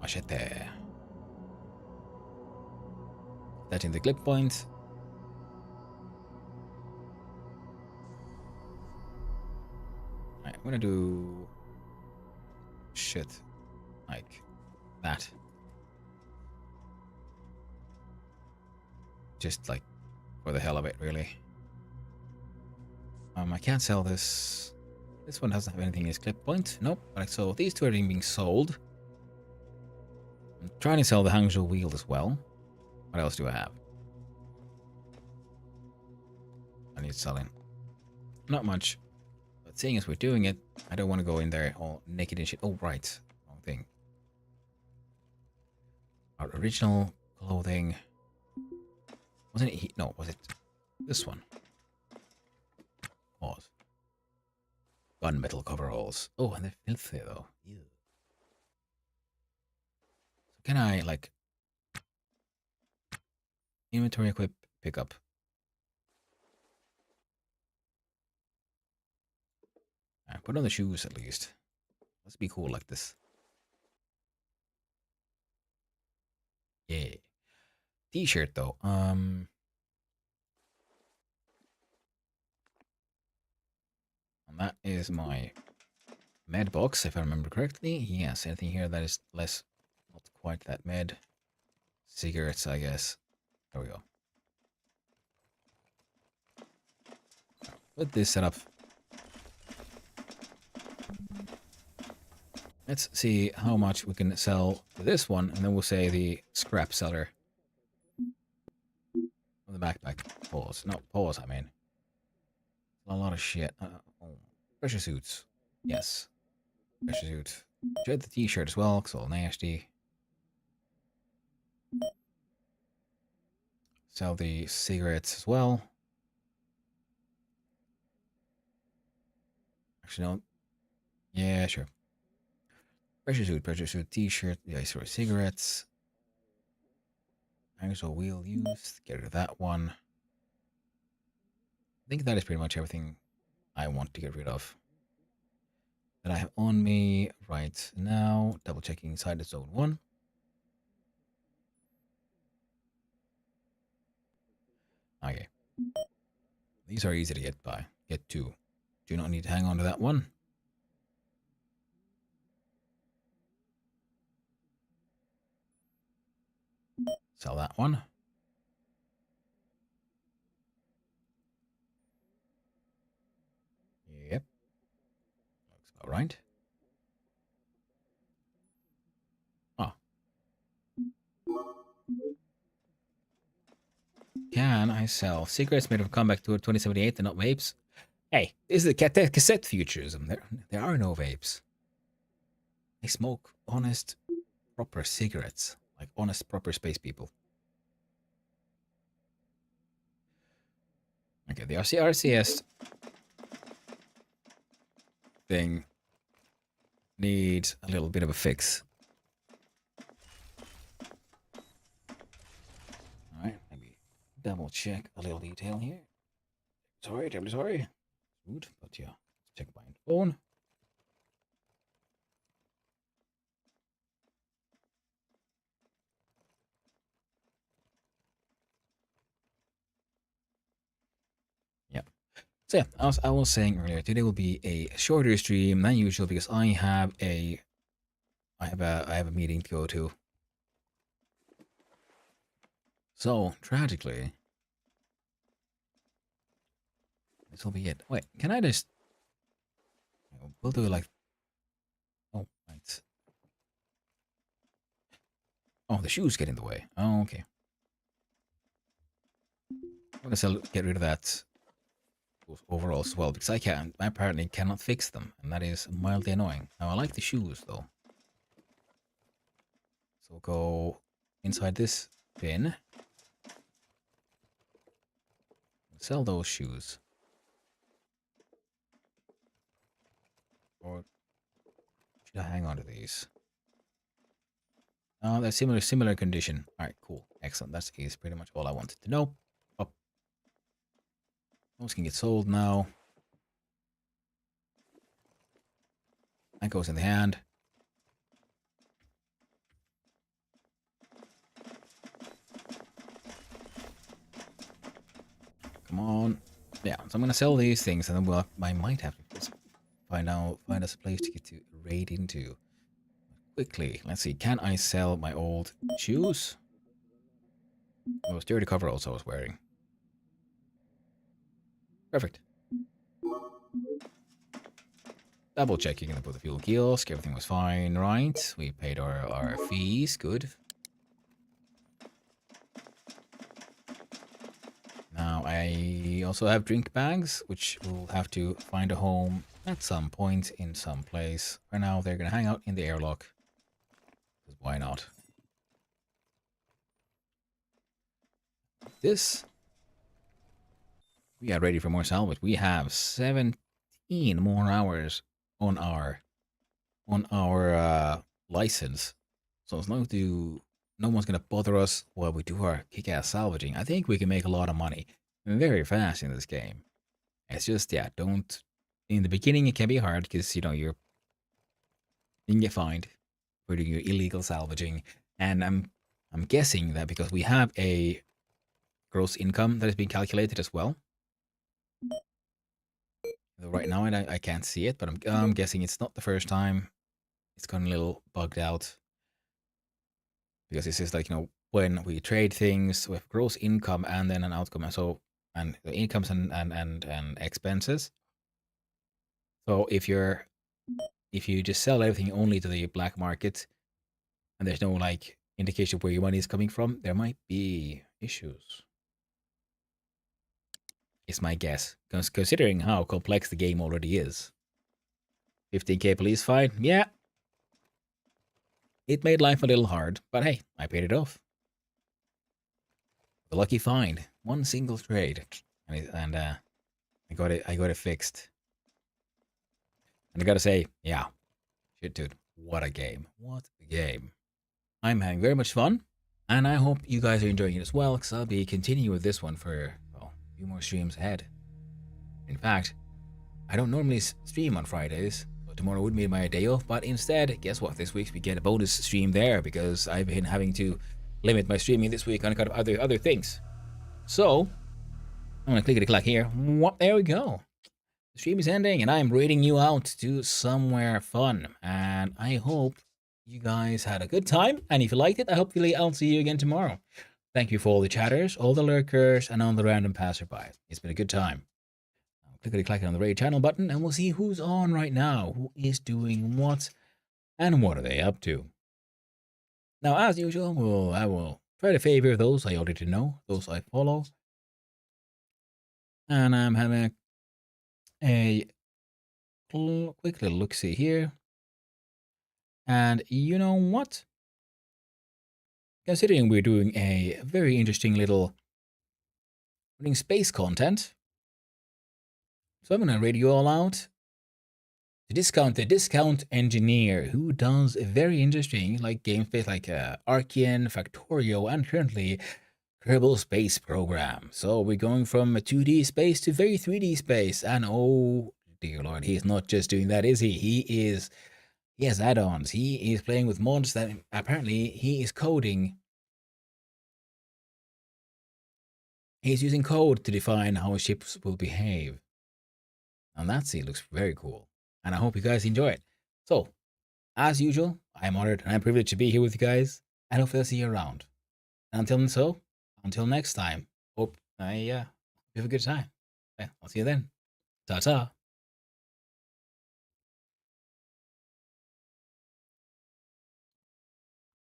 Machete. That in the clip point. Alright, I'm gonna do shit like that. Just like for the hell of it, really. I can't sell this. This one doesn't have anything in its clip point. Nope. Right, so these two are being sold. I'm trying to sell the Hangzhou wheel as well. What else do I have? I need selling. Not much. But seeing as we're doing it, I don't want to go in there all naked and shit. Oh, right. Wrong thing. Our original clothing. Wasn't it? No, was it this one? Pause. Gunmetal coveralls. Oh, and they're filthy though. Ew. So can I like inventory equip pickup? Put on the shoes at least. Let's be cool like this. Yeah. T-shirt though. And that is my med box, if I remember correctly. Yes, anything here that is less, not quite that med. Cigarettes, I guess. There we go. Put this setup. Let's see how much we can sell to this one, and then we'll say the scrap seller. pause. No, pause, I mean. A lot of shit. Oh. Pressure suits. Yes. Pressure suit. Shed the t-shirt as well, because all nasty. Sell the cigarettes as well. Actually, no. Yeah, sure. Pressure suit, t-shirt. Yeah, sorry, cigarettes. Hangs or wheel used. Get rid of that one. I think that is pretty much everything I want to get rid of. That I have on me right now. Double checking inside the zone 1. Okay. These are easy to get by. Get to. Do not need to hang on to that one. Sell that one. Yep. Looks about right. Oh. Can I sell cigarettes made of comeback to 2078 and not vapes? Hey, this is the cassette futurism. There are no vapes. They smoke honest, proper cigarettes. Like honest, proper space people. Okay, the RCS thing needs a little bit of a fix. Alright, maybe double check a little detail here. Sorry, terribly sorry. Good, but yeah, check my phone. Yeah. So yeah, I was saying earlier, today will be a shorter stream than usual because I have a meeting to go to. So tragically, this will be it. Wait, can I just? We'll do it like. Oh, right. Oh, the shoes get in the way. Oh, okay. I'm gonna get rid of that overall as well because I apparently cannot fix them, and that is mildly annoying. Now I like the shoes though. So we'll go inside this bin. Sell those shoes. Or should I hang on to these? Oh, that's similar condition. All right, cool, excellent. That is pretty much all I wanted to know. Up. Those can get sold now. That goes in the hand. Come on. Yeah, so I'm gonna sell these things, and then I might have to just find us a place to get to raid into. Quickly, let's see. Can I sell my old shoes? Those dirty coveralls I was wearing. Perfect. Double checking in the fuel kiosk. Everything was fine, right? We paid our fees. Good. Now I also have drink bags, which will have to find a home at some point in some place. For now, they're gonna hang out in the airlock. Because why not? This. We are ready for more salvage. We have 17 more hours on our license. So as long as no one's gonna bother us while we do our kick-ass salvaging, I think we can make a lot of money very fast in this game. It's just, yeah, don't. In the beginning, it can be hard because you can get fined for doing your illegal salvaging, and I'm guessing that because we have a gross income that is being calculated as well. Right now, I can't see it, but I'm guessing it's not the first time. It's gone a little bugged out because this is like, when we trade things with gross income and then an outcome, and the incomes and expenses. So if you just sell everything only to the black market and there's no like indication of where your money is coming from, there might be issues. is my guess, considering how complex the game already is. 15k police fine, yeah. It made life a little hard, but hey, I paid it off. The lucky find, one single trade, and I got it fixed. And I gotta say, yeah, shit, dude, what a game, what a game. I'm having very much fun, and I hope you guys are enjoying it as well, because I'll be continuing with this one for, well, a few more streams ahead. In fact, I don't normally stream on Fridays, so tomorrow would be my day off, but instead, guess what, this week we get a bonus stream there, because I've been having to limit my streaming this week on account of other things. So, I'm gonna clickety-clack here. There we go. The stream is ending, and I'm raiding you out to somewhere fun, and I hope you guys had a good time, and if you liked it, hopefully I'll see you again tomorrow. Thank you for all the chatters, all the lurkers, and all the random passerby. It's been a good time. Clickety-clack on the raid channel button, and we'll see who's on right now, who is doing what, and what are they up to. Now, as usual, I will try to favor those I already know, those I follow. And I'm having a quick little look-see here. And you know what? Considering we're doing a very interesting little space content, so I'm going to raid you all out to discount the discount engineer, who does very interesting like game space like Archean, Factorio, and currently Kerbal Space Program. So we're going from a 2D space to very 3D space, and oh dear lord, he's not just doing that, is he? He has add-ons. He is playing with mods that apparently he is coding. He's using code to define how ships will behave. And that scene looks very cool. And I hope you guys enjoy it. So, as usual, I'm honored and I'm privileged to be here with you guys. And hopefully I'll see you around. And until next time, hope you have a good time. Yeah, I'll see you then. Ta-ta.